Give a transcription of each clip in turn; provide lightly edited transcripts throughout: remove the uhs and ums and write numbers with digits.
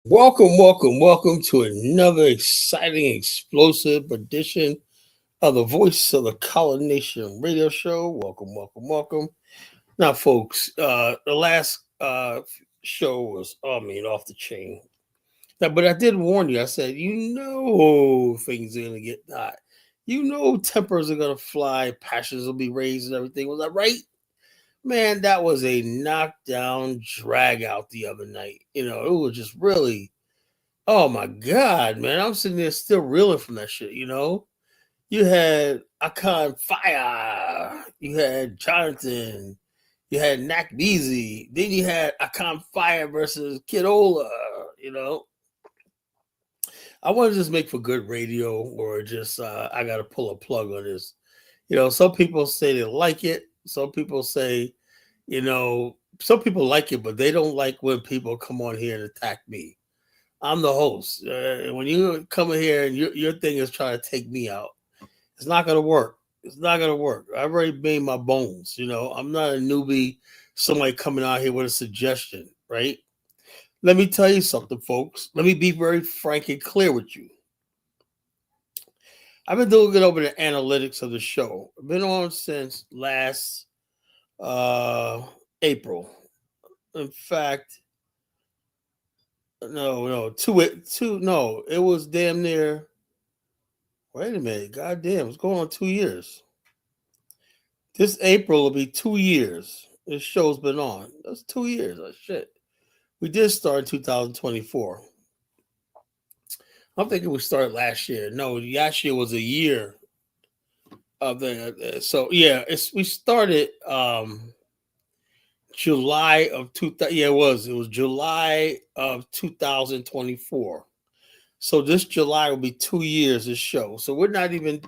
Welcome to another exciting, explosive edition of the Voice of the Collar Nation radio show. Welcome. Now, folks, the last show was, off the chain. Now, but I did warn you. I said, things are going to get hot. Tempers are going to fly, passions will be raised and everything. Was that right? Man, that was a knockdown drag out the other night. It was just really. Oh my God, man. I'm sitting there still reeling from that shit. You had Akan Fire, you had Jonathan, you had Nak Beezy, then you had Akan Fire versus Kidola. I want to just make for good radio or just I gotta pull a plug on this. Some people say they like it. Some people like it, but they don't like when people come on here and attack me. I'm the host. When you come in here and your thing is trying to take me out, it's not gonna work. It's not gonna work. I've already made my bones. I'm not a newbie. Somebody coming out here with a suggestion, right? Let me tell you something, folks. Let me be very frank and clear with you. I've been looking over the analytics of the show. I've been on since last April. In fact, no, it was damn near. Wait a minute, goddamn, it's going on 2 years. This April will be 2 years. This show's been on. That's 2 years. Oh, shit. We did start in 2024. I'm thinking we started last year. No, last year was a year of the. So yeah, we started July of 2000. Yeah, it was. It was July of 2024. So this July will be 2 years. This show. So we're not even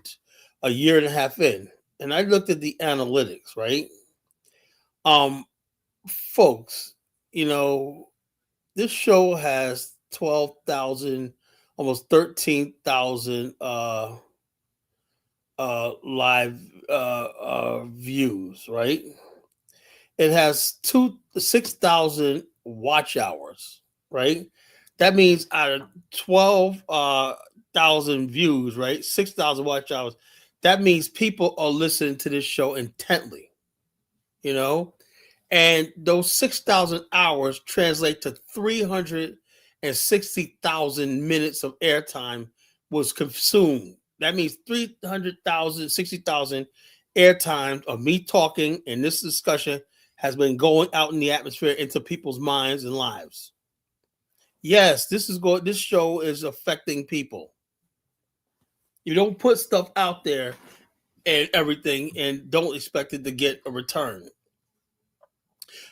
a year and a half in. And I looked at the analytics, right? Um, Folks, this show has 12,000, almost 13,000 live views, right? It has 6,000 watch hours, right? That means out of 12,000 views, right? 6,000 watch hours. That means people are listening to this show intently, you know? And those 6,000 hours translate to 360,000 minutes of airtime was consumed. That means 300,000, 60,000 airtime of me talking and this discussion has been going out in the atmosphere into people's minds and lives. Yes, this show is affecting people. You don't put stuff out there and everything and don't expect it to get a return.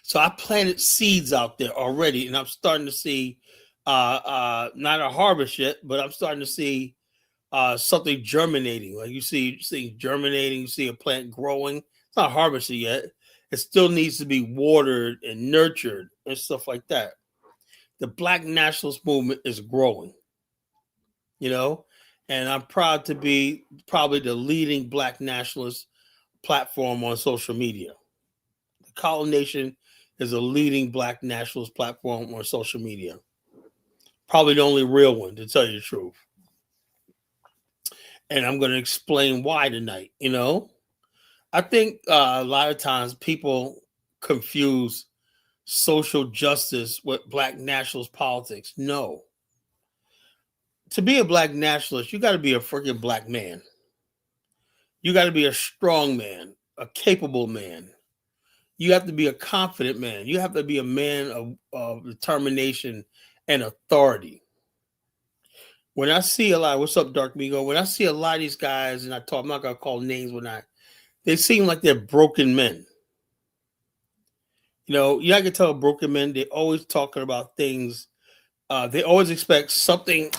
So I planted seeds out there already, and I'm starting to see not a harvest yet, but I'm starting to see something germinating. Like you see germinating, you see a plant growing. It's not harvested yet. It still needs to be watered and nurtured and stuff like that. The Black nationalist movement is growing, you know, and I'm proud to be probably the leading Black nationalist platform on social media. The Collar Nation is a leading Black nationalist platform on social media. Probably the only real one, to tell you the truth. And I'm going to explain why tonight. I think a lot of times people confuse social justice with Black nationalist politics. No. To be a Black nationalist, you got to be a freaking Black man. You got to be a strong man, a capable man. You have to be a confident man. You have to be a man of determination and authority. When I see a lot, what's up, Dark Migo? When I see a lot of these guys, and I'm not gonna call names when they seem like they're broken men. I can tell broken men. They're always talking about things. They always expect something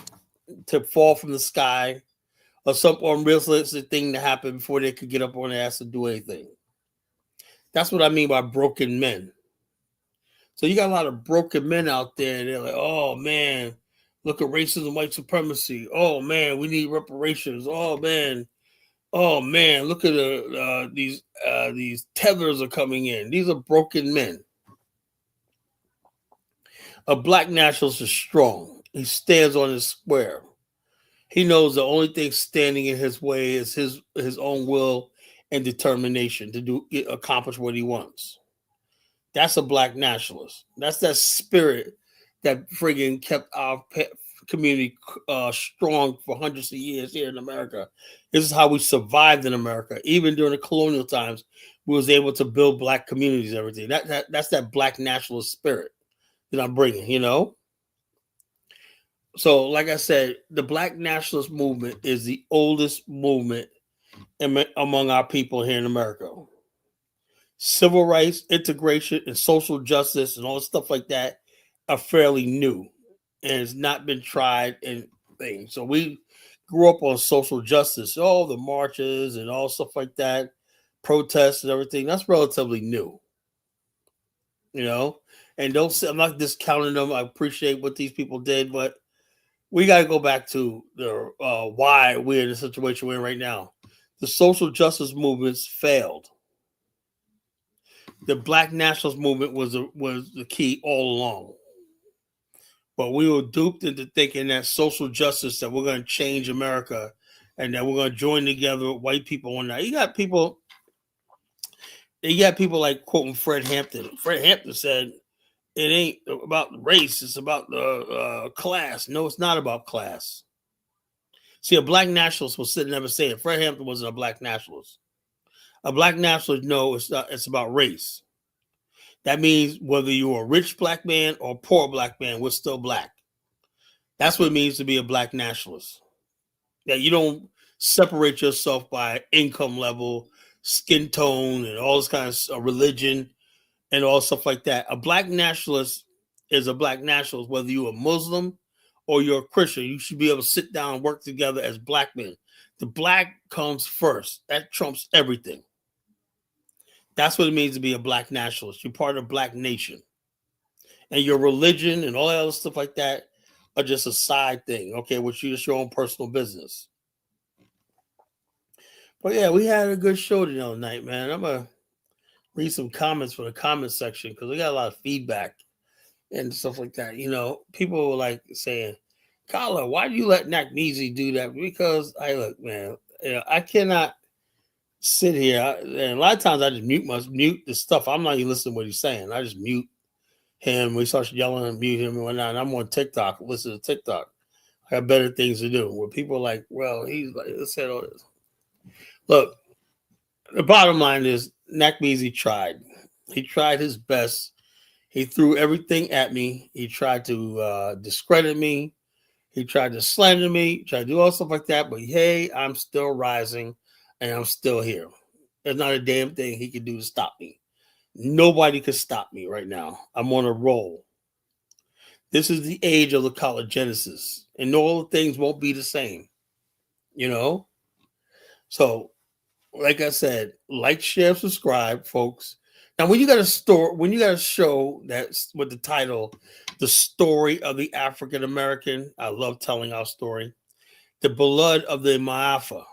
to fall from the sky or some unrealistic thing to happen before they could get up on their ass and do anything. That's what I mean by broken men. So you got a lot of broken men out there, and they're like, "Oh man, look at racism, white supremacy. Oh man, we need reparations. Oh man, look at these tethers are coming in. These are broken men. A black nationalist is strong. He stands on his square. He knows the only thing standing in his way is his own will and determination to accomplish what he wants. That's a black nationalist. That's that spirit that friggin' kept our community strong for hundreds of years here in America. This is how we survived in America. Even during the colonial times, we was able to build black communities and everything. That's that black nationalist spirit that I'm bringing, you know? So, like I said, the black nationalist movement is the oldest movement among our people here in America. Civil rights, integration, and social justice, and all stuff like that are fairly new, and it's not been tried and things. So we grew up on social justice, all the marches and all stuff like that, protests and everything. That's relatively new, you know. And don't say, I'm not discounting them. I appreciate what these people did, but we got to go back to the why we're in the situation we're in right now. The social justice movements failed. The black nationalist movement was the key all along. But we were duped into thinking that social justice, that we're going to change America and that we're going to join together with white people on that. You got people like quoting Fred Hampton. Fred Hampton said, it ain't about race, it's about the class. No, it's not about class. See, a black nationalist will sit and never say it. Fred Hampton wasn't a black nationalist. A black nationalist, no, it's not. It's about race. That means whether you're a rich black man or a poor black man, we're still black. That's what it means to be a black nationalist. That you don't separate yourself by income level, skin tone, and all this kind of religion and all stuff like that. A black nationalist is a black nationalist, whether you're a Muslim or you're a Christian. You should be able to sit down and work together as black men. The black comes first. That trumps everything. That's what it means to be a black nationalist. You're part of a black nation. And your religion and all that other stuff like that are just a side thing, okay, which is just your own personal business. But yeah, we had a good show the other night, man. I'm going to read some comments from the comment section because we got a lot of feedback and stuff like that. You know, people were like saying, Kyla, why do you let Nakneezy do that? Because look, man, I cannot sit here. And a lot of times I just mute the stuff. I'm not even listening to what he's saying. I just mute him. We start yelling and mute him and whatnot. And I'm on TikTok, listen to TikTok. I have better things to do. Where people are like, well, he's like, let's say all this. Look, the bottom line is Nakneezy tried. He tried his best. He threw everything at me. He tried to discredit me. He tried to slander me, tried to do all stuff like that. But hey, I'm still rising and I'm still here. There's not a damn thing he can do to stop me. Nobody can stop me right now. I'm on a roll. This is the age of the collagenesis. And all things won't be the same. You know? So, like I said, like, share, subscribe, folks. Now, when you got a show that's with the title, The Story of the African American, I love telling our story. The Blood of the MAAFA.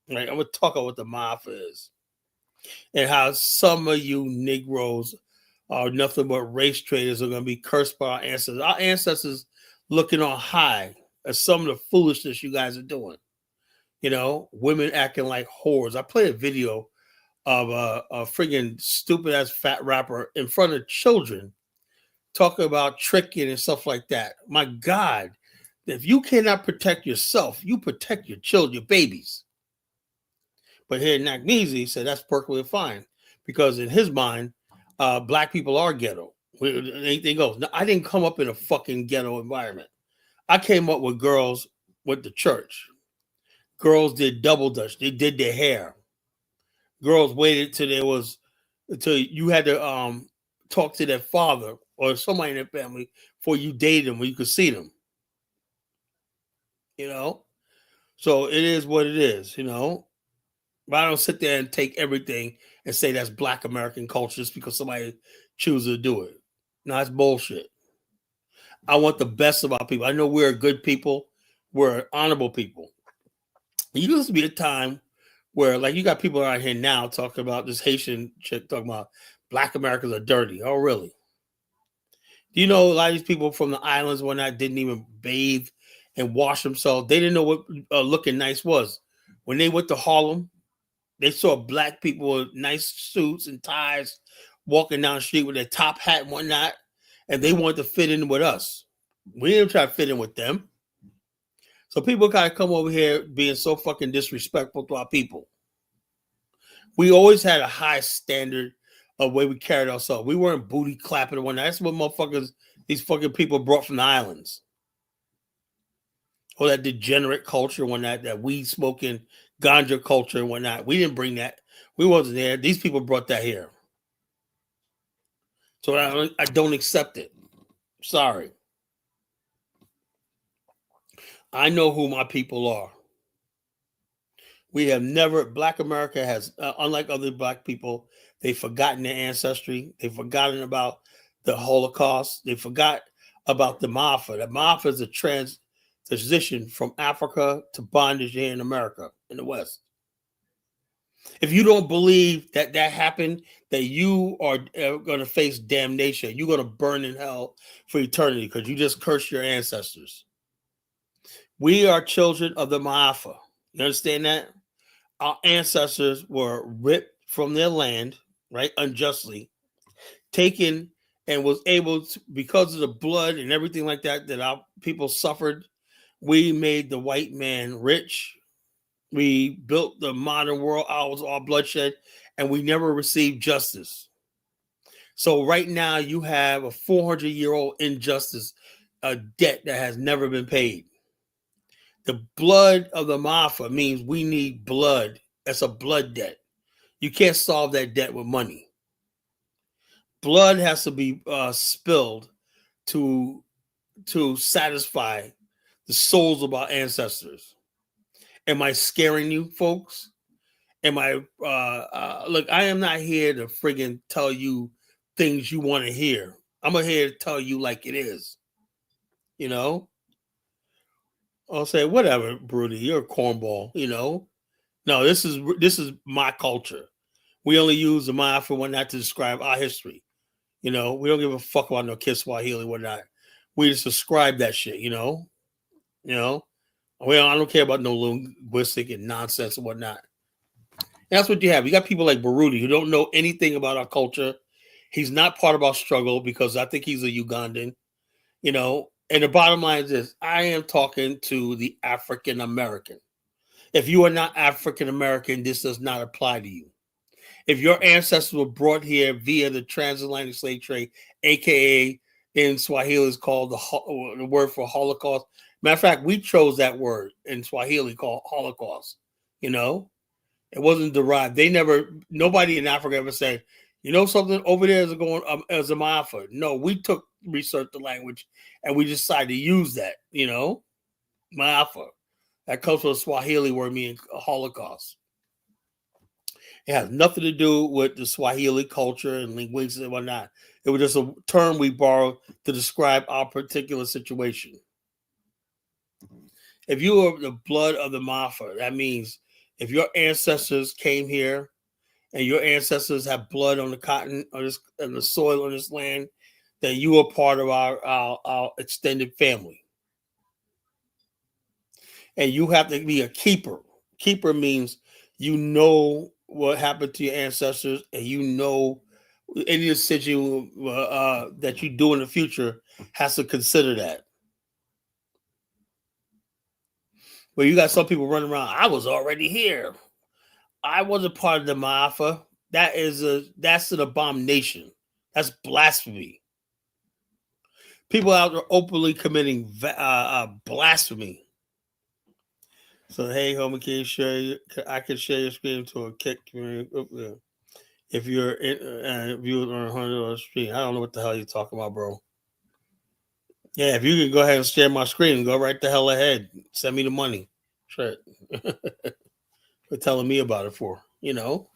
Right? I'm going to talk about what the MAAFA is. And how some of you Negroes are nothing but race traitors are going to be cursed by our ancestors. Our ancestors looking on high at some of the foolishness you guys are doing. You know, women acting like whores. I played a video of a friggin' stupid ass fat rapper in front of children talking about tricking and stuff like that. My God, if you cannot protect yourself, you protect your children, your babies. But here in Nakneezy said that's perfectly fine because in his mind, black people are ghetto. Anything goes. Now, I didn't come up in a fucking ghetto environment. I came up with girls with the church. Girls did double dutch. They did their hair. Girls waited till you had to talk to their father or somebody in their family before you dated them, where you could see them. You know, so it is what it is. You know, but I don't sit there and take everything and say that's Black American culture just because somebody chooses to do it. No, that's bullshit. I want the best of our people. I know we're good people. We're honorable people. It used to be a time where, like, you got people out here now talking about this Haitian chick talking about Black Americans are dirty. Oh, really? Do you know a lot of these people from the islands when I didn't even bathe and wash themselves? They didn't know what looking nice was. When they went to Harlem, they saw black people with nice suits and ties walking down the street with their top hat and whatnot, and they wanted to fit in with us. We didn't try to fit in with them. So people gotta come over here being so fucking disrespectful to our people. We always had a high standard of way we carried ourselves. We weren't booty clapping and whatnot. That's what motherfuckers, these fucking people brought from the islands. All that degenerate culture and whatnot, that weed smoking, ganja culture and whatnot. We didn't bring that. We wasn't there. These people brought that here. So I don't accept it. Sorry. I know who my people are. We have never, Black America has, unlike other Black people, they've forgotten their ancestry. They've forgotten about the Holocaust. They forgot about the MAAFA. The MAAFA is a transition from Africa to bondage here in America, in the West. If you don't believe that that happened, that you are going to face damnation, you're going to burn in hell for eternity because you just cursed your ancestors. We are children of the MAAFA. You understand that? Our ancestors were ripped from their land, right, unjustly, taken, and was able to, because of the blood and everything like that, that our people suffered. We made the white man rich. We built the modern world out of all bloodshed, and we never received justice. So right now you have a 400-year-old injustice, a debt that has never been paid. The blood of the MAAFA means we need blood. That's a blood debt. You can't solve that debt with money. Blood has to be spilled to satisfy the souls of our ancestors. Am I scaring you, folks? Am I look? I am not here to friggin' tell you things you want to hear. I'm here to tell you like it is. You know, I'll say whatever, Broody. You're a cornball. You know, no, this is my culture. We only use the MAAFA one not to describe our history. You know, we don't give a fuck about no Kiswahili, whatnot. We just describe that shit. You know. Well, I don't care about no linguistic and nonsense and whatnot. And that's what you have. You got people like Baruti who don't know anything about our culture. He's not part of our struggle because I think he's a Ugandan, you know. And the bottom line is this: I am talking to the African American. If you are not African American, this does not apply to you. If your ancestors were brought here via the transatlantic slave trade, aka in Swahili is called the word for Holocaust. Matter of fact, we chose that word in Swahili called Holocaust. You know, it wasn't derived. Nobody in Africa ever said, you know, something over there is going as a MAAFA. No, we researched the language and we decided to use that. You know, MAAFA. That comes from the Swahili word meaning Holocaust. It has nothing to do with the Swahili culture and linguistics and whatnot. It was just a term we borrowed to describe our particular situation. If you are the blood of the MAAFA, that means if your ancestors came here and your ancestors have blood on the cotton on the soil on this land, then you are part of our extended family. And you have to be a keeper. Keeper means you know what happened to your ancestors, and you know any decision that you do in the future has to consider that. But you got some people running around. I was already here. I wasn't part of the MAAFA. That's an abomination. That's blasphemy. People out there openly committing blasphemy. So hey, homie, can you share? I can share your screen to a kick community. If you're viewed on $100 screen, I don't know what the hell you're talking about, bro. Yeah, if you can go ahead and share my screen, go right the hell ahead. Send me the money. Shit. For telling me about it for, you know.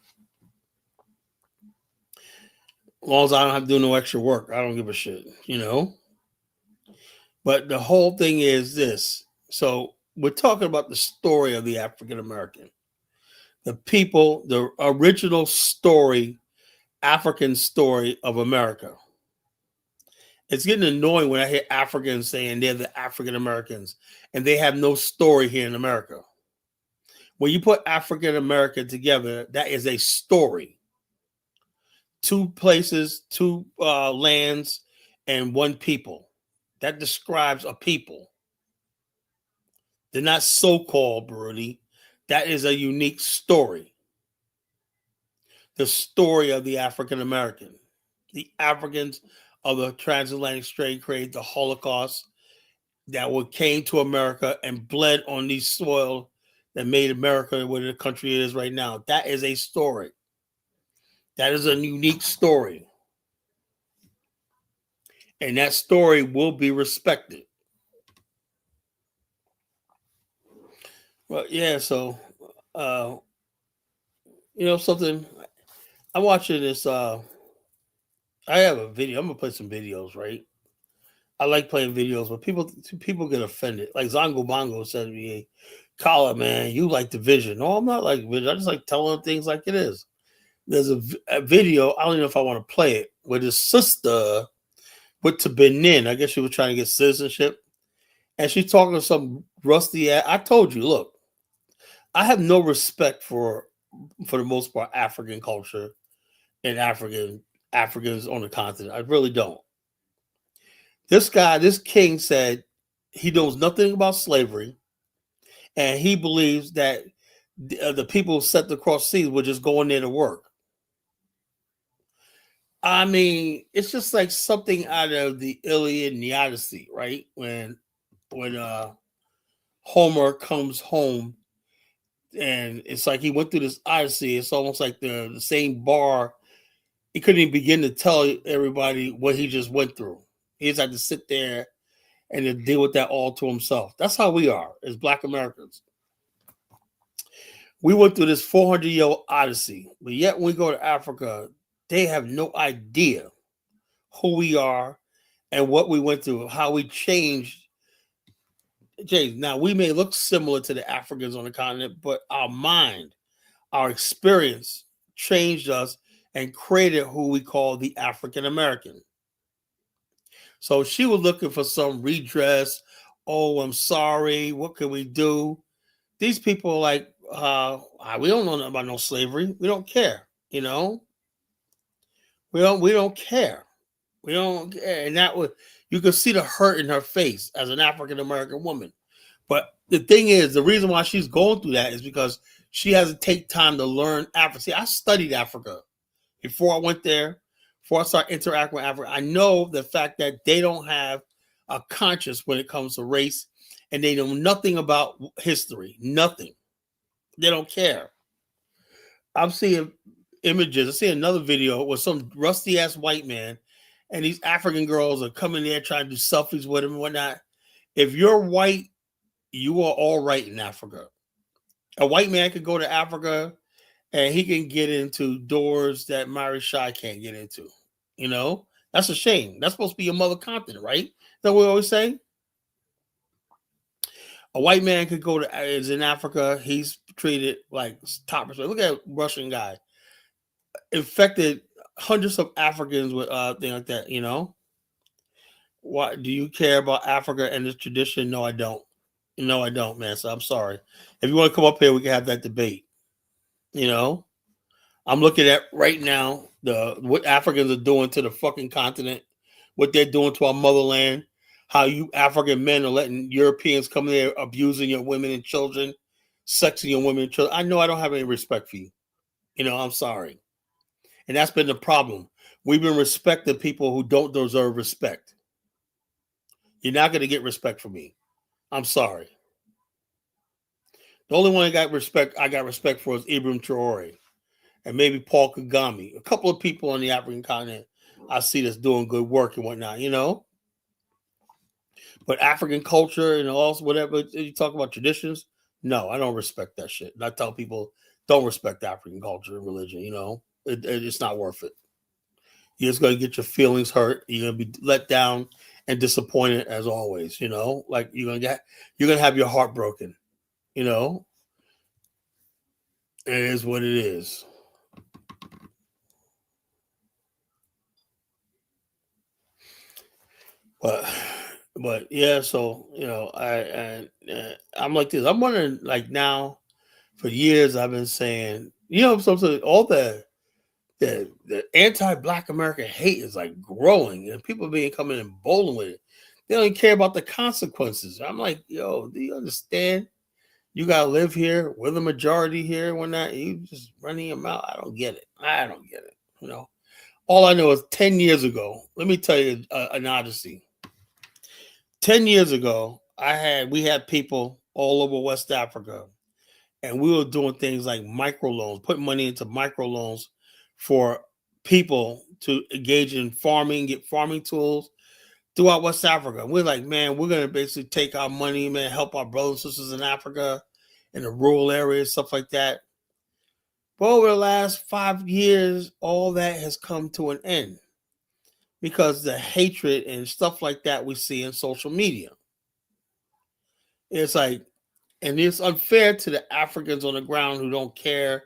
As long as I don't have to do no extra work, I don't give a shit, you know. But the whole thing is this. So we're talking about the story of the African American. The people, the original story, African story of America. It's getting annoying when I hear Africans saying they're the African Americans and they have no story here in America. When you put African American together, that is a story. Two places, two lands, and one people. That describes a people. They're not so-called, Brody. That is a unique story. The story of the African American. The Africans of the transatlantic trade created the Holocaust that came to America and bled on these soil that made America what the country is right now. That is a story. That is a unique story. And that story will be respected. Well, yeah, so something I'm watching this I have a video. I'm gonna play some videos, right? I like playing videos, but people get offended. Like Zongo Bongo said to me, "Hey, Kala, man, you like division." No, I'm not like division. I just like telling things like it is. There's a video, I don't even know if I want to play it, where his sister went to Benin. I guess she was trying to get citizenship. And she's talking to some rusty ass. I told you, look, I have no respect for the most part, African culture and Africans on the continent. I really don't. This guy, this king said he knows nothing about slavery, and he believes that the people set across seas were just going there to work. I mean, it's just like something out of the Iliad and the Odyssey, right? When Homer comes home and it's like he went through this Odyssey. It's almost like the same bar. He couldn't even begin to tell everybody what he just went through. He just had to sit there and to deal with that all to himself. That's how we are as Black Americans. We went through this 400-year odyssey, but yet when we go to Africa, they have no idea who we are and what we went through, how we changed. Now, we may look similar to the Africans on the continent, but our mind, our experience changed us and created who we call the African American. So she was looking for some redress. Oh, I'm sorry. What can we do? These people are like, we don't know nothing about no slavery. We don't care. We don't care. We don't care. And that was, you could see the hurt in her face as an African American woman. But the thing is, the reason why she's going through that is because she has to take time to learn Africa. See, I studied Africa before I went there, before I started interacting with Africa. I know the fact that they don't have a conscience when it comes to race, and they know nothing about history. Nothing. They don't care. I'm seeing images. I see another video with some rusty ass white man, and these African girls are coming there trying to do selfies with him and whatnot. If you're white, you are all right in Africa. A white man could go to Africa and he can get into doors that Mary Shai can't get into. That's a shame. That's supposed to be your mother continent, right? Is that what we always say? A white man could go to is in Africa. He's treated like top respect. Look at Russian guy infected hundreds of Africans with thing like that. Why do you care about Africa and its tradition? No, I don't. No, I don't, man. So I'm sorry. If you want to come up here, we can have that debate. I'm looking at right now what Africans are doing to the fucking continent, what they're doing to our motherland, how you African men are letting Europeans come there abusing your women and children, sexing your women and children. I know I don't have any respect for you. I'm sorry. And that's been the problem. We've been respecting people who don't deserve respect. You're not going to get respect from me. I'm sorry. The only one I got respect for is Ibrahim Traore and maybe Paul Kagame. A couple of people on the African continent I see that's doing good work and whatnot, But African culture and also whatever you talk about traditions, no, I don't respect that shit. And I tell people don't respect African culture and religion. It's not worth it. You're just going to get your feelings hurt. You're going to be let down and disappointed as always. Like you're going to have your heart broken. It is what it is. But yeah, so I'm like this. I'm wondering, like, now, for years I've been saying, so all the anti-black American hate is like growing, and people being coming in bold with it. They don't even care about the consequences. I'm like, yo, do you understand? You gotta live here. We're the majority here. We're not. You just running your mouth. I don't get it. I don't get it. All I know is 10 years ago. Let me tell you an odyssey. 10 years ago, we had people all over West Africa, and we were doing things like microloans, putting money into microloans for people to engage in farming, get farming tools throughout West Africa. We're like, man, we're gonna basically take our money, man, help our brothers and sisters in Africa, in the rural areas, stuff like that. But over the last 5 years, all that has come to an end because the hatred and stuff like that we see in social media. It's like, and it's unfair to the Africans on the ground who don't care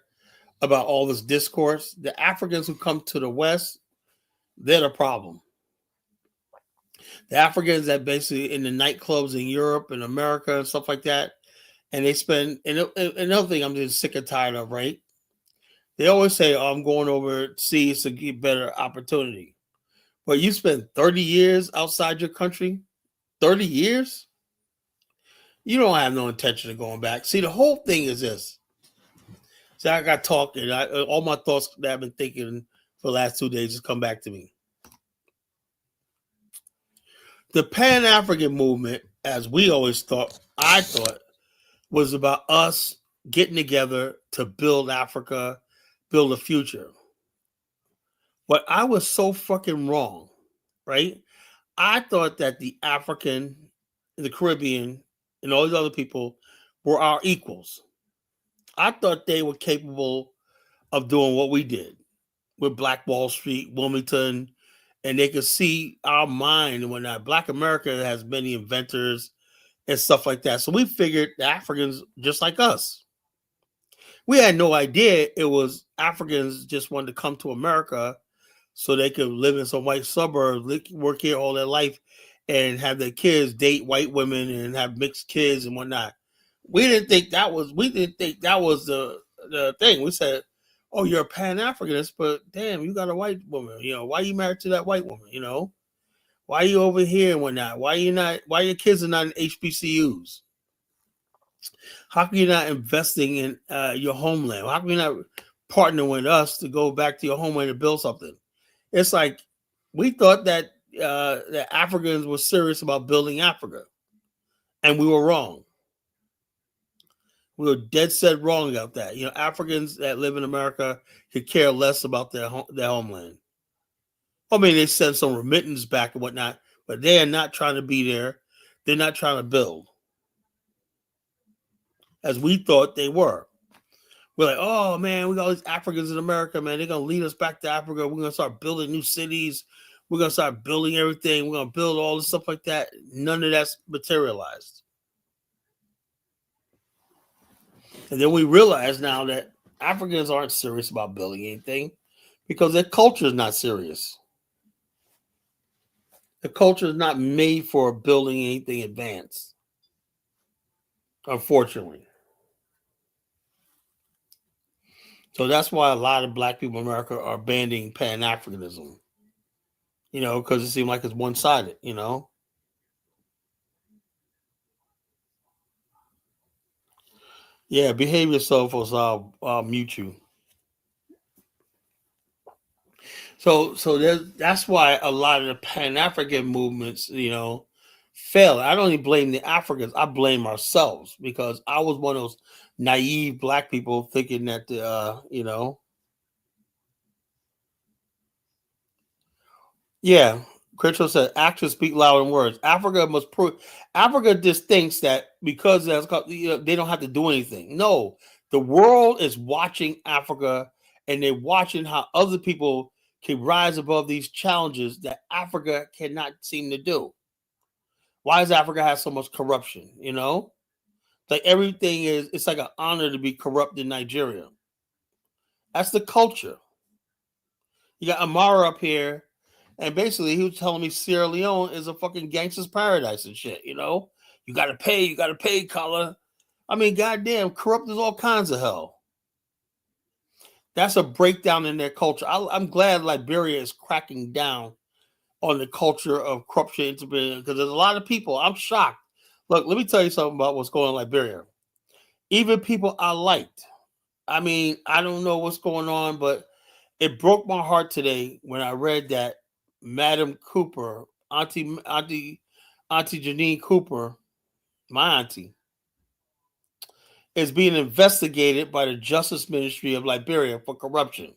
about all this discourse. The Africans who come to the West, they're the problem. The Africans that basically in the nightclubs in Europe and America and stuff like that, and they spend, and another thing I'm just sick and tired of, right? They always say, oh, I'm going overseas to get better opportunity. But you spend 30 years outside your country, 30 years? You don't have no intention of going back. See, the whole thing is this. See, I got talking. All my thoughts that I've been thinking for the last 2 days just come back to me. The Pan-African movement, as we always thought, I thought, was about us getting together to build Africa, build a future. But I was so fucking wrong, right? I thought that the African, the Caribbean, and all these other people were our equals. I thought they were capable of doing what we did with Black Wall Street, Wilmington, and they could see our mind and whatnot. Black America has many inventors and stuff like that. So we figured the Africans just like us. We had no idea it was Africans just wanted to come to America so they could live in some white suburbs, work here all their life, and have their kids date white women and have mixed kids and whatnot. We didn't think that was the thing. We said, oh, you're a Pan-Africanist, but damn, you got a white woman. Why are you married to that white woman? Why are you over here and whatnot? Why your kids are not in HBCUs? How come you're not investing in your homeland? How come you're not partnering with us to go back to your homeland and build something? It's like we thought that the Africans were serious about building Africa, and we were wrong. We were dead set wrong about that. Africans that live in America could care less about their homeland. I mean, they send some remittance back and whatnot, but they are not trying to be there. They're not trying to build, as we thought they were. We're like, oh man, we got all these Africans in America, man. They're gonna lead us back to Africa. We're gonna start building new cities. We're gonna start building everything. We're gonna build all this stuff like that. None of that's materialized. And then we realize now that Africans aren't serious about building anything because their culture is not serious. The culture is not made for building anything advanced, unfortunately. So that's why a lot of black people in America are banning Pan-Africanism, because it seems like it's one-sided. Yeah, behave yourself or I'll mute you. So that's why a lot of the Pan-African movements, fail. I don't even blame the Africans. I blame ourselves because I was one of those naive black people thinking that yeah. Critchell said, "Actions speak louder than words." Africa must prove. Africa just thinks that because they don't have to do anything. No, the world is watching Africa, and they're watching how other people can rise above these challenges that Africa cannot seem to do. Why does Africa have so much corruption? Like everything is. It's like an honor to be corrupt in Nigeria. That's the culture. You got Amara up here. And basically, he was telling me Sierra Leone is a fucking gangster's paradise and shit. You got to pay, color. I mean, goddamn, corrupt is all kinds of hell. That's a breakdown in their culture. I'm glad Liberia is cracking down on the culture of corruption because there's a lot of people. I'm shocked. Look, let me tell you something about what's going on in Liberia. Even people I liked. I mean, I don't know what's going on, but it broke my heart today when I read that Madam Cooper, Auntie Janine Cooper, my auntie, is being investigated by the Justice Ministry of Liberia for corruption.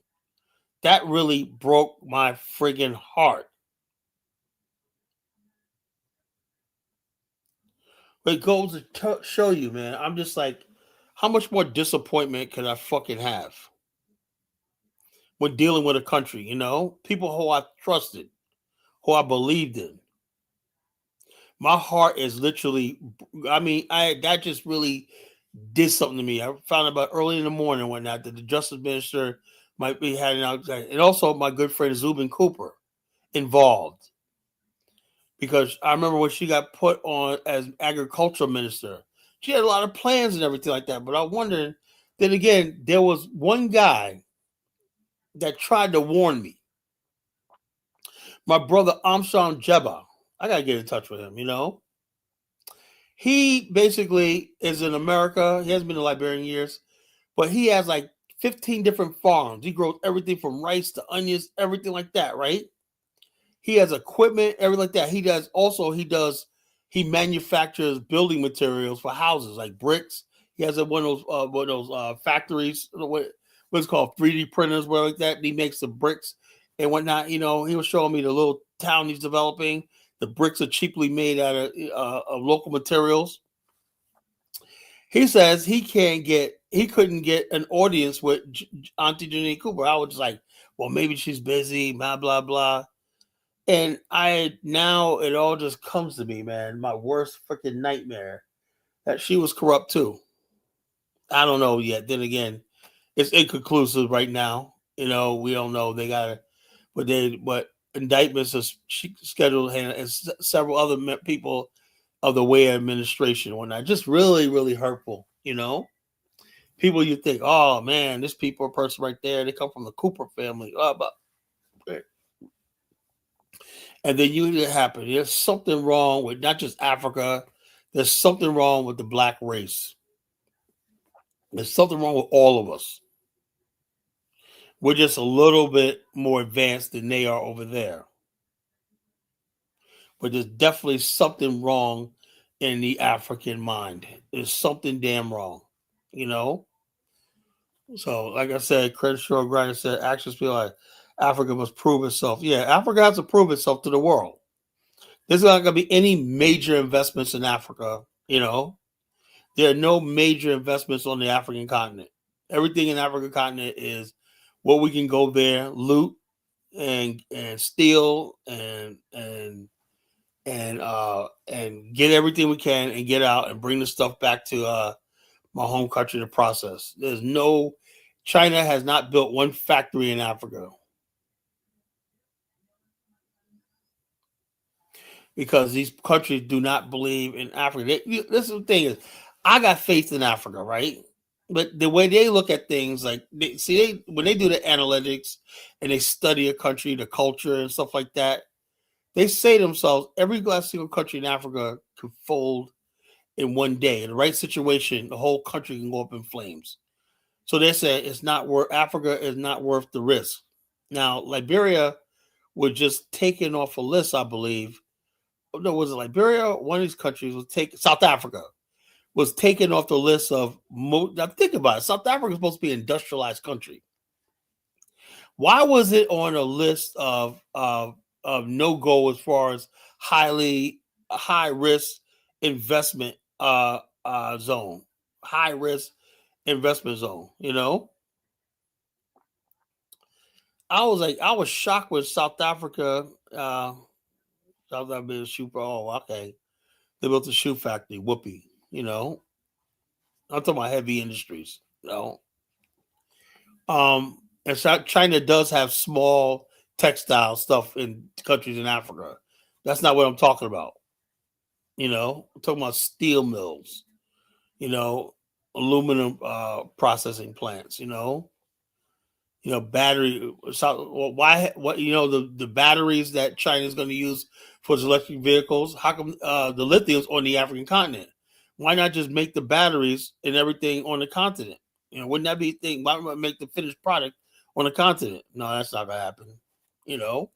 That really broke my friggin' heart. But it goes to show you, man. I'm just like, how much more disappointment can I fucking have when dealing with a country? People who I trusted, who I believed in. My heart is literally. I mean, that just really did something to me. I found about early in the morning and whatnot that the Justice Minister might be handing out, and also my good friend Zubin Cooper involved. Because I remember when she got put on as agricultural minister, she had a lot of plans and everything like that. But I wondered, then again, there was one guy that tried to warn me. My brother Amsham Jeba. I got to get in touch with him, He basically is in America. He hasn't been in Liberia in years, but he has like 15 different farms. He grows everything from rice to onions, everything like that, right? He has equipment, everything like that. He manufactures building materials for houses like bricks. He has one of those factories, what's called 3D printers, where like that. And he makes the bricks and whatnot. He was showing me the little town he's developing. The bricks are cheaply made out of local materials. He says he couldn't get an audience with Auntie Janine Cooper. I was just like, well, maybe she's busy, blah, blah, blah. And now it all just comes to me, man. My worst freaking nightmare that she was corrupt too. I don't know yet. Then again, it's inconclusive right now. We don't know. They got but indictments are scheduled and several other people of the Way administration and whatnot. Just really, really hurtful. People you think, oh man, this person right there, they come from the Cooper family. And then it happened. There's something wrong with not just Africa. There's something wrong with the black race. There's something wrong with all of us. We're just a little bit more advanced than they are over there. But there's definitely something wrong in the African mind. There's something damn wrong, So, like I said, Crenshaw Grinder said, actions feel like Africa must prove itself. Yeah, Africa has to prove itself to the world. There's not going to be any major investments in Africa, There are no major investments on the African continent. Everything in the African continent is what we can go there, loot and steal and get everything we can and get out and bring the stuff back to my home country to process. China has not built one factory in Africa because these countries do not believe in Africa. This is the thing is, I got faith in Africa, right? But the way they look at things, like when they do the analytics and they study a country, the culture and stuff like that, they say to themselves, every single country in Africa could fold in one day. In the right situation, the whole country can go up in flames. So they say Africa is not worth the risk. Now, Liberia was just taken off a list, I believe. No, was it Liberia? One of these countries was South Africa was taken off the list of. Now think about it. South Africa is supposed to be an industrialized country. Why was it on a list of no go as far as high risk investment zone, high risk investment zone? I was shocked with South Africa. South Africa shoe. Oh, okay. They built a shoe factory. Whoopee. I'm talking about heavy industries. And China does have small textile stuff in countries in Africa. That's not what I'm talking about. I'm talking about steel mills, you know, aluminum processing plants, battery. So why? What the batteries that China is going to use for its electric vehicles? How come the lithium's on the African continent? Why not just make the batteries and everything on the continent? Wouldn't that be a thing? Why not make the finished product on the continent? No, that's not going to happen. You know,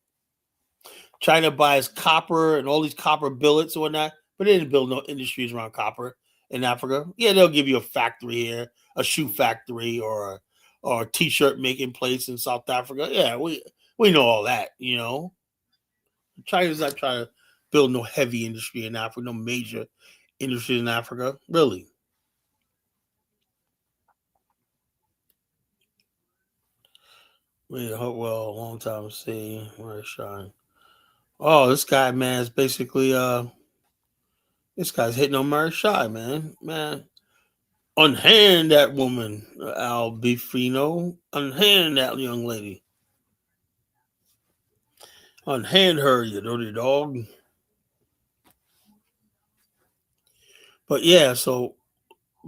China buys copper and all these copper billets and whatnot, but they didn't build no industries around copper in Africa. Yeah, they'll give you a factory here, a shoe factory, or a t-shirt making place in South Africa. Yeah, we know all that. China's not trying to build no heavy industry in Africa, no major industry in Africa, really. Well, a long time to see where it shine. Oh, this guy, man, is basically this guy's hitting on Mary Shy, man. Unhand that woman, Albifino. Unhand that young lady. Unhand her, you dirty dog. But yeah, so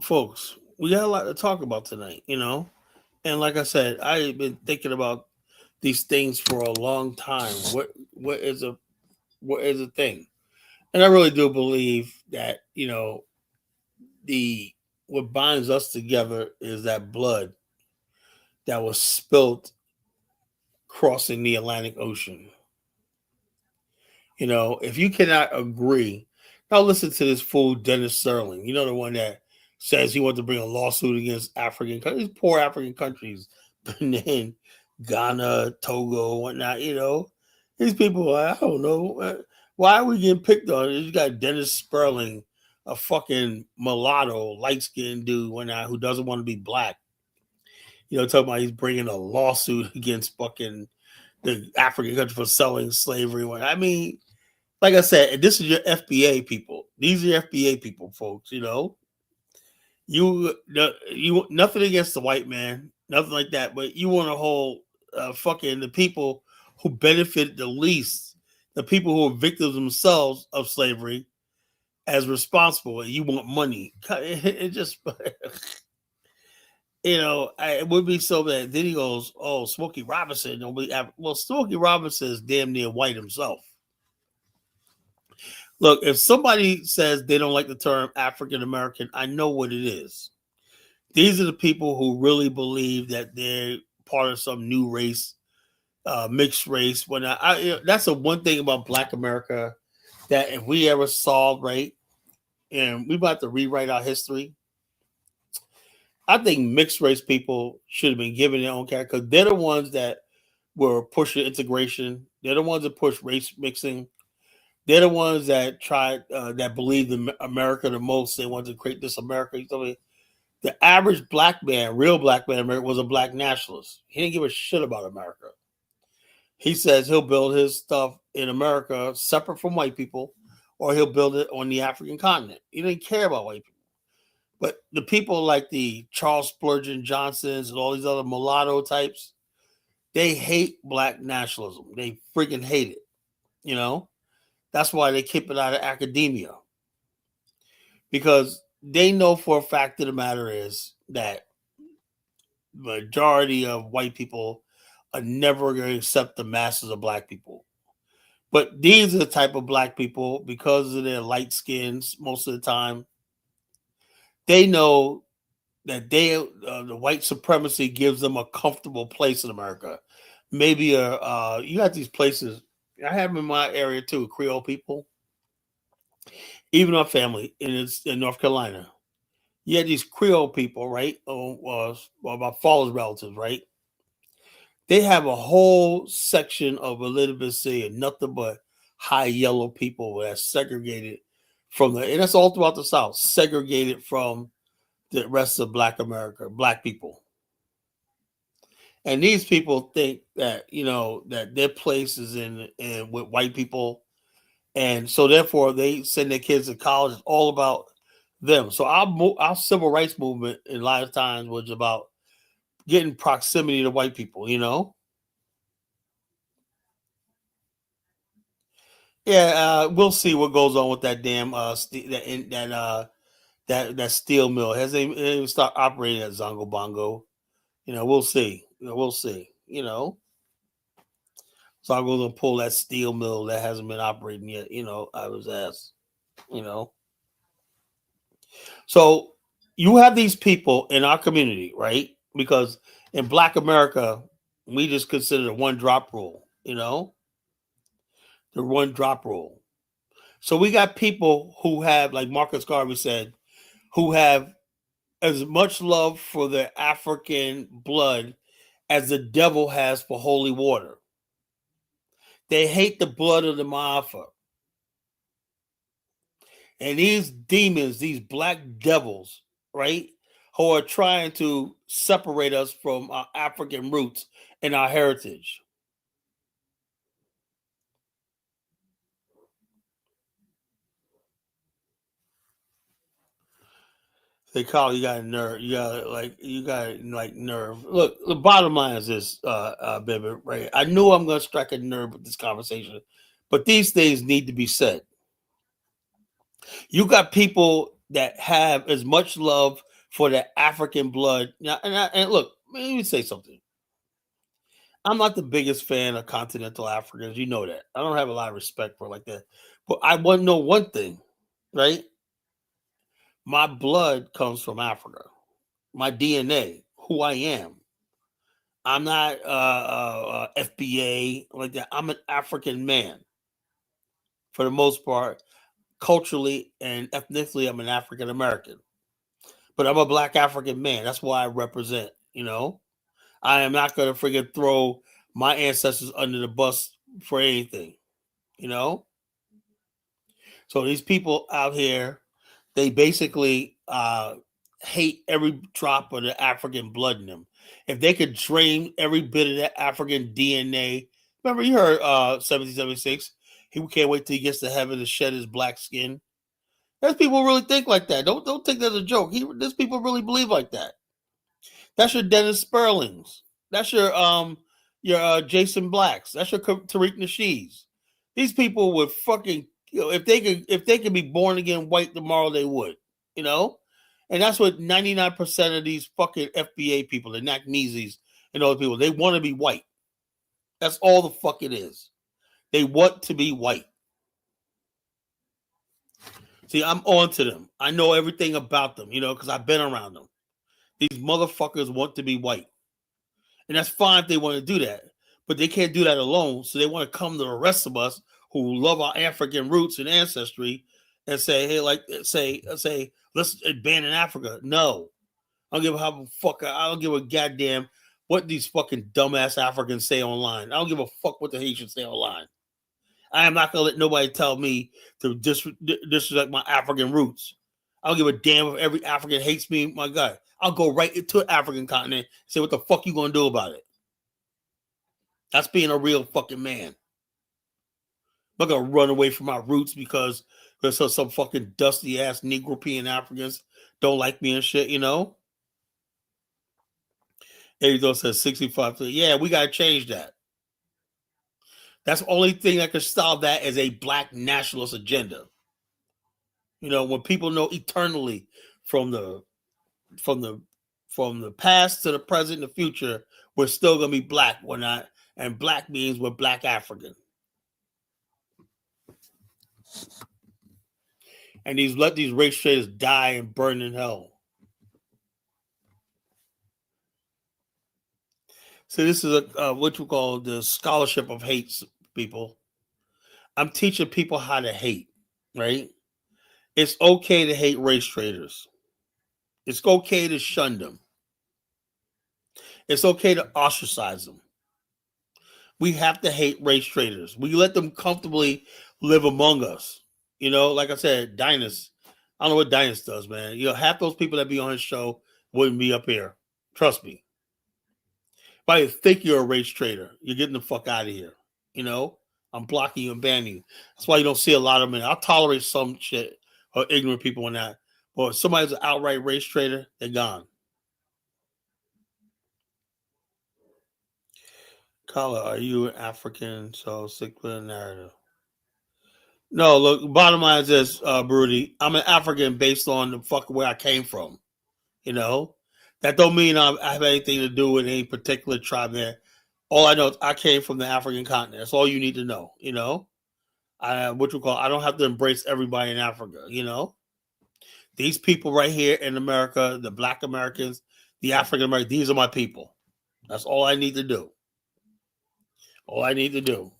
folks, we got a lot to talk about tonight, And like I said, I've been thinking about these things for a long time. What is a thing? And I really do believe that, the what binds us together is that blood that was spilt crossing the Atlantic Ocean. If you cannot agree, now listen to this fool Dennis Sterling. The one that says he wants to bring a lawsuit against African countries, poor African countries, Benin, Ghana, Togo, whatnot. These people, I don't know. Why are we getting picked on? You got Dennis Sterling, a fucking mulatto, light skinned dude, whatnot, who doesn't want to be black. Talking about he's bringing a lawsuit against fucking the African country for selling slavery. I mean, like I said, this is your FBA people. These are your FBA people, folks. You nothing against the white man, nothing like that. But you want to hold fucking the people who benefit the least, the people who are victims themselves of slavery, as responsible. And you want money. It just, it would be so bad. Then he goes, "Oh, Smokey Robinson." Well, Smokey Robinson is damn near white himself. Look, if somebody says they don't like the term African American, I know what it is. These are the people who really believe that they're part of some new race, mixed race. That's the one thing about Black America that if we ever solve right, and we about to rewrite our history, I think mixed race people should have been given their own character because they're the ones that were pushing integration. They're the ones that push race mixing. They're the ones that tried that believed in America the most. They wanted to create this America. The average black man, real black man in America, was a black nationalist. He didn't give a shit about America. He says he'll build his stuff in America separate from white people, or he'll build it on the African continent. He didn't care about white people. But the people like the Charles Spurgeon Johnsons and all these other mulatto types, they hate black nationalism. They freaking hate it. That's why they keep it out of academia. Because they know for a fact of the matter is that the majority of white people are never going to accept the masses of black people. But these are the type of black people, because of their light skins most of the time, they know that the white supremacy gives them a comfortable place in America. Maybe you got these places. I have them in my area too, Creole people. Even our family in North Carolina. You had these Creole people, right? My father's relatives, right? They have a whole section of Elizabeth City, nothing but high yellow people that's segregated and that's all throughout the South, segregated from the rest of Black America, Black people. And these people think that, that their place is in with white people. And so therefore they send their kids to college. It's all about them. So our civil rights movement in a lot of times was about getting proximity to white people, Yeah, we'll see what goes on with that damn that steel mill. Has they even start operating at Zongo Bongo? We'll see. We'll see. Zongo's gonna pull that steel mill that hasn't been operating yet. I was asked. You know, so you have these people in our community, right? Because in Black America, we just consider the one drop rule. The one drop rule. So we got people who have, like Marcus Garvey said, who have as much love for their African blood as the devil has for holy water. They hate the blood of the MAAFA. And these demons, these black devils, right, who are trying to separate us from our African roots and our heritage. They call you got a nerve. You got nerve. Look, the bottom line is this, baby. Right? I knew I'm gonna strike a nerve with this conversation, but these things need to be said. You got people that have as much love for the African blood. Now, and look, let me say something. I'm not the biggest fan of continental Africans. You know that. I don't have a lot of respect for it like that. But I want to know one thing, right? My blood comes from Africa. My DNA, who I am. I'm not FBA like that. I'm an African man for the most part. Culturally and ethnically, I'm an African American. But I'm a black African man. That's why I represent. I am not going to friggin' throw my ancestors under the bus for anything, you know? So these people out here, they basically hate every drop of the African blood in them. If they could drain every bit of that African DNA, remember you heard 1776, he can't wait till he gets to heaven to shed his black skin. There's people really think like that. Don't think that's a joke. There's people really believe like that. That's your Dennis Sperlings. That's your Jason Blacks. That's your Tariq Nasheeds. These people would fucking if they could be born again white tomorrow they would, you know? And that's what 99% of these fucking FBA people, the NACMEZIs and those people, they want to be white. That's all the fuck it is. They want to be white. See, I'm on to them. I know everything about them, because I've been around them. These motherfuckers want to be white. And that's fine if they want to do that. But they can't do that alone. So they want to come to the rest of us who love our African roots and ancestry and say, hey, say, let's abandon Africa. No. I don't give a fuck. I don't give a goddamn what these fucking dumbass Africans say online. I don't give a fuck what the Haitians say online. I am not gonna let nobody tell me to disrespect my African roots. I don't give a damn if every African hates me. My God, I'll go right into the African continent and say, what the fuck you gonna do about it? That's being a real fucking man. I'm not gonna run away from my roots because there's some fucking dusty ass Negro Africans don't like me and shit. Edo says 65. Yeah, we gotta change that. That's the only thing that can stop that is a black nationalist agenda. When people know eternally from the from the from the past to the present and the future, we're still gonna be black. We're not, and black means we're black African. And let these race traders die and burn in hell. So this is what we call the scholarship of hate. People, I'm teaching people how to hate. Right? It's okay to hate race traders. It's okay to shun them. It's okay to ostracize them. We have to hate race traders. We let them comfortably live among us. Like I said, Dynas. I don't know what Dynas does, man. Half those people that be on his show wouldn't be up here. Trust me. If I think you're a race trader, you're getting the fuck out of here. I'm blocking you and banning you. That's why you don't see a lot of them. I'll tolerate some shit or ignorant people in that. But if somebody's an outright race trader, they're gone. Kala, are you an African? So stick with the narrative. No, look, bottom line is this, Broody. I'm an African based on the fucking where I came from. You know? That don't mean I have anything to do with any particular tribe there. All I know is I came from the African continent. That's all you need to know, you know? What you call, I don't have to embrace everybody in Africa, you know? These people right here in America, the black Americans, the African Americans, these are my people. That's all I need to do. All I need to do.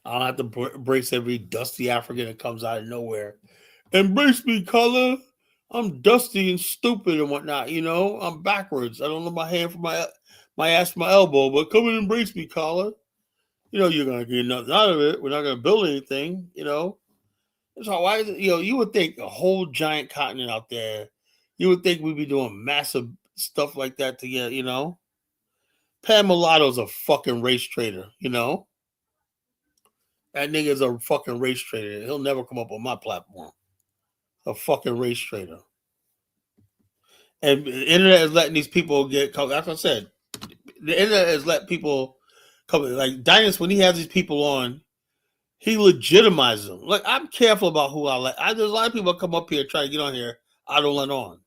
I don't have to embrace every dusty African that comes out of nowhere. Embrace me, color. I'm dusty and stupid and whatnot. You know, I'm backwards. I don't know my hand from my ass from my elbow, but come and embrace me, collar. You know, you're gonna get nothing out of it. We're not gonna build anything. You know, so why is it? You know, you would think a whole giant continent out there. You would think we'd be doing massive stuff like that together. You know, Pan Mulatto's a fucking race trader. You know, that nigga's a fucking race trader. He'll never come up on my platform. A fucking race trader. And the internet is letting these people get. That's what I said. The internet has let people come. Like Dynas, when he has these people on, he legitimizes them. Like I'm careful about who I let. There's a lot of people that come up here try to get on here. I don't let on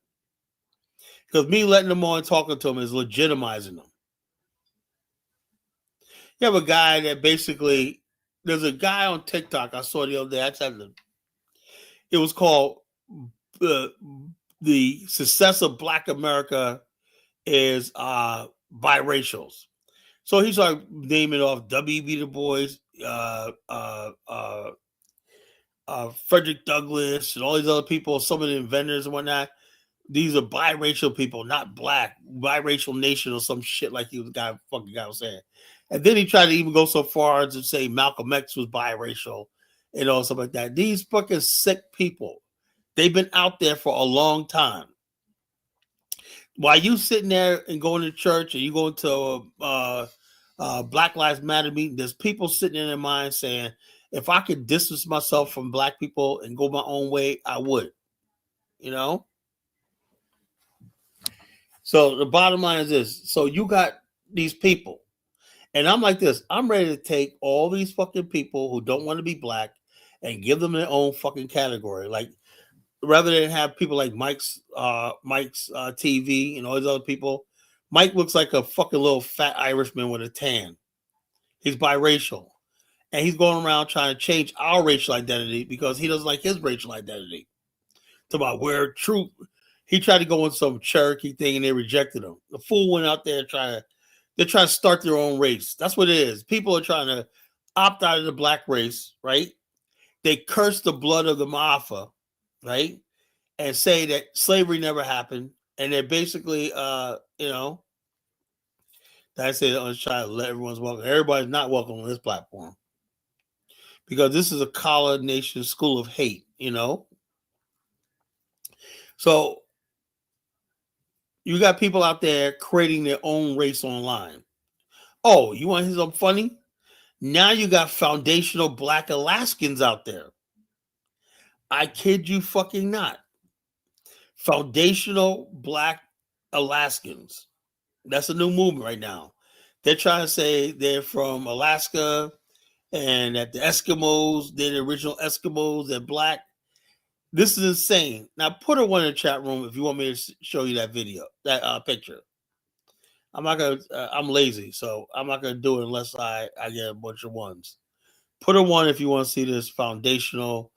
because me letting them on, talking to them is legitimizing them. You have a guy that basically. There's a guy on TikTok I saw the other day. It was called the success of Black America is biracials. So he started naming off W.B. Du Bois, Frederick Douglass, and all these other people, some of the inventors and whatnot. These are biracial people, not black, biracial nation or some shit like he was fucking guy was saying. And then he tried to even go so far as to say Malcolm X was biracial and all stuff like that. These fucking sick people, they've been out there for a long time. While you sitting there and going to church and you going to Black Lives Matter meeting, there's people sitting in their mind saying, if I could distance myself from black people and go my own way, I would. You know? So the bottom line is this. So you got these people. And I'm like this. I'm ready to take all these fucking people who don't want to be black and give them their own fucking category. Like, rather than have people like Mike's TV and all these other people, Mike looks like a fucking little fat Irishman with a tan. He's biracial. And he's going around trying to change our racial identity because he doesn't like his racial identity. Talk about where true. He tried to go in some Cherokee thing and they rejected him. The fool went out there they're trying to start their own race. That's what it is. People are trying to opt out of the black race, right? They curse the blood of the MAAFA, right? And say that slavery never happened. And they're basically, you know, I say that I was trying to let everyone's welcome. Everybody's not welcome on this platform because this is a college nation school of hate, you know. So you got people out there creating their own race online. Oh, you want to hear something funny? Now you got foundational black Alaskans out there. I kid you fucking not. Foundational black Alaskans. That's a new movement right now. They're trying to say they're from Alaska and that the Eskimos, they're the original Eskimos, they're black. This is insane. Now put a one in the chat room if you want me to show you that video, that picture. I'm not gonna. I'm lazy, so I'm not gonna do it unless I get a bunch of ones. Put a one if you want to see this foundational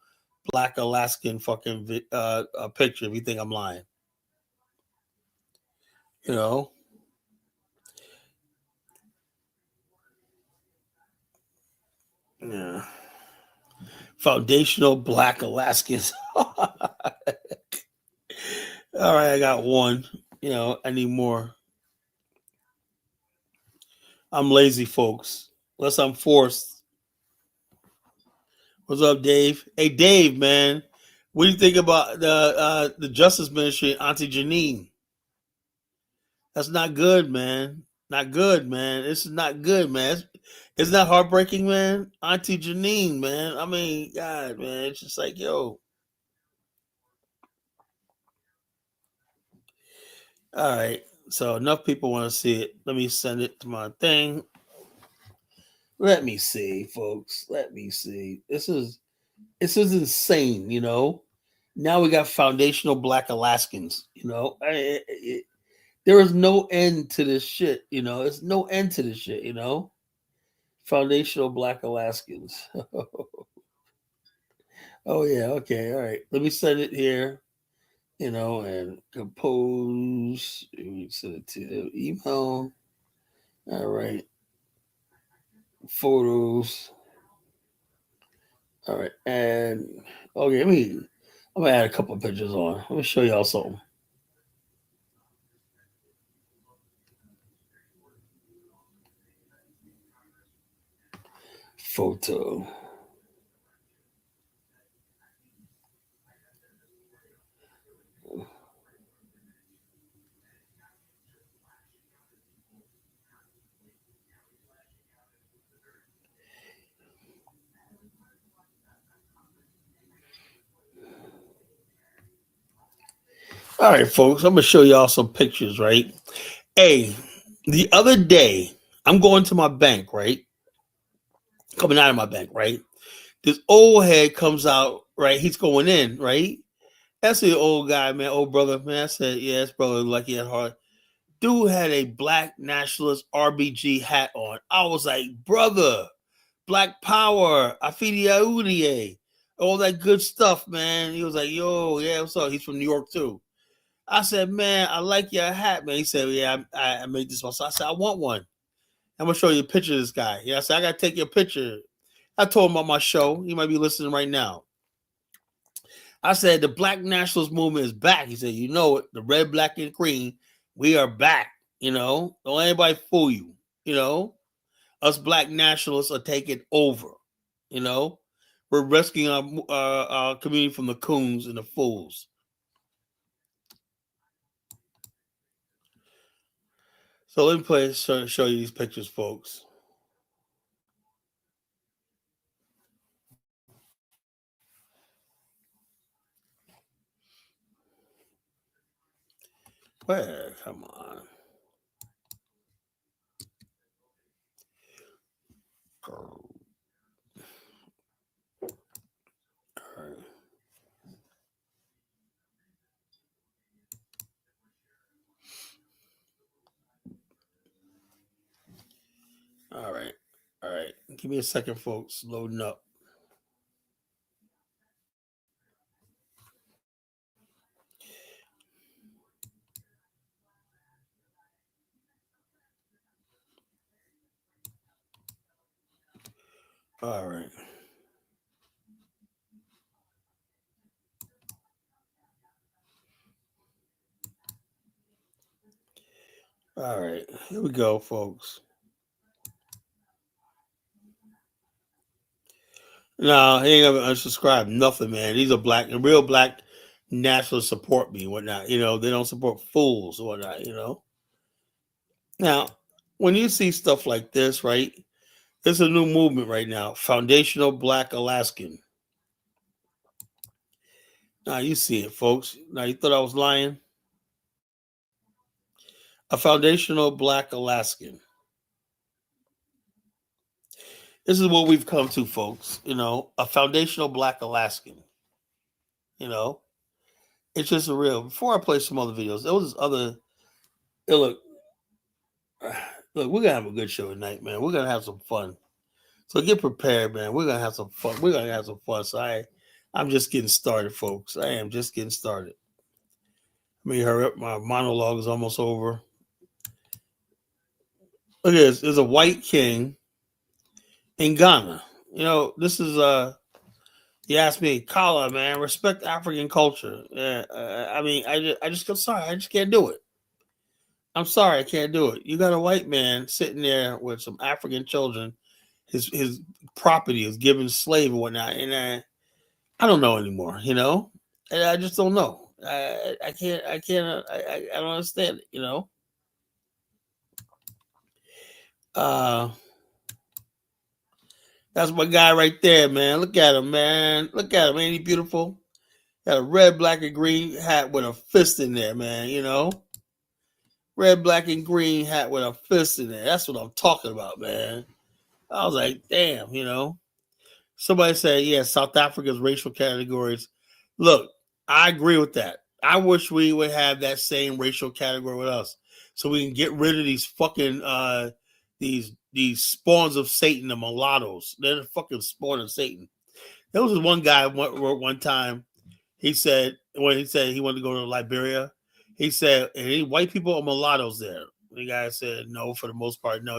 black Alaskan fucking picture. If you think I'm lying, you know. Yeah. Foundational black Alaskans. All right, I got one. You know, I need more. I'm lazy, folks. Unless I'm forced. What's up, Dave? Hey, Dave, man. What do you think about the Justice Ministry, Auntie Janine? That's not good, man. Not good, man. This is not good, man. Isn't that heartbreaking, man? Auntie Janine, man. I mean, God, man. It's just like, yo. All right. So enough people want to see it. Let me send it to my thing. Let me see, folks. Let me see. This is insane. Now we got foundational Black Alaskans. There is no end to this shit. There's no end to this shit. Foundational Black Alaskans. Oh yeah. Okay. All right. Let me send it here. And compose. Let me send it to email. All right. Photos. All right. And okay, I'm gonna add a couple of pictures on. Let me show y'all something. Photo. All right, folks. I'm gonna show y'all some pictures, right? Hey, the other day, I'm going to my bank, right? Coming out of my bank, right? This old head comes out, right? He's going in, right? That's the old guy, man, old brother, man. I said, yeah, that's brother lucky at heart. Dude had a black nationalist RBG hat on. I was like, brother, Black Power, Afidia Udie, all that good stuff, man. He was like, yo, yeah, what's up? He's from New York too. I said, man, I like your hat, man. He said, yeah, I made this one. So I said, I want one. I'm gonna show you a picture of this guy. Yeah, I said, I gotta take your picture. I told him about my show. He might be listening right now. I said, the Black Nationalist Movement is back. He said, you know it, the red, black, and green, we are back. Don't anybody fool you. Us Black nationalists are taking over. We're rescuing our community from the coons and the fools. So let me show you these pictures, folks. Where? Come on. All right. All right. All right. Give me a second, folks. Loading up. All right. All right. Here we go, folks. No, he ain't gonna unsubscribe. Nothing, man. These are real black nationalists support me and whatnot. They don't support fools or whatnot. Now, when you see stuff like this, right? There's a new movement right now. Foundational Black Alaskan. Now you see it, folks. Now you thought I was lying? A foundational Black Alaskan. This is what we've come to, folks. A foundational Black Alaskan. You know, it's just a real. Before I play some other videos, there was this other. Look, we're gonna have a good show tonight, man. We're gonna have some fun. So get prepared, man. We're gonna have some fun. We're gonna have some fun. So I'm just getting started, folks. I am just getting started. Let me hurry up. My monologue is almost over. Look at this. There's a white king in Ghana. This is you asked me, Kala, man, respect African culture. Yeah, I mean, I just, I'm sorry, I just can't do it. I'm sorry, I can't do it. You got a white man sitting there with some African children. His property is given slave and whatnot, and I don't know anymore. And I just don't know. I can't. I don't understand it. Uh, that's my guy right there, man. Look at him, man. Look at him. Ain't he beautiful? Got a red, black, and green hat with a fist in there, man. Red, black, and green hat with a fist in there. That's what I'm talking about, man. I was like, damn, Somebody said, yeah, South Africa's racial categories. Look, I agree with that. I wish we would have that same racial category with us, so we can get rid of these fucking these spawns of Satan, the mulattoes. They're the fucking spawn of Satan. There was one guy wrote one time. He said when he said he wanted to go to Liberia, he said, "Any white people or mulattoes there?" The guy said, "No, for the most part, no."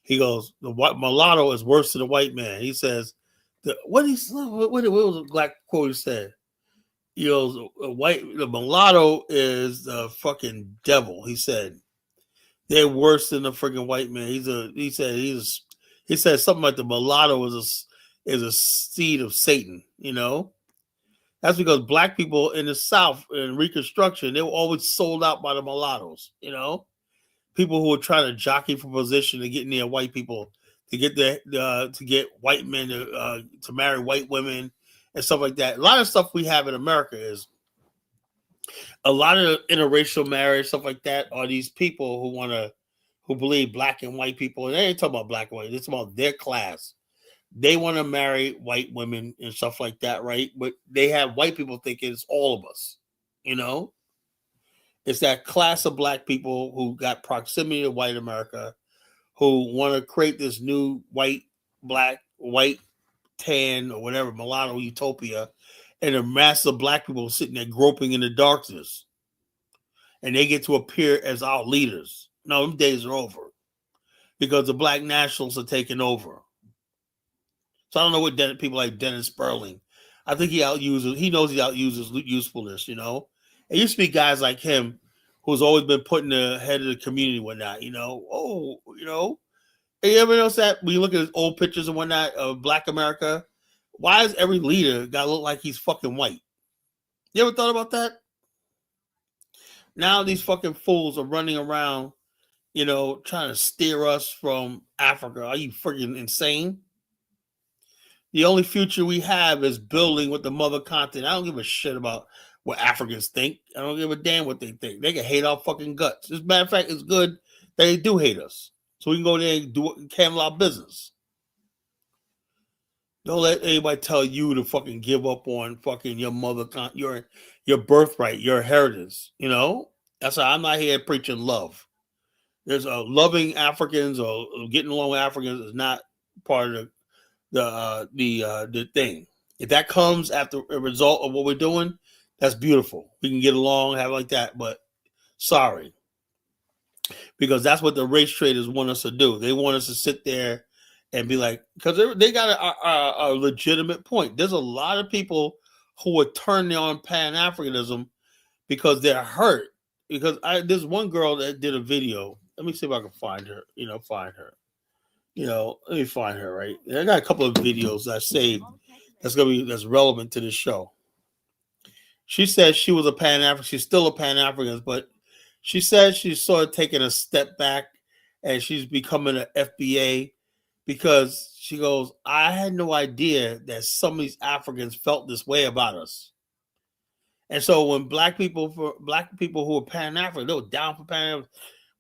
He goes, the white mulatto is worse than the white man. He says, what was the black quote he said? He goes, the mulatto is the fucking devil. He said they're worse than the freaking white man. He said something like the mulatto is a seed of Satan. That's because black people in the South in Reconstruction, they were always sold out by the mulattoes. People who were trying to jockey for position to get near white people, to get to get white men to marry white women and stuff like that. A lot of stuff we have in America is a lot of interracial marriage, stuff like that, are these people who believe black and white people. And they ain't talking about black and white. It's about their class. They want to marry white women and stuff like that, right? But they have white people thinking it's all of us, you know? It's that class of black people who got proximity to white America, who want to create this new black, white, tan, or whatever, mulatto utopia, and a mass of black people sitting there groping in the darkness. And they get to appear as our leaders. No, them days are over because the black nationals are taking over. So I don't know what people like Dennis Sperling. I think he knows he outuses usefulness, It used to be guys like him who's always been put in the head of the community and whatnot, And you ever notice that when you look at his old pictures and whatnot of Black America, why is every leader gotta look like he's fucking white? You ever thought about that? Now these fucking fools are running around, trying to steer us from Africa. Are you freaking insane? The only future we have is building with the mother continent. I don't give a shit about what Africans think. I don't give a damn what they think. They can hate our fucking guts. As a matter of fact, it's good that they do hate us. So we can go there and handle our business. Don't let anybody tell you to fucking give up on fucking your your birthright, your inheritance. That's why I'm not here preaching love. There's a loving Africans or getting along with Africans is not part of the thing. If that comes after a result of what we're doing, that's beautiful. We can get along, have like that. But sorry, because that's what the race traders want us to do. They want us to sit there and be like, because they got a legitimate point. There's a lot of people who would turn on Pan Africanism because they're hurt. Because there's one girl that did a video. Let me see if I can find her. Let me find her. Right, I got a couple of videos I saved that's relevant to this show. She said she was a Pan African. She's still a Pan African, but she said she's sort of taking a step back and she's becoming an FBA because she goes, I had no idea that some of these Africans felt this way about us. And so when black people who are Pan African, they were down for Pan African.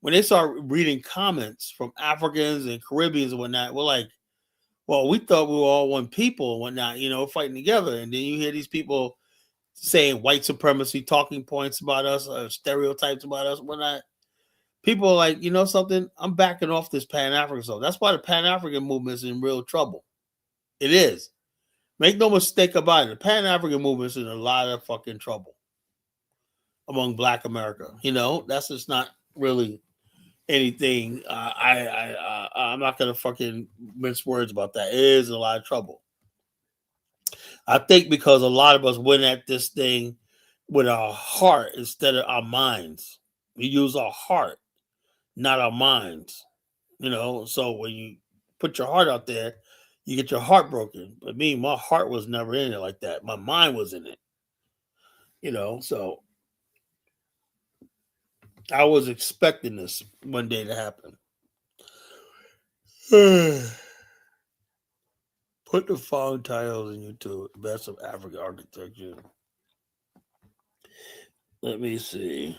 When they start reading comments from Africans and Caribbeans and whatnot, we're like, well, we thought we were all one people and whatnot, fighting together. And then you hear these people saying white supremacy talking points about us, stereotypes about us, whatnot. People are like, something? I'm backing off this Pan African stuff. That's why the Pan African movement is in real trouble. It is. Make no mistake about it. The Pan African movement is in a lot of fucking trouble among Black America. That's just not really anything. I'm not gonna fucking mince words about that. It is in a lot of trouble. I think because a lot of us went at this thing with our heart instead of our minds. We use our heart, not our minds. So when you put your heart out there, you get your heart broken. But me, my heart was never in it like that. My mind was in it. So I was expecting this one day to happen. Put the following titles in YouTube. Best of African architecture. Let me see.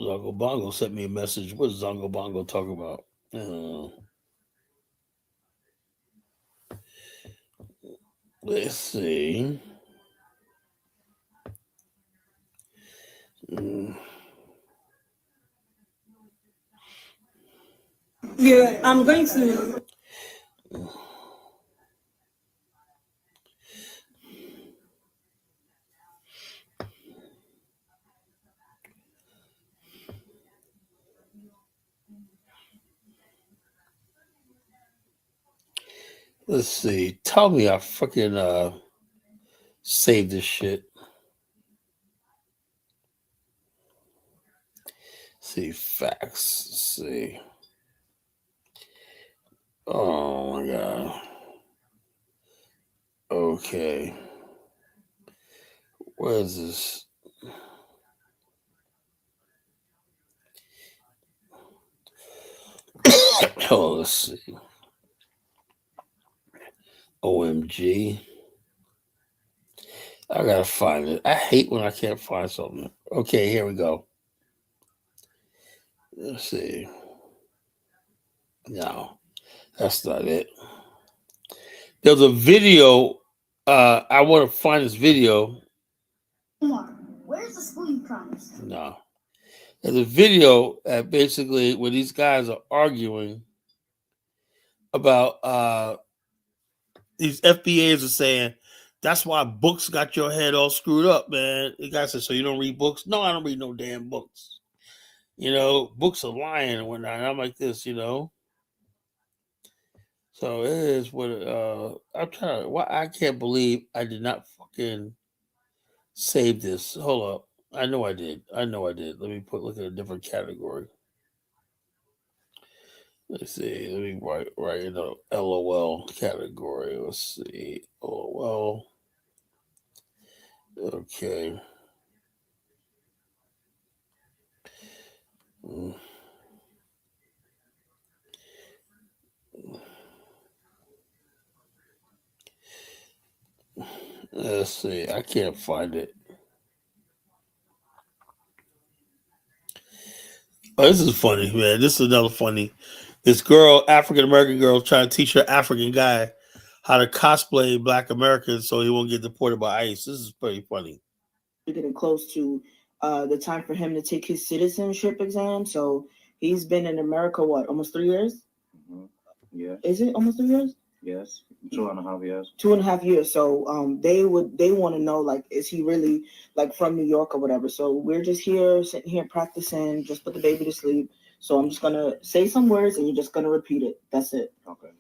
Zongo Bongo sent me a message. What does Zongo Bongo talk about? Let's see. Yeah, I'm going to. Let's see. Tell me I fucking saved this shit. See facts. Let's see. Oh my god. Okay. Where is this? Oh, let's see. OMG. I gotta find it. I hate when I can't find something. Okay, here we go. Let's see. No, that's not it. There's a video. I want to find this video. Where's the school you promised? No. There's a video basically where these guys are arguing about these FBAs are saying that's why books got your head all screwed up, man. The guy said, so you don't read books? No, I don't read no damn books. Books are lying and whatnot. And I'm like this, So it is what I'm trying to. Why I can't believe I did not fucking save this. Hold up, I know I did. Let me look at a different category. Let's see. Let me write in the LOL category. Let's see. LOL. Okay. Let's see. I can't find it. Oh, this is funny, man. This is another funny. This girl, African American girl, trying to teach her African guy how to cosplay Black Americans so he won't get deported by ICE. This is pretty funny. We're getting close to the time for him to take his citizenship exam. So he's been in America, what, almost 3 years? Mm-hmm. Yeah. Is it almost 3 years? Yes. 2.5 years. 2.5 years. So they want to know, like, is he really like from New York or whatever? So we're just here, sitting here practicing, just put the baby to sleep. So I'm just gonna say some words and you're just gonna repeat it. That's it. Okay.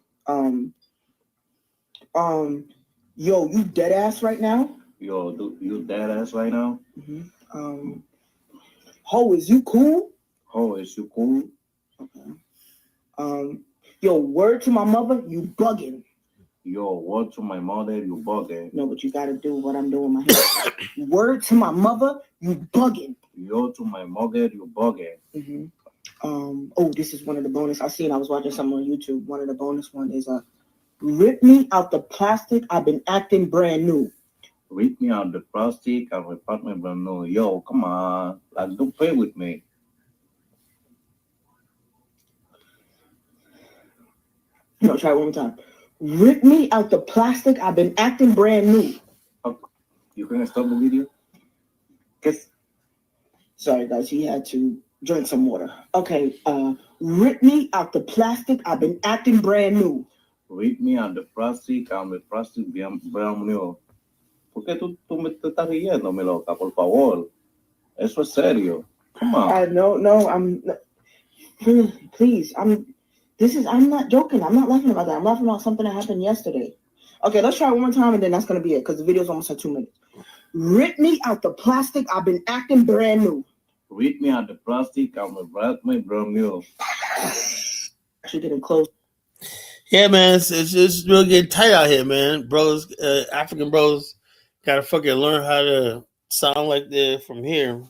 Yo, you dead ass right now? Yo, you dead ass right now? Mm-hmm. Ho, is you cool? Ho, is you cool? Okay. Yo, word to my mother, you bugging. Yo, word to my mother, you bugging. No, but you gotta do what I'm doing my head. Word to my mother, you bugging. Yo, to my mother, you bugging. Mm-hmm. This is one of the bonus. I was watching something on YouTube. One of the bonus one is rip me out the plastic. I've been acting brand new. Rip me out the plastic. I've been acting brand new. Yo, come on, like don't play with me. No, try it one more time. Rip me out the plastic. I've been acting brand new. You can stop the video? Sorry, guys. He had to drink some water. Okay. Rip me out the plastic. I've been acting brand new. Rip me out the plastic. I'm the plastic brand new. ¿Por qué tú me estás riendo, mi loca? Por favor. Eso es serio. Come on. No. Please. I'm not joking. I'm not laughing about that. I'm laughing about something that happened yesterday. Okay, let's try it one more time and then that's going to be it because the video's almost at 2 minutes. Rip me out the plastic. I've been acting brand new. Rip me out the plastic. I'm a brand new. Actually getting close. Yeah, man. It's really getting tight out here, man. Brothers, African brothers got to fucking learn how to sound like they're from here.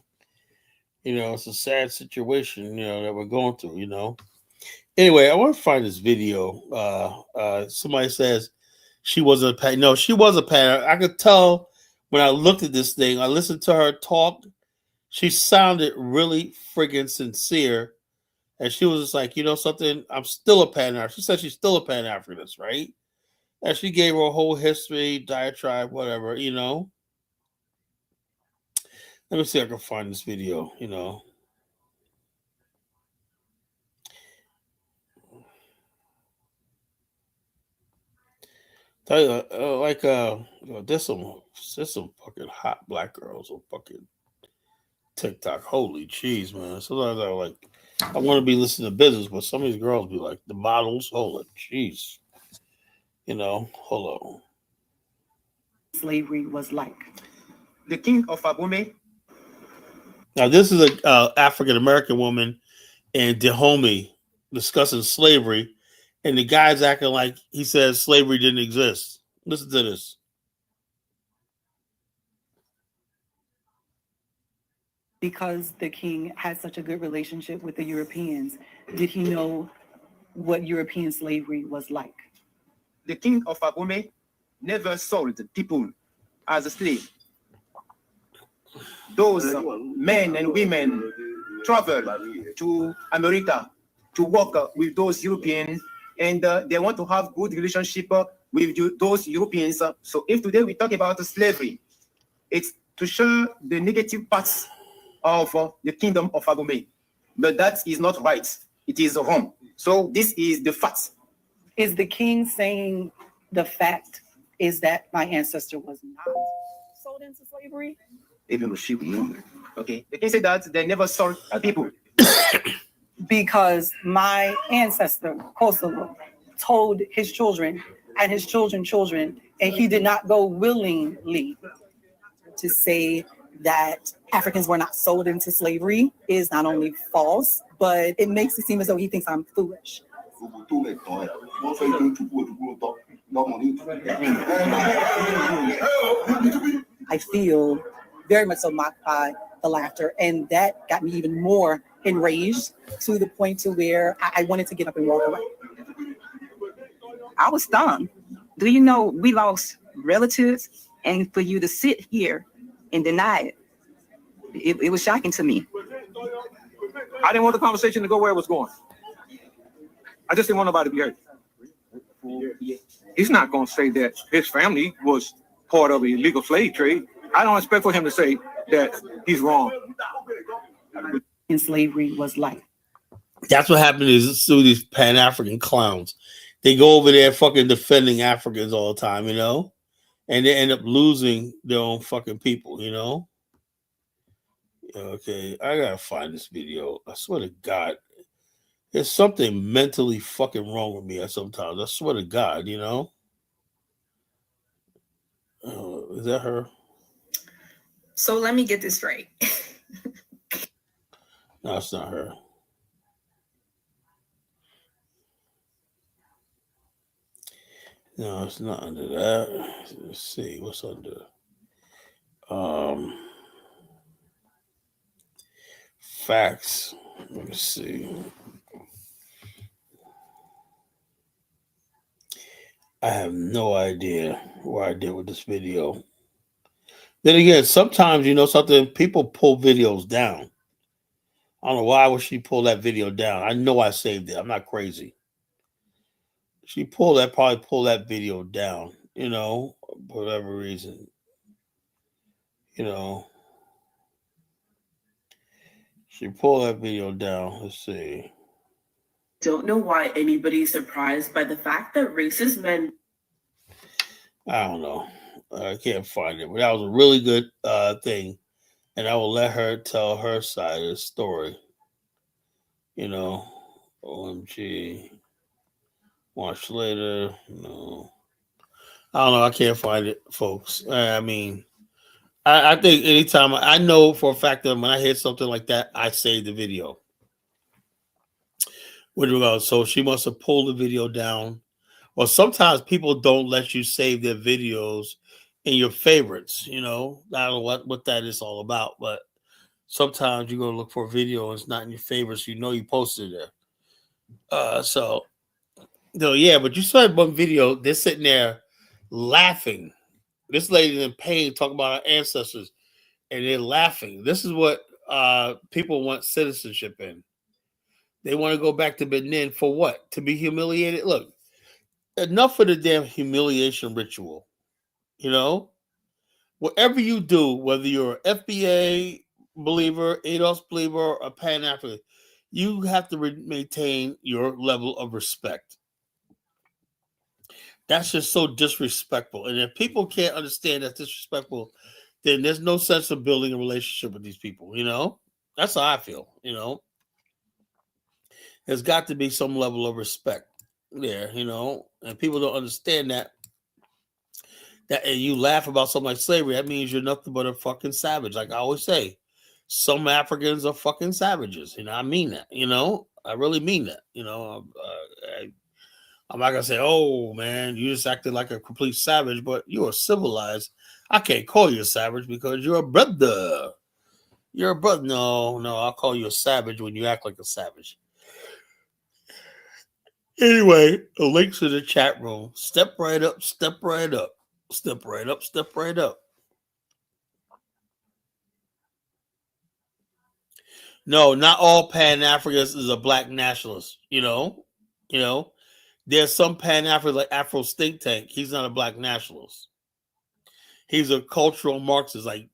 It's a sad situation, that we're going through, Anyway, I want to find this video. Somebody says she wasn't a pattern. No, she was a pattern. I could tell when I looked at this thing. I listened to her talk. She sounded really friggin' sincere. And she was just like, you know something, I'm still a Pan-African. She said she's still a Pan-Africanist, right? And she gave her a whole history, diatribe, whatever, you know. Let me see if I can find this video, you know. Tell you, there's some fucking hot black girls on fucking TikTok. Holy cheese, man. Sometimes I want to be listening to business, but some of these girls be like the models. Holy cheese. You know, hold on. Slavery was like. The king of Abome. Now, this is a African American woman in Dahomey discussing slavery, and the guy's acting like he says slavery didn't exist. Listen to this. Because the king had such a good relationship with the Europeans, did he know what European slavery was like? The king of Abome never sold people as a slave. Those men and women travel to America to work with those Europeans, and they want to have good relationship with those Europeans. So if today we talk about slavery, it's to show the negative parts of the kingdom of Abome. But that is not right. It is wrong. So this is the fact. Is the king saying the fact is that my ancestor was not sold into slavery? Even she okay. The king said that they never sold people. Because my ancestor, Kosovo, told his children and his children's children, and he did not go willingly. To say that Africans were not sold into slavery is not only false, but it makes it seem as though he thinks I'm foolish. I feel very much so mocked by the laughter, and that got me even more enraged to the point to where I wanted to get up and walk away. I was stunned. Do you know we lost relatives, and for you to sit here and deny it was shocking to me. I didn't want the conversation to go where it was going. I just didn't want nobody to be hurt. He's not going to say that his family was part of the illegal slave trade. I don't expect for him to say that he's wrong. And slavery was like. That's what happened is to these Pan-African clowns. They go over there fucking defending Africans all the time, you know? And they end up losing their own fucking people, you know? Okay, I gotta find this video. I swear to God. There's something mentally fucking wrong with me sometimes. I swear to God, you know? Is that her? So let me get this straight. No, it's not her. No, it's not under that. Let's see what's under. Facts. Let me see. I have no idea what I did with this video. Then again, sometimes you know something. People pull videos down. I don't know why would she pull that video down. I know I saved it. I'm not crazy. She probably pulled that video down, you know, for whatever reason. You know. She pulled that video down. Let's see. Don't know why anybody's surprised by the fact that racist men. I don't know. I can't find it. But that was a really good thing. And I will let her tell her side of the story. You know. OMG. Watch later. No. I don't know. I can't find it, folks. I mean, I think anytime I know for a fact that when I hear something like that, I save the video. So she must have pulled the video down. Or sometimes people don't let you save their videos in your favorites. You know, I don't know what that is all about, but sometimes you go look for a video and it's not in your favorites. You know you posted it there. Yeah, but you saw one video. They're sitting there laughing. This lady's in pain talking about her ancestors, and they're laughing. This is what people want citizenship in. They want to go back to Benin for what? To be humiliated? Look, enough of the damn humiliation ritual. You know? Whatever you do, whether you're an FBA believer, ADOS believer, or a Pan-African, you have to maintain your level of respect. That's just so disrespectful. And if people can't understand that's disrespectful, then there's no sense of building a relationship with these people, you know? That's how I feel, you know? There's got to be some level of respect there, you know? And people don't understand that. And you laugh about something like slavery, that means you're nothing but a fucking savage. Like I always say, some Africans are fucking savages. You know, I mean that, you know? I really mean that, you know? I'm not gonna say, "Oh man, you just acted like a complete savage," but you are civilized. I can't call you a savage because you're a brother. You're a brother. No, I'll call you a savage when you act like a savage. Anyway, the links to the chat room. Step right up. Step right up. Step right up. Step right up. No, not all Pan-Africans is a black nationalist. You know. There's some Pan-African like Afro Think Tank. He's not a black nationalist. He's a cultural Marxist. Like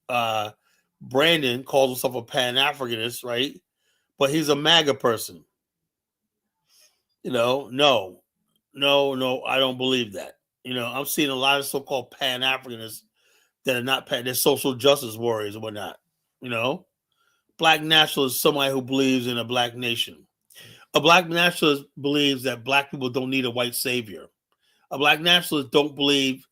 Brandon calls himself a Pan-Africanist, right? But he's a MAGA person. You know, no, I don't believe that. You know, I'm seeing a lot of so-called Pan-Africanists that are not they're social justice warriors and whatnot. You know, black nationalist is somebody who believes in a black nation. A black nationalist believes that black people don't need a white savior. A black nationalist don't believe,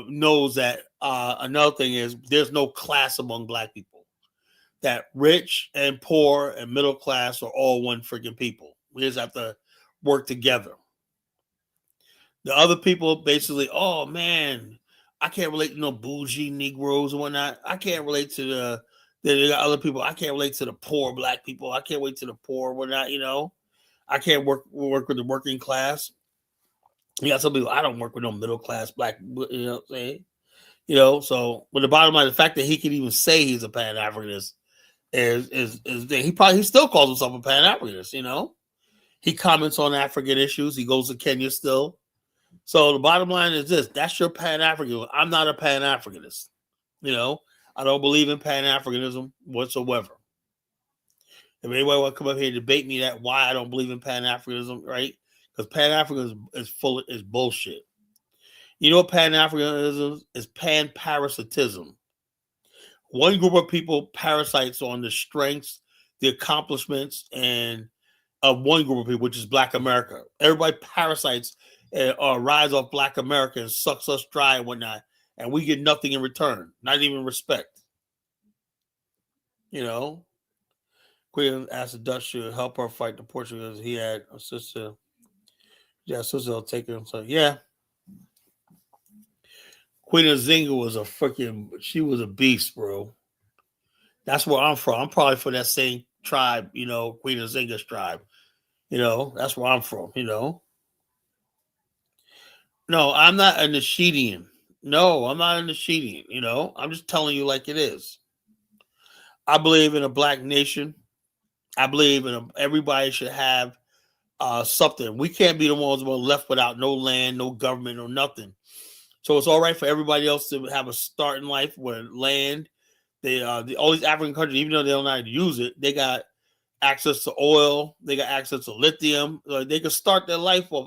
knows that another thing is there's no class among black people. That rich and poor and middle class are all one freaking people. We just have to work together. The other people basically, oh man, I can't relate to no bougie Negroes and whatnot. I can't relate to the other people. I can't relate to the poor black people. I can't wait to the poor whatnot. You know, I can't work with the working class. You got some people. I don't work with no middle class black. You know what I'm saying? You know, so but the bottom line, the fact that he can even say he's a Pan-Africanist is he still calls himself a Pan-Africanist. You know, he comments on African issues. He goes to Kenya still. So the bottom line is this: that's your Pan-African. I'm not a Pan-Africanist. You know, I don't believe in Pan-Africanism whatsoever. If anybody want to come up here and debate me that why I don't believe in Pan-Africanism, right? Because Pan-Africanism is bullshit. You know what Pan-Africanism is? Pan-parasitism. One group of people parasites on the strengths, the accomplishments, and of one group of people, which is Black America. Everybody parasites or rise off Black America and sucks us dry and whatnot, and we get nothing in return, not even respect. You know, Queen asked the Dutch to help her fight the Portuguese. He had a sister. Yeah, sister will take him. So yeah. Queen Nzinga was she was a beast, bro. That's where I'm from. I'm probably from that same tribe, you know, Queen Nzinga's tribe. You know, that's where I'm from, you know. No, I'm not a Nishidian. No, I'm not a Nishidian, you know. I'm just telling you like it is. I believe in a black nation. I believe everybody should have something. We can't be the ones who are left without no land, no government, or nothing. So it's all right for everybody else to have a start in life with land. All these African countries, even though they don't know how to use it, they got access to oil. They got access to lithium. They could start their life off.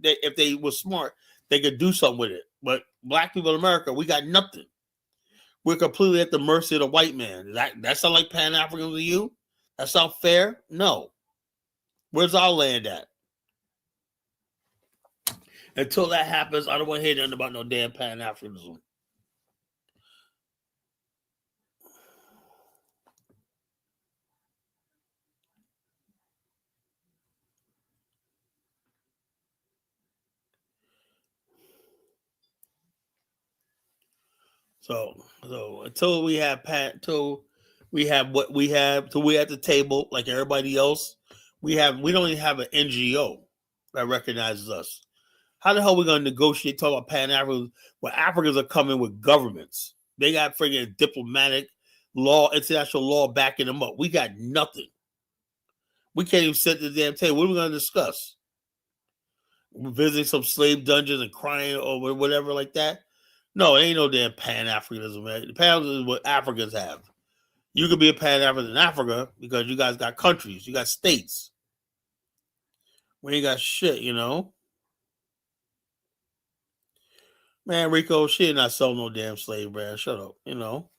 If they were smart, they could do something with it. But black people in America, we got nothing. We're completely at the mercy of the white man. That sound like Pan-African to you? That sound fair? No. Where's our land at? Until that happens, I don't want to hear nothing about no damn Pan-Africanism. So until we have what we have, till we're at the table like everybody else, we don't even have an NGO that recognizes us. How the hell are we going to negotiate, talk about Pan-Africans, where Africans are coming with governments? They got friggin' diplomatic law, international law backing them up. We got nothing. We can't even sit at the damn table. What are we going to discuss? We're visiting some slave dungeons and crying or whatever like that? No, it ain't no damn Pan-Africanism, man. The Pan-Africanism is what Africans have. You could be a Pan-African in Africa because you guys got countries. You got states. We ain't got shit, you know? Man, Rico, she ain't not sell no damn slave, man. Shut up, you know?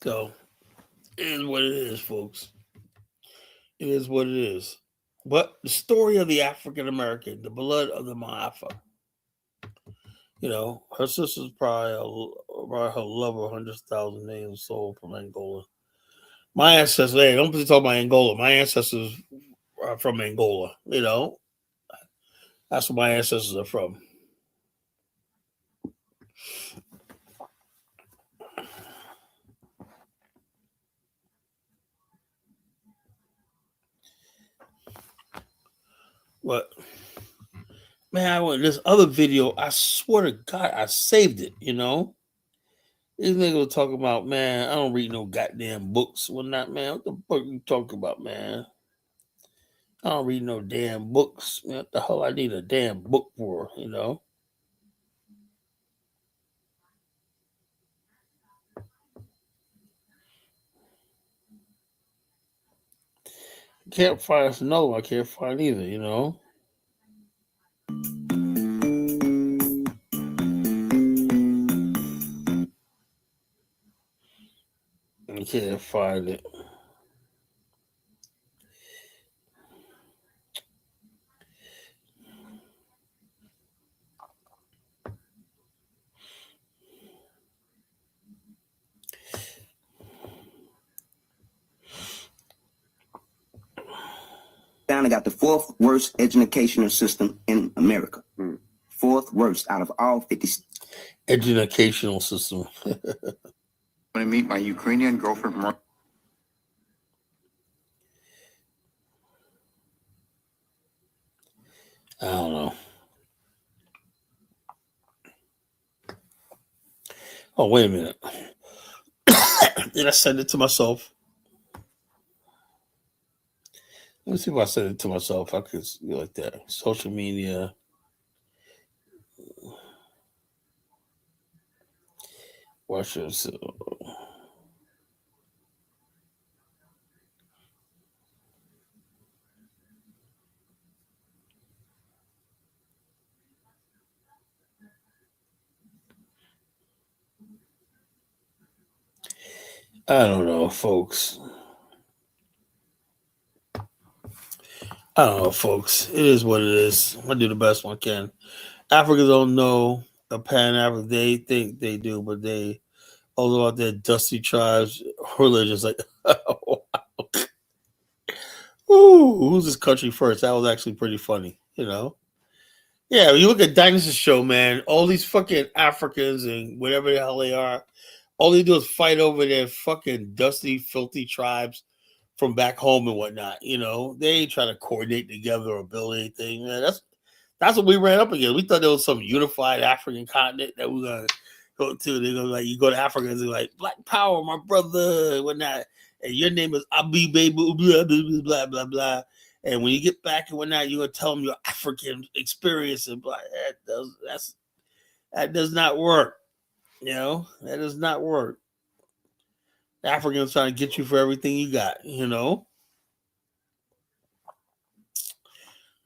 So, it is what it is, folks. It is what it is. But the story of the African American, the blood of the MAAFA. You know, her sister's probably her lover, 100,000 names sold from Angola. My ancestors, hey, don't talk about Angola. My ancestors are from Angola, you know. That's where my ancestors are from. But man, I went this other video. I swear to God, I saved it. You know, this nigga was talking about, man. I don't read no goddamn books. Well, not man. What the fuck you talking about, man? I don't read no damn books. Man, what the hell I need a damn book for? You know. Can't find us another one. I can't find either. You know. I can't find it. Down and got the fourth worst educational system in America. Fourth worst out of all 50 educational system. I'm going to meet my Ukrainian girlfriend. I don't know. Oh, wait a minute. Did I send it to myself? Let me see if I send it to myself. I could be like that. Social media. Watch this. I don't know, folks. I don't know, folks. It is what it is. I do the best one can. Africans don't know the Pan-African. They think they do, but they all about their dusty tribes, religions. Like, oh, wow. Ooh, who's this country first? That was actually pretty funny, you know? Yeah, when you look at Dinosaur Show, man, all these fucking Africans and whatever the hell they are, all they do is fight over their fucking dusty, filthy tribes from back home and whatnot. You know, they ain't trying to coordinate together or build anything. Man, that's what we ran up against. We thought there was some unified African continent that we're gonna go to. They're gonna like you go to Africa and they're like Black Power, my brother, and whatnot. And your name is Abi Baby, blah blah blah blah blah. And when you get back and whatnot, you're gonna tell them your African experience and blah. That does not work. You know, that does not work. Africans trying to get you for everything you got, you know.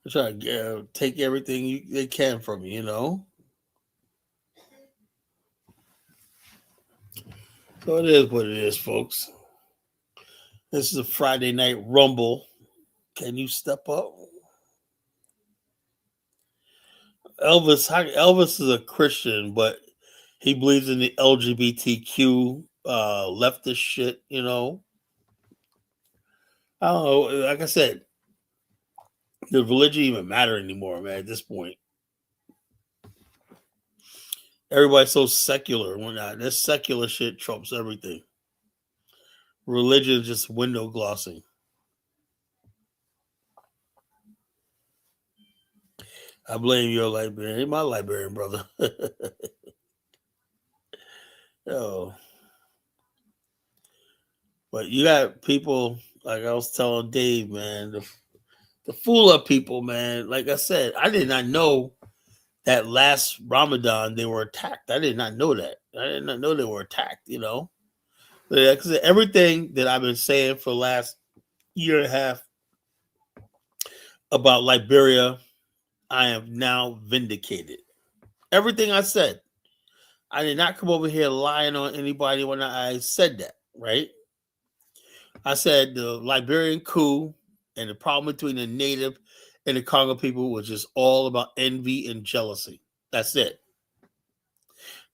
They're trying to take everything they can from you, you know. So it is what it is, folks. This is a Friday night rumble. Can you step up? Elvis is a Christian, but he believes in the LGBTQ leftist shit, you know. I don't know. Like I said, Does religion even matter anymore, man, at this point? Everybody's so secular and whatnot. This secular shit trumps everything. Religion is just window glossing. I blame your librarian. Ain't my librarian, brother. Oh. But you got people, like I was telling Dave, man, the fool of people, man. Like I said, I did not know that last Ramadan they were attacked. I did not know that. I did not know they were attacked, you know. Because everything that I've been saying for the last year and a half about Liberia, I am now vindicated. Everything I said. I did not come over here lying on anybody when I said that, right? I said the Liberian coup and the problem between the native and the Congo people was just all about envy and jealousy. That's it.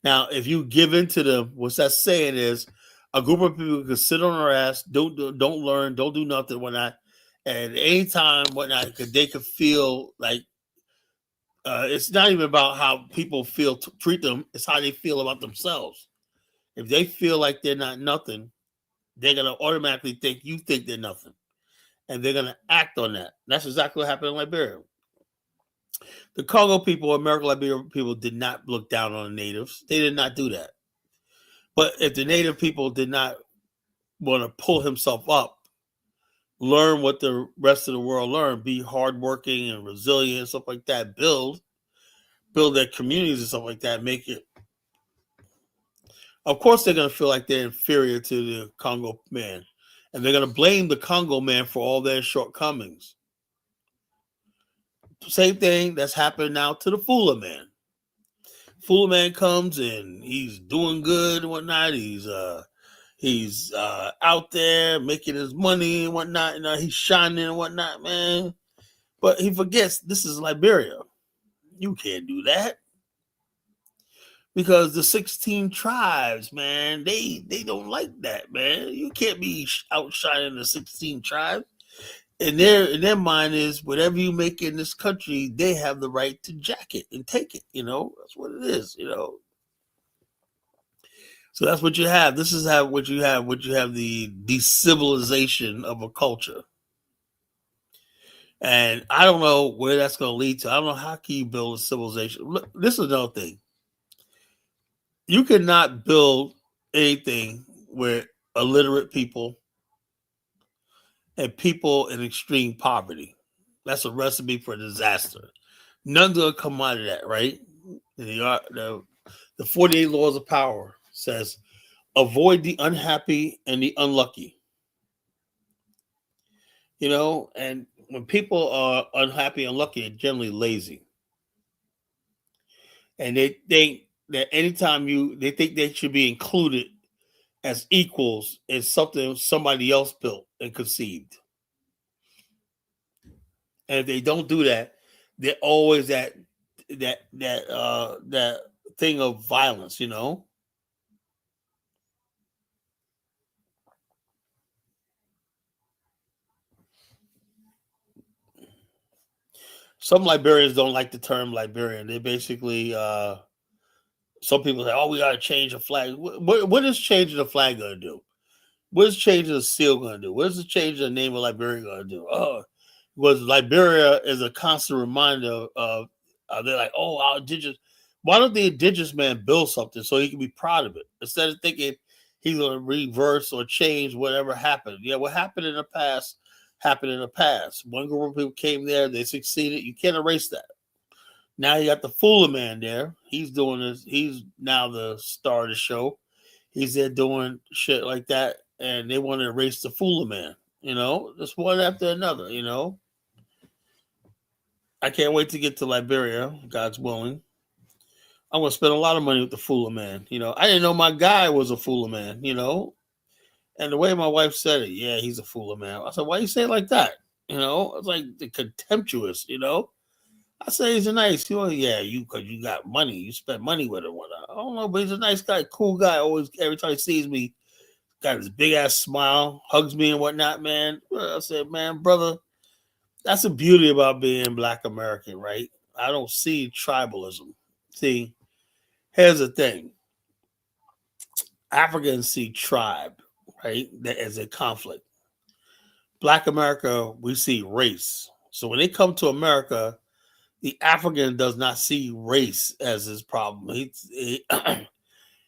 Now, if you give in to them, what's that saying is a group of people can sit on their ass, don't learn, don't do nothing, whatnot, and anytime, whatnot, they could feel like it's not even about how people feel treat them, it's how they feel about themselves. If they feel like they're not nothing, they're going to automatically think you think they're nothing. And they're going to act on that. That's exactly what happened in Liberia. The Congo people, American Liberia people did not look down on the natives. They did not do that. But if the native people did not want to pull himself up, learn what the rest of the world learned, be hardworking and resilient and stuff like that, build their communities and stuff like that, make it. Of course, they're going to feel like they're inferior to the Congo man. And they're going to blame the Congo man for all their shortcomings. Same thing that's happened now to the Fula man. Fula man comes and he's doing good and whatnot. He's out there making his money and whatnot. And he's shining and whatnot, man. But he forgets this is Liberia. You can't do that. Because the 16 tribes, man, they don't like that, man. You can't be outshining the 16 tribes. And in their mind is whatever you make in this country, they have the right to jack it and take it. You know, that's what it is. You know, so that's what you have. This is what you have. What you have the decivilization of a culture. And I don't know where that's going to lead to. I don't know how can you build a civilization. Look, this is another thing. You cannot build anything where illiterate people and people in extreme poverty. That's a recipe for disaster. None's going to come out of that, right? The 48 laws of power says avoid the unhappy and the unlucky. You know, and when people are unhappy and unlucky, they're generally lazy. And they think that anytime they think they should be included as equals in something somebody else built and conceived. And if they don't do that, they're always that thing of violence, you know. Some Liberians don't like the term Liberian. They basically some people say, "Oh, we gotta change the flag." What is changing the flag gonna do? What is changing the seal gonna do? What is the change the name of Liberia gonna do? Oh, because Liberia is a constant reminder of they're like, "Oh, our indigenous." Why don't the indigenous man build something so he can be proud of it instead of thinking he's gonna reverse or change whatever happened? Yeah, what happened in the past happened in the past. One group of people came there, they succeeded. You can't erase that. Now you got the Fula man there. He's doing this. He's now the star of the show. He's there doing shit like that, and they want to erase the Fula man. You know, just one after another. You know, I can't wait to get to Liberia, God's willing. I'm gonna spend a lot of money with the Fula man. You know, I didn't know my guy was a Fula man. You know, and the way my wife said it, yeah, he's a Fula man. I said, why you say it like that? You know, it's like the contemptuous. You know. I say he's a nice guy. Yeah, because you got money. You spend money with him. I don't know, but he's a nice guy, cool guy. Always, every time he sees me, got his big ass smile, hugs me and whatnot, man. I said, man, brother, That's the beauty about being Black American, right? I don't see tribalism. See, here's the thing. Africans see tribe, right, as a conflict. Black America, we see race. So when they come to America, the African does not see race as his problem.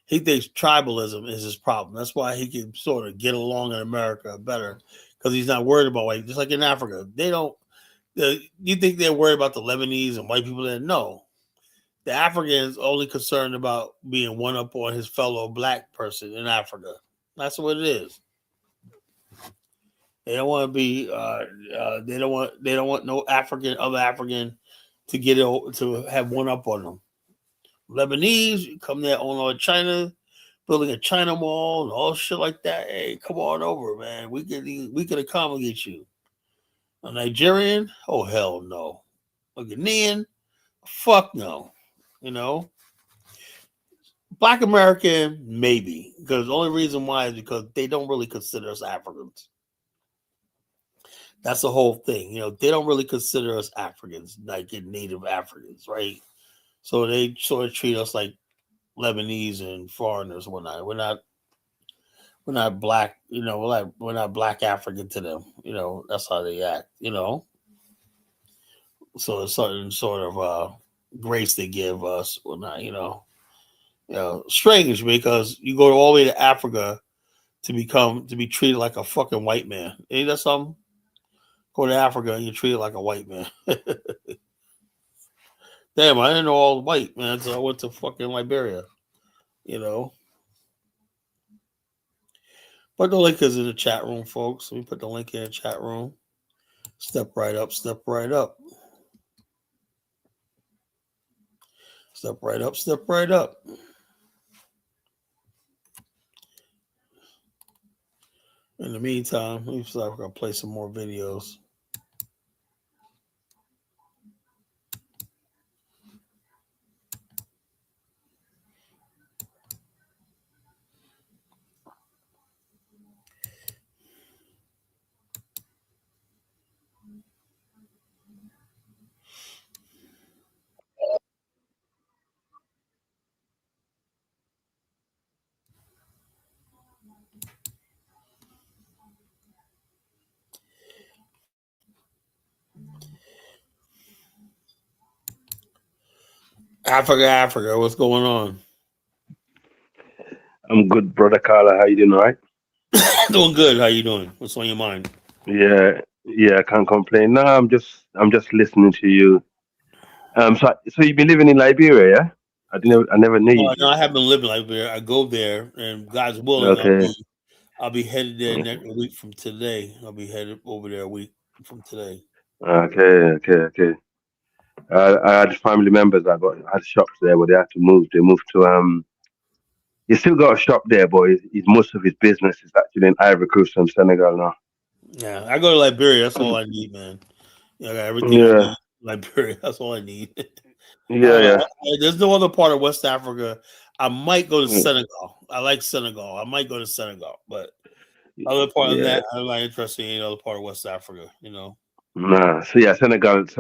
He thinks tribalism is his problem. That's why he can sort of get along in America better because he's not worried about white. Just like in Africa, they don't. You think they're worried about the Lebanese and white people there? No, the African is only concerned about being one up on his fellow black person in Africa. That's what it is. They don't want to be. They don't want. They don't want no other African to get it, to have one up on them. Lebanese come there on all China, building a China mall and all shit like that. Hey, come on over, man. We can accommodate you. A Nigerian? Oh hell no. A Ghanaian? Fuck no. You know. Black American, maybe. Because the only reason why is because they don't really consider us Africans. That's the whole thing. You know, they don't really consider us Africans, like native Africans, right? So they sort of treat us like Lebanese and foreigners and whatnot. We're not black, you know, we're not black African to them. You know, that's how they act, you know. So a certain sort of grace they give us, or not, you know. Strange because you go all the way to Africa to be treated like a fucking white man. Ain't that something? Go to Africa and you're treated like a white man. Damn, I didn't know all white, man. So I went to fucking Liberia, you know. But the link is in the chat room, folks. Let me put the link in the chat room. Step right up, step right up. Step right up, step right up. In the meantime, let me see if I can play some more videos. Africa, what's going on? I'm good, brother Carla. How you doing, all right? Doing good. How you doing? What's on your mind? Yeah, I can't complain. No, I'm just listening to you. So you've been living in Liberia, yeah? I never knew you. No, I haven't been living in Liberia. I go there, and God's willing, Okay. I'll be headed there next week from today. I'll be headed over there a week from today. Okay. I had family members that had shops there, but they had to move. They moved to He's still got a shop there, but most of his business is actually in Ivory Coast and Senegal now. Yeah, I go to Liberia. That's all I need, man. I got everything I need. Liberia. That's all I need. There's no other part of West Africa. I might go to Senegal. I like Senegal. I might go to Senegal, but other part of that, I'm not interested in any other part of West Africa. You know. Nah. So yeah, Senegal is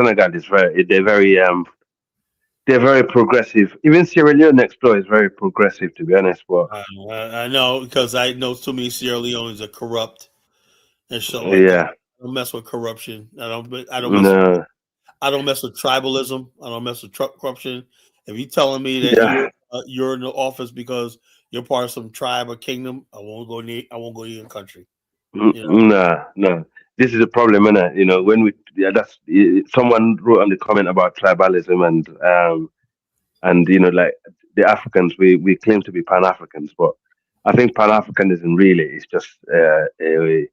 they're very progressive. Even Sierra Leone next door is very progressive, to be honest. But I know because I know too many Sierra Leoneans are corrupt and shit like that. I don't mess with corruption. I don't mess with tribalism. I don't mess with corruption. If you're telling me that you're in the office because you're part of some tribe or kingdom, I won't go near your country. You know? No. This is a problem, isn't it? You know, when someone wrote on the comment about tribalism and you know, like the Africans, we claim to be Pan Africans, but I think Pan Africanism really is just the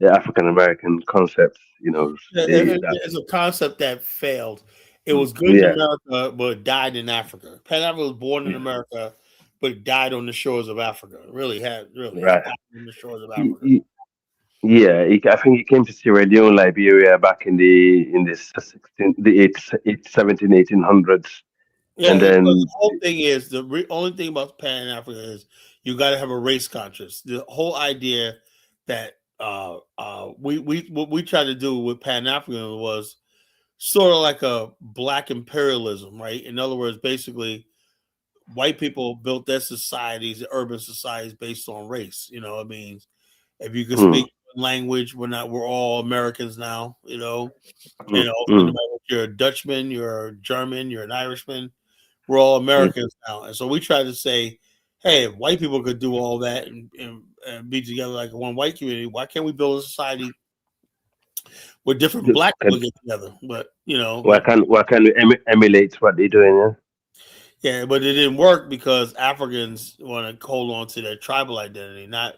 African American concept. You know, it's a concept that failed. It was good in America, but died in Africa. Pan Africa was born in America, but died on the shores of Africa. Right. On the shores of Africa. I think he came to Sierra Leone, Liberia, back in the 1800s. Yeah, and then the whole thing is the only thing about Pan Africa is you got to have a race conscious. The whole idea that what we tried to do with Pan African was sort of like a black imperialism, right? In other words, basically, white people built their societies, urban societies, based on race. You know, I mean, if you can speak language, we're all Americans now. You know, no matter if you're a Dutchman, you're a German, you're an Irishman, we're all Americans now. And so we try to say, hey, if white people could do all that and be together like one white community, why can't we build a society where different black people get together? But why can't we emulate what they're doing? Yeah, but it didn't work because Africans want to hold on to their tribal identity, not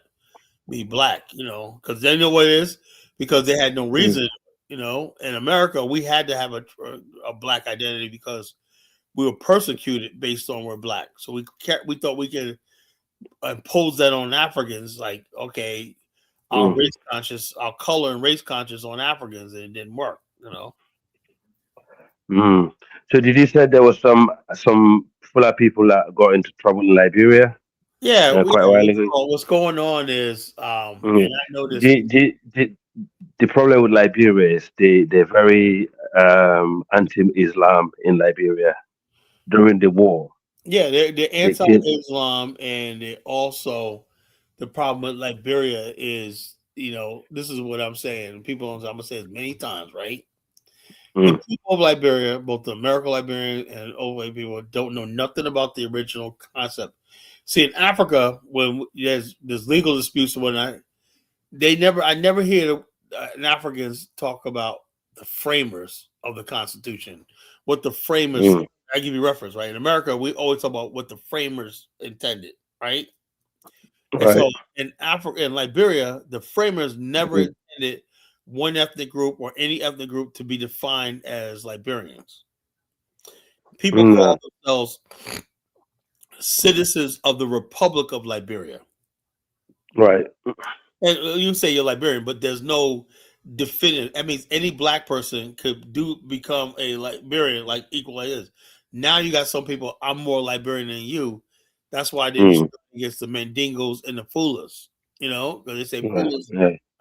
be black. Because they know what it is. Because they had no reason. In America, we had to have a black identity because we were persecuted based on we're black. So we thought we could impose that on Africans. Like, okay, our race conscious, our color and race conscious on Africans, and it didn't work. So did you say there was some full people that got into trouble in Liberia? Yeah, quite a while ago. What's going on is, and I noticed the problem with Liberia is they're very anti-Islam in Liberia during the war. Yeah, they're anti-Islam, and they also, the problem with Liberia is, this is what I'm saying. I'm gonna say it many times, right? The people of Liberia, both the American Liberians and overweight people, don't know nothing about the original concept. See, in Africa, when there's legal disputes and whatnot, I never hear an Africans talk about the framers of the Constitution. What the framers, I give you reference, right? In America, we always talk about what the framers intended, right? And so in Africa, in Liberia, the framers never intended one ethnic group or any ethnic group to be defined as Liberians. People call themselves citizens of the Republic of Liberia. Right. And you say you're Liberian, but there's no definitive. That means any black person could become a Liberian, like equal as is. Now you got some people, I'm more Liberian than you. That's why they against the Mandingos and the Fulas, because they say Fulas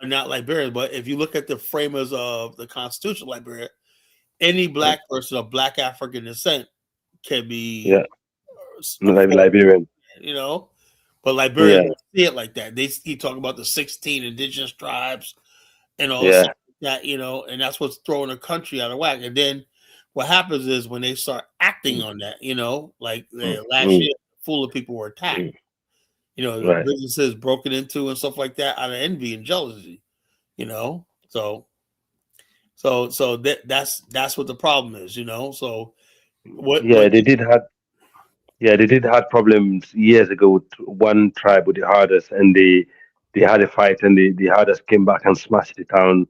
are not Liberians. But if you look at the framers of the Constitution of Liberia, any black person of black African descent can be Liberian. But Liberians don't see it like that. They keep talking about the 16 indigenous tribes and all stuff like that, and that's what's throwing the country out of whack. And then what happens is when they start acting on that, like last year, full of people were attacked. Businesses broken into and stuff like that out of envy and jealousy. So that's what the problem is. So what? They did have problems years ago with one tribe with the hardest, and they had a fight, and the hardest came back and smashed the town,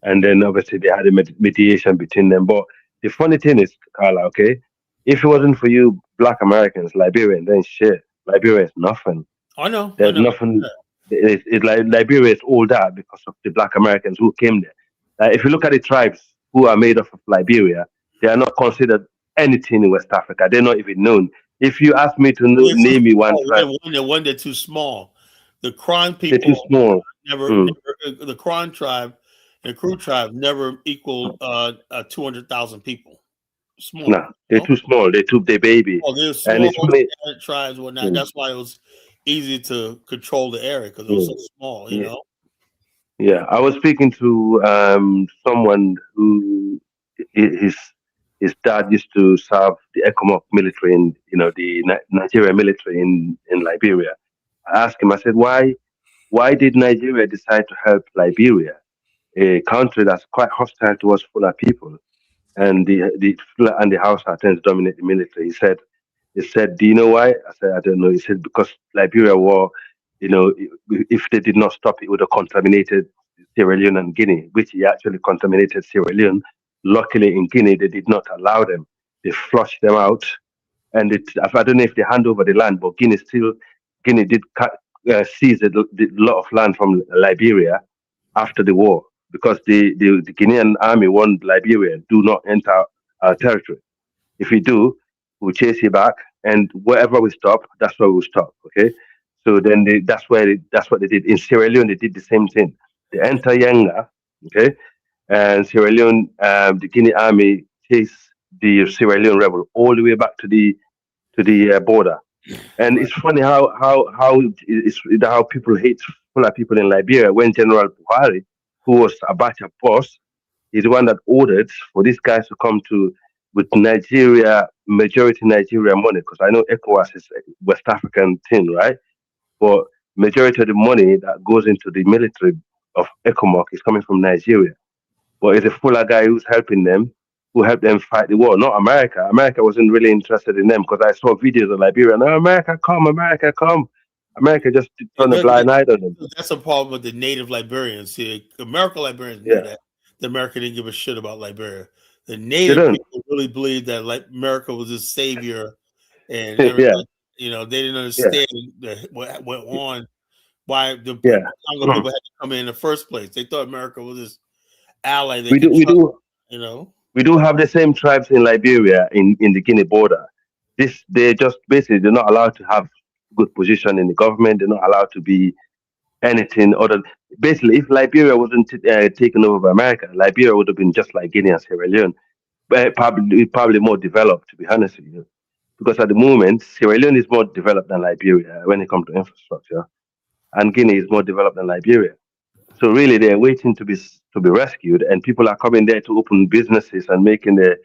and then obviously they had a mediation between them. But the funny thing is, Carla, okay, if it wasn't for you black Americans, Liberian, then shit, Liberia is nothing. I know. There's nothing. It's like Liberia is all that because of the black Americans who came there. If you look at the tribes who are made up of Liberia, they are not considered anything in West Africa. They're not even known. If you ask me to name me one tribe, they're too small. The Kron people, they're too small. Never the Kron tribe and Kru tribe never equaled 200,000 people. Small. No, they're too small. They're baby. Oh, they're small. And it's tribes, whatnot. That's why it was easy to control the area because it was so small. Yeah, I was speaking to someone who his dad used to serve the ECOMOG military in the Nigerian military in Liberia. I asked him, I said, why did Nigeria decide to help Liberia, a country that's quite hostile towards Fula people, and the Fula and the Hausa tends to dominate the military? He said, do you know why? I said, I don't know. He said, because Liberia war, if they did not stop, it would have contaminated Sierra Leone and Guinea, which he actually contaminated Sierra Leone. Luckily, in Guinea, they did not allow them. They flushed them out, and I don't know if they hand over the land, but Guinea did seize a lot of land from Liberia after the war because the Guinean army warned Liberia, do not enter our territory. If you do, we'll chase you back, and wherever we stop, that's where we'll stop. Okay, so then that's what they did in Sierra Leone. They did the same thing. They enter Yenga, okay, and Sierra Leone, the Guinea army chased the Sierra Leone rebel all the way back to the border. And Right. it's funny how people hate Fula people in Liberia when General Buhari, who was Abacha boss, is the one that ordered for these guys to come to with Nigeria, majority Nigeria money, because I know ECOWAS is a West African thing, right? But majority of the money that goes into the military of ECOMOC is coming from Nigeria. But it's a fuller guy who's helping them, who helped them fight the war, not America. America wasn't really interested in them because I saw videos of Liberia. No, America, come, America, come. America just turned a blind eye on them. That's a problem with the native Liberians. See, American Liberians knew Yeah, that. The America didn't give a shit about Liberia. The they native don't. people really believed that like America was his savior and Yeah, everything. You know, they didn't yeah, understand what went on, why the yeah. Congo people had to come in the first place. They thought America was his ally they We do, could we trust, do, you know. we do have the same tribes in Liberia in the Guinea border. This they just basically they're not allowed to have good position in the government. They're not allowed to be anything other. Basically, if Liberia wasn't taken over by America, Liberia would have been just like Guinea and Sierra Leone, but probably more developed. To be honest with you, because at the moment Sierra Leone is more developed than Liberia when it comes to infrastructure, and Guinea is more developed than Liberia. So really, they're waiting to be rescued, and people are coming there to open businesses and making their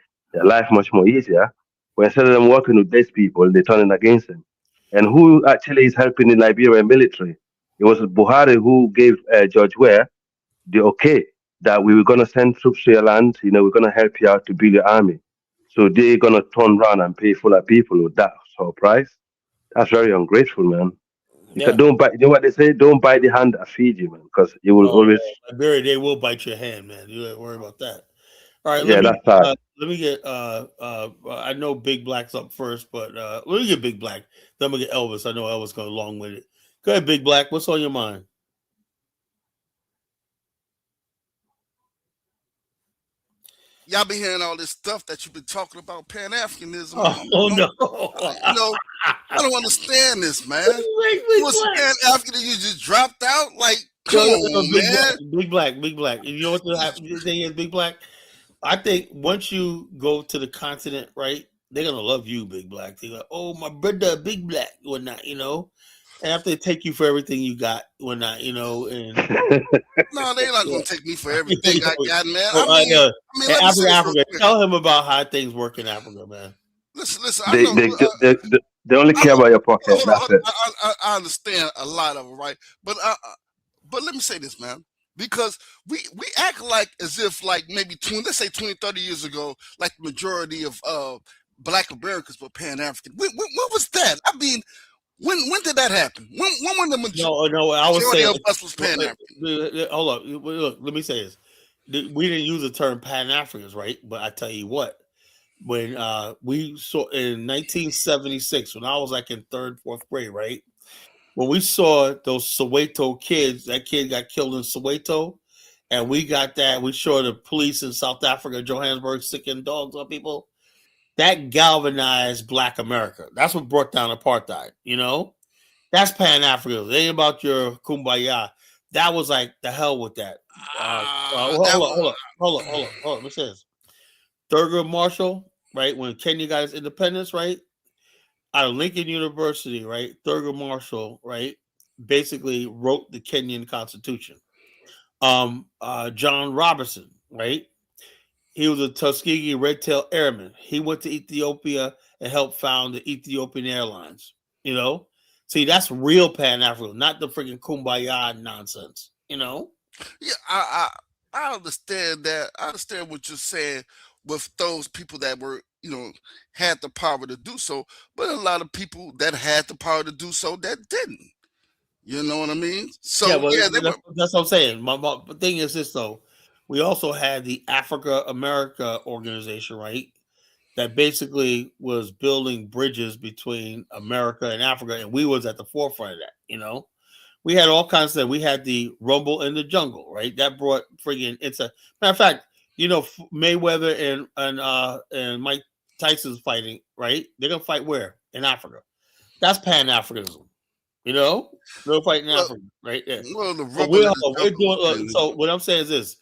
life much more easier. But instead of them working with these people, they're turning against them. And who actually is helping the Liberian military? It was Buhari who gave George Weah the okay that we were going to send troops to your land. You know, we're going to help you out to build your army. So they're going to turn around and pay full of people with that sort of price. That's very ungrateful, man. You can Yeah. don't bite. You know what they say? Don't bite the hand that feeds you, man, because you will Oh, always. Liberia, they will bite your hand, man. You don't worry about that. All right, Yeah, that's sad. let me get I know Big Black's up first, but let me get Big Black. Then I'm gonna get Elvis. I know Elvis goes along with it. Go ahead, Big Black. What's on your mind? Y'all been hearing all this stuff that you've been talking about Pan Africanism. Oh no! You know, I don't understand this, man. You was Pan African and you just dropped out. Like, come on, man. Big Black. You know what the thing is, Big Black? I think once you go to the continent, right, they're gonna love you, Big Black. They're like, oh, my brother, Big Black, whatnot, you know. And after they take you for everything you got, whatnot, you know, and No, they're not gonna take me for everything I got, man. well, I mean, let me say this real Africa. quick. Tell him about how things work in Africa, man. Listen. I They know. they only care about your pocket. That's it. I understand a lot of it, right? But let me say this, man, because we act like as if like maybe 20, let's say 20, 30 years ago, like the majority of Black Americans were Pan African. When was that? I mean, when did that happen? When the No, I would say majority of us was Pan African? hold up. Look, let me say this. We didn't use the term Pan Africans, right? But I tell you what, when we saw in 1976, when I was like in third, fourth grade, right? When we saw those Soweto kids, that kid got killed in Soweto, and we got that. We saw the police in South Africa, Johannesburg, sicking dogs on people. That galvanized Black America. That's what brought down apartheid. You know, that's Pan African. It ain't about your kumbaya. That was like the hell with that. Hold up. What's this? Thurgood Marshall, right? When Kenya got its independence, right? Out of Lincoln University, right? Thurgood Marshall, right? Basically wrote the Kenyan Constitution. John Robertson, right? He was a Tuskegee Red Tail Airman. He went to Ethiopia and helped found the Ethiopian Airlines. You know, see, that's real Pan African, not the freaking kumbaya nonsense. You know. Yeah, I understand that. I understand what you're saying with those people that were, had the power to do so, but a lot of people that had the power to do so that didn't. You know what I mean? So yeah, they were. that's what I'm saying. My thing is this though. We also had the Africa America organization, right? That basically was building bridges between America and Africa, and we was at the forefront of that. You know, we had all kinds of. We had the Rumble in the Jungle, right? That brought friggin' it's a matter of fact. You know, Mayweather and Mike Tyson's fighting, right? They're gonna fight where in Africa. That's Pan Africanism. You know, no fighting Well, Africa, right there. well, the But rubber is we're doing. jumping. So what I'm saying is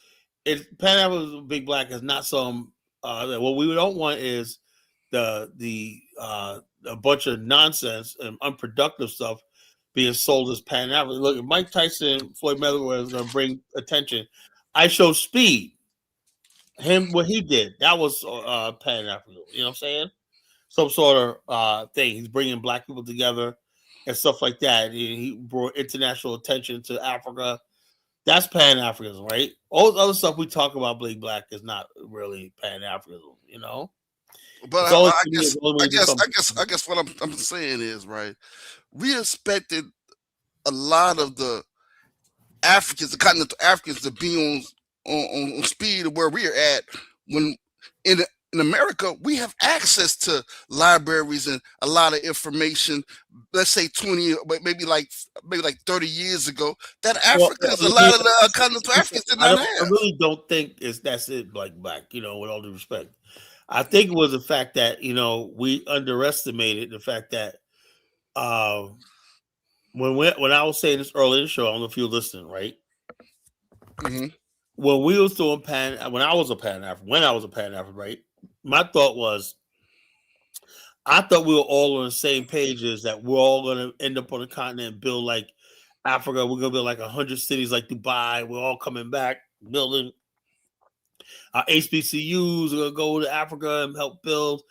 this: Pan African Big Black is not some. What we don't want is a bunch of nonsense and unproductive stuff being sold as Pan African. Look, if Mike Tyson, Floyd Mayweather was going to bring attention, I show Speed. Him, what he did, that was Pan African. You know what I'm saying? Some sort of thing. He's bringing black people together and stuff like that. He brought international attention to Africa. That's Pan Africanism, right? All the other stuff we talk about, Big Black, is not really Pan Africanism. You know, But it's always I guess what I'm saying is, right, we expected a lot of the Africans, the continental Africans, to be on speed of where we're at. When in America, we have access to libraries and a lot of information. Let's say 20, but maybe like 30 years ago, that Africans, a lot of the continental Africans did not have. I really don't think that's it, Black. You know, with all due respect, I think it was the fact that we underestimated the fact that when I was saying this earlier in the show, I don't know if you're listening, right? Mm-hmm. When we was doing when I was a Pan African, right? My thought was, I thought we were all on the same pages, that we're all going to end up on the continent and build like Africa. We're going to build like 100 cities like Dubai. We're all coming back, building our HBCUs. We're going to go to Africa and help build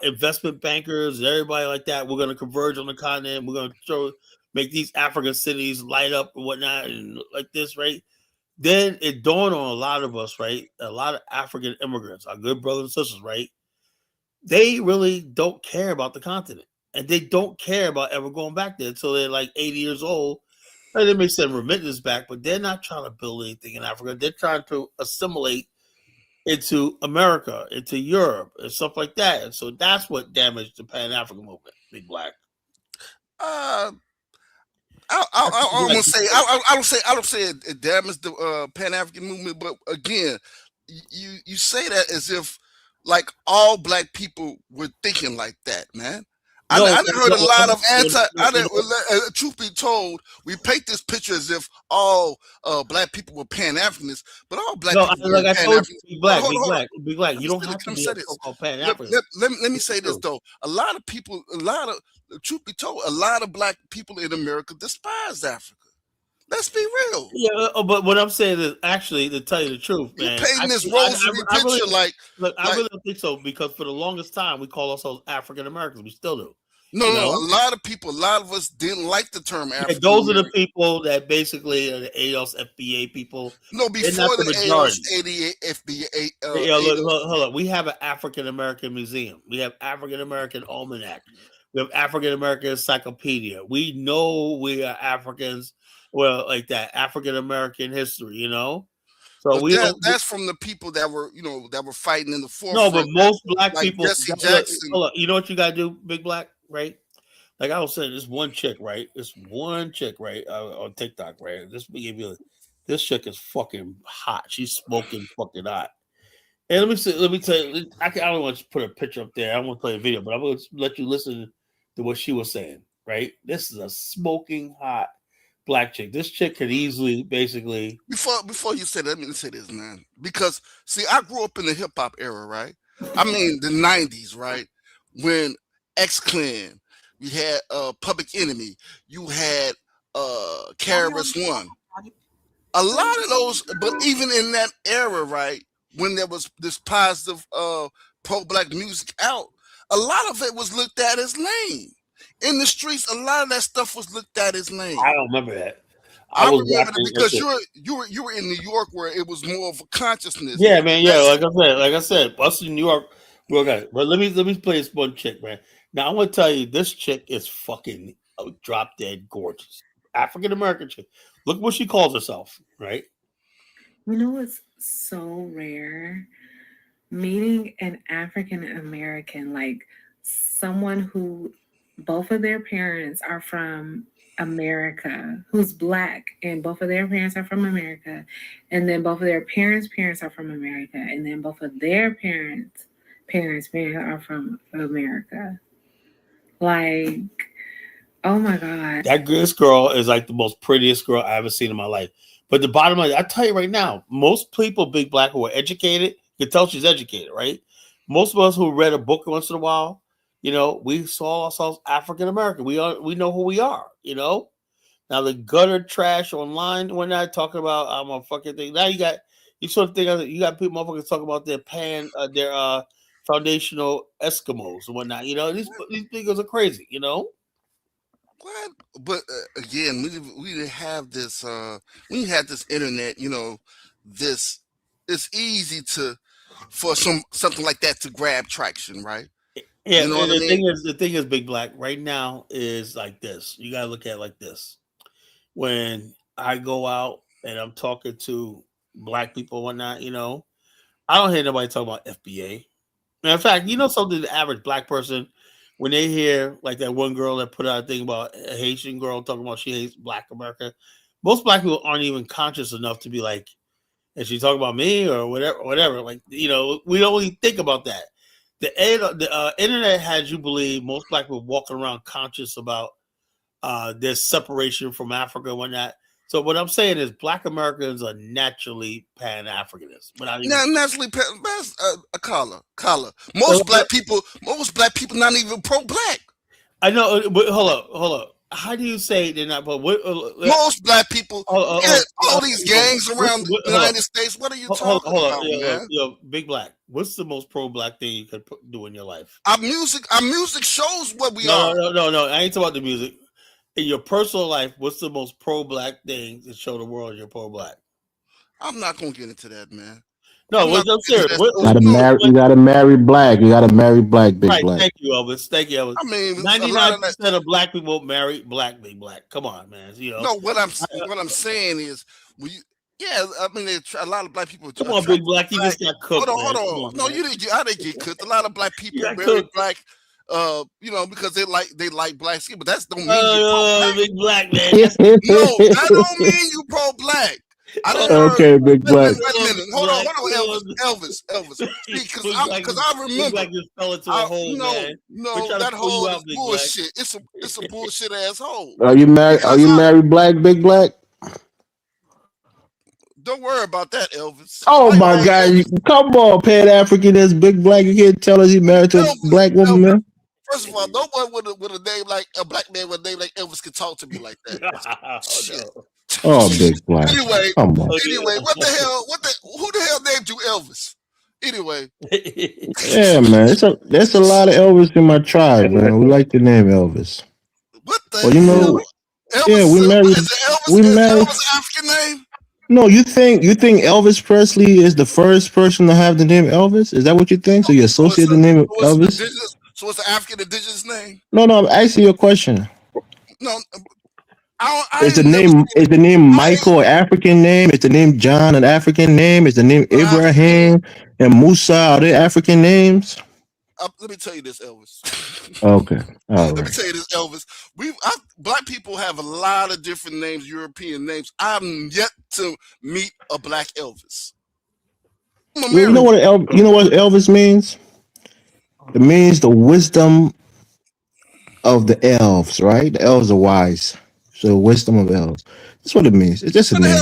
investment bankers and everybody like that. We're going to converge on the continent. We're going to make these African cities light up and whatnot and like this, right? Then it dawned on a lot of us, right? A lot of African immigrants, our good brothers and sisters, right? They really don't care about the continent, and they don't care about ever going back there until they're like 80 years old. And they may send remittance back, but they're not trying to build anything in Africa. They're trying to assimilate into America, into Europe, and stuff like that. And so that's what damaged the Pan-African movement, Big Black. I don't say it damaged the Pan African movement, but again, you say that as if like all black people were thinking like that, man. I heard a lot of truth be told, we paint this picture as if all black people were Pan-Africanists, but all black people were Pan-Africanists. Big Black. You don't have to be a so-called Pan-Africanist. Let me say this though. Truth be told, a lot of black people in America despise Africa. Let's be real. Yeah, but what I'm saying is, actually, to tell you the truth, man, painting this rosary picture I really don't think so, because for the longest time we call ourselves African Americans. We still do. No, a lot of us didn't like the term African. Yeah, those are the people that basically are the AOS FBA people. No, before the AOS FBA. Hold on. We have an African American museum. We have African American almanac. We have African American encyclopedia. We know we are Africans. Well, like that African American history, So that's from the people that were, that were fighting in the forefront. No, but most black like people. Jesse Jackson. Hold on. You know what you gotta do, Big Black, right? Like I was saying, this one chick, right? On TikTok, right? This chick is fucking hot. She's smoking fucking hot. And let me tell you, I don't want to put a picture up there. I don't want to play a video, but I'm going to let you listen to what she was saying, right? This is a smoking hot black chick. This chick could easily, basically. Before you say that, let me say this, man. Because see, I grew up in the hip hop era, right? I mean the 90s, right? When X-Clan, you had Public Enemy, you had KRS-One. A lot of those, but even in that era, right, when there was this positive pro-black music out, a lot of it was looked at as lame. In the streets, a lot of that stuff was looked at as lame. I don't remember that. I remember it because you were in New York, where it was more of a consciousness. Yeah, man. Yeah, like I said, us in New York, we're okay. But let me play this one chick, man. Now I'm gonna tell you, this chick is fucking drop dead gorgeous. African American chick. Look what she calls herself, right? You know what's so rare? Meeting an African American, like someone who both of their parents are from America, who's black, and both of their parents are from America, and then both of their parents' are from America, and then both of their parents are from America. Like, Oh my God. This girl is like the most prettiest girl I ever seen in my life. But the bottom line, I tell you right now, most people, big black, who are educated, you can tell she's educated, right? Most of us who read a book once in a while, we saw ourselves African American. We know who we are, Now the gutter trash online, we're not talking about I'm a fucking thing. Now you sort of think you got people motherfuckers talking about their foundational Eskimos and whatnot. These niggas are crazy, What? But again, we didn't have this. We had this internet. This it's easy for something like that to grab traction, right? Yeah, You know what I and mean? the thing is, big black right now is like this. You gotta look at it like this. When I go out and I'm talking to black people and whatnot, I don't hear nobody talk about FBA. And in fact, something the average black person, when they hear like that one girl that put out a thing about a Haitian girl talking about she hates Black America, most black people aren't even conscious enough to be like, is she talking about me or whatever? Like, we don't even think about that. The internet has you believe most black people walking around conscious about their separation from Africa and whatnot. So what I'm saying is black Americans are naturally Pan-Africanists. Naturally, collar. Most black people not even pro-black. I know, but hold up. How do you say they're not? But most black people, all these gangs around the United States. What are you talking about, man? Big black. What's the most pro-black thing you could do in your life? Our music shows what we are. No. I ain't talking about the music. In your personal life, what's the most pro-black thing to show the world you're pro-black? I'm not gonna get into that, man. No, I'm serious. You gotta marry black. You gotta marry black, big black. Thank you, Elvis. I mean, 99% of black people marry black, big black. Come on, man. No, what I'm saying is, I mean, a lot of black people. Come on, big black. You just got cooked. Hold on. No, you didn't. I didn't get cooked. A lot of black people marry black. Because they like black skin, but that's don't mean big black man. That don't mean you pro-black. Okay, big black. Wait a minute. Hold on, Elvis. Because I remember. That hole is bullshit. It's a bullshit ass hole. Are you married black, big black? Don't worry about that, Elvis. Oh my God! Come on, Pan-African as big black. You can't tell us he married to a black woman, man. First of all, no one with a name like a black man with a name like Elvis can talk to me like that. Shit. Oh, big black. Anyway, come on. What the hell? Who the hell named you Elvis? Anyway. Yeah, man. There's a lot of Elvis in my tribe, man. We like the name Elvis. What the hell? Elvis, we married. Elvis African name? No, you think Elvis Presley is the first person to have the name Elvis? Is that what you think? So you associate the name of Elvis? So it's an African indigenous name? No, I'm asking you a question. No, is the name Michael an African name? Is the name John an African name? Is the name Ibrahim and Musa, are they African names? Let me tell you this, Elvis. Okay. All right. Let me tell you this, Elvis. Black people have a lot of different names, European names. I'm yet to meet a black Elvis. You know what Elvis means? It means the wisdom of the elves, right? The elves are wise. So wisdom of elves. That's what it means. It's just a name.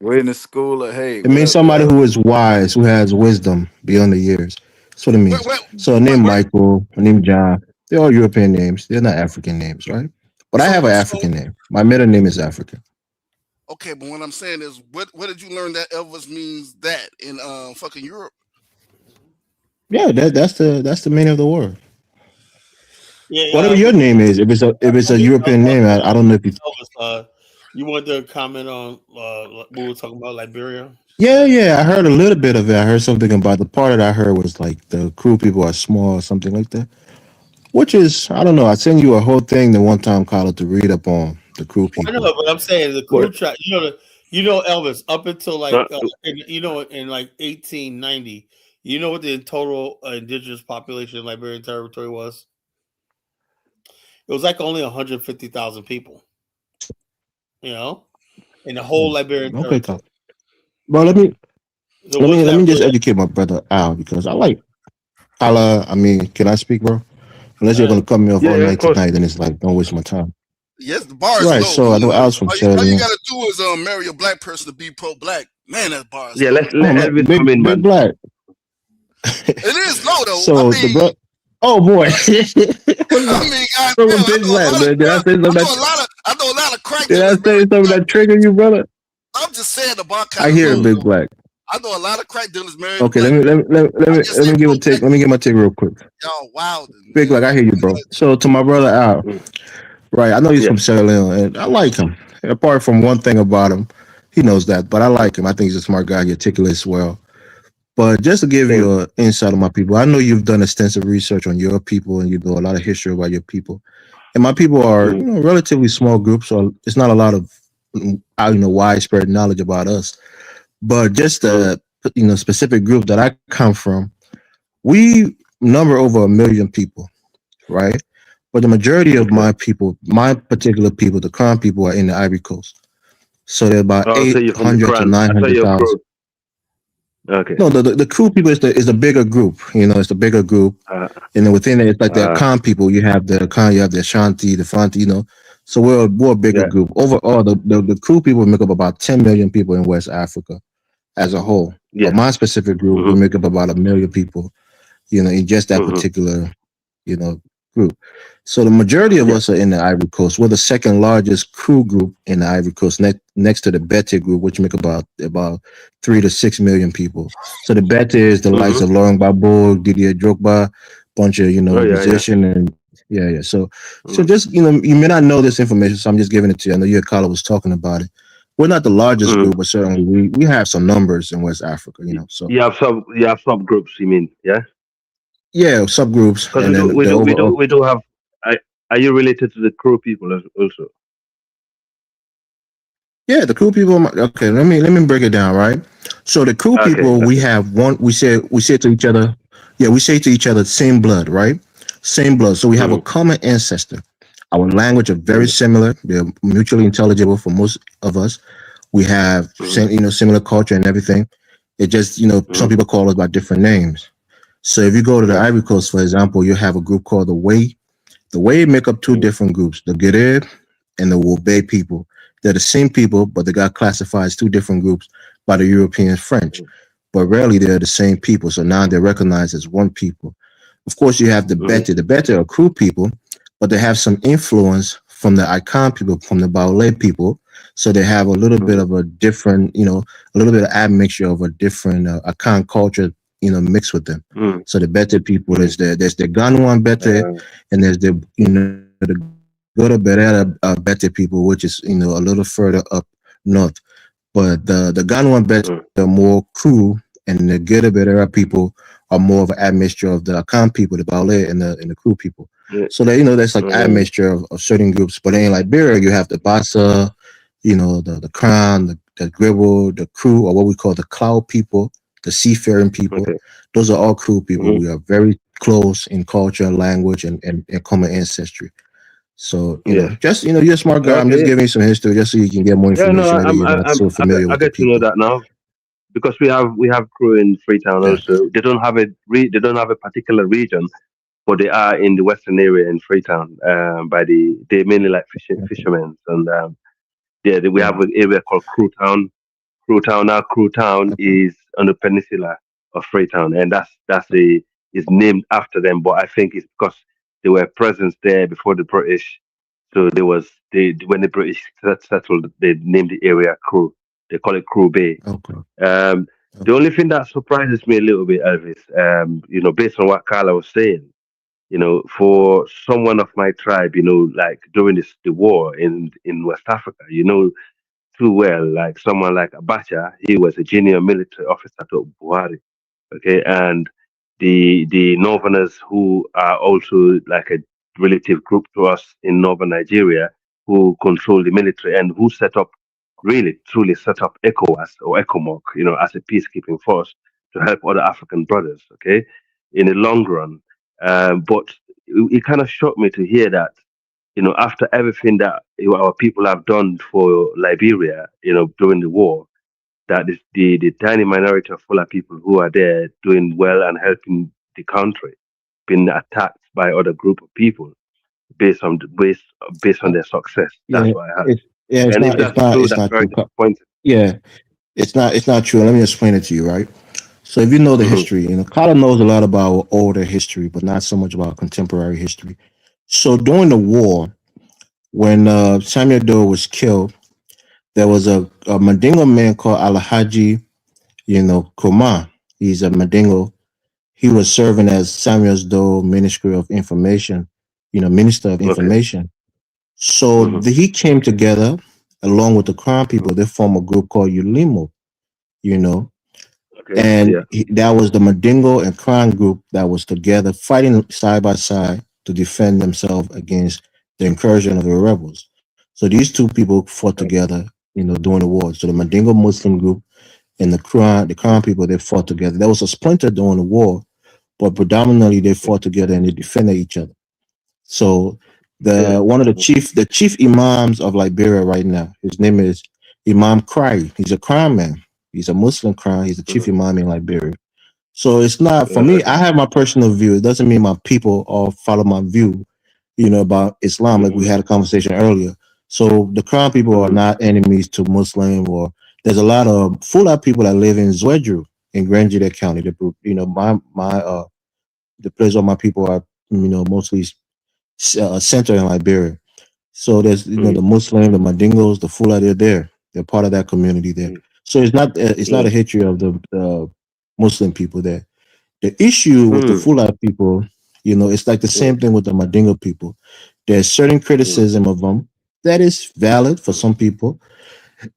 We're in the school of hate. It means somebody who is wise, who has wisdom beyond the years. That's what it means. So a name Michael, a name John, they're all European names. They're not African names, right? But I have an African name. My middle name is African. Okay, but what I'm saying is, what did you learn that Elvis means that in fucking Europe? Yeah, that's the meaning of the word. Yeah, whatever your name is, if it's a European name, I don't know if you. You want to comment on what we were talking about, Liberia? Yeah, I heard a little bit of it. I heard something about the part that I heard was like the crew people are small or something like that. Which is, I don't know. I sent you a whole thing the one time, Carla, to read up on the crew people. I know, but I'm saying the crew tribe. You know Elvis up until like in like 1890. You know what the total indigenous population in Liberian territory was? It was like only 150,000 people. In the whole Liberian territory. Bro, let me just educate my brother Al because I like Carla. I mean, can I speak, bro? Unless you're gonna cut me off all Yeah, of night course. tonight, then it's like don't waste my time. Yes, the bar is Right. low. So I know Al's from Sierra All you Leone. gotta do is marry a black person to be pro-black. Man, that bar is Yeah, low. let Elvis come in, Big man. Black. It is low though. So the bro. Oh boy. I mean, From a Big Black, man. Did I say something that? I know a lot of crack Did I dealers say marry something that triggered you, brother? I'm just saying the bar I kind of hear low. it, Big Black. I know a lot of crack dealers married Okay, black. let me give a take. Let me give my take real quick. Y'all wild. Big Black, I hear you, bro. So to my brother Al, right? I know he's Yeah. from Sierra Leone, and I like him. Apart from one thing about him, he knows that, but I like him. I think he's a smart guy. He articulates well. But just to give you an insight on my people, I know you've done extensive research on your people, and you know a lot of history about your people. And my people are, you know, relatively small groups, so it's not a lot of, widespread knowledge about us. But just the, specific group that I come from, we number over 1 million people, right? But the majority of my people, my particular people, the Crown people, are in the Ivory Coast. So they're about Oh, so you're from the 800 to Crown. I thought you're 900,000. pro. Okay. No, the crew people is a bigger group. It's a bigger group, and then within it, it's like the Akan people. You have the Akan, you have the Ashanti, the Fanti. So we're a bigger group. Overall, the crew people make up about 10 million people in West Africa as a whole. Yeah. But my specific group, we make up about 1 million people. In just that particular, group. So the majority of us are in the Ivory Coast. We're the second largest crew group in the Ivory Coast, next to the Bete group, which make about 3 to 6 million people. So the Bete is the likes of Laurent Gbagbo, Didier Drogba, bunch of musician and yeah. So just you may not know this information, so I'm just giving it to you. I know your caller was talking about it. We're not the largest group, but certainly we have some numbers in West Africa. So you have subgroups. You mean, yeah? Yeah, subgroups, Because and then the overall. we do have. Are you related to the Crow people also? Yeah, the crew people. Okay, let me break it down. Right. So the crew people, we have one. We say to each other. Yeah, we say to each other, same blood, right? Same blood. So we have a common ancestor. Our language are very similar. They're mutually intelligible for most of us. We have similar culture and everything. It just some people call us by different names. So if you go to the Ivory Coast, for example, you have a group called the Way. The Way make up two different groups, the Guerre and the Wobe people. They're the same people, but they got classified as two different groups by the European French. But rarely they're the same people. So now they're recognized as one people. Of course, you have the Bete. The Bete are crew people, but they have some influence from the Icon people, from the Baule people. So they have a little bit of a different, a little bit of admixture of a different Icon culture, mixed with them. So the Bete people, there's the Ghanaian Bete, and there's the the Gora Berera Bete people, which is a little further up north. But the Ghanaian Bete are more crew, and the Gora Berera people are more of an admixture of the Akan people, the Baule, and the crew people. So that that's like admixture of certain groups. But in Liberia, you have the Bassa, the Crown, the Gribble, the crew, or what we call the Cloud people, the seafaring people. Those are all crew people. We are very close in culture, language, and common ancestry. So just you're a smart guy. I'm just giving you some history just so you can get more information. Yeah, no, Maybe you're not so familiar I with get the to know people. that now because we have crew in Freetown also. They don't have a particular region, but they are in the western area in Freetown. They mainly like fishermen, and we have an area called Crew Town. Crew Town is on the peninsula of Freetown, and is named after them. But I think it's because they were present there before the British. So when the British settled, they named the area Crew. They call it Crew Bay. The only thing that surprises me a little bit, Elvis, based on what Carla was saying, for someone of my tribe, like during the war in West Africa, too well, like someone like Abacha, he was a junior military officer to Buhari, okay, and the Northerners who are also like a relative group to us in northern Nigeria who control the military and who really truly set up ECOWAS or ECOMOC, as a peacekeeping force to help other African brothers, okay, in the long run. But it kind of shocked me to hear that after everything that our people have done for Liberia, during the war, that is the tiny minority of Fula people who are there doing well and helping the country, been attacked by other group of people based on their success. That's Yeah, what I heard. it, yeah, And if that's true, it's that's not very true. disappointing. Yeah, it's not true. Let me explain it to you, right? So if you know the Hmm. history, Carla knows a lot about older history, but not so much about contemporary history. So during the war, when Samuel Doe was killed, there was a Mandingo man called Alhaji, Kuma. He's a Mandingo. He was serving as Samuel Doe Ministry of Information, Minister of Okay. Information. So Hmm. he came together along with the Crown people. They form a group called Ulimo, you know, Okay. and Yeah. that was the Mandingo and Crown group that was together fighting side by side to defend themselves against the incursion of the rebels. So these two people fought together, during the war. So the Mandingo Muslim group and the Crown people, they fought together. There was a splinter during the war, but predominantly they fought together and they defended each other. So Okay. the chief imams of Liberia right now, his name is Imam Cry. He's a crown man. He's a Muslim crown. He's the chief Hmm. imam in Liberia. So it's not for me. I Okay. have my personal view. It doesn't mean my people all follow my view, about Islam, like we Hmm. had a conversation earlier. So the crown people are Hmm. not enemies to Muslim, or there's a lot of Fula people that live in Zwedru in Grand Juda County. My the place where my people are, mostly center in Liberia. So there's Hmm. the Muslim, the Mandingos, the Fula. They're there. They're part of that community there. So it's not Yeah. a hatred of the Muslim people there. The issue with the Hmm. Fula people, it's like the Yeah. same thing with the Mandingo people. There's certain Hmm. criticism of them that is valid for some people,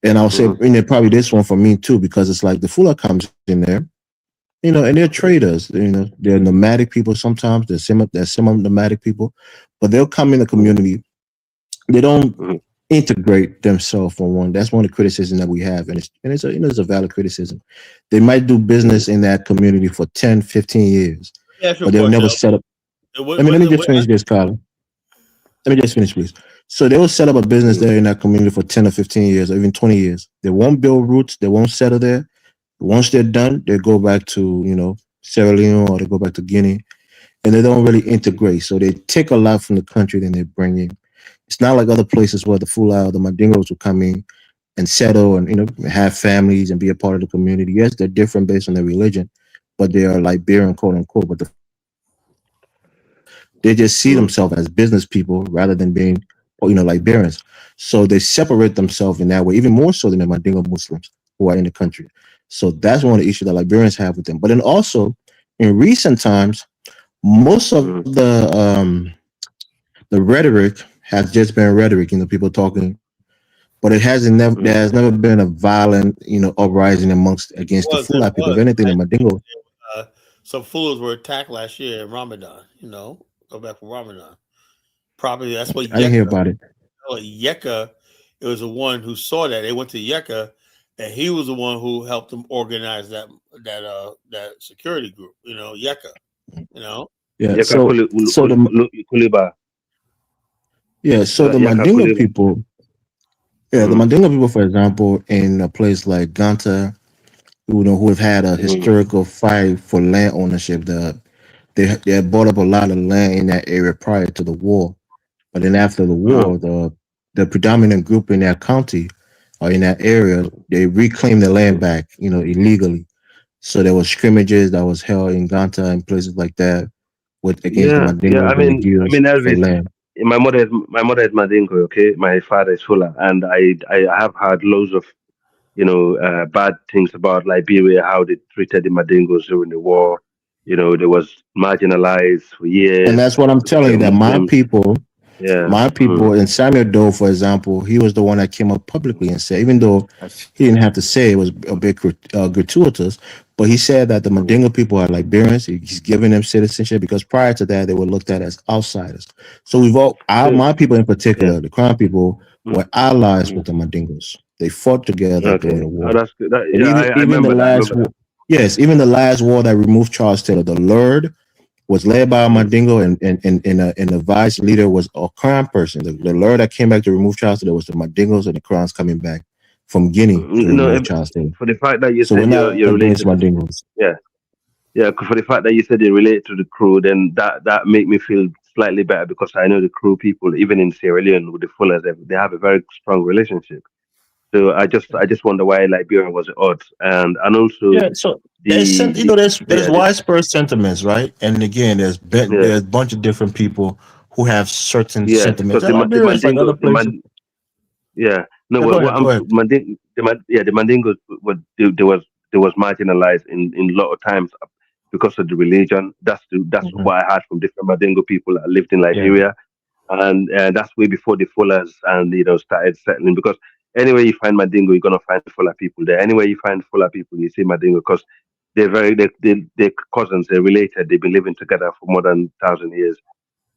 and I'll say, Hmm. probably this one for me too, because it's like the Fula comes in there, and they're traders. They're nomadic people sometimes. They're semi nomadic people, but they'll come in the community. They don't Hmm. integrate themselves for one. That's one of the criticism that we have, and it's a valid criticism. They might do Hmm. business in that community for 10, 15 years, Yeah, ask you a but they'll question. never set up. What, Let me what, just what, finish this, Carla. Let me just finish, please. So they will set up a business Hmm. there in that community for 10 or 15 years, or even 20 years. They won't build roots. They won't settle there. Once they're done, they go back to, Sierra Leone, or they go back to Guinea, and they don't really integrate. So they take a lot from the country, then they bring in. It's not like other places where the Fula or the Mandingos will come in and settle and, have families and be a part of the community. Yes, they're different based on their religion, but they are Liberian, quote unquote. But they just see Hmm. themselves as business people rather than being, Liberians. So they separate themselves in that way, even more so than the Mandingo Muslims who are in the country. So that's one of the issues that Liberians have with them. But then also, in recent times, most of Hmm. the rhetoric has just been rhetoric. People talking, but there Hmm. has never been a violent, uprising against the there Fula people. If was. anything, the Mandingo. Uh, some fools were attacked last year in Ramadan. Go back for Ramadan. Probably that's what I didn't hear Yeka. about it. Yeka, it was the one who saw that. They went to Yeka, and he was the one who helped them organize that security group. Yeka. You know. Yeah. Yaka So the Kuliba. Yaka Mandingo Kuliba. people. Yeah, the Hmm. Mandingo people, for example, in a place like Ganta, who have had a Hmm. historical fight for land ownership. They had bought up a lot of land in that area prior to the war, but then after the Hmm. war, the predominant group in that county or in that area, they reclaimed the land back, illegally. So there was scrimmages that was held in Ganta and places like that with against the Yeah. Yeah. Mandingos and the Gios for Elvis. land. My mother is Madingo. Okay, my father is Fula, and I have heard loads of bad things about Liberia, how they treated the Madingos during the war. They was marginalized for And years. that's what I'm Because telling they you, were that my Muslims. people, Yeah. my Mm. people, and Samuel Doe, for example, he was the one that came up publicly and said, even though he didn't have to say it was a bit gratuitous, but he said that the Mm. Mandingo people are Liberians. He's giving them citizenship because prior to that, they were looked at as outsiders. So Yeah. my people in Yeah. particular, the Crown people, Mm. were allies with Mm. the Mandingos. They fought together during Okay. the Oh, war. that's good. And Yeah, even I even the remember that. I last remember war, that. yes, even the last war that removed Charles Taylor, the Lord was led by a Mm. Mandingo, and the vice leader was a Crown person. The lawyer that came back to remove Charles Taylor was the Mandingos, and the Crowns coming back from Guinea to remove Charles Taylor. For the fact that you So we're said not you're against related to, Mandingos. yeah. Yeah, for the fact that you said they relate to the crew, then that make me feel slightly better because I know the crew people, even in Sierra Leone with the Fullers, they have a very strong relationship. So I just wonder why Liberia was odd, and also Yeah, so you the know there's yeah widespread sentiments, right? And again, yeah there's a bunch of different people who have certain yeah sentiments. because And the Liberia is like Mandingo other places. yeah no Yeah, go what ahead, I'm go ahead. the Mandingos were they was marginalized in a lot of times because of the religion. That's Mhm. what I heard from different Mandingo people that lived in Yeah, Liberia, and that's way before the Fullers and started settling. Because anywhere you find Mandingo, you're gonna find Fuller people there. Anywhere you find Fuller people, you see Mandingo because they're cousins, they're related. They've been living together for more than 1,000 years.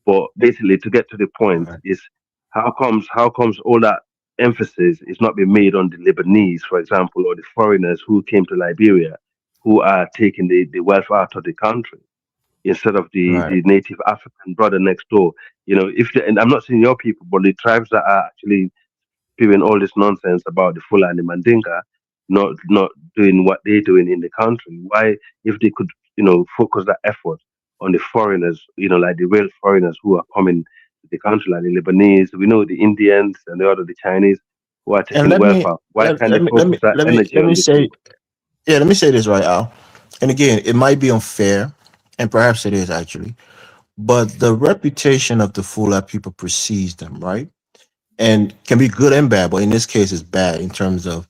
But basically, to get to the point right. is how comes all that emphasis is not being made on the Lebanese, for example, or the foreigners who came to Liberia, who are taking the wealth out of the country instead of Right. the native African brother next door. And I'm not saying your people, but the tribes that are actually spewing all this nonsense about the Fulani Mandinka not doing what they're doing in the country. Why, if they could, focus that effort on the foreigners, like the real foreigners who are coming to the country, like the Lebanese, we know the Indians and the other the Chinese who are And taking the wealth out. Why can't they focus that energy let on me the say, crew? yeah, let me say this right, Al. And again, it might be unfair, and perhaps it is actually, but the reputation of the Fula people precedes them, right? And can be good and bad, but in this case, it's bad in terms of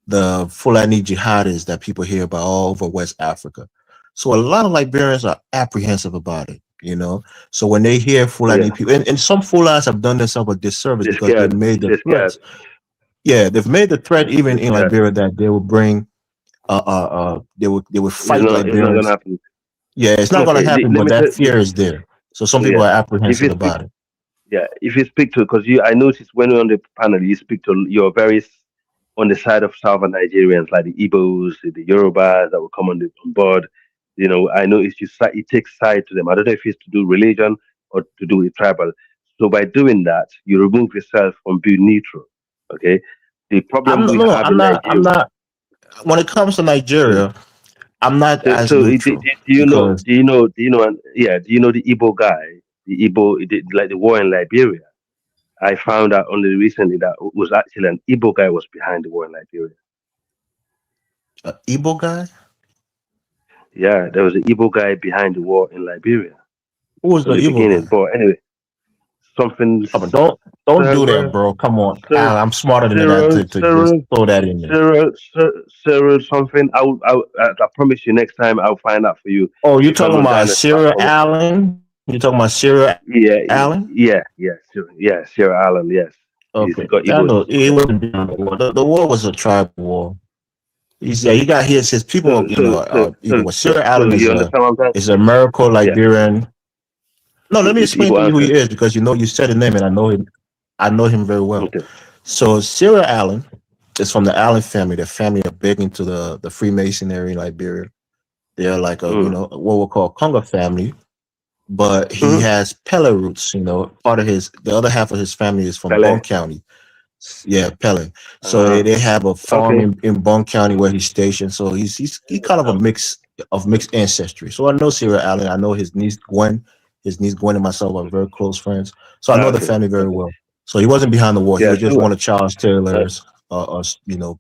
the Fulani jihadists that people hear about all over West Africa. So a lot of Liberians are apprehensive about it, you know. So when they hear Fulani Yeah, people, and some Fulas have done themselves a disservice they're because they've scared. made the They're scared. threats. Yeah, they've made the threat even They're in scared. Liberia that they will bring, they would It's fight not. It's not gonna Liberians. happen. Yeah, it's not going to Okay. happen, Let but me that tell. fear is there. So some people Yeah. are If apprehensive you speak about it. Yeah, if you speak to, because I noticed when you're on the panel, you speak to, you're very on the side of Southern Nigerians, like the Igbos, the Yorubas that will come on board. I noticed you take side to them. I don't know if it's to do religion or to do with tribal. So by doing that, you remove yourself from being neutral. Okay. The problem we No, have I'm in not. I'm Nigeria. not. When it comes to Mm. Nigeria, I'm not So, as so neutral do you know? because Do you know the Igbo guy? The Igbo, like the war in Liberia. I found out only recently that it was actually an Igbo guy was behind the war in Liberia. Igbo guy. Yeah, there was an Igbo guy behind the war in Liberia Who was from the the Igbo beginning. guy? But anyway, something Oh, but don't do that, Cyril, bro. Come on, Cyril, Al, I'm smarter than that Cyril, to just Cyril, throw that in there. Cyril, something. I promise you, next time I'll find out for you Oh, you're if I'm talking on about Dinah's Sarah platform. Allen? You're talking about Sarah Yeah, Allen? Sarah Allen. Yes, he's Okay, got I Igbo know descent. he wasn't behind the war. The war was a tribal war. He got his So, people. so, so, Either so, what so, Sarah so Allen you understand what I'm saying? is a miracle Yeah, Liberian. No, let me it's explain Igbo to you who he ancestry. is because you said the name and I know him. I know him very well. Okay. So Sarah Allen is from the Allen family. The family are big into the Freemasonry in Liberia. They're like a Mm. what we'll call Conga family, but he Mm-hmm. has Pele roots. Part of the other half of his family is from Bone Pele. County. Yeah, Pele. So Uh, they have a farm okay. in Bone County where he's stationed. So he kind of a mix of mixed ancestry. So I know Sarah Allen. I know his niece Gwen. His niece Gwen and myself are very close friends. So I know the Okay. family very Okay. well. So he wasn't behind the war. He Yeah. was just So. one of Charles Uh, Taylor's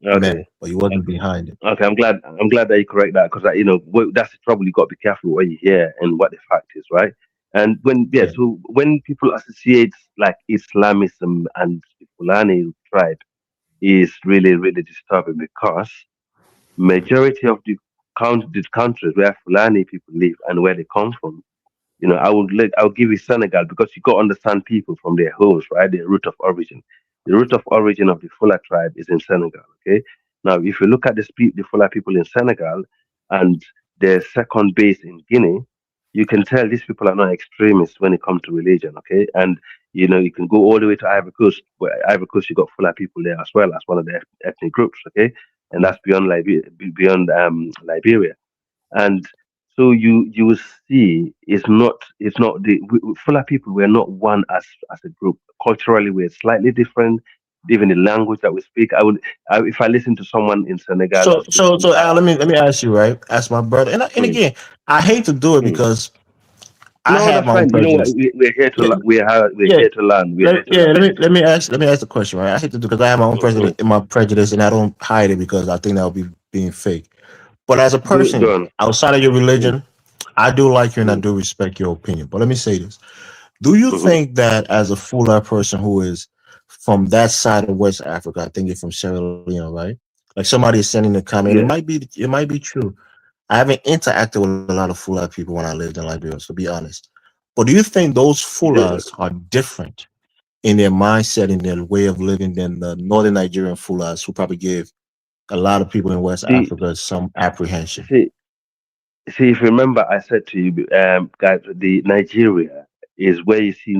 men, okay. but he wasn't behind it. Okay. I'm glad that you correct that because that's the trouble. You got to be careful what you hear and what the fact is, right? And Yeah. so when people associate like Islamism and the Fulani tribe is really really disturbing because majority of the countries where Fulani people live and where they come from. I'll give you Senegal because you got to understand people from their homes, right? Their root of origin. The root of origin of the Fula tribe is in Senegal. Okay. Now, if you look at the Fula people in Senegal and their second base in Guinea, you can tell these people are not extremists when it comes to religion. Okay, and you can go all the way to Ivory Coast. Where Ivory Coast, you got Fula people there as well as one of the ethnic groups. Okay, and that's beyond Liberia. And so you will see it's not the Fula people were not one as a group. Culturally we're slightly different, even the language that we speak. If I listen to someone in Senegal that speaks So Al, Dinka, let me ask you, right? Ask my brother, and mm, again, I hate to do it mm. because I No, have that's my own fine. You know what? prejudice. We're here to Yeah, we're yeah, here to learn. We're here to learn. let me ask the question, right? I hate to do because I have my own Mm, prejudice, and I don't hide it because I think that would be being fake. But as a Go person on. outside of your Mm, religion, I do like you and I mm, do respect your opinion. But let me say this: do you mhm. think that as a Fula person who is from that side of West Africa, I think you're from Sierra Leone, right? Like somebody is sending a comment, Yeah. it might be true. I haven't interacted with a lot of Fula people when I lived in Liberia, so be honest. But do you think those The- Fulas are different in their mindset, in their way of living than the northern Nigerian Fulas who probably give a lot of people in West See, Africa some apprehension? see, See, if you remember, I said to you, guys, the Nigeria is where you see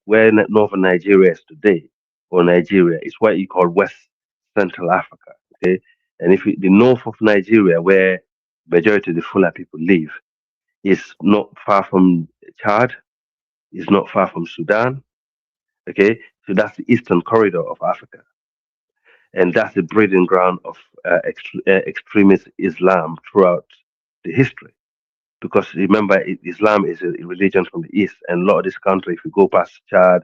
where northern Nigeria is today, or Nigeria is what you call West Central Africa. Okay, and if the north of Nigeria, where majority of the Fula people live, is not far from Chad, is not far from Sudan. Okay, so that's the eastern corridor of Africa, and that's the breeding ground of extremist Islam throughout the history. Because remember, Islam is a religion from the east, and a lot of this country, if you go past Chad,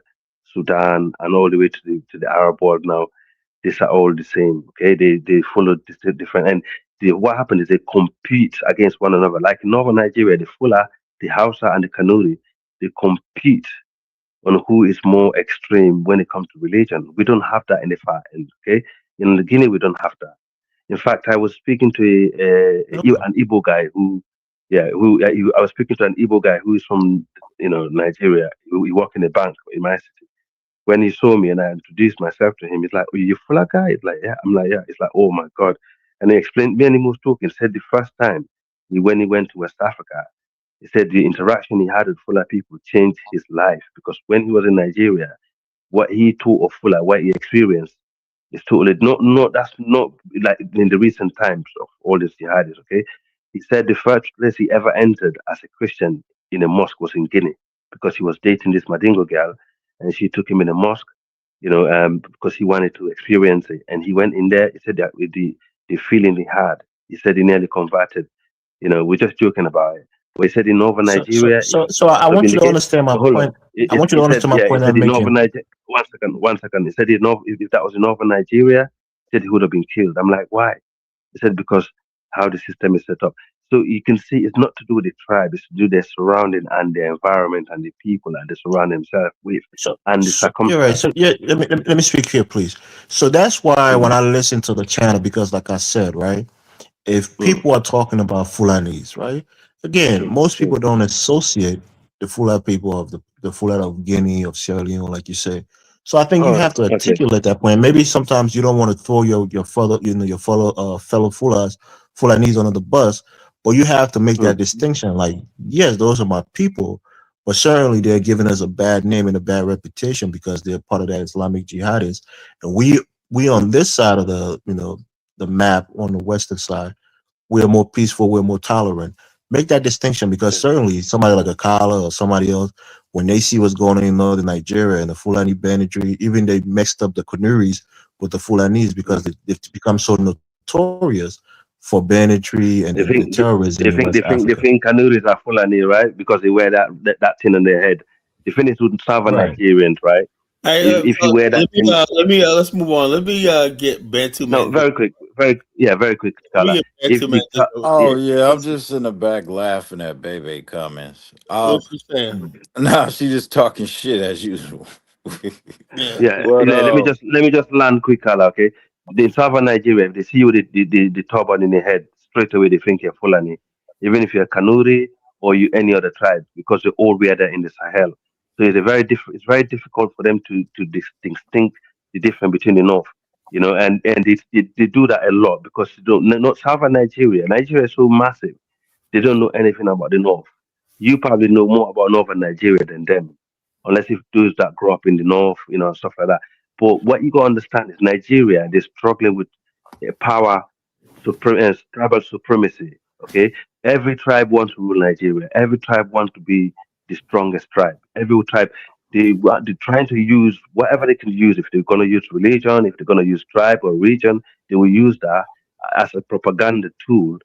Sudan, and all the way to the Arab world now, these are all the same. Okay, they follow different, and what happened is they compete against one another. Like in northern Nigeria, the Fula, the Hausa, and the Kanuri, they compete on who is more extreme when it comes to religion. We don't have that in the far end. Okay, in Guinea, we don't have that. In fact, I was speaking to an Igbo guy who, yeah, I was speaking to an Igbo guy who is from, Nigeria. He worked in a bank in my city. When he saw me and I introduced myself to him, he's like, "Oh, you Fula guy?" It's like, "Yeah." I'm like, "Yeah." It's like, "Oh my God!" And he explained. Me and him was talking. Said the first time when he went to West Africa, he said the interaction he had with Fula people changed his life because when he was in Nigeria, what he taught of Fula, what he experienced it's totally not that's not like in the recent times of all these jihadis, okay? He said the first place he ever entered as a Christian in a mosque was in Guinea because he was dating this Madingo girl and she took him in a mosque, because he wanted to experience it. And he went in there, he said that with the feeling he had, he said he nearly converted. We're just joking about it. But he said in northern So, so, Nigeria, so, if so that I would have want been you the to case, understand my but hold on. point. I want you He to said, understand my yeah, he point said I'm in northern making. Nigeria. One second. He said, if that was in northern Nigeria, he said he would have been killed. I'm like, why? He said because how the system is set up. So you can see it's not to do with the tribe; it's to do with their surrounding and their environment and the people that they surround themselves with and the So you're right. So circumstances. yeah, let me speak here, please. So that's why when Mm, I listen to the channel, because like I said, right, if mm, people are talking about Fulanis, right, again, mm, most people mm, don't associate the Fula people of the Fula of Guinea, of Sierra Leone, like you say. So I think you oh, have to okay. articulate that point. Maybe sometimes you don't want to throw your fellow Fulanese under the bus, but you have to make that Mm, distinction. Like, yes, those are my people, but certainly they're giving us a bad name and a bad reputation because they're part of that Islamic jihadists, and we on this side of the map on the western side, we're more peaceful, we're more tolerant. Make that distinction because certainly somebody like a Kala or somebody else, when they see what's going on in northern Nigeria and the Fulani banditry, even they mixed up the Kanuris with the Fulanese because mm. they've become so notorious for banditry and They the think they, terrorism in they West think they think they Africa. think Kanuris are Fulani, right? Because they wear that thing on their head. The thing is with Southern Right. Nigerians, right? Hey, If you wear that thing, let's move on. Let me get Bantu no, Man. very quick, very quick, Let me Scholar. get If Bantu Man. the Oh yeah, yeah, I'm just in the back laughing at Bebe comments. What's she saying? Nah, she just talking shit as usual. Yeah. yeah, but let me just land quick, Kala, okay? In Southern Nigeria, if they see you with the turban in the head, straight away they think you're Fulani, even if you're Kanuri or you any other tribe, because they all wear that in the Sahel. So it's very difficult for them to distinct the difference between the north, and they do that a lot because they don't not Southern Nigeria. Nigeria is so massive, they don't know anything about the north. You probably know more about northern Nigeria than them, unless if those that grow up in the north, stuff like that. But what you gotta understand is Nigeria, they're struggling with power, tribal supremacy. Okay, every tribe wants to rule Nigeria. Every tribe wants to be the strongest tribe. Every tribe, they're trying to use whatever they can use. If they're going to use religion, if they're going to use tribe or region, they will use that as a propaganda tool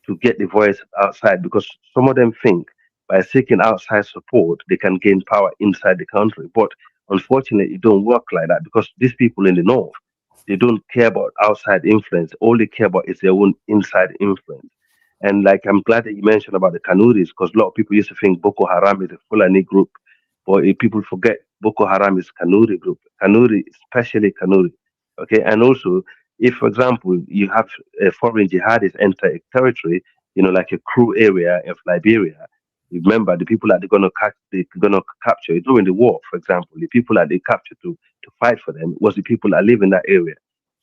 to get the voice outside. Because some of them think by seeking outside support, they can gain power inside the country. But unfortunately, it don't work like that because these people in the north, they don't care about outside influence. All they care about is their own inside influence. And like I'm glad that you mentioned about the Kanuris because a lot of people used to think Boko Haram is a Fulani group, but if people forget Boko Haram is Kanuri group. Kanuri, especially Kanuri. Okay, and also if, for example, you have foreign jihadis enter a territory, like a Kru area of Liberia. Remember, the people that they're gonna capture during the war, for example, the people that they captured to fight for them was the people that live in that area.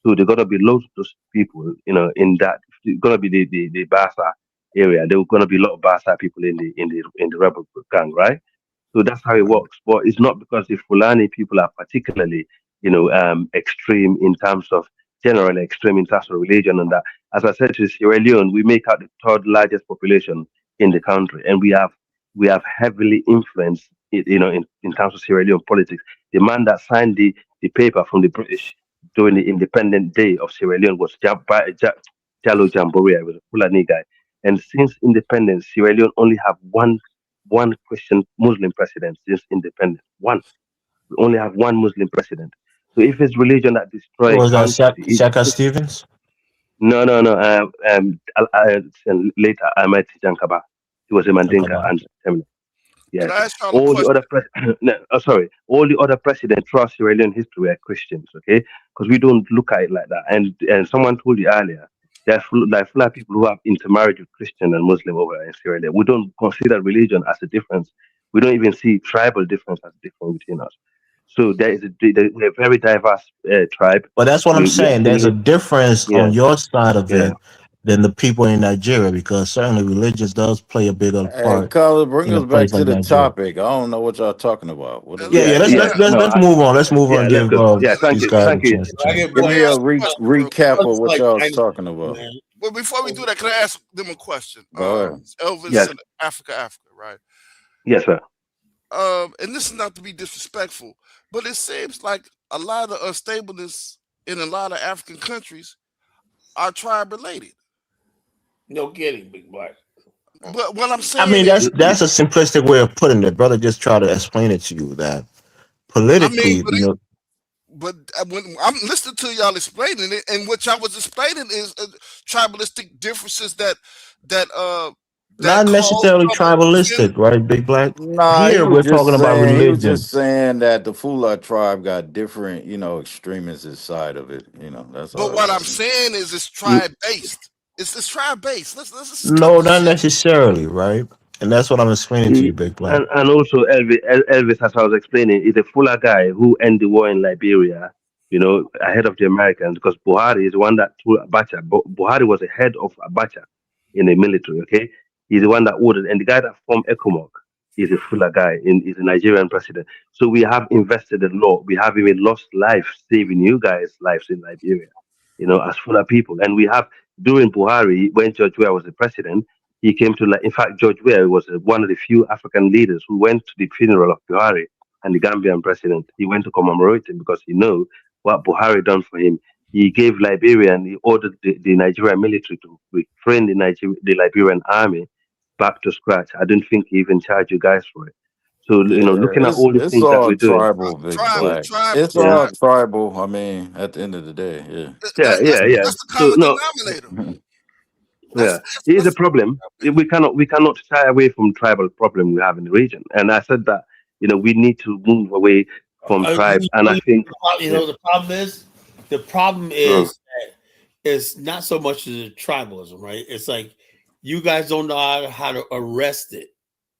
So there gonna be loads of those people, in that. It's gonna be the Bassa area. There are gonna be a lot of Bassa people in the rebel gang, right? So that's how it works. But it's not because the Fulani people are particularly, extreme in terms of generally extreme in terms of religion and that. As I said to Sierra Leone, we make out the third largest population in the country, and we have heavily influenced, in terms of Sierra Leone politics. The man that signed the paper from the British during the independent day of Sierra Leone was Jalo Jamboree, was a Fulani guy. And since independence, Sierra Leone only have one Christian Muslim president since independence. One. We only have one Muslim president. So if it's religion that destroy a Was that country, Shaka Stevens? no. Later, I met Jankaba. He was a Mandinka Jankaba. and Temne. Can Yes. I ask y'all a All the question? other no, sorry. All the other presidents throughout Sierra Leone history were Christians. Okay, because we don't look at it like that. And someone told you earlier. There are full of people who have intermarried with Christian and Muslim over in Sierra Leone. We don't consider religion as a difference. We don't even see tribal difference as a difference between us. So we're a very diverse tribe. But that's what I'm We saying. There's a affiliate. difference on Yeah, your side of yeah. it than the people in Nigeria because certainly religion does play a bigger Hey, part Carla, bring in a us back place to like the Nigeria. topic. I don't know what y'all talking about. What is Yeah, it? yeah. Let Let's me let's Yeah, let's no, let's move on. Let's move on yeah, and let's give go. Yeah, thank these you, guys thank a you. chance to I chance. get Give boy me a ask a question real quick. recap of what Like y'all was dynasty, talking about. man. But before we do that, can I ask them a question? Go ahead. Elvis Yes, and Africa, right? yes, sir. And this is not to be disrespectful, but it seems like a lot of unstableness in a lot of African countries are tribe related. No kidding, big black. But what I'm I saying mean, is, that's a simplistic way of putting it, brother. Just try to explain it to you that I mean, politically, but when I'm listening to y'all explaining it, and what y'all was explaining is tribalistic differences that not cause necessarily trouble within. tribalistic, right, big black? Nah, Here we're talking about he was religion. just saying that the Fula tribe got different, extremists inside of it. That's But all he what was I'm saying. saying is, it's Mm, tribe based. It's tribe based. Let's just cut No, this not shit. necessarily, right? And that's what I'm explaining to you, big black. and also Elvis, as I was explaining, is a fuller guy who ended the war in Liberia, ahead of the Americans because Buhari is the one that threw Abacha. Buhari was the head of Abacha in the military. Okay, he's the one that ordered, and the guy that formed ECOMOG is a fuller guy. Is a Nigerian president. So we have invested a lot. We have even lost life saving you guys' lives in Liberia. As fuller people, and we have during Buhari when George Weah was the president. He came to, like, in fact, George Weah was one of the few African leaders who went to the funeral of Buhari and the Gambian president. He went to commemorate him because he knew what Buhari done for him. He gave Liberia and he ordered the Nigerian military to retrain the Liberian army back to scratch. I don't think he even charged you guys for it. So, Yeah, looking at all the it's things that all we're doing, tribal, big Tribe, yeah, black. tribe, It's yeah, all tribe. tribal. I mean, at the end of the day, yeah. yeah, yeah, yeah. That's the So, common no, denominator. yeah, That's it is a that's problem. We cannot shy away from tribal problem we have in the region. And I said that we need to move away from tribe. And I think yeah, The problem is, the problem mm, is that it's not so much as a tribalism, right? It's like you guys don't know how to arrest it.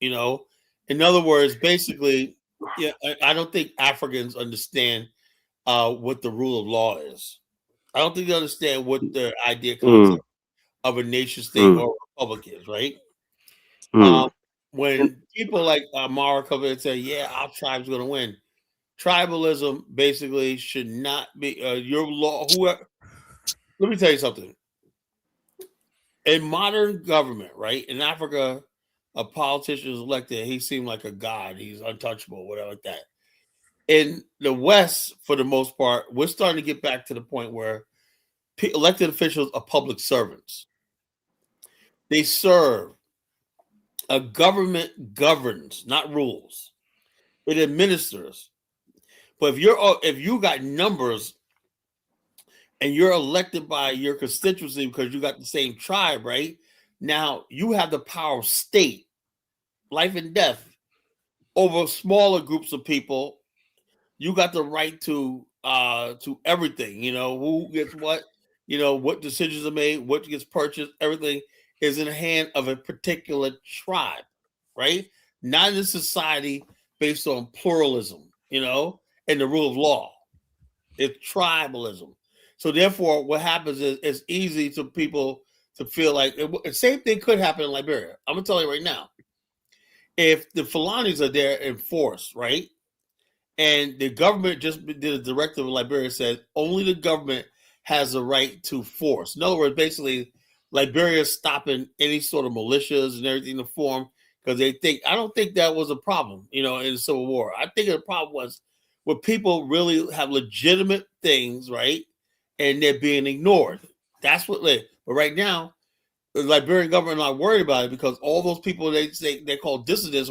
In other words, basically, yeah, I don't think Africans understand what the rule of law is. I don't think they understand what the idea mm, concept of a nation state mm, or republic is, right? Um, mm, and, when people like Mara come in and say, "Yeah, our tribe's going to win," tribalism basically should not be your law. Whoever, let me tell you something. In modern government, right in Africa, a politician is elected. He seemed like a god. He's untouchable, whatever like that. In the West, for the most part, we're starting to get back to the point where elected officials are public servants. They serve. A government governs, not rules. It administers. But if you got numbers and you're elected by your constituency because you got the same tribe, right? Now you have the power of state, life and death, over smaller groups of people. You got the right to everything. You know who gets what. You know what decisions are made, what gets purchased. Everything is in the hand of a particular tribe, right? Not in a society based on pluralism, and the rule of law. It's tribalism. So therefore, what happens is it's easy to people to feel like the same thing could happen in Liberia. I'm gonna tell you right now. If the Fulanis are there in force, right? And the government just did a directive in Liberia said only the government has the right to force. In other words, basically, Liberia is stopping any sort of militias and everything to form because I don't think that was a problem, in the Civil War. I think the problem was when people really have legitimate things, right? And they're being ignored. That's what but right now, the Liberian government are not worried about it because all those people they call dissidents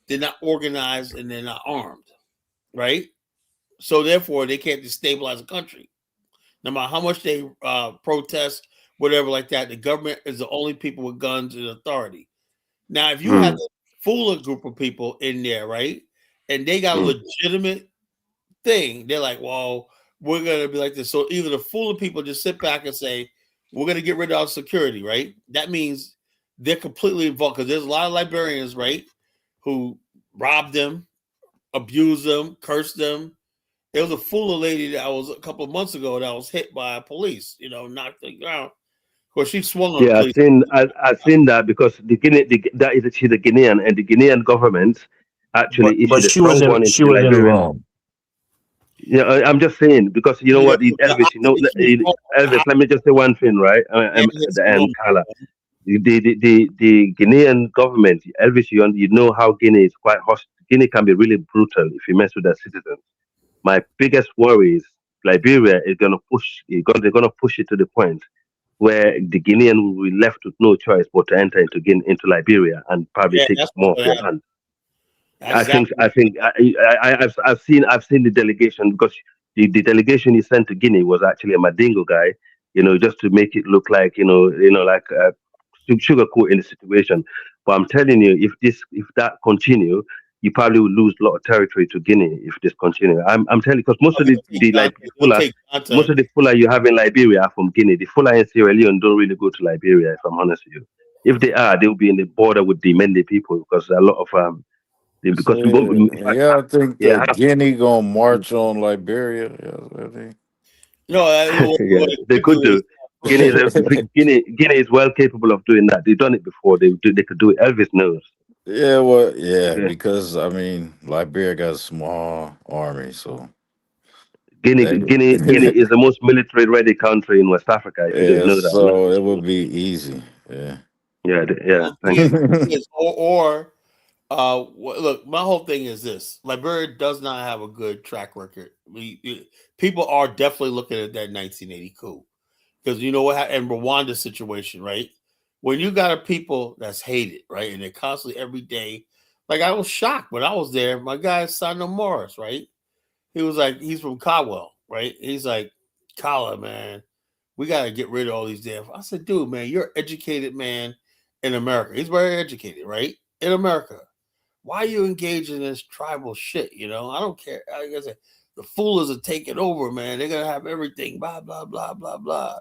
they're not organized and they're not armed. Right? So therefore, they can't destabilize the country. No matter how much they protest, whatever like that, the government is the only people with guns and authority. Now, if you have a fuller group of people in there, right, and they got a legitimate thing, they're like, well, we're going to be like this. So even the fuller people just sit back and say, we're going to get rid of our security, right? That means they're completely involved because there's a lot of Liberians, right, who robbed them, abused them, cursed them. There was a Fuller lady that was a couple of months ago that was hit by police, knocked the ground. Of course, she swung on the Yeah, police. I've seen that because she's a Guinean, and the Guinean government actually But issued a she strong was in warning she to the was in the Liberians. wrong. Yeah, I'm just saying because you know Yeah, what, I Elvis. think that she was wrong. Elvis. Let me just say one thing, right? Yes, go on. Carla, the Guinean government, Elvis. You know how Guinea is quite hostile. Guinea can be really brutal if you mess with their citizens. My biggest worry is Liberia is gonna push. They're gonna push it to the point where the Guinean will be left with no choice but to enter into Liberia and probably Yeah, take that's more what's of going to their happen. land. That's exactly I what's think I've seen the delegation because the delegation he sent to Guinea was actually a Madingo guy, just to make it look like like sugarcoat in the situation. But I'm telling you, if that continue, you probably will lose a lot of territory to Guinea if this continue. I'm telling you because most of the They'll fuller take most Dante. of the fuller you have in Liberia are from Guinea. The fuller in Sierra Leone don't really go to Liberia. If I'm honest with you, if they are, they'll be in the border with the Mende people because a lot of So because in fact, yeah, I think yeah, that Guinea gonna march on Liberia. Yeah, I think. No, yeah, what they they could could do is do. Guinea is well capable of doing that. They've done it before. They could do it. Elvis knows. Yeah, well, yeah, Yeah. because I mean, Liberia got a small army, so Guinea, they, Guinea is the most military ready country in West Africa. If you didn't yeah, know that, not so it just would be easy. Yeah. yeah, yeah. Thank is, you. is look, my whole thing is this: Liberia does not have a good track record. People are definitely looking at that 1980 coup because you know what happened in Rwanda situation, right? When you got a people that's hated, right, and they're constantly every day. Like I was shocked when I was there. My guy Sino Morris, right? He was like, he's from Caldwell, right? He's like, Kala, man, we got to get rid of all these damn. I said, dude, man, you're an educated man in America. He's very educated, right? In America. Why are you engaged in this tribal shit? I don't care. Like I said, the foolers are taking over, man. They're going to have everything, blah, blah, blah, blah, blah.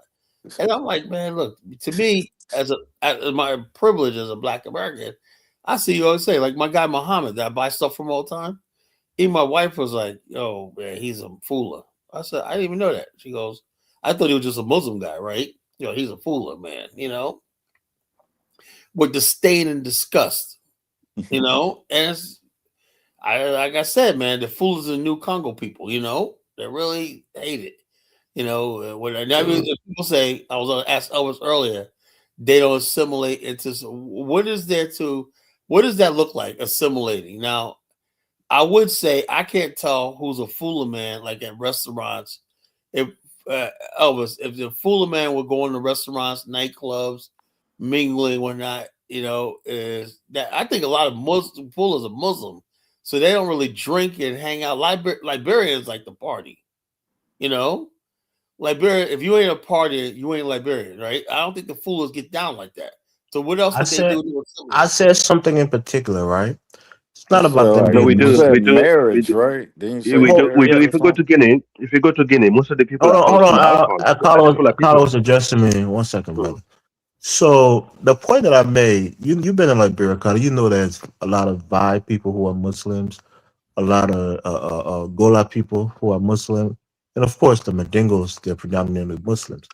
And I'm like, man, look, to me, as my privilege as a black American, I see you always say, like my guy Muhammad that I buy stuff from all the time. Even my wife was like, "Yo, man, he's a fooler." I said, "I didn't even know that." She goes, "I thought he was just a Muslim guy, right? He's a fooler, man. With disdain and disgust, And like I said, man, the foolers are the new Congo people. They really hate it. People say I was going to ask Elvis earlier, they don't assimilate into. What does that look like? Assimilating now. I would say I can't tell who's a Fula man, like at restaurants. If Elvis, if the Fula man would go into restaurants, nightclubs, mingling, whatnot, is that I think a lot of Muslim Fulas are Muslim, so they don't really drink and hang out. Liberians like the party, Liberia. If you ain't a party, you ain't Liberian, right? I don't think the Fulas get down like that. So what else I would they said do to I assimilate? said something in particular, right? It's You not said about them like No, we being you do, Muslim. said we do, we marriage, do. right? Didn't you Yeah, say we do, we marriage do. or something? If you go to Guinea, most of the people Hold are on, from hold on. Alcohol, Carlos, full of people. Carlos addressing me. 1 second, brother. So the point that I made, you've been in Liberia, Carlos. You know there's a lot of Vai people who are Muslims, a lot of Gola people who are Muslim, and of course the Mandingos. They're predominantly Muslims,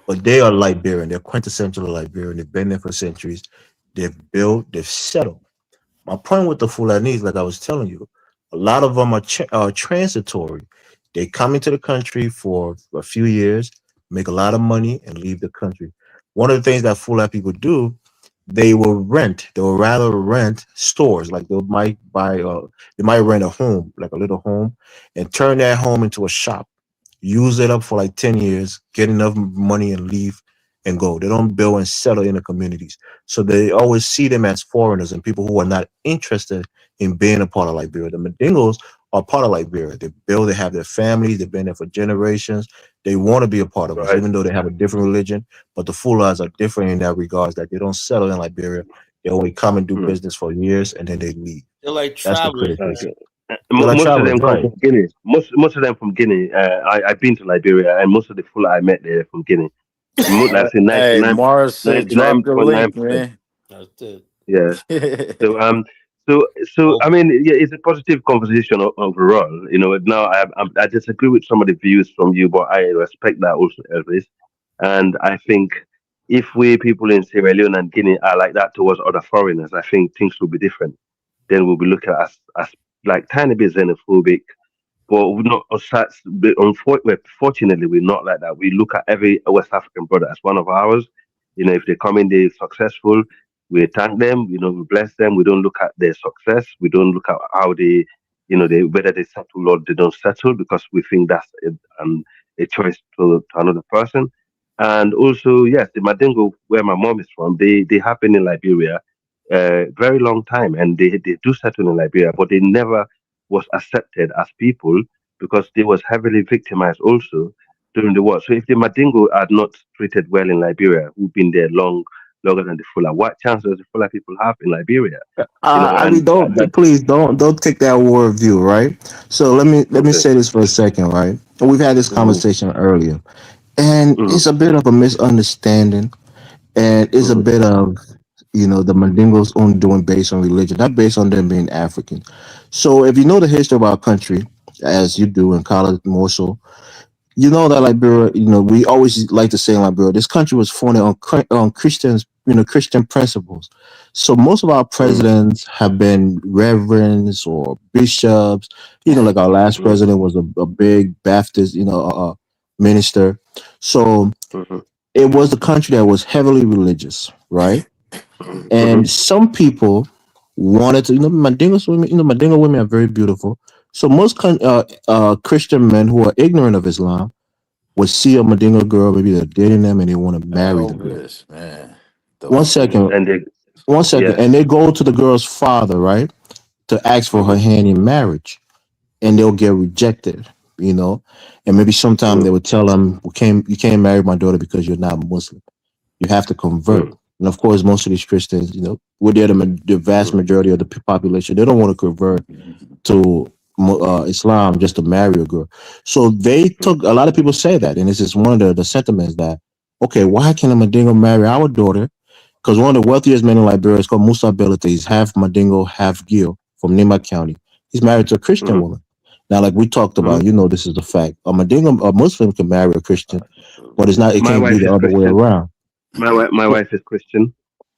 but they are Liberian. They're quintessential Liberian. They've been there for centuries. They've built. They've settled. My point with the Fulanese, like I was telling you, a lot of them are transitory. They come into the country for a few years, make a lot of money, and leave the country. One of the things that Fulani people do, they will rent. They will rather rent stores. Like they might rent a home, like a little home, and turn that home into a shop, use it up for like 10 years, get enough money and leave and go. They don't build and settle in the communities. So they always see them as foreigners and people who are not interested in being a part of Liberia. The Mandingos are part of Liberia. They build, they have their families, they've been there for generations. They want to be a part of us, Right. even though they have a different religion. But the Fulans are different in that regards, that they don't settle in Liberia. They only come and do business for years and then they leave. They're like That's the travelers. criticism. They're like Most of travelers, them come right? from Guinea. Most of them from Guinea. I've been to Liberia, and most of the Fula I met there from Guinea. Like I say, Hey, Mars said drop the link, 99.9%. man. That's it. Yeah. So I mean, yeah, it's a positive conversation overall. Now I disagree with some of the views from you, but I respect that also, Elvis. And I think if we people in Sierra Leone and Guinea are like that towards other foreigners, I think things will be different. Then we'll be looking at us as like tiny bit xenophobic, but we're not us fortunately, we're not like that. We look at every West African brother as one of ours. If they come in, they're successful. We thank them. We bless them. We don't look at their success. We don't look at how they whether they settle or they don't settle because we think that's a choice to another person. And also, yes, the Madingo, where my mom is from, they have been in Liberia very long time, and they do settle in Liberia, but they never was accepted as people because they was heavily victimized also during the war. So if the Madingo are not treated well in Liberia, who've been there longer than the Fula, what chance does the Fula people have in Liberia? I mean, And that please don't take that word view, right? So let me okay. say this for a second, right? And we've had this Mhm, conversation earlier, and mhm, it's a bit of a misunderstanding, and it's a mhm, bit of the Mandingos only doing based on religion, not based on them being African. So if you know the history of our country, as you do in college more so, you know that Liberia, we always like to say in Liberia, this country was founded on Christians, Christian principles. So most of our mhm, presidents have been reverends or bishops. Like our last mhm, president was a big Baptist, minister. So mhm, it was a country that was heavily religious, right? mhm, And some people wanted to, Mandingo women, Mandingo women are very beautiful. So most Christian men who are ignorant of Islam would see a Mandingo girl, maybe they're dating them and they want to marry the girl. Elvis, man. The One mhm. second, And they, one second. yes. And they go to the girl's father, right? To ask for her Mhm, hand in marriage. And they'll get rejected, And maybe sometime mhm, they would tell them, you can't marry my daughter because you're not Muslim. You have to convert. mhm, And of course, most of these Christians, we're there, the vast mhm, majority of the population, they don't want to convert to Islam just to marry a girl. So they mhm, took, a lot of people say that. And this is one of the sentiments that, okay, why can't a Mandingo marry our daughter? Because one of the wealthiest men in Liberia is called Musa Belete. He's half Mandingo, half Gil from Nima County. He's married to a Christian mhm, woman. Now, like we talked mhm. about, this is a fact. A Mandingo, a Muslim can marry a Christian, but it's not. It My can't be wife the is other way Christian. around. My wife is Christian.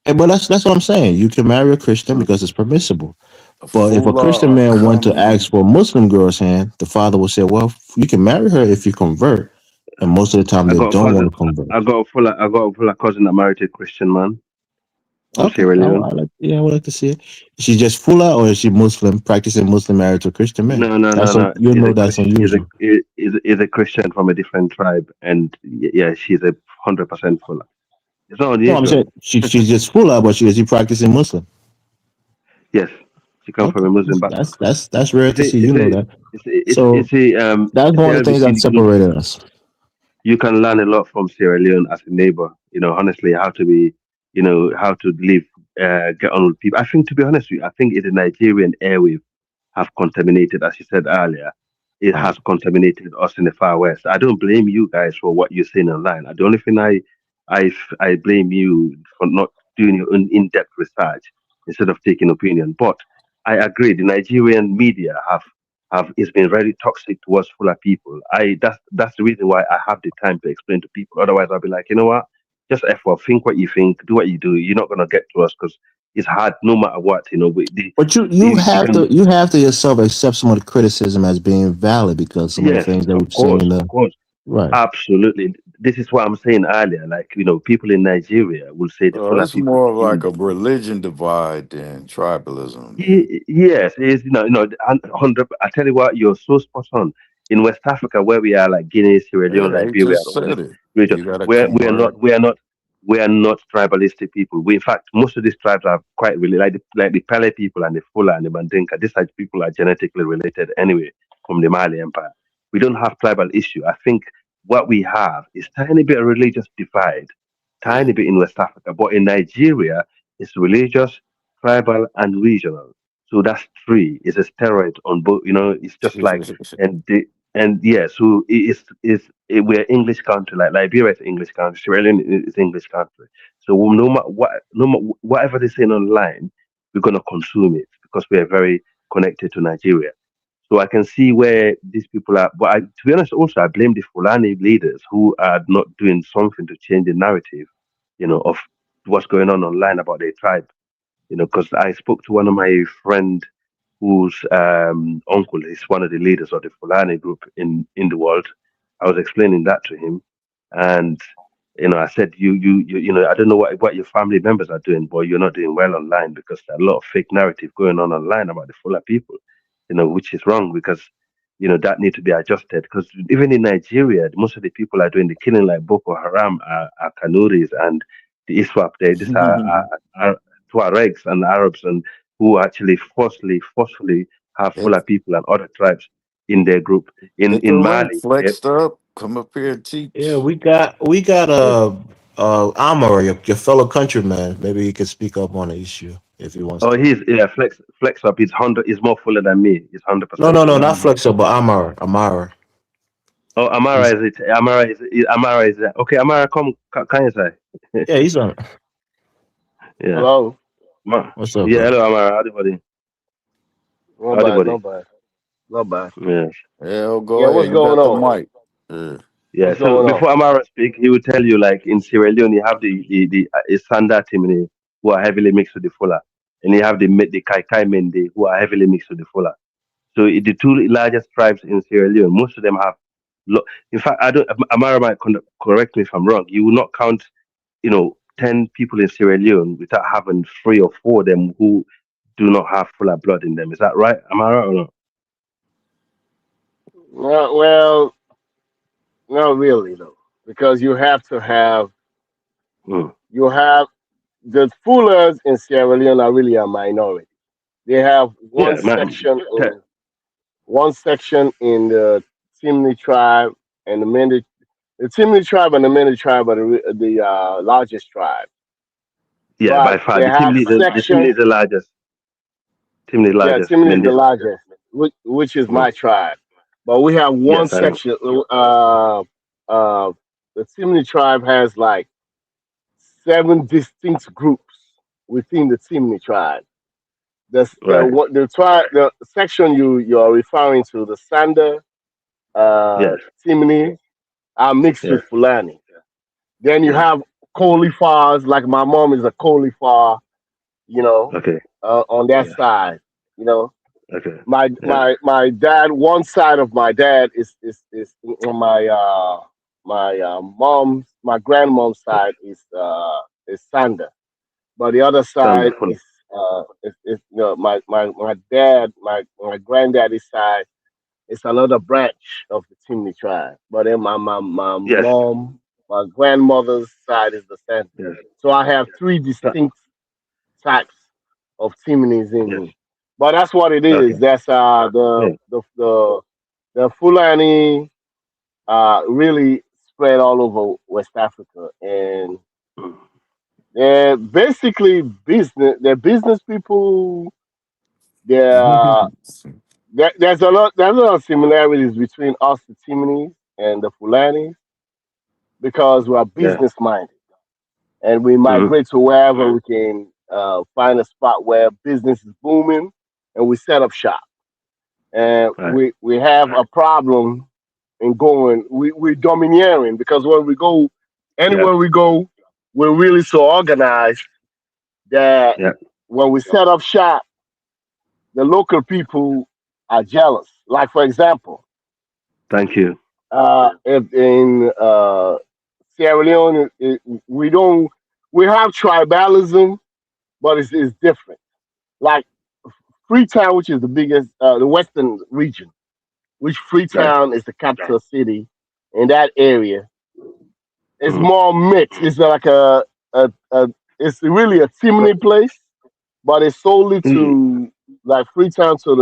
But that's what I'm saying. You can marry a Christian because it's permissible. A But if a fool Christian are man went to ask coming. for a Muslim girl's hand, the father would say, "Well, you can marry her if you convert." And most of the time, I they got a don't want cousin. to convert. I got a full cousin that married a Christian man. Okay, Sierra Leone. I would like to see it. Is she just Fula, or is she Muslim, practicing Muslim married to a Christian man? No. You know that's unusual. Is a Christian from a different tribe, and yeah, she's 100% Fula. It's not No, I'm unusual. saying she's just Fula, but is she practicing Muslim? Yes, she comes from Okay, a Muslim background. that's rare to see. You know that. You So see, that's one of the things that separated us. you can learn a lot from Sierra Leone as a neighbor. Honestly, how to be, how to live, get on with people. I think, to be honest with you, I think it's the Nigerian airwave have contaminated, as you said earlier. It has contaminated us in the far west. I don't blame you guys for what you're saying online. The only thing I blame you for not doing your own in-depth research instead of taking opinion. But I agree, the Nigerian media have it's been very toxic towards fuller people. That's the reason why I have the time to explain to people. Otherwise, I'll be like, you know what? Just effort, think what you think, do what you do. You're not gonna get to us because it's hard no matter what. But you have to yourself accept some of the criticism as being valid, because some of the Yes, things that of we've seen course, in the of course. right. Absolutely. This is what I'm saying earlier. Like, people in Nigeria will say the fuller It's people more kill. like a religion divide than tribalism. Yes, it is. 100. I tell you what, you're so spot on. In West Africa, where we are, like Guinea, Sierra Yeah, Leone, they Liberia, and just all said this it. region, You gotta we're not, convert. we are not tribalistic people. In fact, most of these tribes are quite really like the Pele people and the Fula and the Mandinka. These type people are genetically related anyway from the Mali Empire. We don't have tribal issue. I think what we have is tiny bit of religious divide, tiny bit in West Africa, but in Nigeria, it's religious, tribal, and regional. So that's three. It's a steroid on both. It's just like and yeah. So we're English country. Like Liberia is English country. Sierra Leone is English country. So no matter what, no matter whatever they say online, we're gonna consume it because we are very connected to Nigeria. So I can see where these people are. But to be honest, also I blame the Fulani leaders who are not doing something to change the narrative, of what's going on online about their tribe. Because I spoke to one of my friend whose uncle is one of the leaders of the Fulani group in the world. I was explaining that to him, and I said, I don't know what your family members are doing, but you're not doing well online because there's a lot of fake narrative going on online about the Fula people, which is wrong because that need to be adjusted. Because even in Nigeria, most of the people are doing the killing like Boko Haram are Kanuris and the ISWAP. These are Tuaregs and Arabs and who actually forcefully have If Fula people and other tribes in their group. In if the in link Mali, flexed up, come up here and Yeah, teach. we got yeah. Amar, your fellow countryman. Maybe he can speak up on the issue if he wants Oh, to. he's flex up. He's 100. He's more fuller than me. He's hundred No, percent no, no, fuller not than me. flexible. Amara. Oh, Amara He's, is it? Amara is it? Okay, Amara, come. Can you say? yeah, he's on. Yeah. Hello. What's up, Yeah. bro? Hello, Amara. Everybody. No bad, no Everybody. bad, no bad. Yes. Hell, Yeah, go what's ahead. You going got the on? mic. Yeah. Yeah. What's So going on? before Amara speak, he will tell you like in Sierra Leone, you have the Sanda Timini who are heavily mixed with the Fula, and you have the Kai Kai Mende who are heavily mixed with the Fula. So the two largest tribes in Sierra Leone, most of them have. In fact, I don't. Amara might correct me if I'm wrong. You will not count, 10 people in Sierra Leone without having three or four of them who do not have fuller blood in them. Is that right? Am I right or not? Well, not really though, because you have to have Mm. you have the Fullers in Sierra Leone are really a minority. They have Yeah, man. one section in the Timni tribe and the Timni tribe and the Mende tribe are the largest tribe, Yeah, by but far. they The team have leader, the team sections. leader largest. Team leader Yeah, largest. Timni is the Mendes largest. largest, which is Mm. my tribe. But we have one Yes, I know. section. Uh, the Timni tribe has like 7 distinct groups within the Timni tribe. Right. The section you are referring to, the Sanda, Yes. Timni, are mixed Yes. with Fulani. Then you Yes. have Kolifars, like my mom is a Kolifar, you know, Okay. on that Yes. side, you know. Okay. My Yes. my dad, one side of my dad is on my mom's, my grandmom's side is Sanda. but the other Done side full. is my dad, my granddaddy's side. It's another branch of the Timni tribe. But then my Yes. mom, my grandmother's side is the same. Yes. So I have three distinct types of Timnis in Yes. me. But that's what it Okay. is. That's Yeah. the Fulani really spread all over West Africa, and they're basically business. They're business people. They're there's a lot of similarities between us, the Timinis, and the Fulanis because we are Yeah. business minded and we Mm-hmm. migrate to wherever we can find a spot where business is booming and we set up shop. And Right. we have a problem in going. We're domineering because when we go, Yeah. anywhere we go, we're really so organized that Yeah. when we set up shop, the local people are jealous. Like, for example, Thank you. if in Sierra Leone, we don't, we have tribalism, but it's different. Like Freetown, which is the biggest, the western region, which Right. Freetown is the capital city in that area, it's Mm-hmm. more mixed. It's like it's really a Timney place, but it's solely to like Freetown to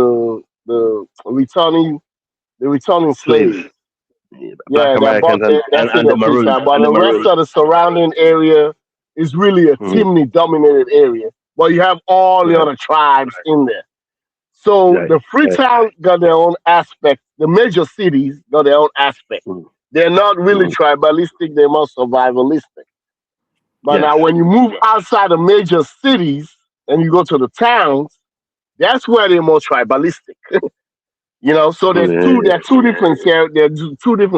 the returning Slaves, slaves. Black Yeah, Americans, that's in and the the Maroons. Freetown. But the rest of the surrounding area is really a Mm-hmm. Timney dominated area. But you have all the Right. other tribes in there. So Right. the Right. Freetown got their own aspect. The major cities got their own aspect. Mm-hmm. They're not really Mm-hmm. tribalistic, they're more survivalistic. But Yes. now when you move outside the major cities and you go to the towns, that's where they're more tribalistic. You know, so Yeah. there are two different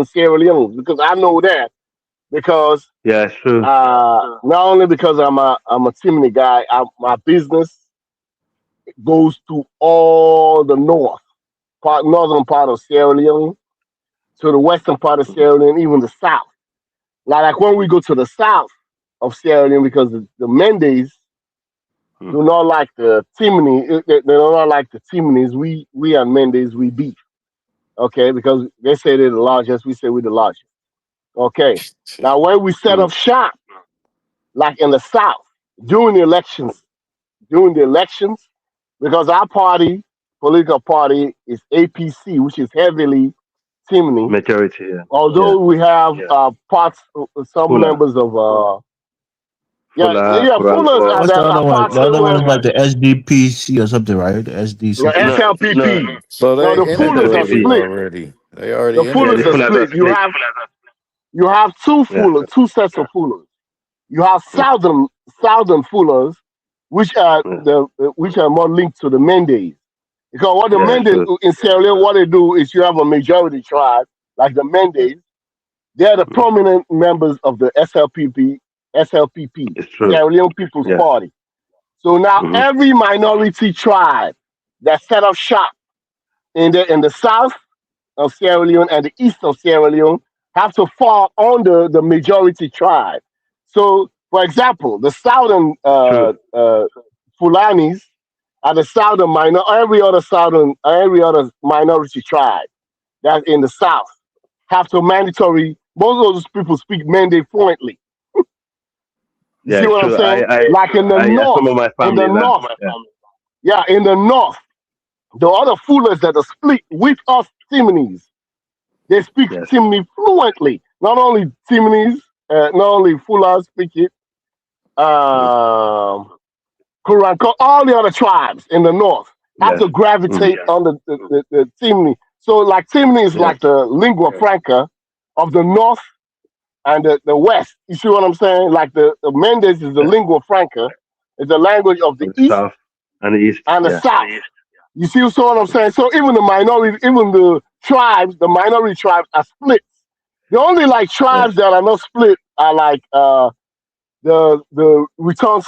Sierra Leones because I know that because Yeah. It's true. not only because I'm a Timney guy, my business goes to all the northern part of Sierra Leone, to the western part of Sierra Leone, even the south. Like when we go to the south of Sierra Leone, because the Mendes do not like the Timney, they do not like the Timneys. We and Mendes we beef, okay, because they say they're the largest, we say we're the largest. Okay. Now when we set up shop, like in the south, during the elections, during the elections, because our party, political party, is APC, which is heavily Timney. Majority. Yeah. Yeah. Although we have parts, some Fuller. members of Fuller. Fullers Quranko. What's the other are one? parts The other one is where like the SDPC or something, right? The the SDC. No. No. SLPP. So Now the they in the Fullers are SLPP. JV split. already. They The already in the Yeah. The Fullers are Fullers JV. are split. split. You have Yeah. two sets of Fullers. You have southern Fullers, which are Yeah. which are more linked to the Mendes. Because what the Yeah. It's Mendes true. in Sierra Leone, what they do is you have a majority tribe like the Mendes. They're the prominent members of the SLPP, It's true. Sierra Leone People's Yes. Party. So now Mm-hmm. every minority tribe that set up shop in the south of Sierra Leone and the east of Sierra Leone have to fall under the majority tribe. So, for example, the southern True. Fulanis are the every other minority tribe that's in the south have to mandatory. Most of those people speak Mende fluently. You Yeah. see It's what I'm true. saying? Like in the Some of my in the family learn. north, Yeah. yeah, in the north, the other Fullers that are split with us Timinis, they speak Yes. Timni fluently. Not only Timinis, not only Fullers speak it, Mm. Kuranko, all the other tribes in the north have Yes. to gravitate on the Timni. So like Timni is Yes. like the lingua franca of the north and the west. You see what I'm saying? Like the Mendes is the Yeah. lingua franca, it's the language of the Of the east south and the east. and the Yeah. south. You see what I'm saying? So even the minority, even the tribes, the minority tribes are split. The only like Yes. tribes that are not split are like the return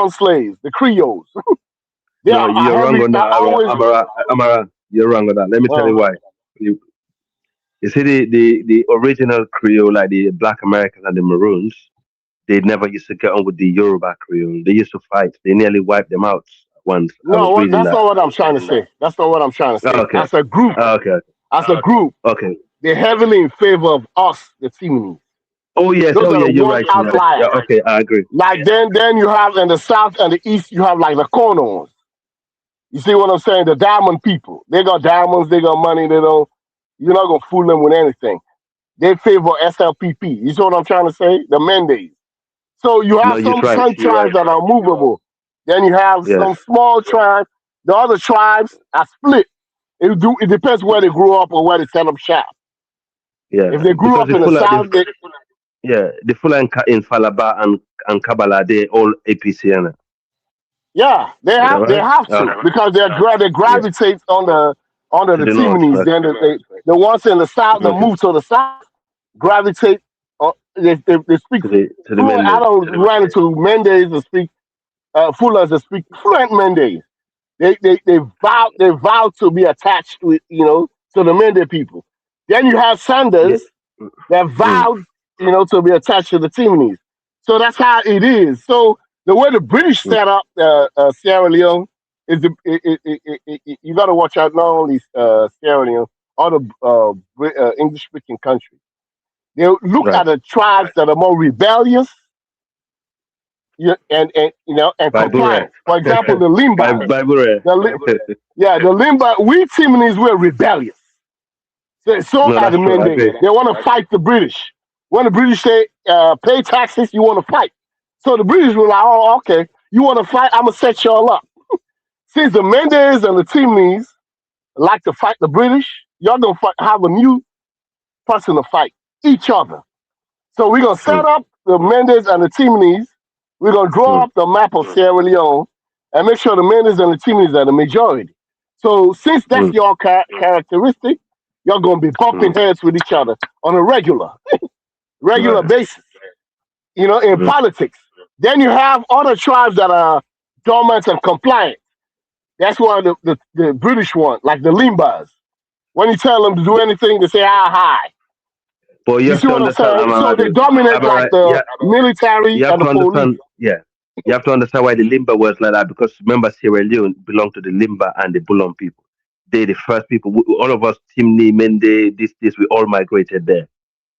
slaves, the Creoles. They No, are you're wrong heavy. on I that, always. Amara. You're wrong on that. Let me tell you Uh, why. You, you see the original Creole, like the Black Americans and the Maroons. they never used to get on with the Yoruba Creole. They used to fight. They nearly wiped them out once. I was No, reading that's that. not what I'm trying to say. That's not what I'm trying to Oh, say. okay. As a group, Oh, okay. Okay. they're heavily in favor of us, the Timunis. Oh yes. Those Oh are yeah. the You're one right. You're right. outliers. Yeah. Okay. I agree. Like then you have in the south and the east, you have like the Konos. You see what I'm saying? The diamond people. They got diamonds, they got money, they don't you're not gonna fool them with anything. They favor SLPP. You see what I'm trying to say? The Mendes. So you No, have you're some right. You're tribes right. that are movable. Then you have Yes. some small tribes. The other tribes are split. It depends where they grew up or where they set up shop. Yeah. If they grew Because up in the south, the Fulani in Falaba and Kabbalah, they all APC in it. yeah, they Is that have right? to Okay. because they Yeah. gravitate on the under To the the north. Timunis. Then Okay. the ones in the south that Okay. move to the south gravitate. They speak To the fluent. I Mendes. don't run into Mendes that speak Fulans that speak fluent Mendes. They vow to be attached to to the Mende people. Then you have Yeah. Sanders that Mm. vowed to be attached to the Timunis. So that's how it is. So the way the British Mm. set up Sierra Leone is you got to watch out not only Sierra Leone, all the English speaking countries. They look Right. at the tribes that are more rebellious and By Bure. compliant. For example, the Limbas. By Bure. The Limba, we Timunis were rebellious. So No, are that's the true. I Mendes. agree. They want to fight the British. When the British say pay taxes, you want to fight. So the British were like, oh, okay, you want to fight? I'm gonna set y'all up. Since the Mendes and the Timunis like to fight the British, y'all gonna have a new person to fight each other. So we're gonna set Mm. up the Mendes and the Timunis. We're gonna draw Mm. up the map of Sierra Leone and make sure the Mendes and the Timunis are the majority. So since that's Mm. your characteristic, you're gonna be bumping Mm. heads with each other on a regular Right. basis. In Mm. politics. Then you have other tribes that are dormant and compliant. That's why the British want, like the Limbas. When you tell them to do anything, they say hi. But you You have see to what I'm understand, saying? So they dominate like Right. the Yeah. military You have and to the police. understand. Yeah. You have to understand why the Limba was like that because remember Sierra Leone belonged to the Limba and the Bulon people. They the first people. All of us, Timni, Mende, this, we all migrated there.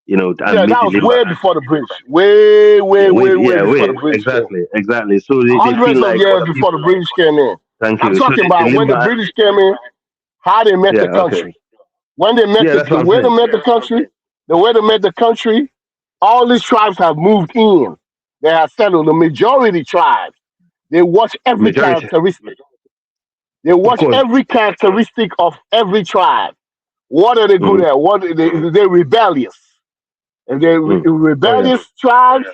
And Yeah, meet that the was Limba. way before the British. Way, way, way, way before the British came. Exactly. So they feel Hundreds of like years other before people. the British came in. Thank I'm you. So talking the about when the Limba. British came in, how they met the Yeah. Okay. country. When they met Yeah, that's the what I'm way they saying. met the country, all these tribes have moved in. They have settled. The majority tribes, they watch every Majority, characteristic. They of watch course. every characteristic of every tribe. What are they good Mm. at? What are they're rebellious. If they're Mm. Oh yeah. rebellious tribes,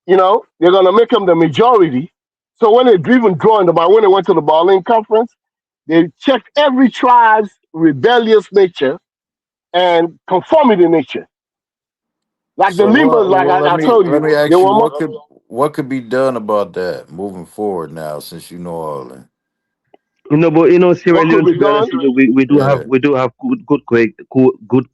they're gonna make them the majority. So when they even drawing when they went to the Berlin conference, they checked every tribe's rebellious nature and conformity nature. Like the So Limbas, like let I me told let you, me they ask you were more. what could be done about that moving forward now since you know all that. But Sierra What could Leone. be To be done? honest with you, we do have Yeah. good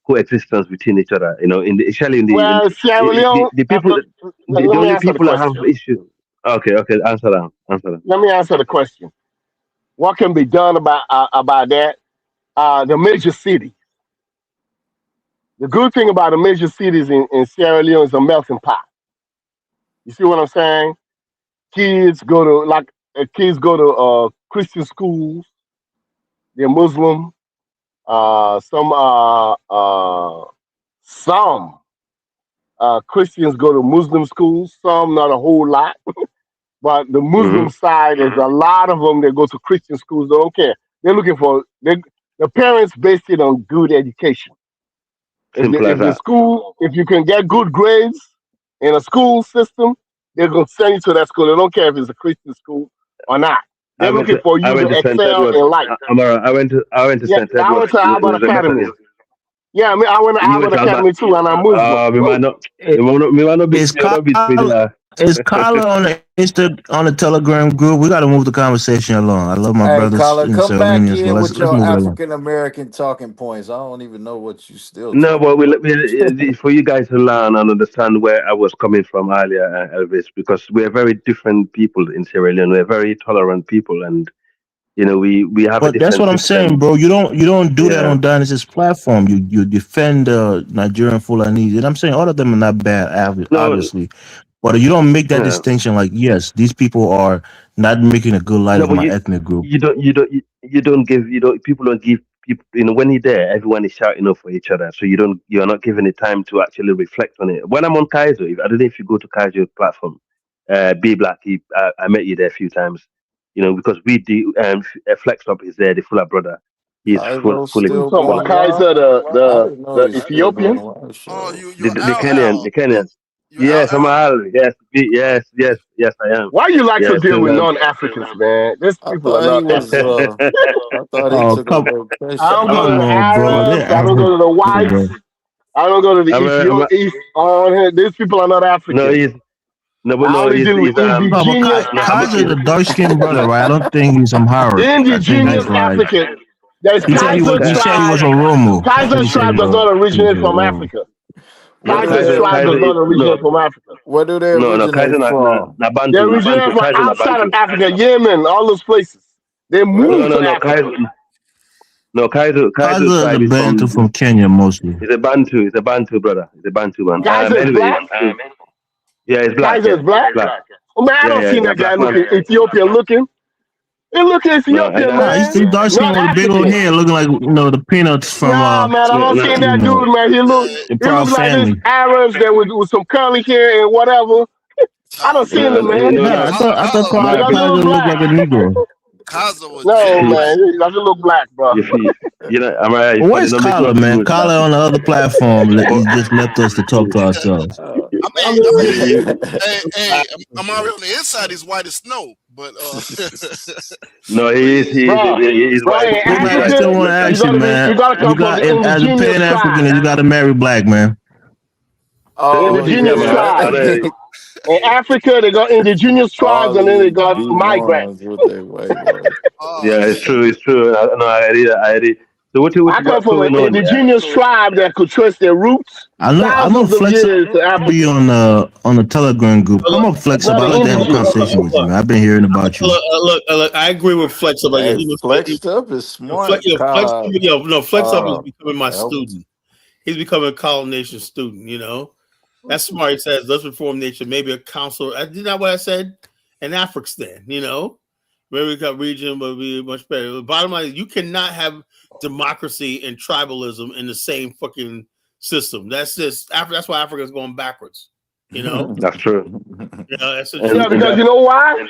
coexistence between each other. Especially Well, Sierra Leone. the people, the Let me only answer the people that have question. issues. Okay. Answer that. Answer that. Let me answer the question. What can be done about that? The major city. The good thing about the major cities in Sierra Leone is a melting pot. You see what I'm saying? Kids go to Christian schools. They're Muslim. Some Christians go to Muslim schools. Some, not a whole lot, but the Muslim Mm-hmm. side is a lot of them that go to Christian schools. They don't care. They're looking for the parents based it on good education. Simple as that. If you can get good grades in a school system, they're gonna send you to that school. They don't care if it's a Christian school or not. I They're went looking to for I you to went to St. excel Edward. in life. Amara, I went to Yeah, St. I Edward. went to It Albert was a Academy. Methodist. Yeah, I went to You went Albert to Alba. Academy too, and I'm Muslim. We might not. We might not be. It's We might not be called similar. Is Kyla on the Telegram group? We got to move the conversation along. I love my Hey, brothers Colin, in come back Sardinia, but in with let's your move it along. African American talking points. I don't even know what you still No, talking but about. for you guys to learn and understand where I was coming from earlier, Elvis, because we're very different people in Sierra Leone. We're very tolerant people, and we have a But that's different what I'm saying, system. bro. You don't do that Yeah. on Dynasty's platform. You defend Nigerian Fulanese, and I'm saying all of them are not bad, No. obviously. But you don't make that Yeah. distinction. Like, yes, these people are not making a good light No, of but my ethnic group. you don't give people don't give people when you're there, everyone is shouting out for each other, so you're not giving the time to actually reflect on it. When I'm on Kaiser, I don't know if you go to Kaiser platform, Be Black, I met you there a few times, because we do Flex Up is there, the fuller brother, he's Kaizo's fully You still talking about going qualified. wild? Kaiser, the I the didn't know the he's still doing Ethiopian? a lot of Oh, shows. The Kenyan, the Kenyan. You Yes, I'm Al. Al. Yes, I am. Why you like to Yeah, deal so with non-Africans, man? These I people are thought he not was. Africans. I thought he Oh, took a come, I don't vacation. go to come the on, bro. They're Arabs. I don't go African, to the whites. bro. I don't go to the I'm a, I'm a, Ethiopians. These people are not no, Africans. he's no, but I no, only deal with he's No, but indigenous no, Kaiser, he's, the Africans. dark skinned brother, right? I don't think he's Amharic. I think Indigenous he's like Africans. There's he said he was. Kaiser He said he was tribe. Oromo. I think Kaiser's he said he tribe does was. not He was originate from Oromo. Africa. Where do Kaiser's they tribe does Kaiser, not originate from Africa. Where do they no, originate Kaiser from? na They Bantu, originate from Kaiser na outside of Bantu. Africa, Yemen, all those places. They Really? moved to Africa. Kaiser Kaiser is a tribe is Bantu from Kenya mostly. He's a Bantu brother, he's a Bantu man. Kaiser is Anyways, black. yeah, he's black, Kaiser yeah, is black. black, Oh man, I don't yeah, see he's a that guy black man. looking Ethiopian looking. He looking No, I Ethiopian, know. Nah, he's man. dark Not skinned with a big old African. head, looking like the peanuts from Nah, man, I'm No, not no, seeing that dude, man. the He Proud look like this Family. Arabs that with some curly hair and whatever. I don't see him, man. Nah, I thought He American. doesn't Kaiser look looked black. like a Negro. Kaza was No, Jet You Black. man, he doesn't look black, bro. Amara, Well, if they where's don't make Kyla, love to you man? with black Kyla on the other platform. He just left us to talk to ourselves. Amari on the inside is white as snow, but No, but yeah. he is Bro, white. in Go back. I Africa, still want to you ask you, gotta be, you man. gotta You come from got the as a indigenous Pan African, tribe. you got to marry black, man. Oh Indigenous tribe. yeah. In Africa, they got indigenous tribes All and then they these got migrants. B1s with their white boys. Yeah, it's true. It's true. No, I read it. So what I you come got from an going on? indigenous tribe that could trace their roots I know thousands of Flex years to Up be Africa. on the Telegram group. Come up, Flex Up. Brother, I'd like to have a indigenous. conversation with you, man. I've been hearing about you. Look, I agree with Flex Up. Like, Hey, flexed up is smart. Flex Up, Flex Up is becoming my Elvis. student. He's becoming a College Nation student. That's smart. He says, let's reform nation. Maybe a council. Isn't that what I said? In Afghanistan, maybe we got region would be much better. The bottom line is you cannot have democracy and tribalism in the same fucking system. That's just that's why Africa is going backwards. That's true. That's a Yeah, because you know why?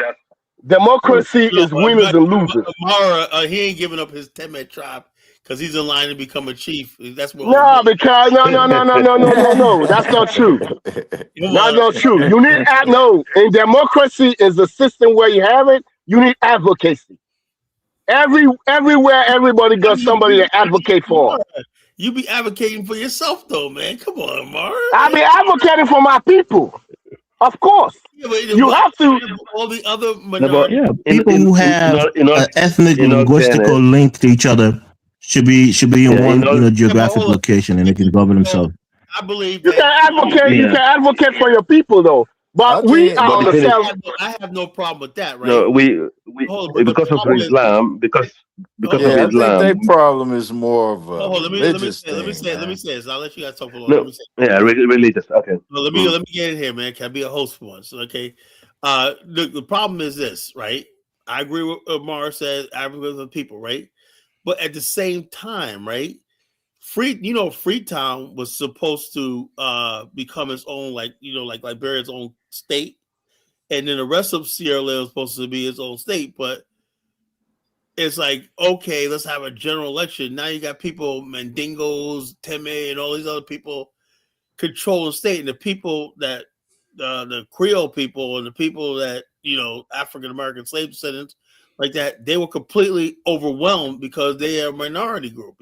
Democracy is winners and losers. Amara, he ain't giving up his 10-man tribe because he's in line to become a chief. That's what. No, because no. That's not true. That's not true. You need in democracy is a system where you have it. You need advocacy. Everywhere, everybody got somebody to advocate for. You be advocating for yourself, though, man. Come on, Amara. I be advocating for my people. Of course. Yeah, but you have to. All the other minorities. Yeah, people who have an ethnic linguistical link to each other should be in one geographic location, and they can govern themselves. I believe you can advocate. You can advocate for your people, though. But we are on the same. I have no problem with that, right? No, because of Islam, because of Islam. I think their problem is more of a religious let me say this. I'll let you guys talk for a long. Religious. Okay. No, let me get in here, man. Can I be a host for once? Okay. The problem is this, right? I agree with what Mara said. Africans are people, right? But at the same time, right? Freetown was supposed to become its own, like Liberia's own state, and then the rest of Sierra Leone was supposed to be its own state. But it's like, okay, let's have a general election. Now you got people, Mandingos, Teme, and all these other people controlling the state, and the people that the Creole people and the people that African American slave descendants like that, they were completely overwhelmed because they are a minority group.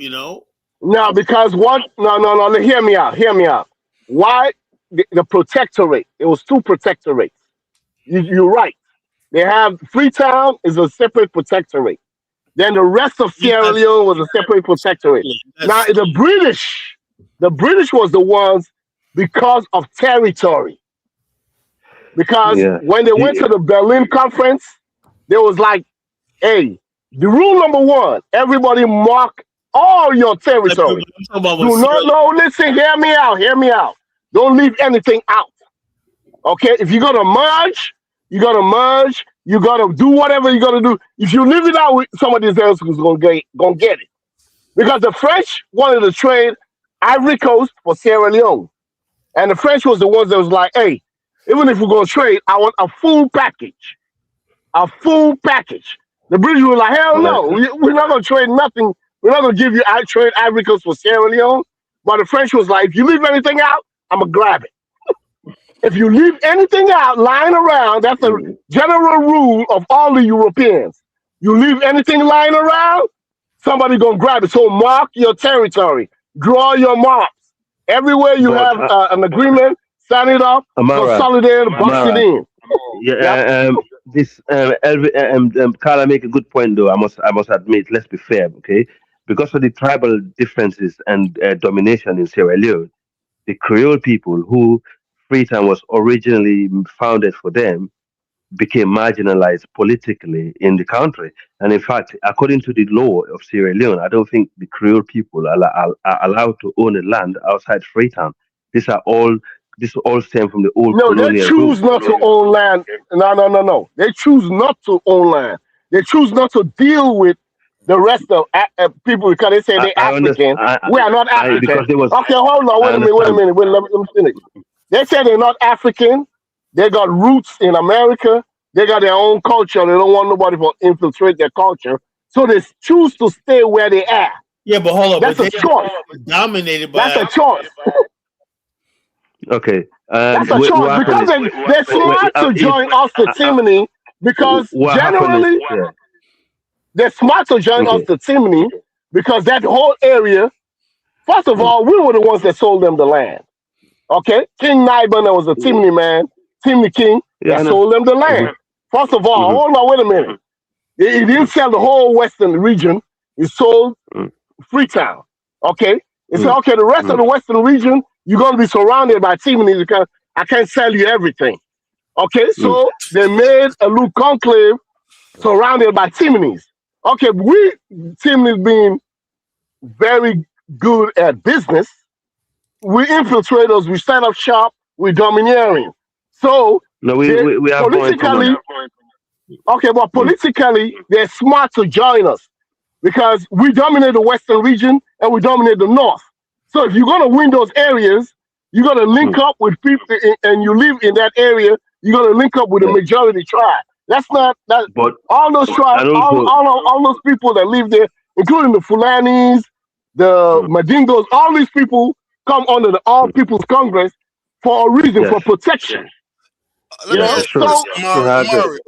No, because what? No. Hear me out. Why the protectorate? It was two protectorates. You're right. They have Freetown is a separate protectorate. Then the rest of Sierra Leone was a separate protectorate. Now the British was the ones because of territory. Because when they went to the Berlin conference, there was like, hey, the rule number one, everybody mark all your territory. Listen, hear me out. Don't leave anything out. Okay, if you're gonna merge, you gotta do whatever you gotta do. If you leave it out, somebody else is gonna get it. Because the French wanted to trade Ivory Coast for Sierra Leone. And the French was the ones that was like, hey, even if we're gonna trade, I want a full package. A full package. The British were like, hell no, we're not gonna trade nothing. We're not gonna give you trade Ivory Coast for Sierra Leone. But the French was like, if you leave anything out, I'm gonna grab it. If you leave anything out lying around, that's a general rule of all the Europeans. You leave anything lying around, somebody gonna grab it. So mark your territory, draw your marks. Everywhere you have an agreement, sign it up, consolidate it, box it in. Yeah, Carla make a good point though. I must admit. Let's be fair, okay? Because of the tribal differences and domination in Sierra Leone, the Creole people who Freetown was originally founded for them became marginalized politically in the country. And in fact, according to the law of Sierra Leone, I don't think the Creole people are allowed to own a land outside Freetown. This all stem from the old colonial they choose not to own land. No. They choose not to own land. They choose not to deal with the rest of people because they say they're African. We are not African. Okay, hold on. Wait a minute. Let me finish. They say they're not African. They got roots in America. They got their own culture. They don't want nobody to infiltrate their culture. So they choose to stay where they are. Yeah, but hold on. That's a choice. Dominated by. That's a choice. Okay. That's a choice. Because they're smart to join us to Timony. Because generally, they're smart to join us to Timony. Because that whole area, first of all, we were the ones that sold them the land. Okay, King Naiban was a Timney man, Timney King, that sold them the land. First of all, hold on, wait a minute. He didn't sell the whole western region. He sold Freetown. Okay, he said, okay, the rest of the western region, you're going to be surrounded by Timney because I can't sell you everything. Okay, so they made a little conclave surrounded by Timneys. Okay, Timneys being very good at business. We infiltrators, we set up shop, we domineering. So we have politically, but politically they're smart to join us because we dominate the western region and we dominate the north. So if you're gonna win those areas, you're gonna link up with people and you live in that area, you're gonna link up with the majority tribe. That's not that all those tribes, all those people that live there, including the Fulanis, the Madingos, all these people come under the All People's Congress for a reason, for protection. Let me ask you this,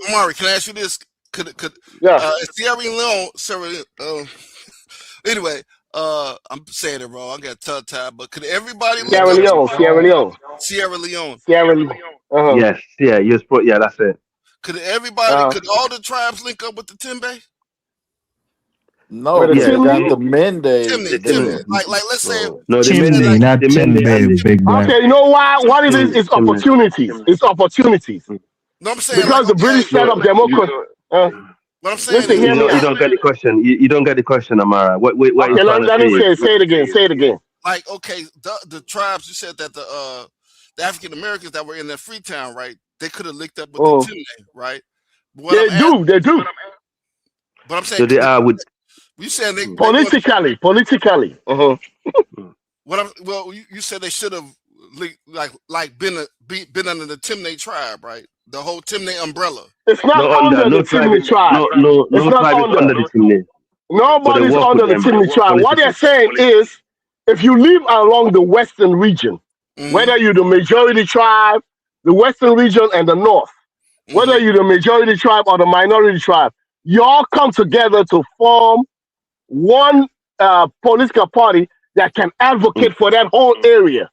Amari, can I ask you this? Could Sierra Leone, anyway, I'm saying it wrong. I got tongue tied, but could everybody Sierra Leone. Yes, that's it. Could everybody, could all the tribes link up with the Timbe? No, they got the Mende. Timney. Like let's say Chimney, not Timbe, big man. Okay, you know why? What it is opportunities. It's opportunities. No, I'm saying because the British set up democracy. What I'm saying listen, you don't get the question. You don't get the question, Amara. What okay, let me say it again. Like, okay, the tribes, you said that the African Americans that were in that Freetown, right? They could have linked up with the Timney, right? They do. But I'm saying so they are with. You said they politically. You said they should have been under the Timney tribe, right? The whole Timney umbrella. It's not under the Timney tribe. No tribe is under the Timney. Nobody's under the Timney tribe. What they're saying is, if you live along the western region, whether you're the majority tribe, the western region, and the north, whether you're the majority tribe or the minority tribe, you all come together to form one political party that can advocate for that whole area.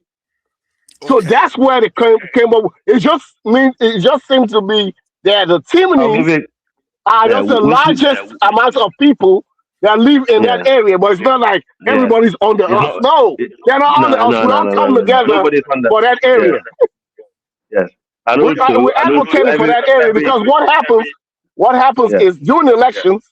So that's where they came up. It just seems to be that the I'll give Timonies it. are Yeah, just the which largest amount of people that live in that yeah, area. But it's not like yeah. everybody's under It's us. not. No, they're not under No, us. no, We no, all no, no, come no. together Nobody's on that. for that Yes, area. yes. We're And also advocating for that area because what happens yeah. is during elections,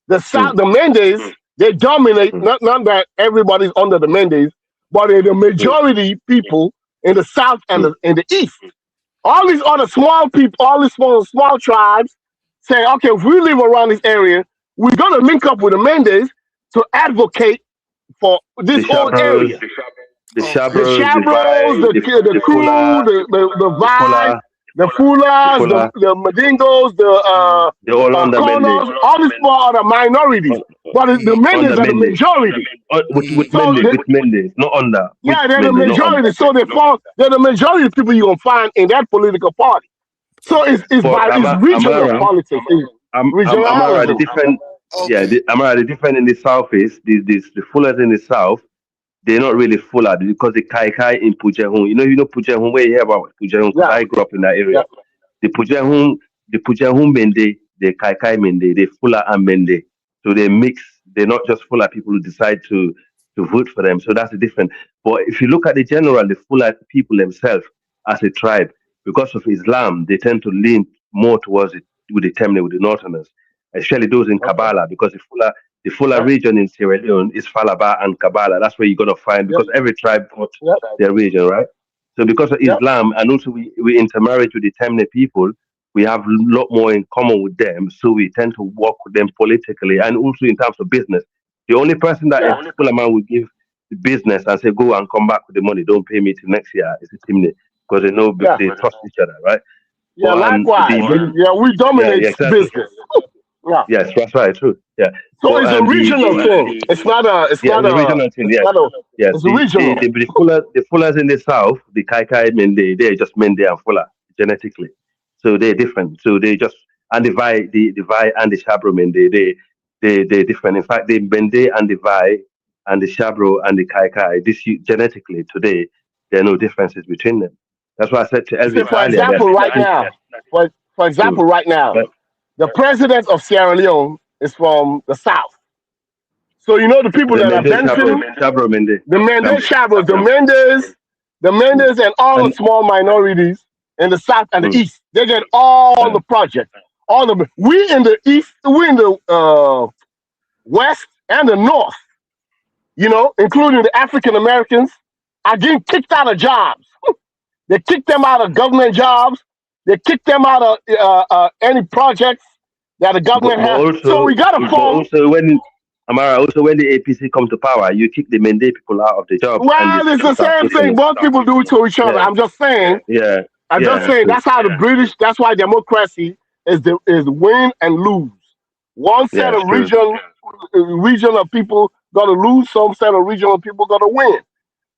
the South, the Mendes, they dominate. Not that everybody's under the Mendes, but they're the majority people in the South and in the East. All these other small people, all these small tribes say, okay, if we live around this area, we're going to link up with the Mendes to advocate for this The whole Shabros, area. the The Shabros, the Shabros, Vi, the the crew, Fula, the the Vibe, Fula, the the Fulas, Fula. the Madingos, They're all the under Mende. Konos, all these people are the minorities. But the Under Mendes are the Mende. majority. With So, Mende, with Mende, not under. With yeah, they're the Mende, not under. majority. So they're the majority of people you're going to find in that political party. So it's But regional politics, it's Amara, the regionalism. different, yeah, Amara, the different in the south is the Fullers in the south. They're not really Fuller because the Kai Kai in Pujehun. You know Pujehun. Where you hear about Pujehun? Because I grew up in that area. The Pujehun Mende, the Kai Kai Mende, the Fuller and Mende. So they mix. They're not just Fuller people who decide to vote for them. So that's the difference. But if you look at the general, the Fuller people themselves as a tribe, because of Islam, they tend to lean more towards it with the Temne, with the Northerners, especially those in Kabbalah, because the Fuller region in Sierra Leone is Falaba and Kabbalah. That's where you're gonna find because every tribe got their region, right? So because of Islam and also we intermarriage with the Temne people, we have a lot more in common with them. So we tend to work with them politically and also in terms of business. The only person that a Fuller man would give the business and say, go and come back with the money, don't pay me till next year, is the Temne because they know they trust each other, right? Yeah, But, likewise. We dominate exactly. business. Yeah. Yes, that's right, true. Yeah. So it's a regional thing. It's not a. It's yeah, not the a. regional thing. It's Yes, not a. yes. It's regional. The Fullers in the south, the Kai Kai Mende, they're just Mende and Fuller genetically, so they're different. So they just and the Vi and the Shabro Mende, they're different. In fact, the Mende and the Vi and the Shabro and the Kai Kai, genetically today, there are no differences between them. That's why I said to Elvis For earlier. example, right now, for example, right now, the president of Sierra Leone is from the south. So you know the people that are benefiting, Shabro Mende, the Mendes, Shabros, the Mendes, and all the small minorities in the south and the east. They get all the projects. All the we in the east, we in the west and the north. You know, including the African Americans, are getting kicked out of jobs. They kicked them out of government jobs. They kicked them out of any projects that the government has. Also, So we got to form. Also, when the APC come to power, you kick the Mende people out of the job. Well, it's the same thing. Both people do to each other. I'm just saying. Yeah. I'm just saying. That's how the British. That's why democracy is win and lose. One set of regional people got to lose. Some set of regional people got to win.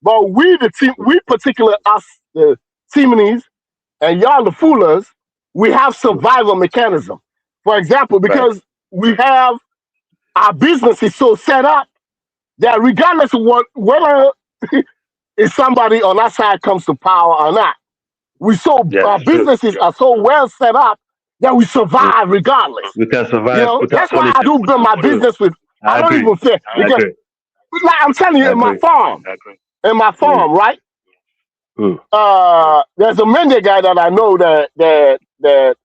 But we, the team, we particularly us, the Timonies, and y'all, the Fullers, we have survival mechanism. For example, because we have our business is so set up that regardless of whether if somebody on our side comes to power or not, our businesses are so well set up that we survive regardless. We can survive. You know, that's why I do build my business with. I don't even fear because, like I'm telling you, in my farm, right? There's a Mende guy that I know that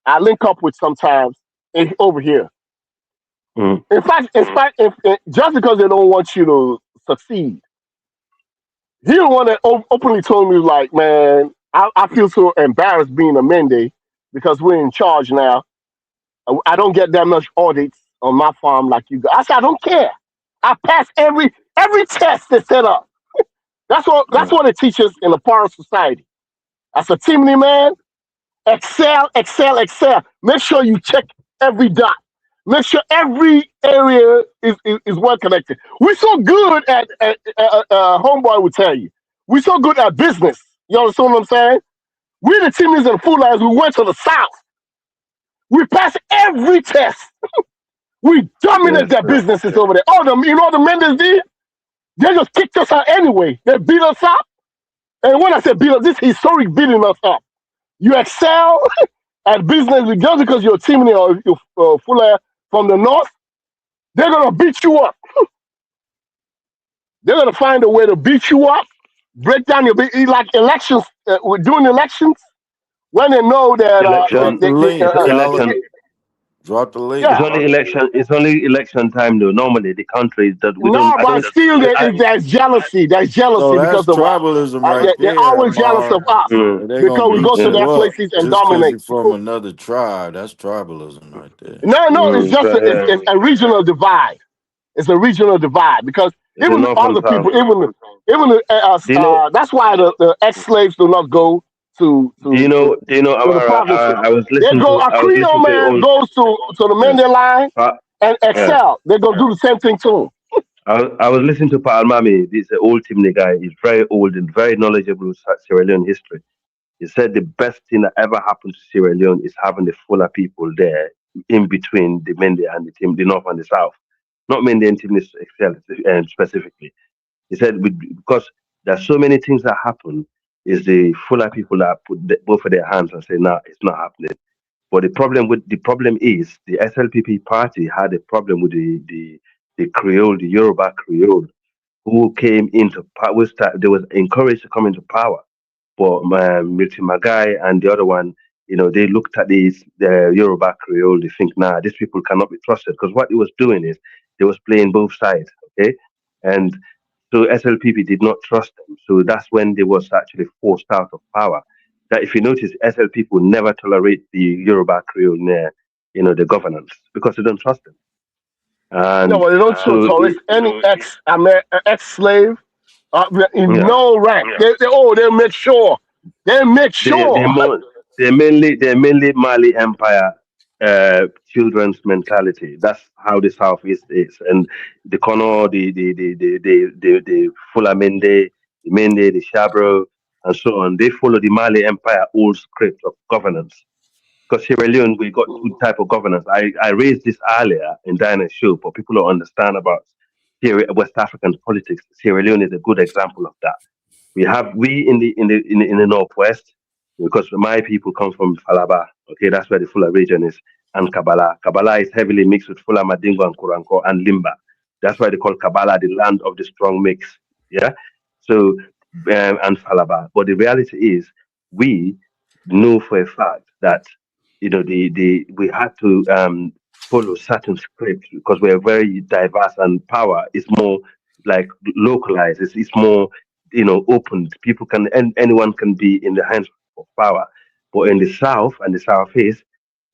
I link up with sometimes over here. In fact, just because they don't want you to succeed, he the one that openly told me, like, man, I feel so embarrassed being a Mende because we're in charge now. I don't get that much audits on my farm like you guys. I said, I don't care. I pass every test they set up. That's what it teaches in a power society. As a Timony man, excel. Make sure you check every dot. Make sure every area is well connected. We're so good at homeboy would tell you. We're so good at business. You understand what I'm saying? We the Timonies and Fulans, we went to the south. We passed every test. We dominate their businesses over there. You know what the Mendes did? They just kicked us out anyway. They beat us up. And when I say build, this historic building us up. You excel at business just because you're Timothy or you're Fuller from the north. They're gonna beat you up. They're gonna find a way to beat you up, break down your like elections. We're doing elections when they know that Drop the link, Tyler. Drop the link. It's only election. It's only election time, though. Normally, the country that we no, don't. I but don't. still, there's jealousy. There's jealousy So that's because of tribalism right they're there, always jealous Amar. of us They're because gonna we go beat to you their up places and just because dominate. you're from another tribe. That's tribalism right there. No, it's just it's a regional divide. It's a regional divide because It's even North and other people, South. that's why the ex-slaves do not go to Do you know? Do you know, the Amara? provinces. I was They listening go. to. A I was Creole listening to man old. goes to the Mende line and Yeah. excel. They're gonna do the same thing too. I was listening to Pa Almami. This old Timney guy. He's very old and very knowledgeable with Sierra Leone history. He said the best thing that ever happened to Sierra Leone is having the fuller people there in between the Mende and the North and the South. Not Mende and Timney specifically. He said because there's so many things that happen, is the fuller people that put both of their hands and say, "No, it's not happening." But the problem is the SLPP party had a problem with the Creole, the Yoruba Creole, who came into power. They was encouraged to come into power. But Milton Magai and the other one, they looked at the Yoruba Creole. They think, nah, these people cannot be trusted because what he was doing is they was playing both sides, okay, and so SLPP did not trust them. So that's when they was actually forced out of power. That if you notice, SLPP will never tolerate the Yoruba Creole near, the governance because they don't trust them. And No, but they don't so, tolerate any ex-slave in yeah. no rank. They make sure. They make sure. They're mainly Mali Empire children's mentality. That's how the Southeast is, and the Kono, the Fulamende, the Mende, the Shabro, and so on. They follow the Mali Empire old script of governance. Because Sierra Leone, we got two type of governance. I raised this earlier in Dinah's show, but people don't understand about West African politics. Sierra Leone is a good example of that. We in the northwest, because my people come from Falaba. Okay, that's where the Fula region is, and Kabbalah. Kabbalah is heavily mixed with Fula, Madingo, and Kuranko and Limba. That's why they call Kabbalah the land of the strong mix. Yeah. So and Falaba. But the reality is, we know for a fact that we had to follow certain scripts because we're very diverse and power is more like localized. It's more opened. People can and anyone can be in the hands of power. But in the south and the southeast,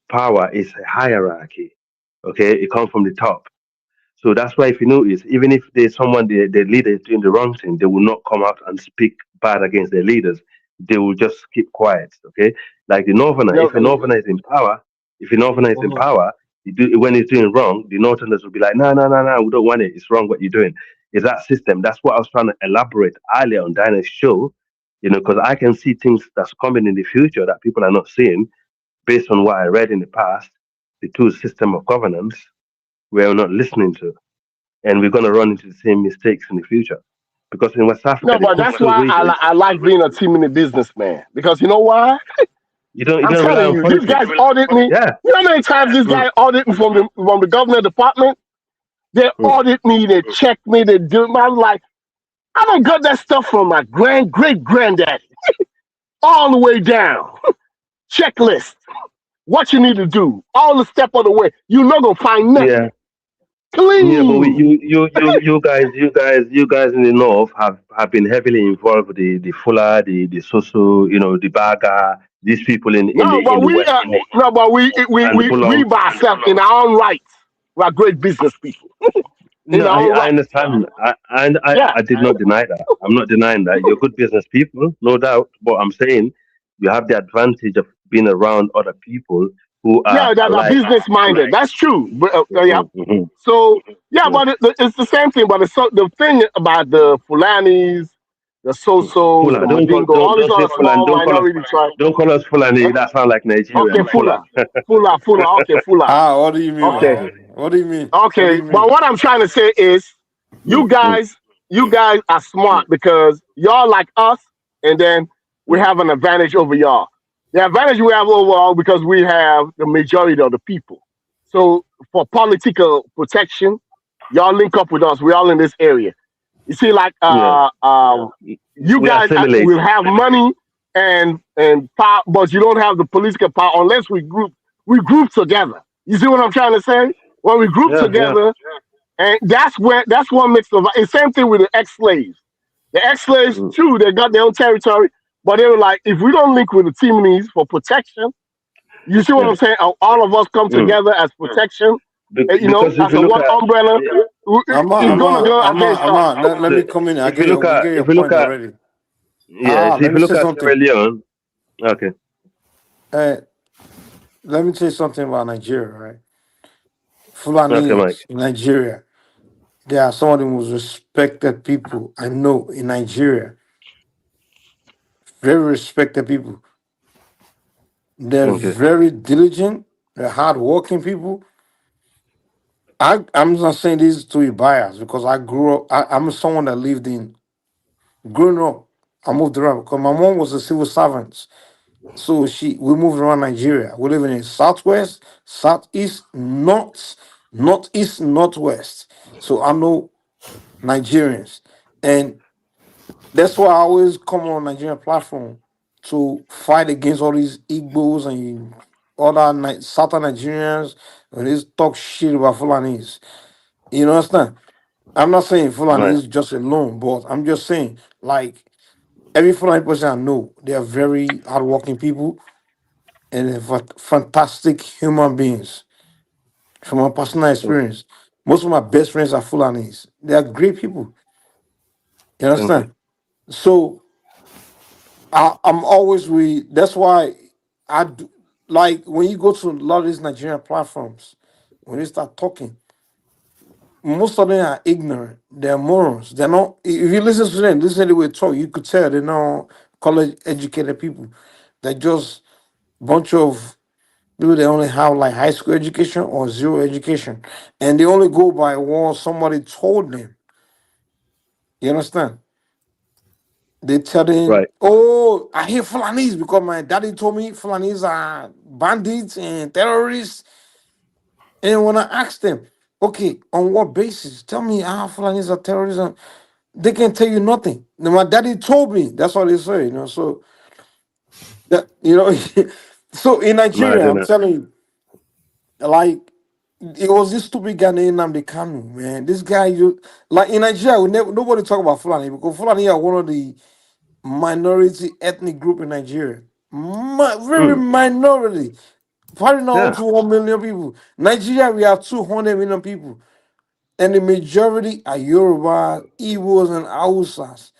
power is a hierarchy. Okay, it comes from the top. So that's why if you notice, even if there's someone the leader is doing the wrong thing, they will not come out and speak bad against their leaders. They will just keep quiet. Okay, like the northerner. If a northerner is in power, when he's doing wrong, the northerners will be like, no, no, no, no, we don't want it. It's wrong what you're doing. Is that system? That's what I was trying to elaborate earlier on Dinah's show. Because I can see things that's coming in the future that people are not seeing based on what I read in the past. The two system of governance we're not listening to, and we're going to run into the same mistakes in the future. Because in West Africa, No, but that's why I like being a team businessman. Because you know why? You don't I'm rely telling on you, politics. these guys audit me. Yeah. You know how many times this guy audit me from the government department? They audit me, they check me, they do. I'm like, I don't got that stuff from my great granddaddy, all the way down. Checklist. What you need to do, all the step of the way. You're not gonna find nothing. Yeah. Clean. Yeah, but you guys in the north have been heavily involved with the Fuller, the Soso, the Baga, these people in the west. We by ourselves in our own rights. We are great business people. No, I understand. I did not deny that. I'm not denying that. You're good business people, no doubt. But I'm saying you have the advantage of being around other people who are that are business minded. That's true. But, So but it's the same thing. But the thing about the Fulanis, the Sosos, the Madingo, all these other small minority tribes. Don't call us Fulani. That sounds like Nigerian. Okay, Fuller. Okay, Fuller. What do you mean? Okay. What do you mean? Okay, but what I'm trying to say is, you guys are smart because y'all like us and then we have an advantage over y'all. The advantage we have overall because we have the majority of the people. So for political protection, y'all link up with us. We're all in this area. You see, like Yeah. you We guys assimilate. will have money and power, but you don't have the political power unless we group together. You see what I'm trying to say? When we group Yeah, yeah. together, and that's what makes the it's same thing with the ex-slaves. The ex-slaves too, they got their own territory, but they were like, if we don't link with the Timonese for protection, you see what Yeah. I'm saying? All of us come together as protection, Because if as you a look one at umbrella. It's gonna go against us. Let me come in. if you look I at get your if you look point at already. yeah, see, Let if me you look say at Sierra something. Leone, okay, Uh, let me say something about Nigeria, right? okay, Mike, Fulanese in Nigeria, they are some of the most respected people I know in Nigeria. Very respected people. They're okay, very diligent. They're hardworking people. I'm not saying this to be biased because I grew up. I'm someone that lived in growing up. I moved around because my mom was a civil servant. So we moved around Nigeria. We live in the southwest, southeast, northeast, northwest. So I know Nigerians, and that's why I always come on Nigerian platform to fight against all these Igbos and other Southern Nigerians when they talk shit about Fulanis. You understand? I'm not saying Fulani right, is just alone, but I'm just saying like every Fulani person I know, they are very hardworking people and they're fantastic human beings. From my personal thank you, experience, most of my best friends are Fulanis. They are great people. You thank you, understand? So I'm always with. That's why I do, like when you go to a lot of these Nigerian platforms, when they start talking, most of them are ignorant. They're morons. They're not. If you listen to them, listen to the way they talk, you could tell they're not college educated people. They're just bunch of people that only have like high school education or zero education, and they only go by what somebody told them. You understand? They tell them, right, "Oh, I hate Fulanis because my daddy told me Fulanis are bandits and terrorists." And when I ask them, "Okay, on what basis? Tell me how Fulanis are terrorism," they can tell you nothing. Now, my daddy told me. That's what they say. So that so in mad, Nigeria, I'm innit? telling you, like it was this stupid guy named Nnamdi Kanu, man. This guy, like in Nigeria, nobody talk about Fulani because Fulani are one of the minority ethnic group in Nigeria. Very minority. Probably not up Yeah, to 1 million people. Nigeria, we have 200 million people. And the majority are Yoruba, Igbos, and Hausas.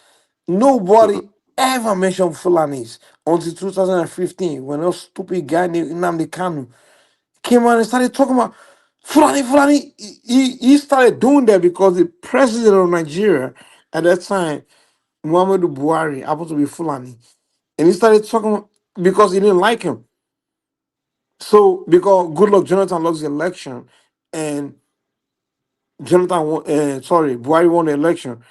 Nobody ever mentioned Fulanis until 2015 when a stupid guy named Nnamdi Kanu came out and started talking about Fulani, Fulani. He started doing that because the president of Nigeria at that time, Muhammadu Buhari, happened to be Fulani. And he started talking because he didn't like him. So because Goodluck Jonathan lost the election and Buhari won the election.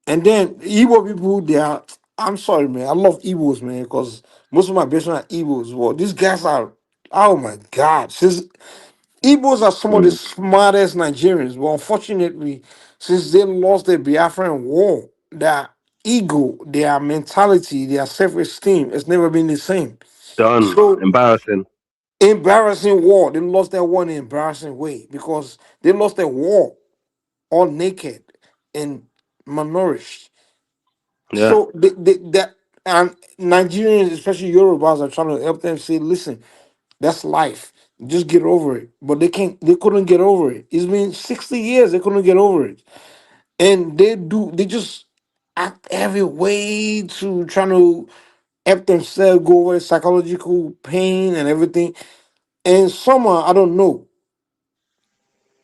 And then Igbo people, they are, I'm sorry, man. I love Igbos, man, because most of my best friends are Igbos. Well, these guys are, oh my God. Since Igbos are some of the smartest Nigerians. But unfortunately, since they lost the Biafran war, their ego, their mentality, their self-esteem has never been the same. done, So embarrassing, embarrassing war. They lost that war in an embarrassing way because they lost that war all naked and malnourished. yeah, So that and Nigerians, especially Yorubas, are trying to help them say, listen, that's life. Just get over it. But they couldn't get over it. It's been 60 years, they couldn't get over it. And they just act every way to trying to help themselves go over psychological pain and everything. And somehow, I don't know.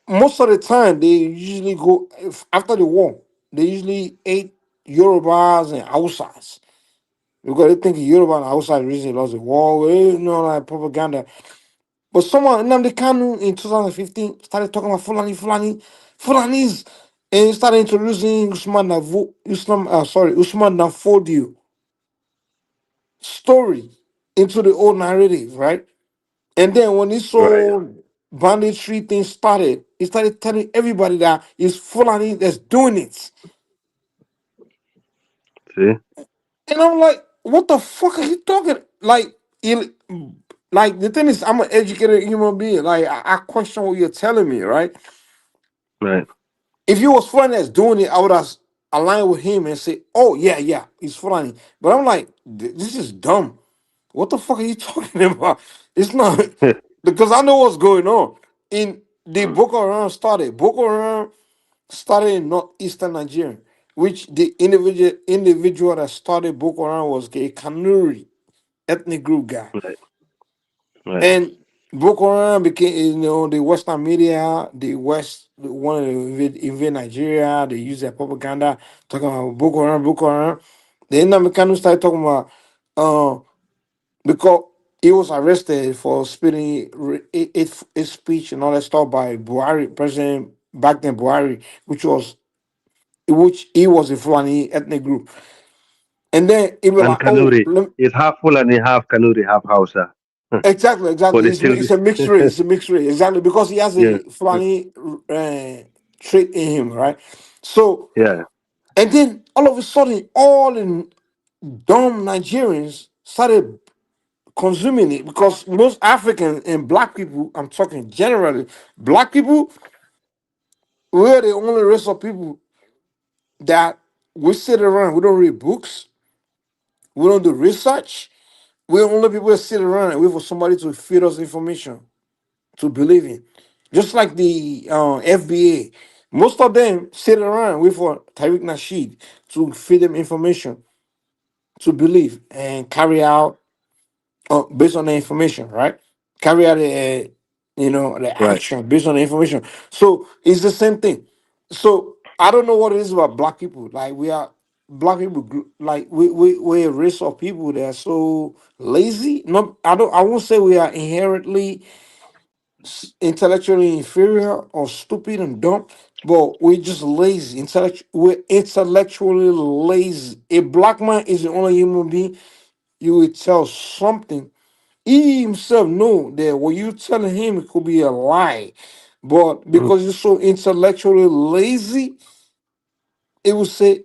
Most of the time, they usually go after the war. They usually ate Yorubas and Hausas because they think Yoruba and Hausa recently lost the war. Like propaganda. But someone, Nnamdi Kanu, in 2015 started talking about Fulanis, and he started introducing Usman Nafodio. story into the old narrative, right? And then when this Right. whole banditry thing started, he started telling everybody that it's Fulani that's doing it. See. And I'm like, what the fuck are you talking? Like the thing is, I'm an educated human being. Like I question what you're telling me, right? Right. If you was Fulani that's doing it, I would have aligned with him and say, oh yeah, yeah, he's Fulani. But I'm like, this is dumb. What the fuck are you talking about? It's not because I know what's going on. In the Boko Haram started. Boko Haram started in northeastern Nigeria, which the individual that started Boko Haram was a Kanuri ethnic group guy. Right. Right. And Boko Haram became, the Western media, the West wanted to invade Nigeria. They use their propaganda talking about Boko Haram, Boko Haram. The Americans started talking about because he was arrested for spitting his speech and all that stuff by Buhari, President back then Buhari, which he was a Fulani ethnic group. And then he was And like, oh, Kanuri. It's half Fulani, half Kanuri, half Hausa. exactly, But exactly. they It's, still. it's a mixed race. It's a mixed race, exactly, because he has Yeah. a Fulani trait in him, right? So, Yeah. and then all of a sudden, all in dumb Nigerians started consuming it because most African and black people, I'm talking generally, black people, we're the only race of people that we sit around, we don't read books, we don't do research. We're only people that sit around and wait for somebody to feed us information to believe in. Just like the FBA, most of them sit around and wait for Tariq Nasheed to feed them information to believe and carry out based on the information, right? Carry out the Right. action based on the information. So it's the same thing. So I don't know what it is about black people. Like we are black people, like we're a race of people that are so lazy. Not I won't say we are inherently intellectually inferior or stupid and dumb, but we're just lazy. We're intellectually lazy. A black man is the only human being you will tell something. He himself know that what you telling him it could be a lie, but because you're so intellectually lazy, it will say,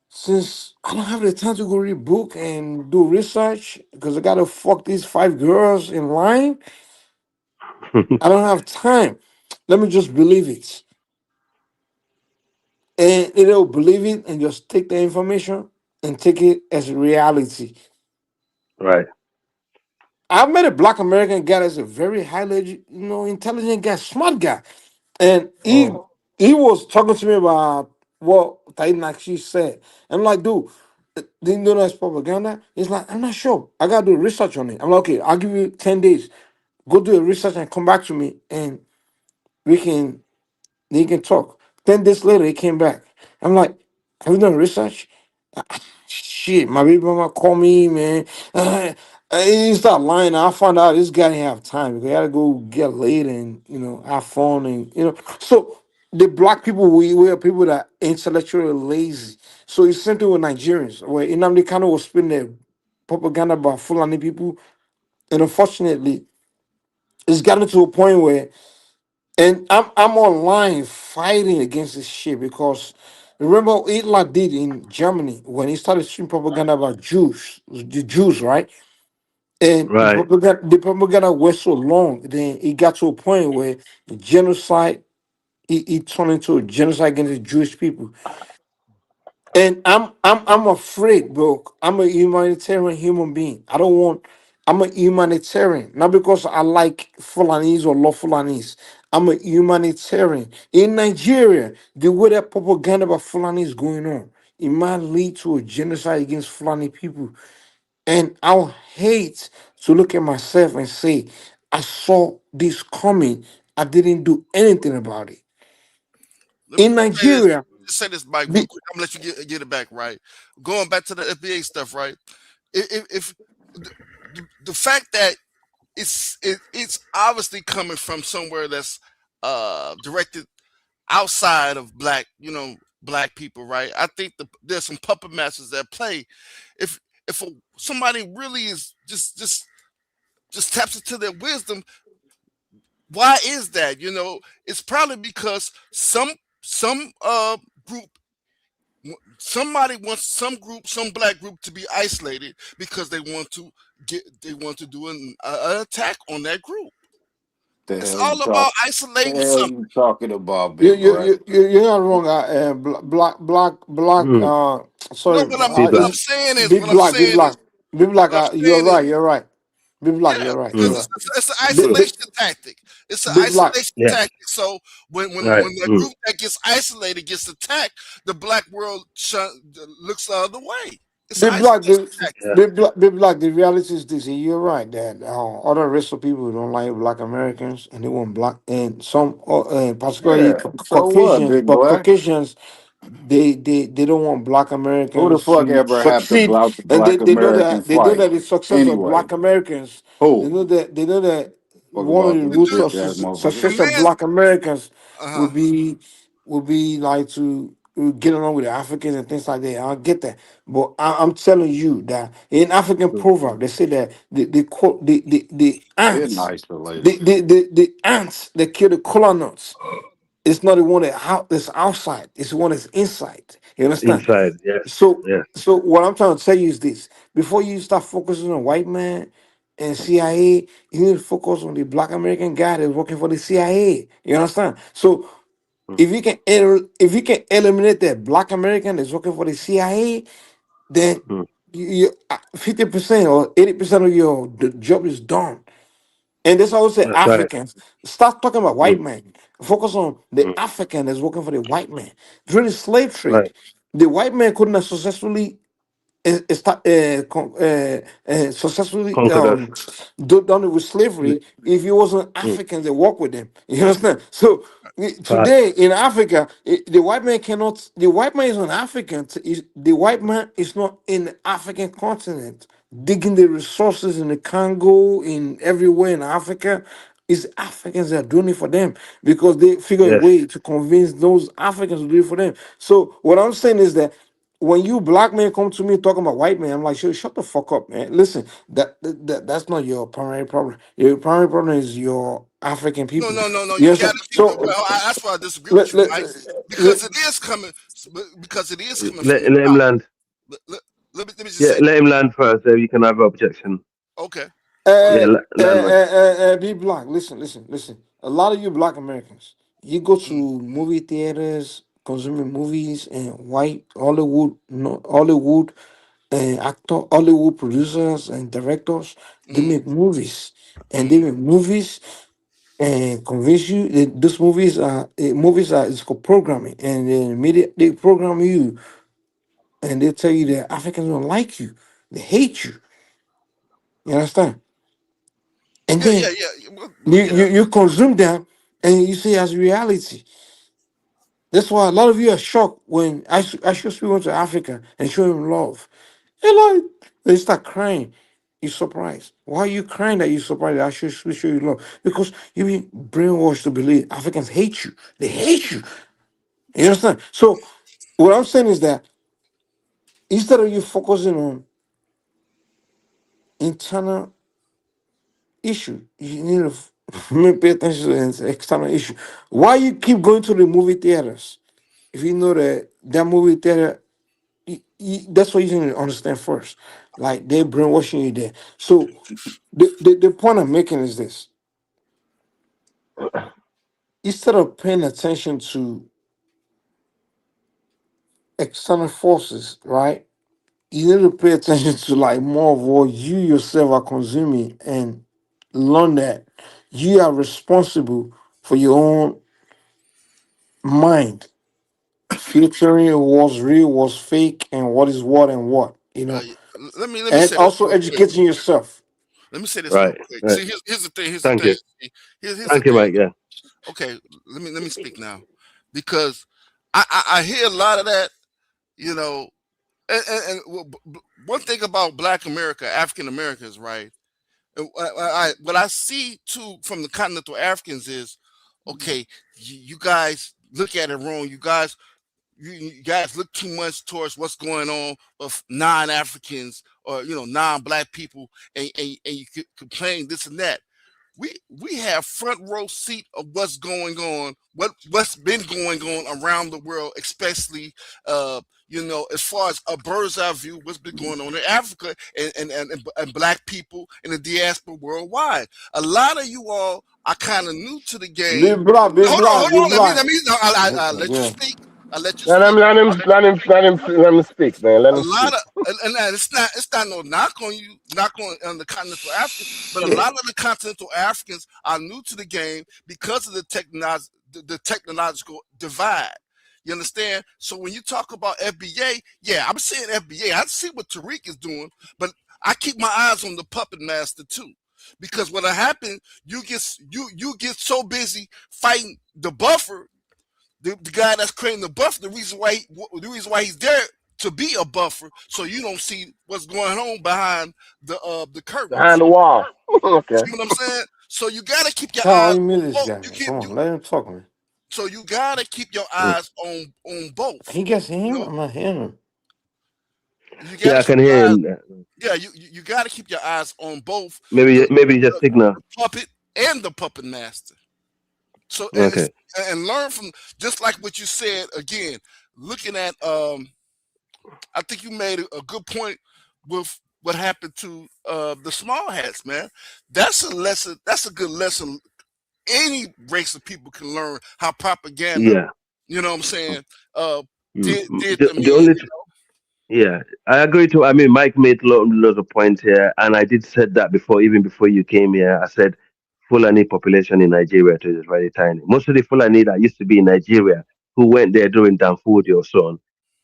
since I don't have the time to go read book and do research because I gotta fuck these 5 girls in line, I don't have time. Let me just believe it. And it'll believe it and just take the information and take it as reality. Right. I met a black American guy that's a very highly, intelligent guy, smart guy, and he was talking to me about what Titan actually said. I'm like, dude, do you know that's propaganda? He's like, I'm not sure. I gotta do research on it. I'm like, okay, I'll give you 10 days. Go do a research and come back to me, and we can they can talk. 10 days later, he came back. I'm like, have you done research? Shit, my baby mama called me, man. He started lying. I found out this guy didn't have time because he had to go get laid and have fun and. So the black people, we are people that are intellectually lazy. So it's same thing with Nigerians, where Nnamdi Kanu was spitting their propaganda about Fulani people, and unfortunately, it's gotten to a point where, and I'm online fighting against this shit because remember what Hitler did in Germany when he started shooting propaganda about Jews, the Jews, right? And Right. the propaganda went so long, then it got to a point where the genocide, it turned into a genocide against the Jewish people. And I'm afraid, bro. I'm a humanitarian human being. I don't want. I'm a humanitarian, not because I like Fulanis or love Fulanis. I'm a humanitarian. In Nigeria, the way that propaganda about Fulani is going on, it might lead to a genocide against Fulani people. And I'll hate to look at myself and say, I saw this coming. I didn't do anything about it. Let me In say this. Nigeria, Just say this, Mike, real quick. I'm gonna let you get it back right. Going back to the FBA stuff, right? If the fact that it's obviously coming from somewhere that's directed outside of black, black people, right? I think there's some puppet masters that play. If if somebody really is just taps into their wisdom, why is that? It's probably because some group, somebody wants some black group to be isolated because they want to do an attack on that group. The It's hell you all about talk? The isolating hell something. you talking about, You big you bro? you're not wrong. Black. Mm. No, Sorry, Be what black. I'm saying is big black, big black, big black. what I'm You're saying is right. You're right. Big black. yeah, You're right. because You're Mm. right. it's an Big, big, isolation tactic. It's an big black. isolation Yeah. tactic. So when Right. that Mm. group that gets isolated gets attacked, the black world looks the other way. It's an Big black, isolation tactic. Yeah. big black. The reality is this, and you're right that other race of people don't like Black Americans, and they want black, and some, particularly Yeah. So what, big boy? Caucasians, they don't want Black Who the Americans fuck to ever have to succeed, and black they know American that flag? the success of Anyway, Black Americans, who? they know that Fuck one of about the this roots of bitch ass motherfucker. The success of man, Black Americans uh-huh. would be like to get along with the Africans and things like that. I get that, but I'm telling you that in African Mm. proverb they say that the In ants, isolation. the ants that kill the kola nuts. It's not the one that's outside. It's the one that's inside. You understand? Inside. Yes. So Yes. what I'm trying to tell you is this: before you start focusing on white man and CIA, you need to focus on the Black American guy that's working for the CIA. You understand? So Mm. if you can eliminate that Black American that's working for the CIA, then Mm. 50% or 80% of your the job is done. And that's why I would say That's right. Africans. Stop talking about white Mm. man. Focus on the Mm. African that's working for the white man. During the slave Right. trade, the white man couldn't have successfully successfully Conquered us. done it with Mm. slavery if it wasn't Mm. Africans that work with them. You understand? So Facts. today in Africa, the white man cannot. The white man is an African. The white man is not in the African continent digging the resources in the Congo, in everywhere in Africa. It's Africans that are doing it for them because they figure a Yes. way to convince those Africans to do it for them. So what I'm saying is that when you black men come to me talking about white men, I'm like, shut the fuck up, man. Listen, that's not your primary problem. Your primary problem is your African No, people. no, no, no. You Yes. got it. So Well, that's why I disagree with let, you, let, Mike, let, because it is coming. Because it is coming from Let the him South. land. Let me just Yeah. say, Let him land first. So you can have objection. okay, go Yeah. ahead. Land, man. be black. Listen. A lot of you black Americans, you go to Mm, movie theaters, consuming movies, and white Hollywood, no Hollywood Hollywood producers and directors, they mm, make movies, and mm. they make movies and convince you that those movies are it's called programming, and then media they program you, and they tell you that Africans don't like you, they hate you. You understand? And Yeah, then yeah, yeah. Well, yeah. you consume them, and you see it as reality. That's why a lot of you are shocked when I show people to Africa and show them love. And like they start crying. You're surprised. Why are you crying that you're surprised that I should show you love? Because you've been brainwashed to believe Africans hate you. They hate you. You understand? So what I'm saying is that instead of you focusing on internal issue, you need to pay attention to the external issue. Why you keep going to the movie theaters? If you know that movie theater, that's what you need to understand first. Like they're brainwashing you there. So the point I'm making is this: instead of paying attention to external forces, right? You need to pay attention to like more of what you yourself are consuming and learn that you are responsible for your own mind, filtering what's real, what's fake, and what is what and what, Yeah. Let me and say this also real quick. educating yourself. Let me say this real Right. quick. Right. See, here's the thing. Here's the Thank thing. you. Here's the Thank you, thing. Mike. Yeah. Okay, let me speak now, because I hear a lot of that. You know, one thing about Black America, African Americans, right? And what I see too from the continental Africans is, okay, you guys look at it wrong. you guys look too much towards what's going on with non-Africans or non-black people, and you complain this and that. We have front row seat of what's going on, what's been going on around the world, especially as far as a bird's eye view, what's been going on in Africa and black people in the diaspora worldwide. A lot of you all are kind of new to the game. Big block, big block, big Let block. me I let you Yeah. speak. I let you Let speak. him, let him speak, man. Let A him lot speak. of and it's not no knock on you, knock on the continental Africans, but a lot of the continental Africans are new to the game because of the technological divide. You understand? So when you talk about FBA, yeah, I'm saying FBA. I see what Tariq is doing, but I keep my eyes on the puppet master too. Because what happened, you get so busy fighting the buffer, the guy that's creating the buffer. The reason why he's there to be a buffer, so you don't see what's going on behind the Behind curtains. the wall. Okay. See what I'm saying? So you gotta keep your How eyes you meet on this both. guy, You man? keep Come you on, let him talk, man. so you gotta keep your Mm. eyes on both. He gets You him. know, I'm not hearing him. you Yeah, gotta I keep can your hear eyes. him. Yeah, you gotta keep your eyes on both Maybe the, maybe just signal. the puppet and the puppet master. So Okay. and learn from, just like what you said again. Looking at I think you made a good point with what happened to the small hats, man. That's a lesson. That's a good lesson. Any race of people can learn how propaganda. Yeah. You know what I'm saying? Uh, Mm. did The, them the in. only Yeah, I agree to. I mean, Mike made lots of points here, and I did said that before, even before you came here. I said Fulani population in Nigeria too is very tiny. Most of the Fulani that used to be in Nigeria who went there during Danfodio or so on,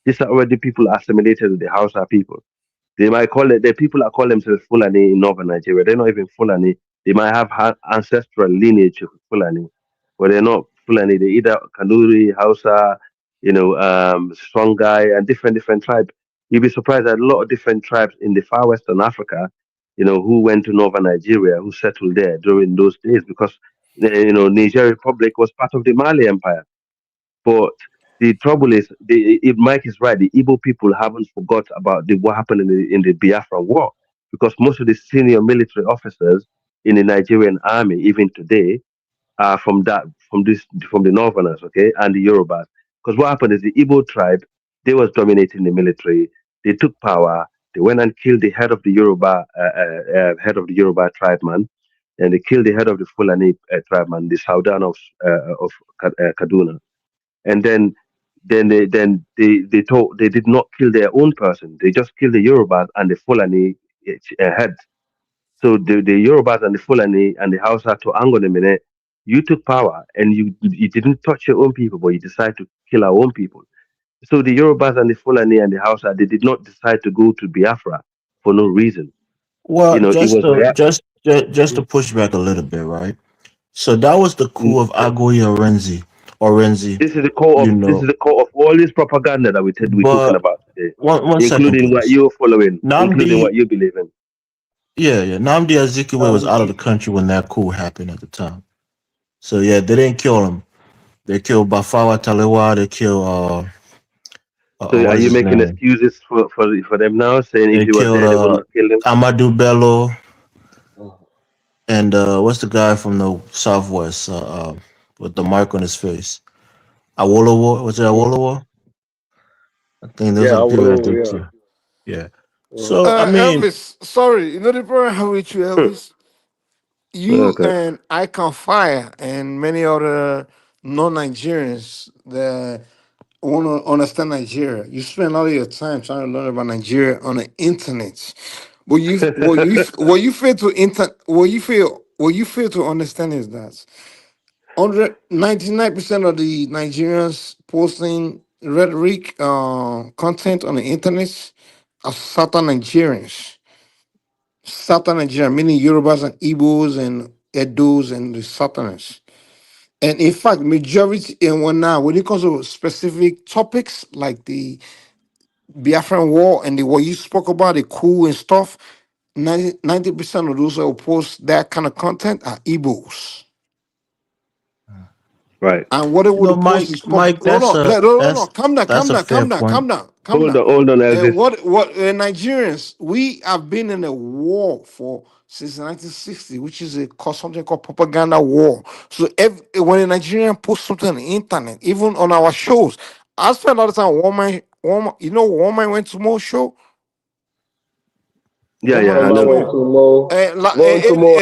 these are already people assimilated with the Hausa people. They might call it, the people that call themselves Fulani in northern Nigeria, they're not even Fulani. They might have ancestral lineage of Fulani, but they're not Fulani. They're either Kanuri, Hausa, Songhai, and different tribes. You'd be surprised that a lot of different tribes in the far western Africa, who went to northern Nigeria, who settled there during those days, because Niger Republic was part of the Mali Empire. But the trouble is, Mike is right. The Igbo people haven't forgot about what happened in the Biafra War, because most of the senior military officers in the Nigerian army, even today, are from the Northerners, okay, and the Yorubas. Because what happened is the Igbo tribe, they was dominating the military. They took power. They went and killed the head of the Yoruba tribeman, and they killed the head of the Fulani tribeman, the Saudan of Kaduna. And they did not kill their own person. They just killed the Yorubas and the Fulani head. So the Yorubas and the Fulani and the Hausa, to angle them in it, you took power and you didn't touch your own people, but you decided to kill our own people. So the Yorubas and the Fulani and the Hausa, they did not decide to go to Biafra for no reason. Well, It just was to reaction. just to push back a little bit, right? So that was the Mm. coup of Agoy Orenzi, Orenzi, This is the core of you this is know. the core of all this propaganda that we're talking But about today, one second, including what please. you're following, including what Namdi, you believe in. yeah. Namdi Azikiwe was out of the country when that coup happened at the time. So yeah, they didn't kill him. They killed Bafawa Talewa. They killed So what are is you his making name? excuses for them now, saying if They he was killed there, they wouldn't have killed him? Amadou Bello and what's the guy from the southwest with the mark on his face? Awolowo. Was it Awolowo? I think those Yeah, are the I people that will. did Yeah. too. Yeah. So I mean, Elvis, sorry, the problem I have with you, Elvis. You Okay. and Icon Fire and many other non-Nigerians that want to understand Nigeria. You spend all of your time trying to learn about Nigeria on the internet. What you fail to understand is that 99% of the Nigerians posting rhetoric content on the internet are Southern Nigerians. Southern Nigeria, meaning Yorubas and Igbos and Edos and the Southerners. And in fact, majority in one now, when it comes to specific topics like the Biafran War and the what you spoke about, the coup and stuff, 90% of those who post that kind of content are Igbos. Right. And what they You know, would post is Mike, hold on, no, calm down, that's calm a down, fair calm down, point. calm down, calm down. Hold on, Elvis. What Nigerians, we have been in a war for since 1960, which is something called propaganda war. So when a Nigerian posts something on the internet, even on our shows, I spent a lot of time Woman went to more show. Yeah, Woman yeah, I went know. to Woman went more. to more. Went to more,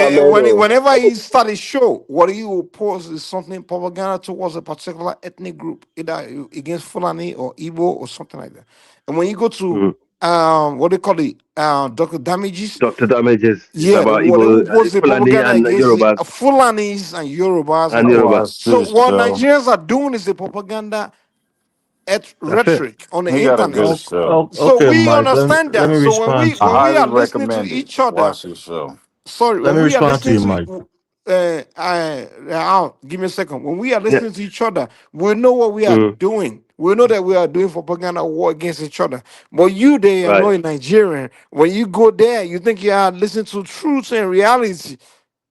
Whenever he start a show, what he will post is something propaganda towards a particular ethnic group, either against Fulani or Igbo or something like that. And when you go to what they call it, Dr. Damages, Dr. Damages is yeah, about they will Igbo, post the Fulani propaganda and against the Yorubas Fulanis and Yorubas and and all. Yoruba. So what Nigerians are doing is the propaganda That's it. rhetoric on the He got a internet. good show. So Okay, we Mike. understand Let that. me So respond to I when you. we highly are listening to recommend it. each other, Watch his show. sorry, Let when me we are respond to listening you, Mike. to give me a second. When we are Yeah. listening to each other, we know what we are doing. We know that we are doing propaganda war against each other. But you there, are Right. not a Nigerian. When you go there, you think you are listening to truth and reality.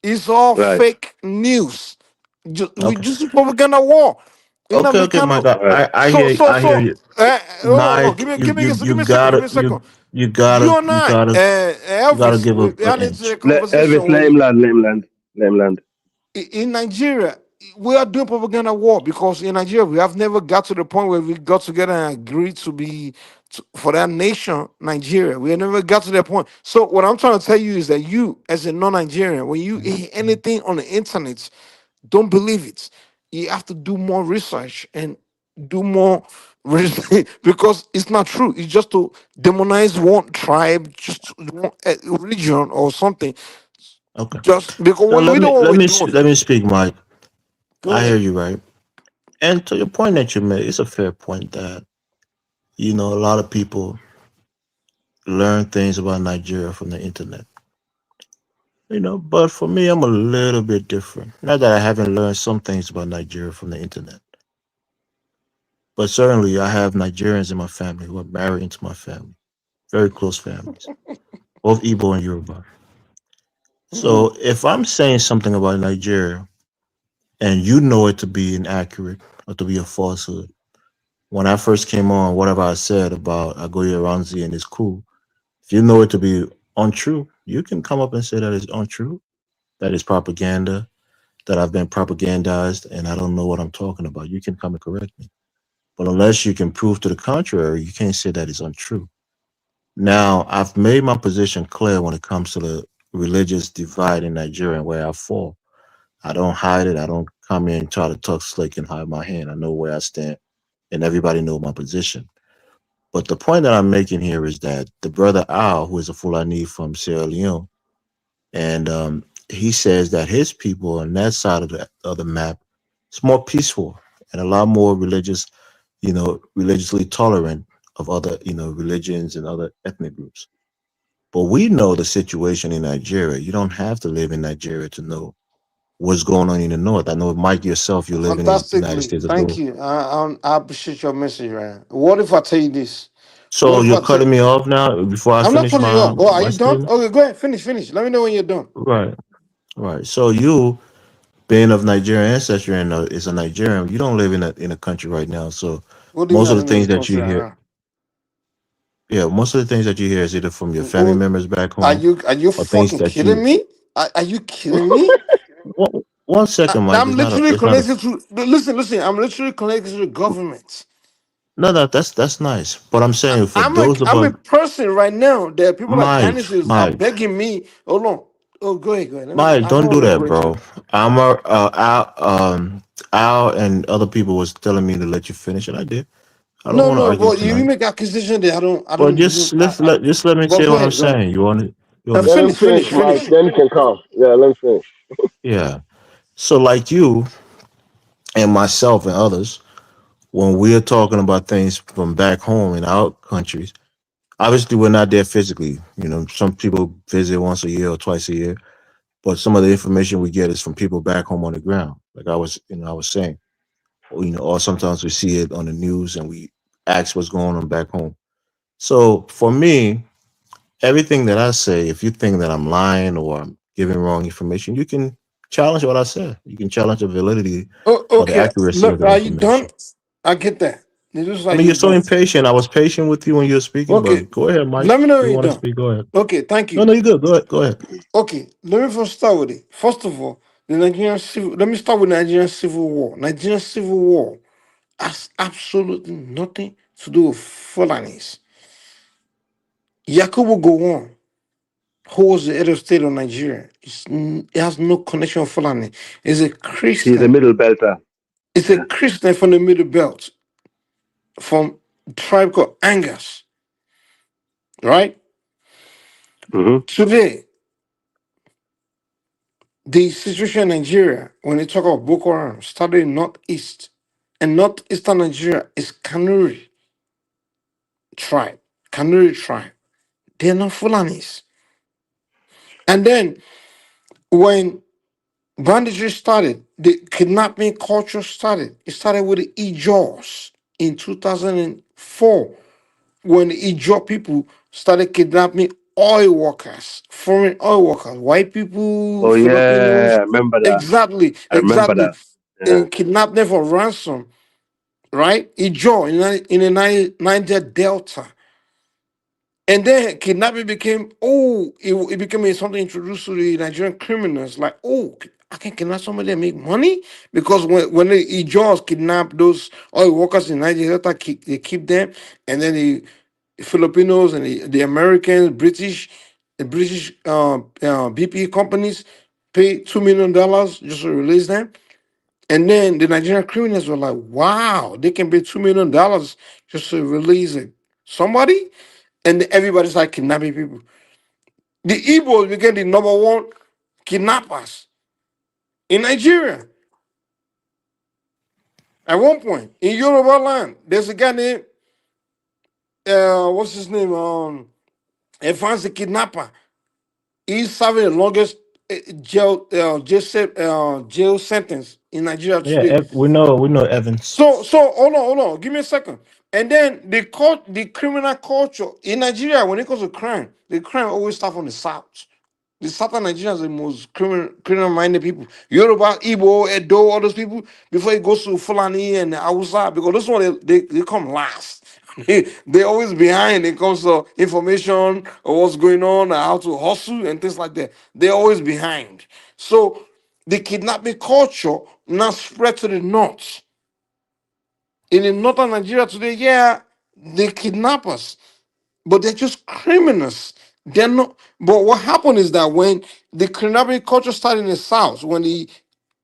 It's all Right. fake news. We Okay. just propaganda war. In Okay, American, Mike. Right. I hear you. no, Mike, give me a second. Give me a second. you You gotta and I, you gotta Elvis, give we an had into a inch. Let Elvis, conversation when let him land. in Nigeria, we are doing propaganda war because in Nigeria we have never got to the point where we got together and agreed for that nation, Nigeria. We have never got to that point. So what I'm trying to tell you is that you, as a non-Nigerian, when you hear anything on the internet, don't believe it. You have to do more research and do more research because it's not true. It's just to demonize one tribe, just one religion or something. Okay. Just because So we know what we're doing. let me speak, Mike. Go I hear ahead. you, right? And to your point that you made, it's a fair point that a lot of people learn things about Nigeria from the internet. But for me, I'm a little bit different. Not that I haven't learned some things about Nigeria from the internet, but certainly I have Nigerians in my family who are married into my family, very close families, both Igbo and Yoruba. So if I'm saying something about Nigeria and you know it to be inaccurate or to be a falsehood, when I first came on, whatever I said about Agoye Ranzi and his coup, if you know it to be untrue, you can come up and say that it's untrue, that is propaganda, that I've been propagandized and I don't know what I'm talking about. You can come and correct me. But unless you can prove to the contrary, you can't say that it's untrue. Now, I've made my position clear when it comes to the religious divide in Nigeria and where I fall. I don't hide it. I don't come in and try to talk slick and hide my hand. I know where I stand, and everybody knows my position. But the point that I'm making here is that the brother Al, who is a Fulani from Sierra Leone, and he says that his people on that side of the map is more peaceful and a lot more religious, religiously tolerant of other, religions and other ethnic groups. But we know the situation in Nigeria. You don't have to live in Nigeria to know what's going on in the north. I know, Mike, yourself, you're living in the United Fantastically. States as Thank well. you. I appreciate your message, man. What if I tell you this? What So if you're I tell cutting me off now before I I'm not finish cutting you my off. Oh, are my you done? statement. Okay, go ahead. Finish. Let me know when you're done. Right, right. So you, being of Nigerian ancestry and is a Nigerian, you don't live in a country right now. So What do you mean most I of the don't live in things the that you country right hear, now? yeah, most of the things that you hear is either from your family What, members back are home you or things fucking that kidding you. me? Are you kidding me? One second, Mike. I'm It's not a. literally It's not a. connected to listen. I'm literally connected to the government. No, no, that's nice. But I'm saying for those of I'm a us, person right now that people like Mike, dinosaurs are Mike, begging me. Hold on. Oh, go ahead. Mike, I don't don't want do to that, elaborate bro. you. Al and other people was telling me to let you finish, and I did. I don't No, want to no, argue but you tonight. make accusation that I But don't believe. just let me But say go what I'm ahead, go ahead. saying. You Now Let him understand? finish, Mike. finish. Then he can come. Yeah, let him finish. Yeah. So like you and myself and others, when we're talking about things from back home in our countries, obviously we're not there physically. Some people visit once a year or twice a year, but some of the information we get is from people back home on the ground. Like I was saying, or sometimes we see it on the news and we ask what's going on back home. So for me, everything that I say, if you think that I'm lying or I'm giving wrong information, you can Challenge what I said. You can challenge the validity Oh, or the okay. accuracy of Look, the are you done? information. I get that. It looks I like mean, you're you so done. impatient. I was patient with you when you were speaking, Okay. but go ahead, Mike. Let me know If when you you're want to done. speak, go ahead. Okay, thank No, you. no, you're good. Go ahead. Go ahead. Okay, let me first start with it. First of all, the Nigerian civil. Let me start with Nigerian Civil War. Nigerian Civil War has absolutely nothing to do with Fulanis. Yakubu Gowon, who was the head of state of Nigeria, it has no connection with Fulani. He's a He's a Christian. middle belter. It's a Christian from the Middle Belt, from a tribe called Angus. Right? Mm-hmm. Today, the situation in Nigeria, when they talk about Boko Haram, started in Northeast. And Northeastern Nigeria is Kanuri tribe. Kanuri tribe. They're not Fulanis. And then when banditry started, the kidnapping culture started. It started with the Ijaws in 2004, when the Ijaw people started kidnapping oil workers, foreign oil workers, white people, Oh yeah, Filipinos. I remember that. Exactly, I remember exactly. that. Yeah. And kidnap them for ransom, right? Ijaw in the Niger Delta. And then kidnapping became, it became something introduced to the Nigerian criminals. Like, I can kidnap somebody and make money? Because when the Ijaws kidnap those oil workers in Nigeria, they keep them. And then the Filipinos and the Americans, the British BP companies pay $2 million just to release them. And then the Nigerian criminals were like, wow, they can pay $2 million just to release somebody. And everybody's like kidnapping people. The Igbos became the number one kidnappers in Nigeria. At one point, in Yoruba land, there's a guy named, what's his name? Evans the kidnapper. He's serving the longest jail sentence in Nigeria Yeah, today. we know Evans. So hold on, give me a second. And then the criminal culture in Nigeria, when it comes to crime, the crime always starts from the south. The southern Nigerians are the most criminal-minded people. Yoruba, Igbo, Edo, all those people, before it goes to Fulani and Hausa, because those one they come last. They're always behind when it comes to information or what's going on, and how to hustle and things like that. They're always behind. So the kidnapping culture now spread to the north. In the northern Nigeria today, yeah, they kidnap us, but they're just criminals. They're not. But what happened is that when the kidnapping culture started in the south, when the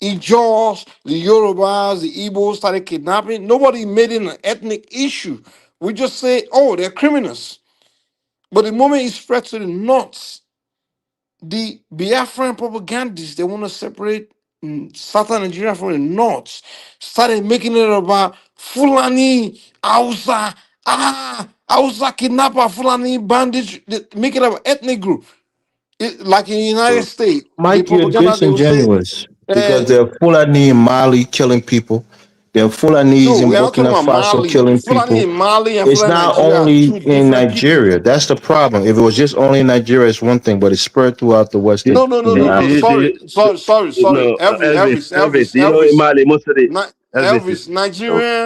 Ijaws, the Yorubas, the Igbos started kidnapping, nobody made it an ethnic issue. We just say, oh, they're criminals. But the moment it spread to the north, the Biafran propagandists, they want to separate southern Nigeria from the north, started making it about Fulani, Hausa, Hausa kidnapper, Fulani bandits, make it about ethnic group. Like in the United States, the Mike, you're propaganda they will say, disingenuous uh, because there are Fulani in Mali killing people. There are Fulanis no, in we are not talking Burkina about Faso Mali. killing Fulani people. in Mali and It's Fulani in not Nigeria are only two in different people. Nigeria. That's the problem. If it was just only in Nigeria, it's one thing, but it's spread throughout the You, No, Western no, no, United no, no. you, States. Sorry, you, sorry, sorry, sorry. no, Elvis. Elvis, You know, in Mali, most of the Elvis is. Elvis,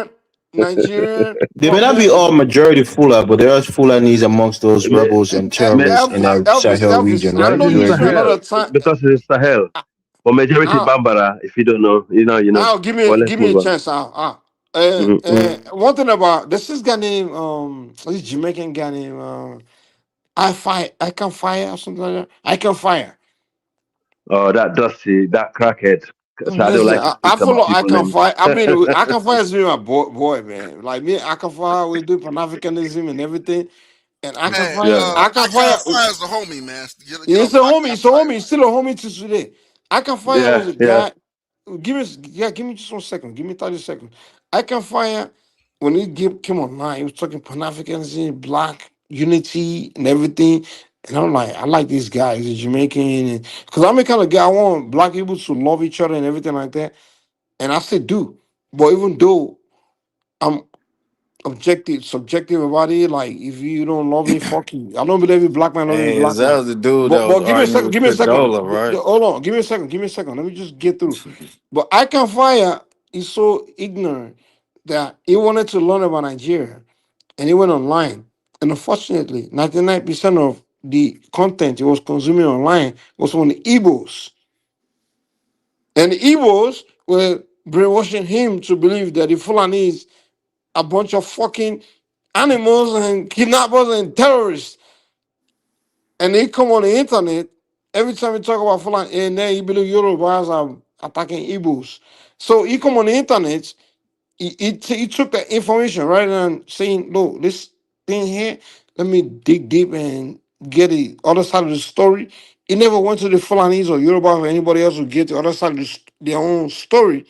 Nigerian They may not be all propaganda. majority Fula, but there are Fulanis amongst those rebels and terrorists in the Sahel region, I right? know Elvis you is You spent a agree? lot Sahel of time. because it's Sahel. But majority How, Bambara, if you don't know, you know. how, Well, let's give me a move on. chance. Mm-hmm. One thing about this guy named this Jamaican guy named I can fire or something like that. I can fire. Oh, that dusty, that crackhead. So I don't Listen, like to I speak follow about I people can names. fight. I mean, I can fight is really my boy, man. Like me, I can fight. We do Pan Africanism and everything. And I can Man, fire. Yeah. I can I can't fire. fire as a homie, man. Get It's off a I homie. can't It's a fire. homie. It's still a homie to today. I can fire Yeah, was a yeah. guy. Give me just 1 second. Give me 30 seconds. I can fire when came online. He was talking Pan Africanism, Black unity, and everything. And I'm like, I like this guy. He's a Jamaican, because I'm the kind of guy I want Black people to love each other and everything like that. And I still do. But even though I'm subjective about it. Like if you don't love me, fuck you. I don't believe every black man love every Hey, black that man. was the dude that But was give me a arguing second. with Give me a second. Condola, right? Hold on. Give me a second. Give me a second. Let me just get through. But I Can Fire is so ignorant that he wanted to learn about Nigeria and he went online. And unfortunately, 99% of the content he was consuming online was from the Igbos. And the Igbos were brainwashing him to believe that the Fulanese a bunch of fucking animals and kidnappers and terrorists. And they come on the internet every time you talk about Fulani, and then you believe Yorubas are attacking Igbos. So he come on the internet, he took that information rather than saying, look, this thing here, let me dig deep and get the other side of the story. He never went to the Fulanis or Yoruba or anybody else who get the other side of their own story.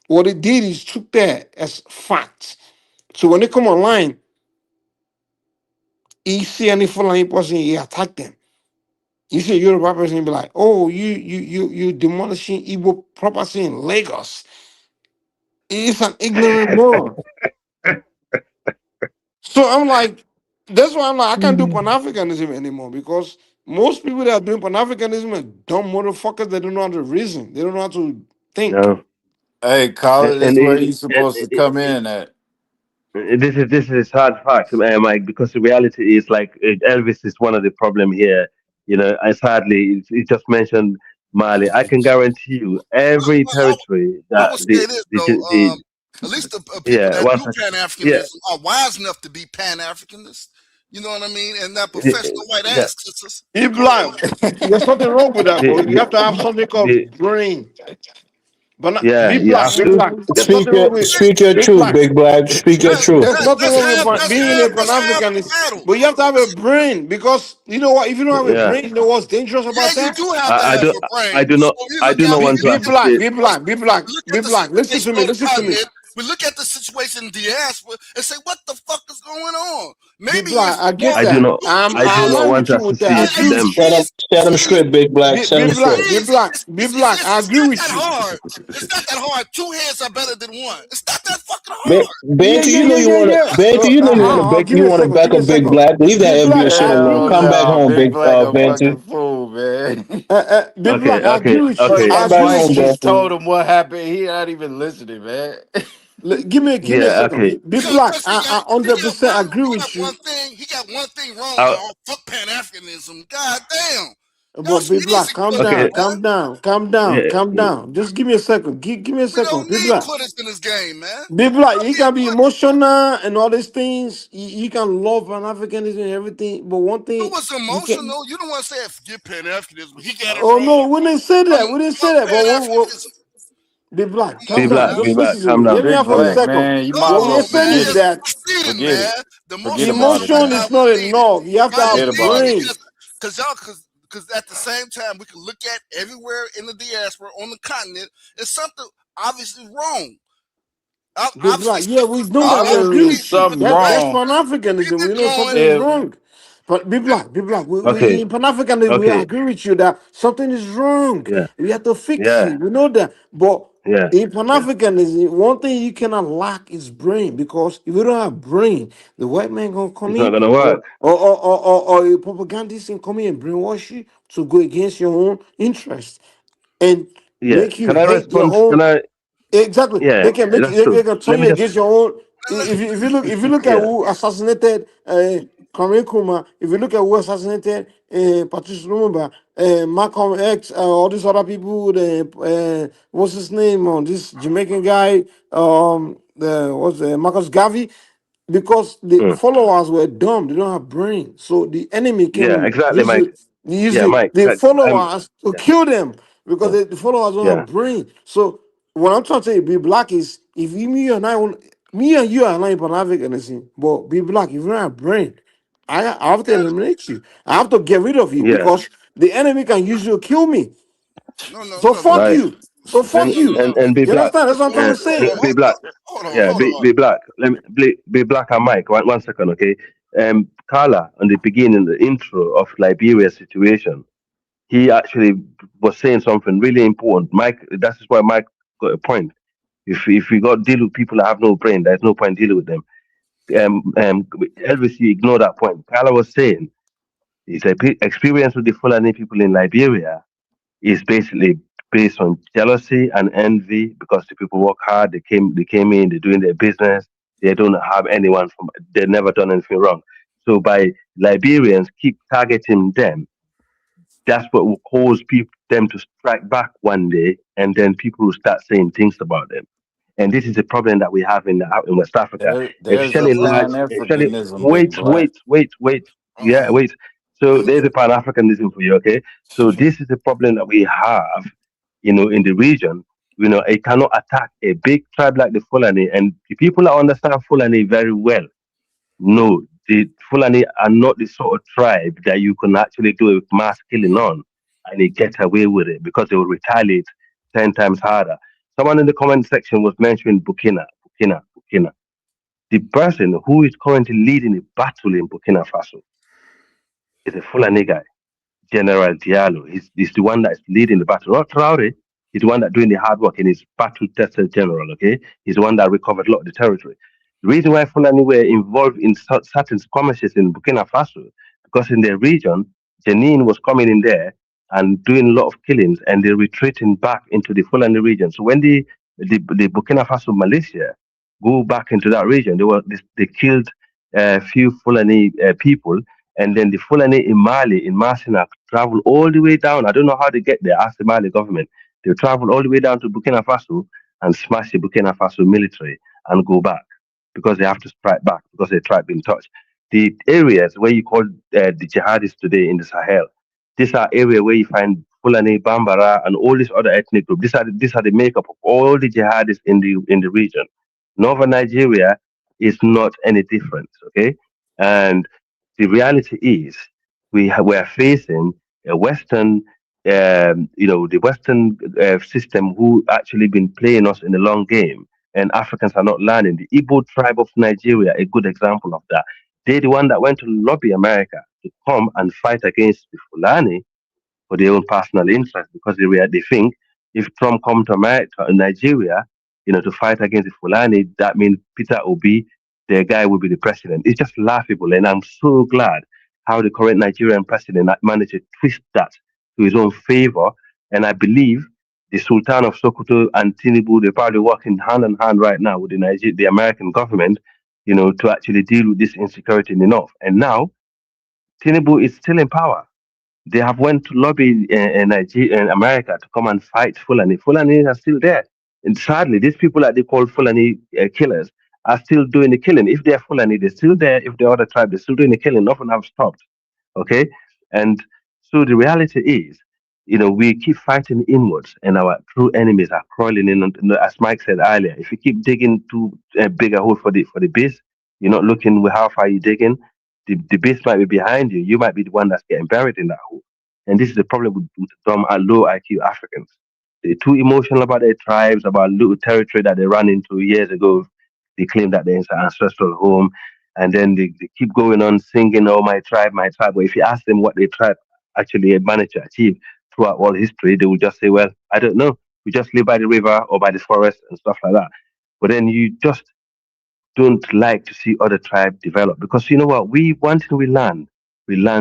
What he did is took that as fact. So when they come online, he see any Fulani person, he attack them. You see a Yoruba person be like, oh, you demolishing Igbo property in Lagos. He's an ignorant moron. So I'm like, that's why I'm like, I can't do Pan-Africanism anymore because most people that are doing Pan-Africanism are dumb motherfuckers that don't know how to reason. They don't know how to think. No. Hey, college And is where you supposed to come in at. this is hard fact, Mike, because the reality is like Elvis is one of the problem here. You know, and sadly, he just mentioned Mali. I can guarantee you, every territory I that would say this though. the At least the people yeah, that once do I, Pan yeah, Africanism are wise enough to be Pan Africanists. You know what I mean? And that yeah, professional white yeah, ancestors. He Go ahead. blind. There's nothing wrong with that, bro. You the, have to have something the, called brain. But not, yeah, be you black, have be to. black. There's Speak nothing wrong your with speak your be truth, black. big black. Speak your truth. There's nothing wrong with being a Pan That's half the Africanist, battle. but you have to have a brain because you know what? If you don't have a Yeah, brain, you know what's dangerous Yeah, about you that? do have to I have do. a brain. I do So not. we I look do at not we want to Be look at black, associate. be black, be black, we look be at the black. Listen to situation me, on the listen to me. continent. We look at the situation in diaspora and say, what the fuck is going on? Be Maybe black. it's I get I wrong. do that. not. I I do not align want with to you with that. I associate agree with with them. you. Set them straight, big black. Set Be them black, straight. be black, be black. I It's agree not with that you. hard. It's not that hard. Two heads are better than one. It's not that fucking hard. Yeah, Banter, yeah, you know yeah, you yeah, want to yeah. Banter, you know Give you me a want to second. back Give me a up big second. black. Leave Be that black. envious shit I agree alone. with Hell Come you. back no, home, Big big Black a Banter. fucking fool, man. Be black. Okay, I agree okay, with you. okay. I Come back agree Mike home, with you. just Banter. told him what happened. He not even listening, man. Give me a Yeah, second. okay. Be black. Because I he got 100% agree with you. he got one thing wrong Uh, now. Fuck Pan Africanism. God damn. But Y'all some be black. easy Calm quitters, okay. down. man. Calm down. Calm down. Yeah, Calm down. Just give me a second. Give me a We don't second. Be need black. quitters in this game, man. Be black. Stop You being can be quitters. emotional and all these things. You can love Pan Africanism and everything. But one It thing was you can. emotional. You don't want to say forget Pan Africanism. He got it Oh no, wrong. we didn't say that. We didn't say Fuck that. Pan But Africanism. be black. Come Calm on down. now. be Just back. listen to Calm me. Hear down. me Big out for a Calm Black, down. second. man, you might What as we are well No, saying man. is forget it. It's that proceeding, Forget it. man. The Forget emotional about is it, what emotion man. is y'all was not leading. enough. You have to Why you have Forget about leading? it. brain. Because at the same time we can look at everywhere in the diaspora on the continent, it's something obviously wrong. Be Obviously black. Yeah, we something know that. We agree Obviously, with you. something That's wrong. Pan Africanism. We is know going. something is If wrong. But be black, be black. We Okay, in Pan Africanism, we okay. agree with you that something is wrong. Yeah, We have to fix yeah, it. We know that. But yeah. in Pan Yeah. Africanism, one thing you cannot lack is brain. Because if you don't have brain, the white man gonna come It's not in, gonna work. or a propagandist can come in and brainwash you to go against your own interest and Yeah. make you Can I hate your respond? own. Can I? Exactly. Yeah, They can make that's they true. can turn Let me you just. against your own. If you look at Yeah, who assassinated Kwame Nkrumah, if you look at who assassinated Patrice Lumumba, Malcolm X, all these other people, what's his name on this Jamaican guy, the what's Marcus Garvey, because the mm, followers were dumb, they don't have brain. So the enemy yeah, can exactly, use Mike. it, Yeah, Mike. the I'm. followers to Yeah, kill them because yeah, the followers don't yeah. have brain. So what I'm trying to say, be black is if you, me and you are not Pan Africanism, but be black, if you don't have brain, I have to eliminate you. I have to get rid of you Yeah. because the enemy can use you to kill me. No, no, So no, no, fuck Right. you. So fuck you. And be You black. understand? That's what I'm trying to say. Be black. Hold on, Yeah, hold on. be black. Let me be black and Mike. One second, okay. Carla, on the beginning, the intro of Liberia's situation, he actually was saying something really important. Mike, that's why Mike got a point. If we got deal with people that have no brain, there's no point dealing with them. Elvis, you ignore that point. Carla was saying his experience with the Fulani people in Liberia is basically based on jealousy and envy because the people work hard. They came in. They're doing their business. They don't have anyone from. They've never done anything wrong. So by Liberians keep targeting them, that's what will cause people them to strike back one day, and then people will start saying things about them. And this is a problem that we have out in West Africa, There's a especially large, Pan especially Africanism, Big wait, Black. wait, wait, wait, yeah, wait. So there's a Pan Africanism for you, okay? So this is a problem that we have, in the region. It cannot attack a big tribe like the Fulani, and the people that understand Fulani very well. No, the Fulani are not the sort of tribe that you can actually do a mass killing on and they get away with it because they will retaliate 10 times harder. Someone in the comment section was mentioning Burkina. The person who is currently leading the battle in Burkina Faso is a Fulani guy. General Diallo. He's the one that's leading the battle. Not Traore. He's the one that's doing the hard work and he's battle tested general, okay? He's the one that recovered a lot of the territory. The reason why Fulani were involved in certain skirmishes in Burkina Faso, because in their region, Jenin was coming in there and doing a lot of killings and they're retreating back into the Fulani region. So when the Burkina Faso militia go back into that region, they killed a few Fulani people, and then the Fulani in Mali, in Masina, travel all the way down. I don't know how they get there. Ask the Mali government. They travel all the way down to Burkina Faso and smash the Burkina Faso military and go back because they have to strike back because they tried being touched. The areas where you call the jihadists today in the Sahel, these are areas where you find Fulani, Bambara, and all these other ethnic groups. These are the makeup of all the jihadists in the region. Northern Nigeria is not any different. Okay, and the reality is we are facing a Western, the Western system who actually been playing us in the long game, and Africans are not learning. The Igbo tribe of Nigeria, a good example of that. They're the one that went to lobby America to come and fight against the Fulani for their own personal interest because they think if Trump come to America, Nigeria, to fight against the Fulani, that means Peter Obi, the guy, will be the president. It's just laughable, and I'm so glad how the current Nigerian president managed to twist that to his own favor. And I believe the Sultan of Sokoto and Tinubu, they're probably working hand in hand right now with the American government, to actually deal with this insecurity enough. And now Tinubu is still in power. They have went to lobby in Nigeria, in America, to come and fight Fulani. Fulani are still there, and sadly, these people that they call Fulani killers are still doing the killing. If they're Fulani, they're still there. If they're other tribe, they're still doing the killing. Nothing have stopped. Okay, and so the reality is, we keep fighting inwards, and our true enemies are crawling in. As Mike said earlier, if you keep digging too big a hole for the base, you're not looking with how far you're digging. The beast might be behind you. You might be the one that's getting buried in that hole. And this is the problem with dumb and low IQ Africans. They're too emotional about their tribes, about little territory that they ran into years ago. They claim that they're in an ancestral home. And then they keep going on singing, oh, my tribe, my tribe. But if you ask them what their tribe actually managed to achieve throughout all history, they will just say, well, I don't know. We just live by the river or by the forest and stuff like that. But then you just don't like to see other tribes develop because you know what? One thing we learn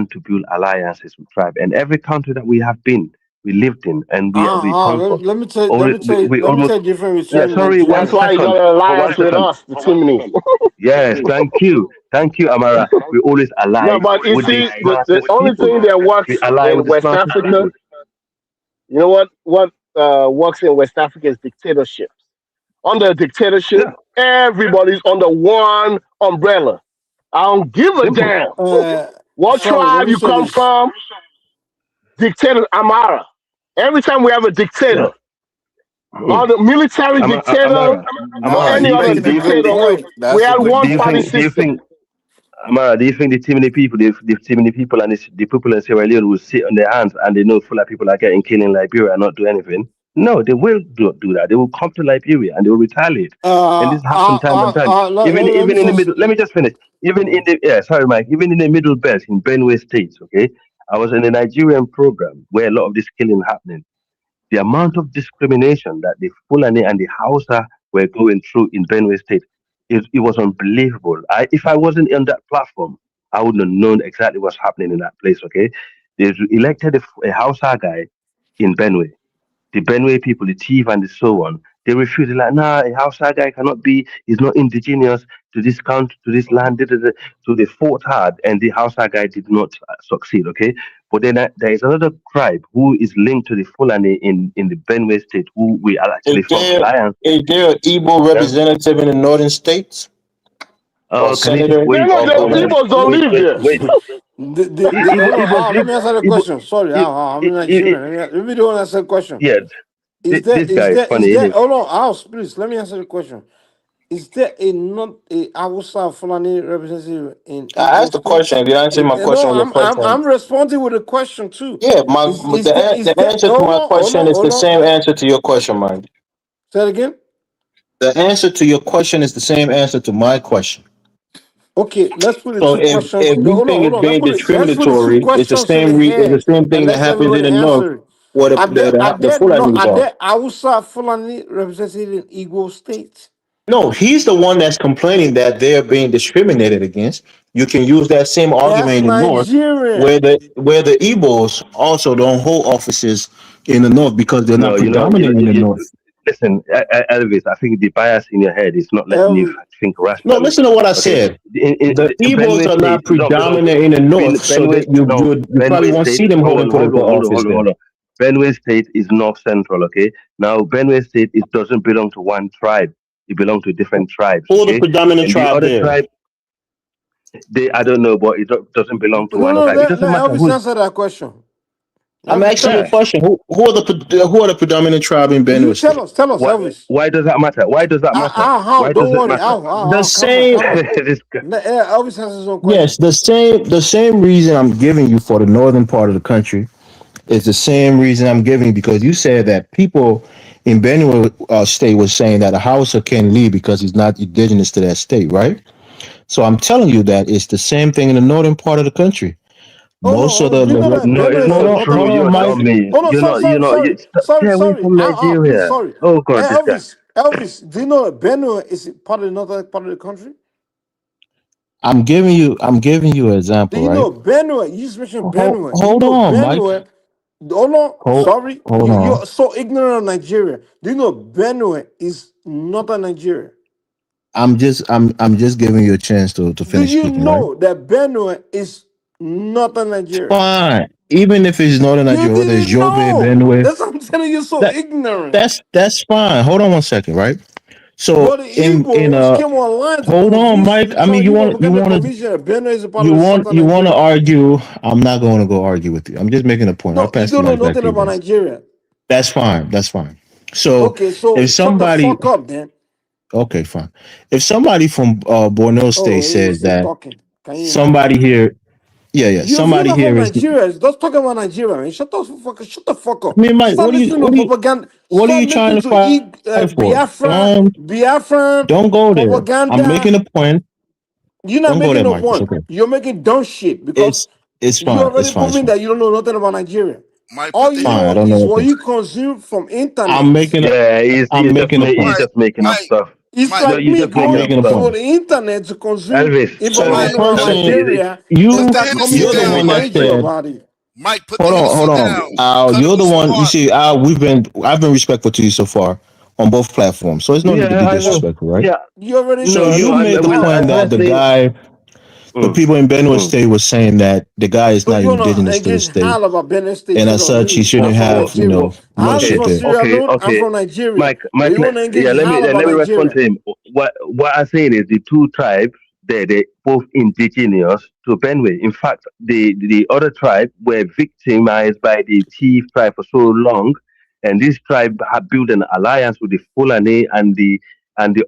to build alliances with tribe. And every country that we have been, we lived in, and we conquered. Let me tell Only, let we me almost tell you the difference yeah. between Sorry, That's one Nigerians. why you got second. an For one alliance with second. us, the Timney. Yes, thank you, Amara. We always No, ally but you with the see, the smartest only people. thing that works We ally in with the West smartest Africa, people. you know what works in West Africa is dictatorships. Under a dictatorship, Yeah, everybody's under one umbrella. I don't give a simple. damn Uh, what sorry, let tribe me you say come this. from. Dictator Amara. Every time we have a dictator, Yeah. or the military dictator, Amara, or Nah, Amara, any you other making a good dictator, point. we That's a had good one do you party point. think? Do you system. think? Amara, do you think the too many people, the too many people, and the people in Sierra Leone will sit on their hands and they know full of people are getting killed in Liberia and not do anything? No, they will do that. They will come to Liberia and they will retaliate. And this happened time and time. Let me Even in the say. middle, let me just finish. Even in the sorry, Mike. Even in the middle belt in Benue State, okay, I was in a Nigerian program where a lot of this killing happening. The amount of discrimination that the Fulani and the Hausa were going through in Benue State. it was unbelievable. If I wasn't on that platform, I wouldn't have known exactly what's happening in that place. Okay, they elected a Hausa guy in Benue. The Benue people, the chief and the so on, they refused. They're like, nah, a Hausa guy cannot be. He's not indigenous to this country, to this land. Da, da, da. So they fought hard, and the Hausa guy did not succeed. Okay, but then there is another tribe who is linked to the Fulani in the Benue state, who we are Is actually formed there alliance. is there an Igbo Yeah. representative in the northern states or Can you just senator They're wait? not, the or Hold on. Igbos don't Wait, live wait, there. wait. Hold on, Igbo let live. me answer the Igbo, question. Sorry, I- I'm a Nigerian. Let me do answer the question. yeah. This guy is Is funny, isn't there, it? hold on, House, please, let me answer the question. Is there a not a Hausa Fulani representative in I Igbo asked the state? question. If you answer my question No, with a question, I'm responding with a question too. yeah, Is the there answer to hold my on, question is the hold on. same answer to your question, Mike. Say it again. The answer to your question is the same answer to my question. Okay, let's put the So two questions. if you think Hold it's on. being Let's put the two discriminatory, questions in the it's the head same thing and that let happens in everybody the north answer it. where the Fulanis Are are. there Hausa Fulani represented in Igbo state? No, he's the one that's complaining that they're being discriminated against. You can use that same That's argument in the north, Nigerian. where the Igbos also don't hold offices in the north because they're not No, predominant in the north. listen, Elvis. I think the bias in your head is not letting you Um, think No, rationally. listen to what I Okay, said. in The Igbos Benue are State not does not belong to predominant in the north, so Benue. that No, you probably Benue won't State. see them Hold holding on, hold political on, hold on, office hold on, there. hold on. Benue State is North Central. Okay, now Benue State it doesn't belong to one tribe. It belongs to different tribes. Who are the Okay, predominant and the tribe other there? tribe, they I don't know, but it doesn't belong to one no, tribe. It doesn't let matter Elvis who's. answer that question. I'm Elvis, asking tell you a Yeah. us. question. Who are the predominant tribe in You Benue State? tell us, Why? Elvis. Why does that matter? Why does that matter? How? Why does Don't it worry. matter? The Calm down, same. calm down. This guy. Elvis has his own Yes, question. the same reason I'm giving you for the northern part of the country is the same reason I'm giving you because you said that people in Benue State was saying that a Hausa can leave because he's not indigenous to that state, right? So I'm telling you that it's the same thing in the northern part of the country. Most of Hold on. Do you know that No, it's Benue is not a true. northern You're country? dummy. Hold on, You're not. Stay away sorry. from Please, Nigeria. sorry. Oh God, this guy. Elvis, do you know that Benue is part of another part of the country? I'm giving you an Do example, you right? know Benue? You just mentioned Benue. Do you Hold know on, Mike. Benue? Hold on, Hold sorry. hold on. You're so ignorant of Nigeria. Do you know Benue is not a Nigeria? I'm just giving you a chance to Do finish you speaking, right? know that Benue is not a Nigeria? Fine. Even if it's northern You Nigeria, whether it's didn't Yobe, know. Benue, That's what I'm telling you. So that ignorant. that's fine. Hold on one second, right? So But the in Igbos came online to hold on, convince Mike. you, I mean, you want you propaganda want to conviction that Benue is a part you of want Southern you want to Nigeria. argue. I'm not going to go argue with you. I'm just making a point. I'll No, you pass the don't know mic back nothing to you about guys. Nigeria. That's fine. That's fine. So Okay, so if shut the somebody, fuck up then. okay, fine. If somebody from Borno Oh, State says he's still that talking. Can you imagine? somebody here, yeah, You're somebody not from here is. Nigeria. Let's talk about Nigeria, man. Shut the fuck I up. mean, Mike, Stop listening to propaganda. what are Stop you trying listening to to fight for? Biafran Don't go there. I'm propaganda. making a point. You're not Don't go making there, no Mike. It's point. okay. You're making dumb shit because It's you fine. It's already fine. It's proving fine. that you don't know nothing about Nigeria. Mike, All put the you Fine. I know don't know is what nothing. you consume from I'm internet. making a. Yeah, I'm making a he's point. Mike, just making up Mike, stuff. It's Mike, No, like you're me just I'm making going up making a stuff. to point. the internet to consume Elvis, So the information Mike, about Mike, person Nigeria and you put the start coming Hennessy you're to the me down, one and that Mike. argue said. about it. Mike, put the Hold on, Hennessy hold on. down. Cut it You're with the some one. You water. see, I've been respectful to you so far on both platforms. So it's no need to yeah, be I know. disrespectful, right? Yeah, You already So know. no, You you no, already made the talk. point that honestly, the mm, people in Benue mm. State was saying that the guy is So not you wanna indigenous to the engage state, hell about Benin State and instead as of such, he me. shouldn't I'm from have Nigeria. no Hal is shit from there. Sierra Leone. I'm Okay, from Nigeria. Mike, But you wanna engage yeah, hell let about me respond Nigeria. to him. What I'm saying is the two tribes, they both indigenous to Benue. In fact, the other tribe were victimized by the chief tribe for so long, and this tribe had built an alliance with the Fulani and the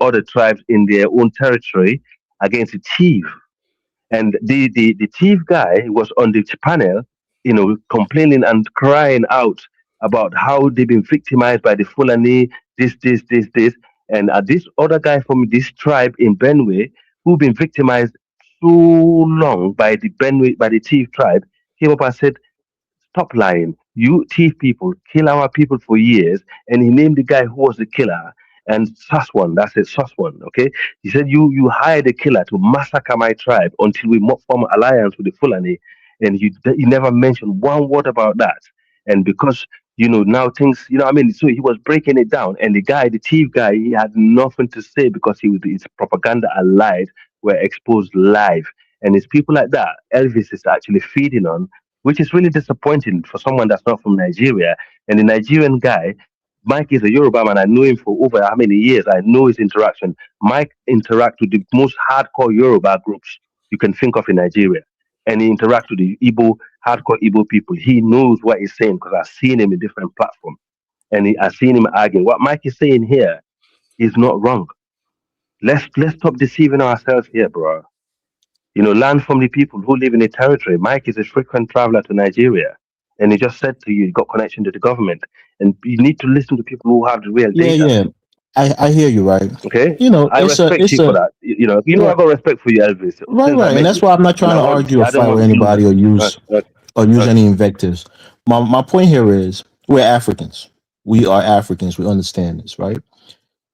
other tribes in their own territory against the chief. And the chief guy was on the panel, complaining and crying out about how they've been victimized by the Fulani, this. And this other guy from this tribe in Benue, who been victimized so long by the Benue, by the chief tribe, came up and said, stop lying. You thief people, kill our people for years. And he named the guy who was the killer. And Saswan, that's it, Saswan, okay? He said, you hired a killer to massacre my tribe until we form an alliance with the Fulani. And you never mentioned one word about that. And because, now things, what I mean? So he was breaking it down. And the thief guy, he had nothing to say because his propaganda and lies were exposed live. And it's people like that Elvis is actually feeding on, which is really disappointing for someone that's not from Nigeria. And the Nigerian guy, Mike is a Yoruba man. I know him for over how many years. I know his interaction. Mike interacts with the most hardcore Yoruba groups you can think of in Nigeria. And he interacts with the hardcore Igbo people. He knows what he's saying because I've seen him in different platforms. And I've seen him arguing. What Mike is saying here is not wrong. Let's stop deceiving ourselves here, bro. Learn from the people who live in the territory. Mike is a frequent traveler to Nigeria. And he just said to you, he got connection to the government. And you need to listen to people who have the real Yeah, data. yeah. I hear you, right? Okay? I It's a respect it's you for a that. yeah, I got respect for you, Elvis. right, Since I right. And met that's you. why I'm not And trying to argue or I don't fight want with to lose anybody you. or use Okay. any invectives. My point here is we're Africans. We are Africans. We understand this, right?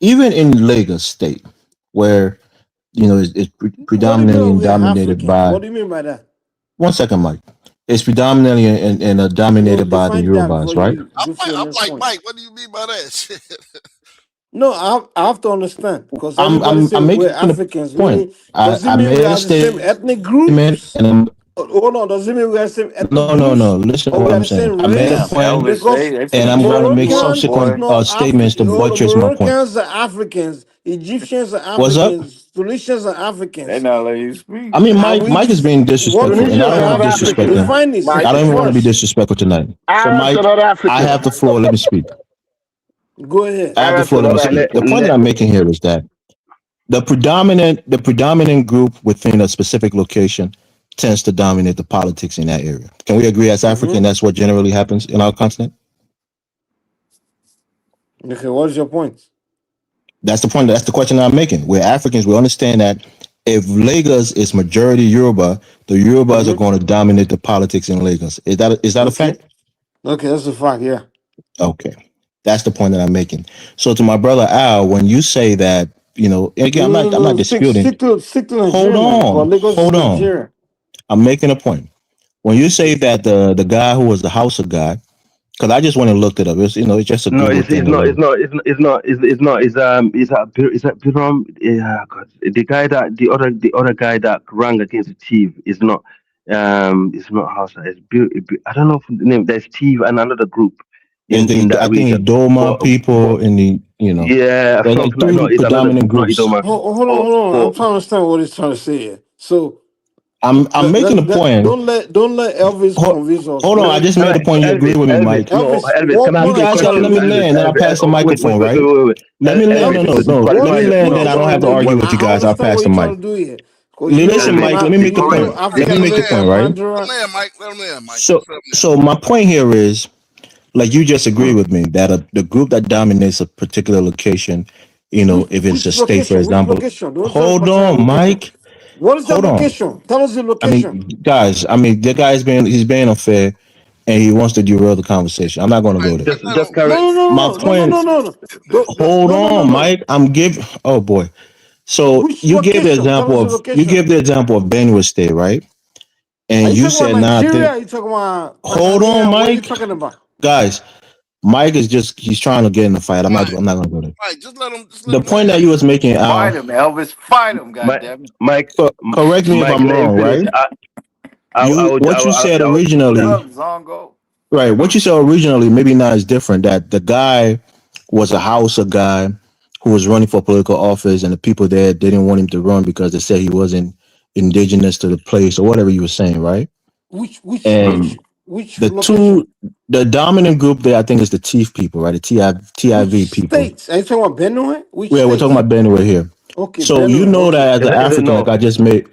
Even in Lagos State, where it's What do you predominantly mean and we are dominated Africans? by What do you mean by that? one second, Mike. It's predominantly and No, dominated by the define that Yorubas, before right? you go for your I'm next like, point. Mike, what do you mean by that? Shit. No, I have to understand because I'm everybody I'm say I'm we're making a Africans. point. Meaning, I does it I mean we made a are the same ethnic statement, groups? and Hold on, does it mean we are the same ethnic no. groups, Listen to or what we are I'm the saying. same I made a Damn, race? point, Elvis, Because they and finna I'm go going to on you make up, Moroccans is boy. subsequent not statements to African. buttress my point. Moroccans are Africans. Egyptians are What's up? Africans. Tunisians are They Africans. not letting you speak. I mean, And Mike. we Mike is just being want disrespectful, to and I Tunisians don't are want not to define. disrespect him. African, Define it. Say Mike. I it don't even want to be first. disrespectful tonight. So, Arabs are Mike, not I African. have the floor. Let me speak. Go ahead. I have the Arabs floor. are Let me not speak. Let, The African. point that let, I'm making here is that the predominant group within a specific location tends to dominate the politics in that area. Can we agree as African Mm-hmm. that's what generally happens in our continent? Okay, what is your point? That's the point. That's the question that I'm making. We're Africans. We understand that if Lagos is majority Yoruba, the Yorubas are Mm-hmm. going to dominate the politics in Lagos. Is that a Okay. fact? Okay, that's a fact. Yeah. Okay, that's the point that I'm making. So to my brother Al, when you say that, and again, No, no, I'm not no. Stick, disputing. stick to, stick to Hold Nigeria, man. Because on, Lagos is hold on. Nigeria. I'm making a point. When you say that the guy who was the Hausa guy, because I just went and looked it up. It's just a no, Google it's thing or not. whatever. It's a Biram. Yeah, God, the guy that the other guy that rang against the thief is not. It's not Hausa. I don't know if the name. There's thief and another group in I that think region. Idoma But people in yeah, there's like something like no. three It's another predominant group, not groups. Idoma. Hold on. I'm But trying to understand what he's trying to say here. So I'm making a point. don't let Elvis Hold, convince us. hold on, I just all made the right, point. You agree with me, Elvis. Mike? No, Elvis, Elvis. Can what I You ask point you a are you guys trying gotta to let question, me make? land, then I'll pass the microphone, right? Let me land. Elvis, No. Let me what land, point then are you I don't trying have to to make? argue with you I guys. I'll understand pass what the you're mic. trying to do here. Because Listen, Elvis. Mike, let me make a you know point. Let me African make a American point, right? Mandara. Let him land, Mike. So, Just let him land. so my point here is, like you just agree with me that the group that dominates a particular location, if it's a Which state, for location? Which example. location? Don't tell me Hold particular on, location. Mike. What is that Hold on. location? Tell us the I location. mean, guys. I mean, the guy's being unfair, and he wants to derail the conversation. I'm not going to go there. Just carry. No, My no, no, no, no, point. no, no, no, Hold no, no, no, on, no. Mike. I'm give. Oh boy. So Which location? Tell us the you location. gave the example of Benue State, right? Are And you you talking about said, "Nah, I Nigeria? think." Are you talking about Hold on, Tanzania? What are you Mike. talking about? Guys, Mike is he's trying to get in the fight. I'm not going to go there. Mike, just let him The point that land. you was making, Fight Al. him, Elvis. Fight him, Mike, goddammit. Mike, Correct me if Mike, I'm let him wrong, finish. right? I would, What you said What's originally, up, Zongo? right? What you said originally, maybe now is different. That the guy was a Hausa guy who was running for political office, and the people there didn't want him to run because they said he wasn't indigenous to the place or whatever you were saying, right? Which which And which which the location? dominant group there, I think, is the TIF people, right? The Which TIV people. states? Are you talking about Benue? Which Yeah, we're talking states? about Benue here. Okay, So you Benue. know Okay. that as an Is it African, no?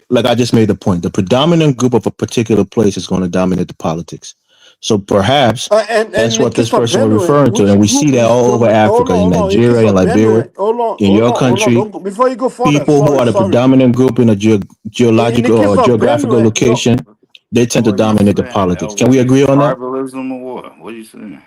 like I just made the point, the predominant group of a particular place is going to dominate the politics. So perhaps And that's in what this case of person was Benue, referring to, and which we see group that is all over Africa, in hold on. In case Nigeria, in of Liberia, Benue, hold on, in hold your on, hold on. country. Don't go, before you go further. People who Sorry, are the sorry. predominant group in a In the geological case or of geographical Benue, no. location, they tend to What are you dominate the saying, politics. Can Elvis? we agree on that? Tribalism or what? What are you saying?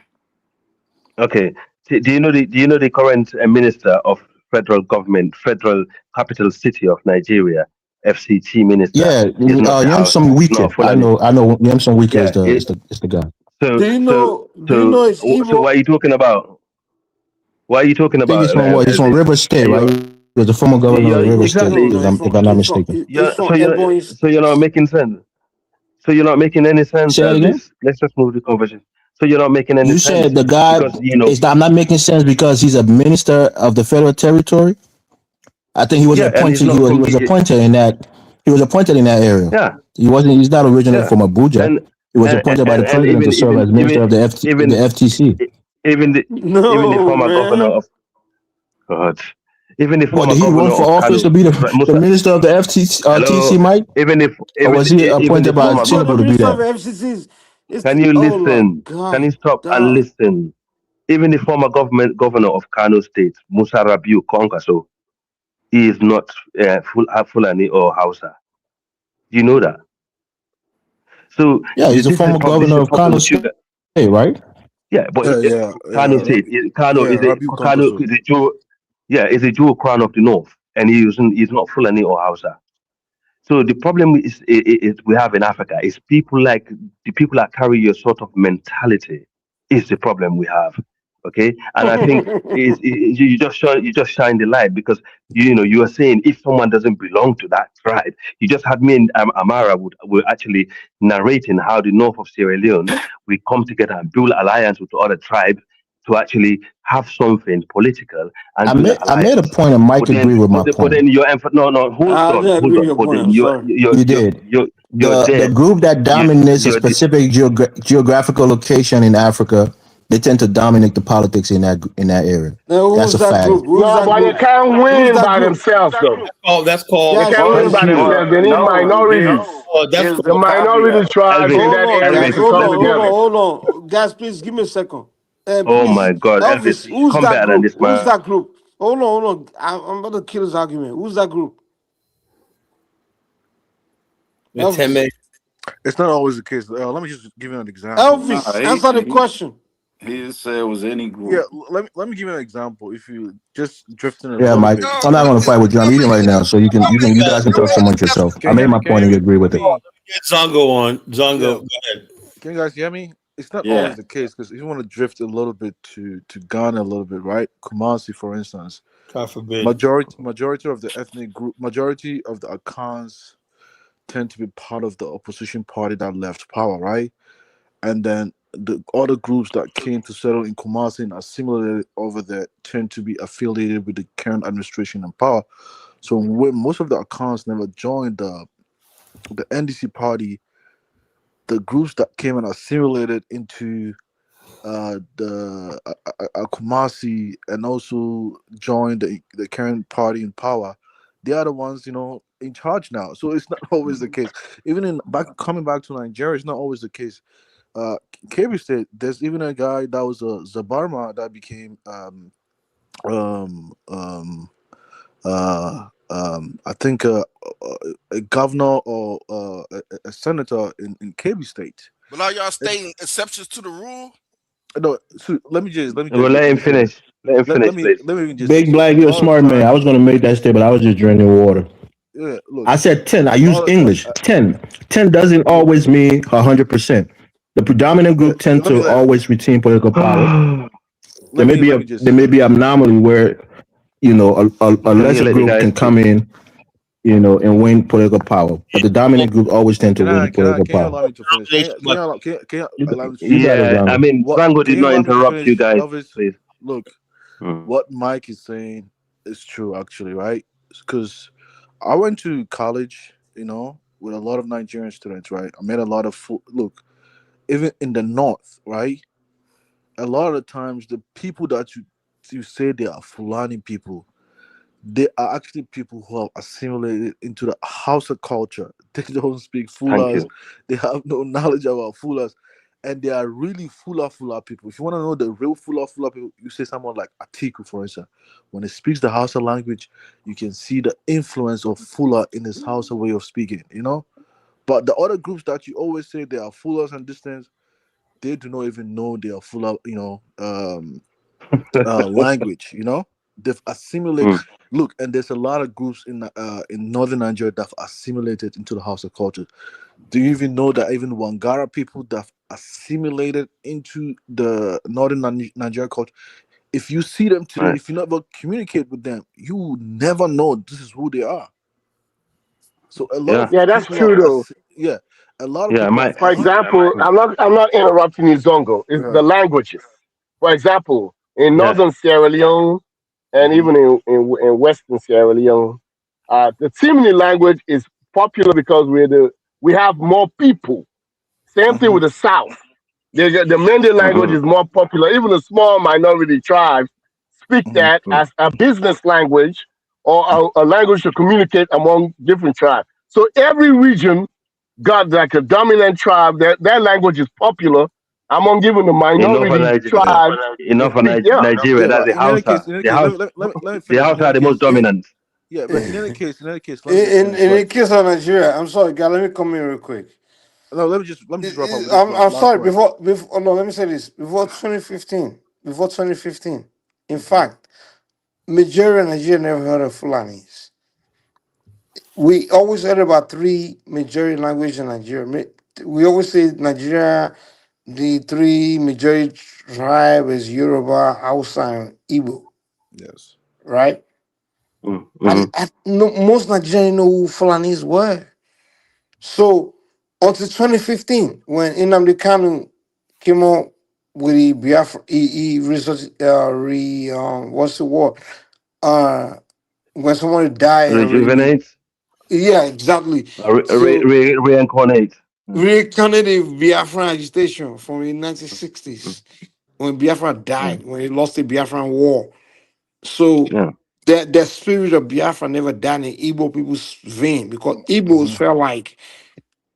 Okay, Do you know the current minister of federal government, federal capital city of Nigeria, FCT minister Yeah, is not a Hausa. Yemsom It's not a Wike. Fulani. I know Yemsom Wike Yeah. is the guy. So Do you so know? Do you so know it's so Igbo? what are you talking about? What are you talking I think he's about, from what? He's from Elvis? River State, right? You're, He was the former governor you're of River State, No, exactly. no, if I'm not mistaken. it's from Ebony. So you're not making sense. So you're not making any sense, Say that again. Elvis. Let's just move the conversation. So you're not making any You said sense the guy because is I'm not making sense because he's a minister of the federal territory. I think he was yeah, and he's appointed. not He from was the appointed in that. He was appointed in that area. yeah He wasn't. He's not originally yeah from Abuja. and He was and appointed by the and president to serve as minister of the even FTC. even the even the No, former governor man. of God, even the What former did he governor run for of office Kano, to be the Musa. minister of the TC, Hello, Mike? even if Or was he even the appointed by former It's not the Tinubu to be minister of that? FCCs. can you Oh my listen? Can God, you stop and dog. listen? Even the former governor of Kano State, Musa Rabiu Konkaso, he is not Fulani or Hausa. You know that. So Yeah, he's a former this is governor the of problem Kano with you State, guys. right? Yeah, but Kano State, Kano is a Jew. Yeah, is a Jew crown of the north, and he's not Fulani or Hausa. So the problem is we have in Africa is people like the people that carry your sort of mentality is the problem we have. Okay, and I think you just shine the light because you are saying if someone doesn't belong to that tribe, you just had me and Amara would actually narrating how the north of Sierra Leone we come together and build alliance with the other tribe to actually have something political and build an I made a alliance. point, and Mike But then, agreed with my but point. then no, I didn't hold agree with on. your But point. then I'm sorry. You did. you're The dead. group that dominates a You're dead. specific geographical location in Africa, they tend to dominate the politics in that area. Now, That's who's a that fact. group? Who's No, that but they group? can't Who's win that by group? themselves, though. That's called They Guys, can't win please. Thank by you, themselves. They need minorities. that's Here's The the called minority caveat. tribes Elvis. in Hold that on, area guys. to Elvis, Hold come let on, me. hold on, together. hold on. Guys, please give me a second. Oh my Please, God, Elvis, Elvis, who's come that better than group? this, Who's man. that group? Hold on, hold on. I'm about to kill this argument. Who's that group? with Elvis. Teme. It's not always the case. Let me just give you an example. Nah, Elvis, answer the question. he just said it was any Yeah, group. let me give you an example. If you just drifting a Yeah, little Mike. bit. I'm not going to fight with you. I'm eating right now, so you guys can talk amongst yourself. I Can you made hear me? my Can you point, hear and you me? agree with Let it. me. Get Zongo on. Zongo, Yeah. go ahead. Can you guys hear me? It's not Yeah. always the case because if you want to drift a little bit to Ghana a little bit, right? Kumasi, for instance, God forbid. majority of the ethnic group, majority of the Akans tend to be part of the opposition party that left power, right? And then the other groups that came to settle in Kumasi and assimilated over there tend to be affiliated with the current administration in power. So when most of the Akans never joined the NDC party, the groups that came and assimilated into the Kumasi and also joined the current party in power, they are the ones in charge now. So it's not always the case. Even in back coming back to Nigeria, it's not always the case. uh KB State, there's even a guy that was a Zabarma that became um um I think a governor or a senator in KB State. But are y'all And, stating exceptions to the rule? no, so let me just Well, let him finish. finish. Let him Let finish, me please. let me even just say Big so. Black, A you're a lot of smart man. I times, was going to make that statement. I was just drinking water. yeah, look, I said 10. I a use lot of English. 10. 10 doesn't look. always mean 100%. The predominant group tend Let me to always retain political power. let me let me There just may be an anomaly where a Can you lesser let the group guy can speak? come in, and win political power. But the dominant group always tend to win political can you power. allow me to finish? Can you allow me to You got finish? it, Yeah, I Zango. mean, What Zango can did you not allow me to interrupt you finish, guys, Elvis? please. Look, Mm. what Mike is saying is true, actually, right? Because I went to college, with a lot of Nigerian students, right? I met a lot of look, even in the north, right? A lot of the times, the people that you say they are Fulani people, they are actually people who have assimilated into the Hausa culture. They don't speak Thank Fulas. you. They have no knowledge about Fulas. And they are really Fula people. If you want to know the real Fula people, you say someone like Atiku, for instance. When he speaks the Hausa language, you can see the influence of Fula in his Hausa way of speaking. But the other groups that you always say they are Fulas and distance, they do not even know they are Fula, language. You know, they've assimilated. Mm. Look, and there's a lot of groups in northern Nigeria that have assimilated into the Hausa culture. Do you even know that even Wangara people that have assimilated into the northern Nigeria culture? If you see them today, Right. if you never communicate with them, you will never know this is who they are. So a lot Yeah. of Yeah, that's people have, true though. yeah, a lot of Yeah. people My. have, For example, I'm not interrupting you, Zongo. It's yeah, the languages. For example, in Yeah. northern Sierra Leone and hmm even in western Sierra Leone, the Timini language is popular because we have more people. Same thing hmm with the South. The Mende language Mm-hmm. is more popular. Even the small minority tribes speak hmm that as a business language or a language to communicate among different tribes. So every region got like a dominant tribe. That language is popular among even the Enough for minority yeah, Nigeria. tribes yeah, that speak. Yeah. Nigeria. yeah. That's But the in any Hausa. case, in any The case, house. let me The finish. In Hausa any are the most case, dominant. yeah. But in any case, let me just In finish. Right. the case of Nigeria, I'm sorry, guy. Let me come in real quick. No, let me just wrap up with this I'm last sorry. point. Before oh no, let me say this. Before 2015, in fact, majority of Nigeria never heard of Fulanis. We always heard about three majority languages in Nigeria. We always say Nigeria, the three majority tribe is Yoruba, Hausa, and Igbo, Yes. right? Mm-hmm. No, most Nigerians know who Fulanis were. So until 2015, when Nnamdi Kanu came on with the Biafra, he what's the word? When somebody died and Rejuvenate. yeah, exactly. So Reincarnate. Mm. reincarnated Biafran agitation from the Mm. 1960s when Biafra Yeah. died, when he lost the Biafran war. So Yeah. that spirit of Biafra never died in Igbo people's vein because Igbos hmm felt like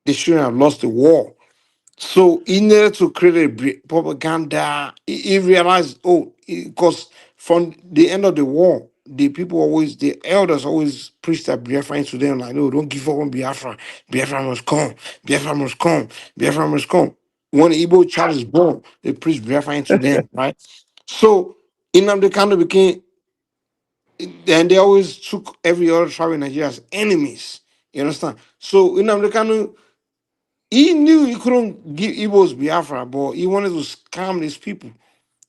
they shouldn't have lost the war. So he needed to create a propaganda. He realized, oh, because from the end of the war, the elders always preached that Biafra into them, like, no, don't give up on Biafra. Biafra must come. Biafra must come. Biafra must come. When the Igbo child is born, they preach Biafra into them, right? So Nnamdi Kanu became, and they always took every other tribe in Nigeria as enemies. You understand? So Nnamdi Kanu, he knew he couldn't give Igbos Biafra, but he wanted to scam these people.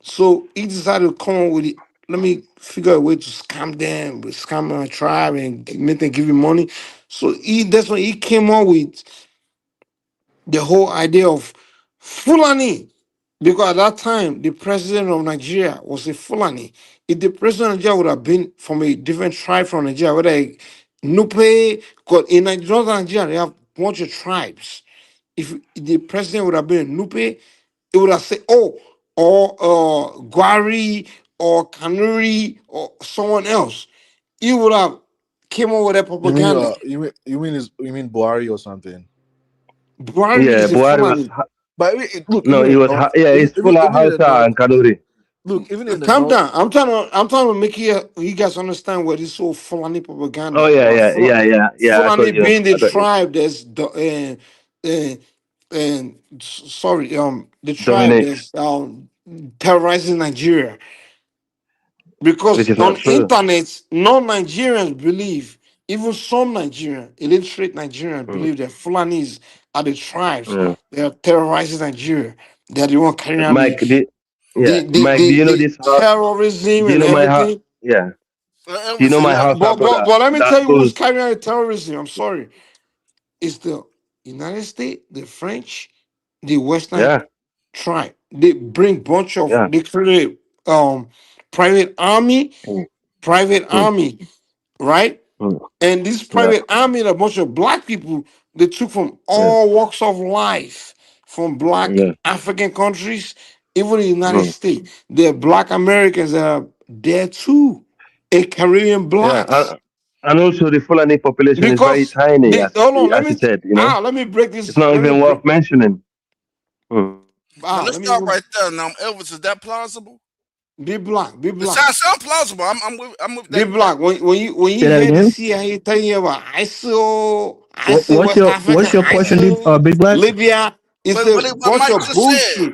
So he decided to come up with it. Let me figure a way to scam them, scam a tribe, and make them give him money. So that's when he came up with the whole idea of Fulani. Because at that time, the president of Nigeria was a Fulani. If the president of Nigeria would have been from a different tribe from Nigeria, whether Nupe, because in Northern Nigeria, they have a bunch of tribes. If the president would have been a Nupe, it would have said, oh, or Gwari or Kanuri or someone else. He would have came up with that You mean propaganda. you mean Buhari or something? Gwari Yeah. is a Buhari was. Fulani. But look, No, even he in the was. north, Yeah, he's full of even in the Hausa north, and Kanuri. look, even in the Calm north, down. I'm trying to make you guys understand what this whole Fulani Oh propaganda yeah, about yeah, yeah, yeah, yeah. I Fulani got you. being the I got you. tribe that's sorry, the tribe Dominate, that's terrorizing Nigeria. which Because is on not true. internet, non-Nigerians believe, even some Nigerians, illiterate Nigerians Mm. believe that Fulanis are the tribes Yeah. that are terrorizing Nigeria. They are the one carrying out Mike, yeah, Mike. Do you know the this? terrorism Do you and know my house? everything. Yeah. Do you know Elvis, my let, house, brother? But let me That tell you who's goes. carrying out the terrorism. I'm sorry. It's the United States, the French, the Western Yeah, tribe. They bring bunch of yeah. they create private army, Mm, private mm, army, right? mm. And this Yeah, private army, a bunch of black people, they took from yeah, all walks of life, from black yeah. African countries, even the United Mm. States. There are black Americans that are there too, and Caribbean Yeah, blacks. and also the Fulani population is very Because tiny, the hold on, as you said. You know, let me break it's this. not Let me even break worth mentioning. Mm. now let's let me stop even right there. Now, Elvis, is that plausible? be It black. sounds plausible. I'm with Be that. That black. When Say you that hear the again. CIA telling you about ISIL, What's West your Africa, question, ISIL, Big Black? Libya, it's a what bunch Mike of just said. bullshit.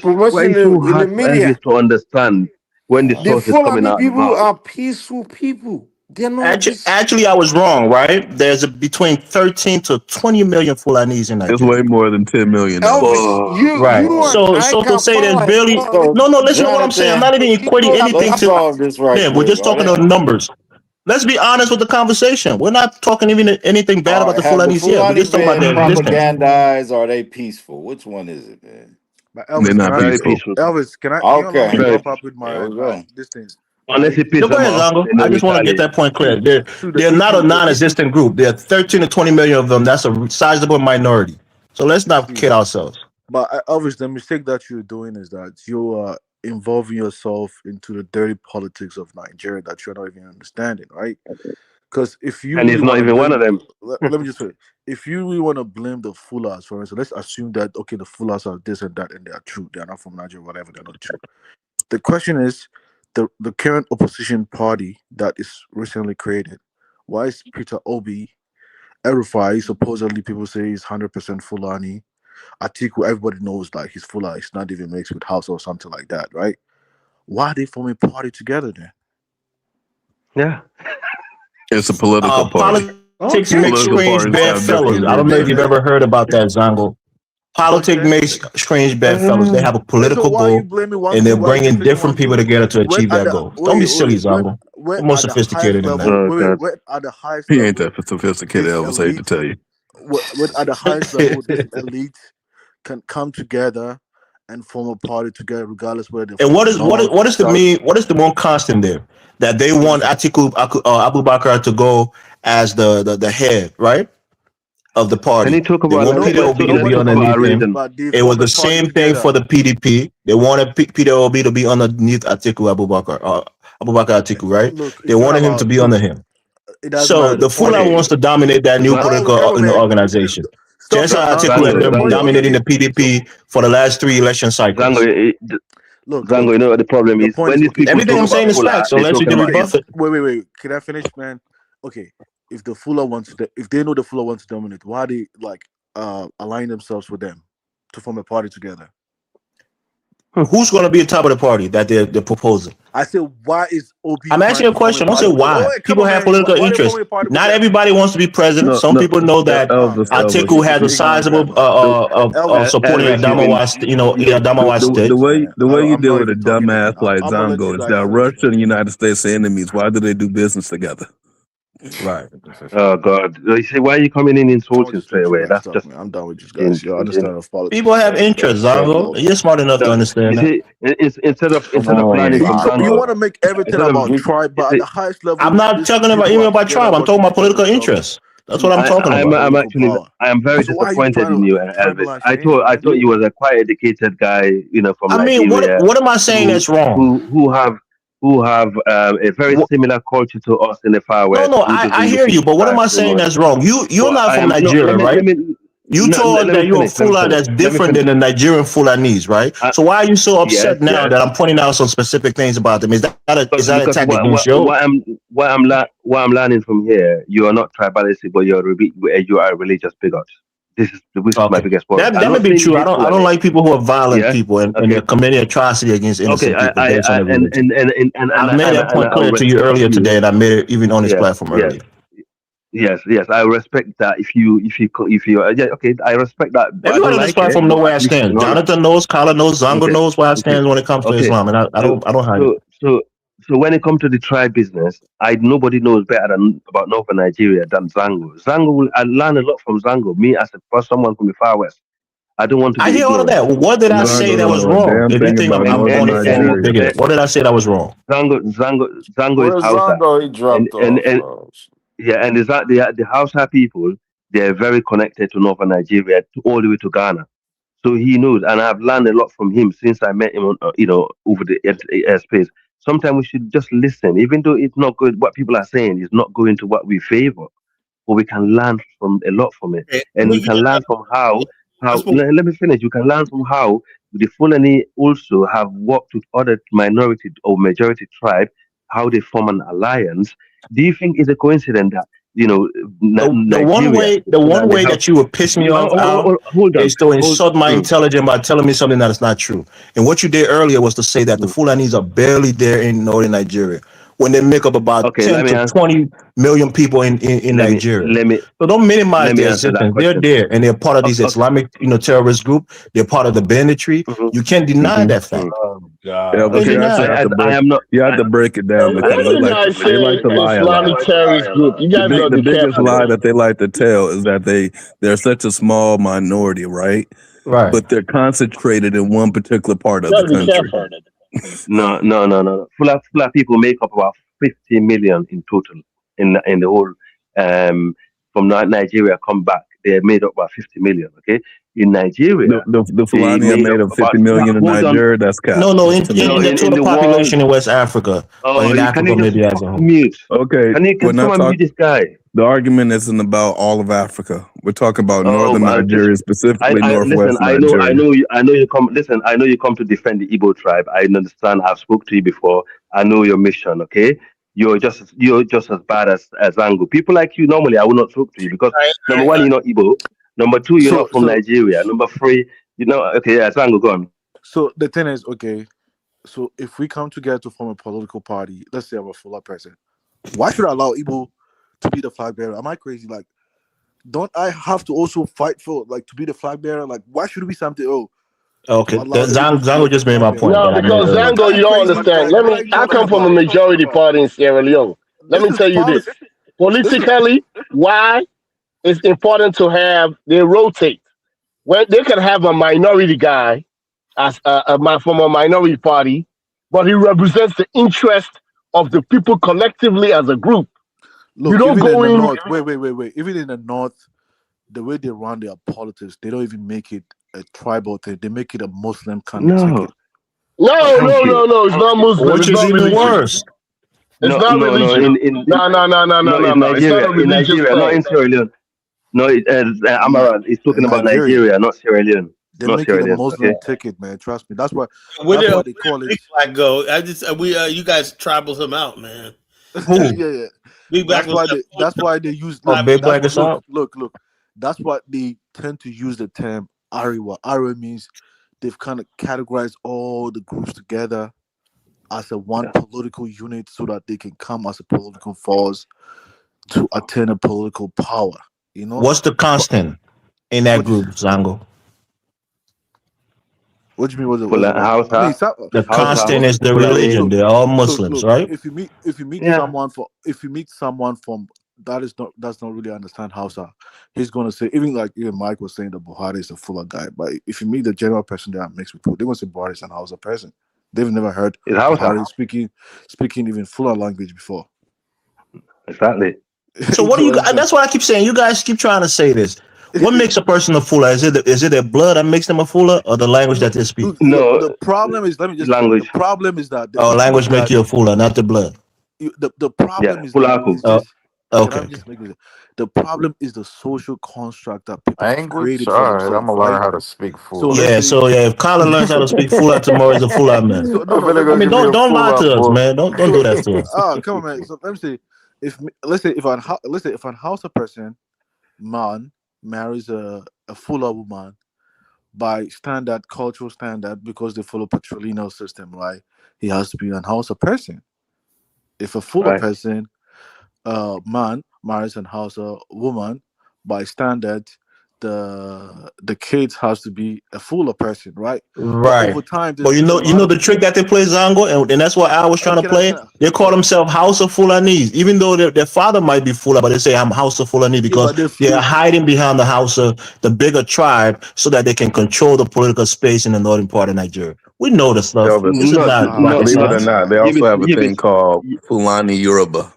why is so in the hard for Elvis media. to understand when the The source is coming Fulani out of the people mouth? are peaceful people. They're not this. Actually, I was wrong, right? There's between 13 to 20 million Fulanis in It's way Nigeria. more than 10 million, Elvis. Elvis, Right. you and I So to can say find there's like barely probably no, listen to what I'm saying. I'm Jonathan, not even equating people that anything let's to solve this right them. We're quick. just All talking right. on numbers. Let's be honest with the conversation. We're not talking even anything bad about the Have the Fulanis here. We're Fulani just talking about been their existence. propagandized or are they peaceful? Which one is it, man? But They're Elvis, not can I, peaceful. Elvis, can you allow me Okay, to Very wrap up peaceful. with there we my go. this thing? Unless you piss No, go them ahead, off, Zongo. then they I just want to get retaliate. that point clear. The They're not a issue, non-existent group. There are 13 to 20 million of them. That's a sizable minority. So let's not kid ourselves. But Elvis, the mistake that you're doing is that you are involving yourself into the dirty politics of Nigeria that you're not even understanding, right? Because if you And really he's not want to even one blame, of them. let me just say, if you really want to blame the Fullahs, for instance, let's assume that okay, the Fullahs are this and that, and they are true. They are not from Nigeria, whatever. They're not true. The question is, the current opposition party that is recently created. Why is Peter Obi, El-Rufai, supposedly people say he's 100% Fulani. Atiku, everybody knows like he's Fulani. It's not even mixed with House or something like that, right? Why are they forming a party together then? Yeah. It's a political party. Politics makes Political strange parties have bedfellows. different I don't know if groups. you've ever heard about that, Zongo. Politics makes strange bedfellows. They have a So political why are you goal, blaming one and they're group? Why are you bringing defending different one people group? together to When achieve at their the goals. Don't be silly, Zongo. when We're more at the highest sophisticated than level, that. when at the highest He ain't level, that sophisticated, this Elvis. I hate to elite, tell you. when at the highest level, this elite can come together and form a party together, regardless whether they're And from what the is north, what is the south. what is the one constant there? That they want Abu Bakr to go as the head, right? Of the When party. you talk They about, want Peter Obi to be let's talk about a underneath him. reason. But they It was form a the party same thing for together. the PDP. They wanted Peter Obi to be underneath Atiku Abubakar, Abu Bakr Atiku, right? Look, They it's not wanted him to about be look. under him. It doesn't So matter. The the point Fula is, wants to dominate that new political government. organization. Stop Just that how now. Atiku has The been point. dominating Okay. the PDP for the last 3 election cycles. Look, Zango, you know what the problem the is? point When is these okay. people Everything talk I'm about saying is Fula, facts, so they're unless you talking can about rebuff it. Wait. Can I finish, man? Okay. If the Fula wants to, if they know the Fula wants to dominate, why are they like align themselves with them to form a party together? Who's going to be at the top of the party that they're proposing? I said, why is Obi I'm trying asking you a to form a question. Don't say party with? why. Oh, wait, come People on, have man. political Why are they interests. forming a party with Not them? everybody wants to be president. Some people know that Elvis. Atiku has a sizable supporting Elvis, Adamawa stick. The way you I'm deal not with a even talking again. dumbass like I'm gonna let you Zongo is guys that finish, Russia man. and the United States are enemies. Why do they do business together? Right. Oh God! You say, why are you coming in I'll insulting just straight let you away? guys That's talk, just man. I'm done with you guys. You understand of People politics. have interests, Zongo. You're smart enough to no. understand You that. see, instead of Come on, learning from You Zango, want to make everything instead of about tribe, you but at see, the highest I'm level, not these talking about people even are about together tribe. I'm talking working about together political themselves interests. That's what to I'm talking I'm about. I'm political actually power. I'm very So why are you disappointed trying in to you, Elvis. tribalize I things, thought I man? thought you was a quite educated guy, from I mean, Nigeria, what am I saying that's wrong? who have a very similar culture to us in the far No, west, no, who I doesn't look hear you, into but what am tribes I too saying much. that's wrong? You're But not I from am no. Nigeria, Let right? me You no, told us let me that you're a finish. Let me Fula finish. that's Let me different finish. than the Nigerian Fulanese, right? So why are you so Yes, upset now yes. that I'm pointing out some specific things about them? Is that an Because attack what against what you? what I'm learning from here, you are not tribalistic, but you are a religious bigot. This is my Okay, biggest point. that I'm may not be saying you true. I hate don't Fulani. like people who are violent Yeah. people and Okay. they're committing atrocity against Okay. innocent people based on I their religion. and I've made that and point I'll clear to you respect earlier you. today, and I made it even on this Yes. platform Yes. earlier. Yes. I respect that. If you yeah, okay, I respect that, but I Everybody don't on this like it. platform know But where I at least you stand. acknowledge. Jonathan knows, Kala knows, Zongo Okay. knows where I Okay. stand when it comes to Okay. Islam, and I So don't hide it. so so so when it comes to the tribe business, nobody knows better about Northern Nigeria than Zango. I learn a lot from Zango. Me as someone from the far west, I don't want to I be hear all of ignorant. that. What did I say Zongo that don't was know a wrong? damn If you thing think about Northern I'm Nigeria. bigoted, what did I say that was wrong? Zango is Where's Hausa, Zongo? He and dropped and off. and yeah, and is that the Hausa people? They're very connected to Northern Nigeria, all the way to Ghana. So he knows, and I've learned a lot from him since I met him on, over the airspace. Sometimes we should just listen, even though it's not good. What people are saying is not going to what we favor, but we can learn from a lot from it, Okay, let and me we can get learn from how. let's move. Let me finish. You can learn from how the Fulani also have worked with other minority or majority tribe, how they form an alliance. Do you think it's a coincidence that Nigeria, The one the way house? that you would piss me off, Al, Hold on, is to hold. insult my intelligence by telling me something that is not true. And what you did earlier was to say that the Fulanis are barely there in northern Nigeria when they make up about Okay, 10 to 20 million people in Nigeria. So don't minimize let me their answer that existence. They're question. there and they're part of these Okay. Islamic, terrorist group. They're part of the banditry. You can't deny that fact. Yeah, No, but you're you actually not. have to I break. am not. You have to break it down What because are you guys they like saying to lie a lot. Islamic terrorist group? You guys gotta The be biggest careful lie there. that they like to tell is that they're such a small minority, right? Right. But they're concentrated in one particular part You of the gotta be country. careful. No. Full people make up about 50 million in total in the whole. Um, from Nigeria come back, they're made up about 50 million. Okay, in Nigeria, The they Fulani are made up made of about. 50 million in Hold on. Nigeria. That's cap. No, It's too No, in many. the in total the world. population in West Africa or Oh, in can Africa, you just maybe as a fucking whole. mute? Okay, we're Can not someone mute talking. this guy? The argument isn't about all of Africa. We're talking about northern Oh, just Nigeria, specifically I listen. northwest Nigeria. I know you come. Listen, I know you come to defend the Igbo tribe. I understand. I've spoke to you before. I know your mission. Okay, you're just as bad as Zango. People like you normally I will not talk to you because number one, you're not Igbo. Number two, you're So not from so Nigeria. Number three, okay, yeah, Zango, go on. so the thing is, okay. So if we come together to form a political party, let's say I'm a fuller person, why should I allow Igbo to be the flag bearer? Am I crazy? Like, don't I have to also fight for like to be the flag bearer? Like, why should we something? Okay, To allow the Igbo to be Zango the just made flag my bearer? point No, that I made because earlier. Am Zango, I you don't crazy? understand. Like, what are you I talking come from a about? majority party in Sierra Leone. Let This me is tell you this. policy. This is Politically, why it's important to have they rotate. When they can have a minority guy as from a minority party, but he represents the interest of the people collectively as a group. You look. don't Even in go the in. north, wait. Even in the north, the way they run their politics, they don't even make it a tribal thing. They make it a Muslim kind of No, ticket. No, Like, no, thank no, you. no. It's not Muslim. Which It's is not even religious. worse. It's No, not no, no. religious. No, no, no, no, no, No, no, it's no. It's not Nigeria. a In religious Nigeria, not thing. in Sierra Leone. No, Ni- Amaran. He's talking about Nigeria, Nigeria, not Sierra Leone. they Not make it Sierra a Leone. Okay. Muslim ticket, man. Trust me. That's why. Where That's did why they call it. Big Black go? I just you guys tribals him out, man. Who? Yeah. Big Black That's was why they. That's why they use. Oh, Look. Big That's Black what. is out. Look. That's what they tend to use the term Ariwa. Ariwa means they've kind of categorized all the groups together as a one political unit so that they can come as a political force to attain a political power. You know. What's the But constant in that which group, Zango? what do you mean? Was it? Full Was it? What? I mean, Hausa, The Hausa, constant most is the Fulani. religion. look, They're all Muslims, right? if you meet Yeah. someone from that's not really understand Hausa, he's gonna say even Mike was saying that Buhari is a fuller guy. But if you meet the general person that mixed with people, they're gonna say Buhari is an Hausa person. They've never heard It's Hausa. Buhari speaking even fuller language before. Exactly. So You what get do you what I'm guys? saying? That's what I keep saying. You guys keep trying to say this. What makes a person a fula? Is it their blood that makes them a fula, or the language that they speak? No, The problem is, let me just finish. The language. problem is that Oh, language make you a fula, not the blood. the Yeah, problem is that Fulaku. it's just can I Okay. just make it the problem is the social construct that people have Language? created for All right, I'm themselves, gonna learn right? how to speak So Fula. let's Yeah. say So yeah, if Colin learns how to speak fula tomorrow, he's a fula man. so I'm finna I go mean, give me a don't lie Fula to us, book. man. Don't do so that to us. come on, man. So let me say let's say if an Hausa person man marries a Fula woman by standard cultural standard because they follow patrilineal system, right? He has to be an Hausa person. If a Fula Right. person man marries an Hausa woman, by standard, the kids has to be a fuller person, right? But Right. over time, But there's been a you lot know of the trick that they play Zango, and that's what I was trying to play. They call yeah, themselves House of Fulanese, even though their father might be Fula, but they say I'm House of Fulanese yeah, because but they're hiding behind the house of the bigger tribe so that they can control the political space in the northern part of Nigeria. We know the stuff. Elvis, This is No, not rocket believe it or science. not, they Give also it, have a give it. thing called Fulani Yoruba.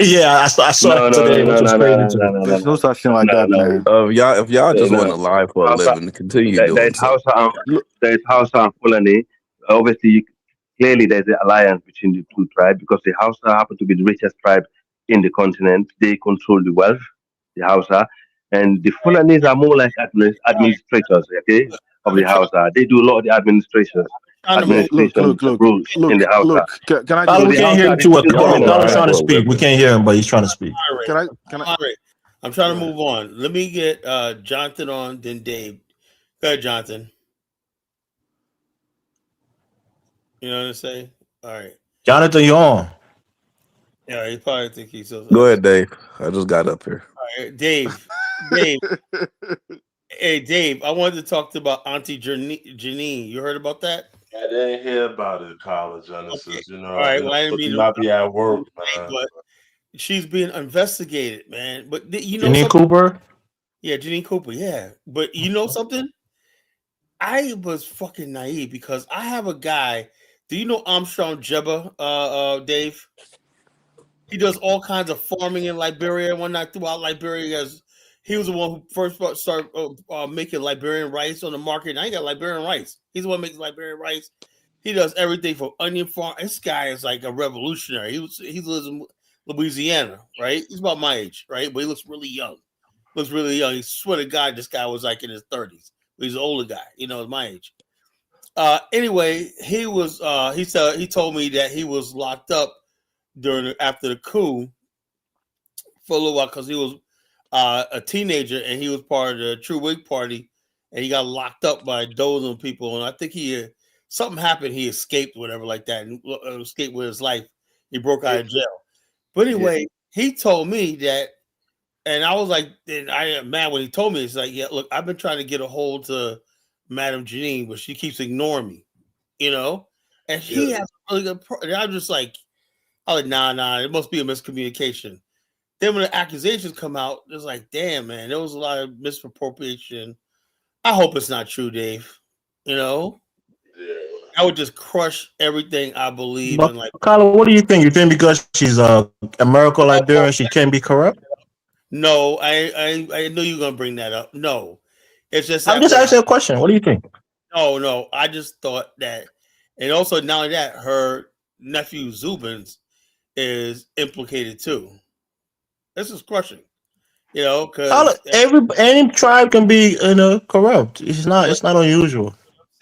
Yeah, I saw No, that no, today, no, which no, was no, crazy no, to no, me. no, no, there's no no, such thing like no, that, no. man. If y'all just want No. to lie for a Hausa, living, continue doing there's so. Hausa and Look, there's Hausa and Fulani. Obviously, clearly there's an alliance between the two tribes because the Hausa happen to be the richest tribe in the continent. They control the wealth, the Hausa, and the Fulanis are more like administrators, okay, of the Hausa. They do a lot of the Trying to move. administration rules in the Hausa. Can I Colin, just So we the can't hear Hausa, him the too well. king is Y'all coming gonna now, Colin's lie right? trying to for a speak. We living. can't hear him, but he's trying to speak. can I I'm trying to go ahead. move on. Let me get Jonathan on, then Dave. Go ahead, Jonathan. You know what I'm saying? All right. Jonathan, you're on. Yeah, he probably think he's so. Go ahead, Dave. I just got up here. All right, Dave. Dave. Hey, Dave. I wanted to talk about Auntie Janine. You heard about that? I didn't hear about it, College Genesis. Okay. You All know, right. Well, I didn't supposed mean to to, not be at work, man. but she's being investigated, man. But you know Janine something? Cooper. Yeah, Janine Cooper. Yeah, but you know something? I was fucking naive because I have a guy. Do you know Armstrong Jebba, Dave? He does all kinds of farming in Liberia. One night throughout Liberia, he was the one who first started making Liberian rice on the market. Now he got Liberian rice. He's the one making Liberian rice. He does everything from onion farm. This guy is like a revolutionary. He lives in Louisiana, right? He's about my age, right? But he looks really young. Looks really young. He swear to God, this guy was like in his 30s. He's an older guy, my age. Anyway, he was. He told me that he was locked up after the coup for a little while because he was a teenager and he was part of the True Whig Party, and he got locked up by those people. And I think something happened. He escaped, whatever like that, and escaped with his life. He broke out of jail. But anyway, he told me that, and I was like, and I am mad when he told me. It's like, yeah, look, I've been trying to get a hold to Madam Janine, but she keeps ignoring me, and he has a really good. And I'm just like, nah, it must be a miscommunication. Then when the accusations come out, it's like, damn, man, there was a lot of misappropriation. I hope it's not true, Dave. I would just crush everything I believe in. Like, Carla, what do you think? You think because she's a American Liberian, she can be corrupt? No, I knew you were gonna bring that up. No, it's just I'm just asking a question. What do you think? No, I just thought that, and also not only that, her nephew Zubins is implicated too. This is crushing, because Any tribe can be corrupt. It's not unusual.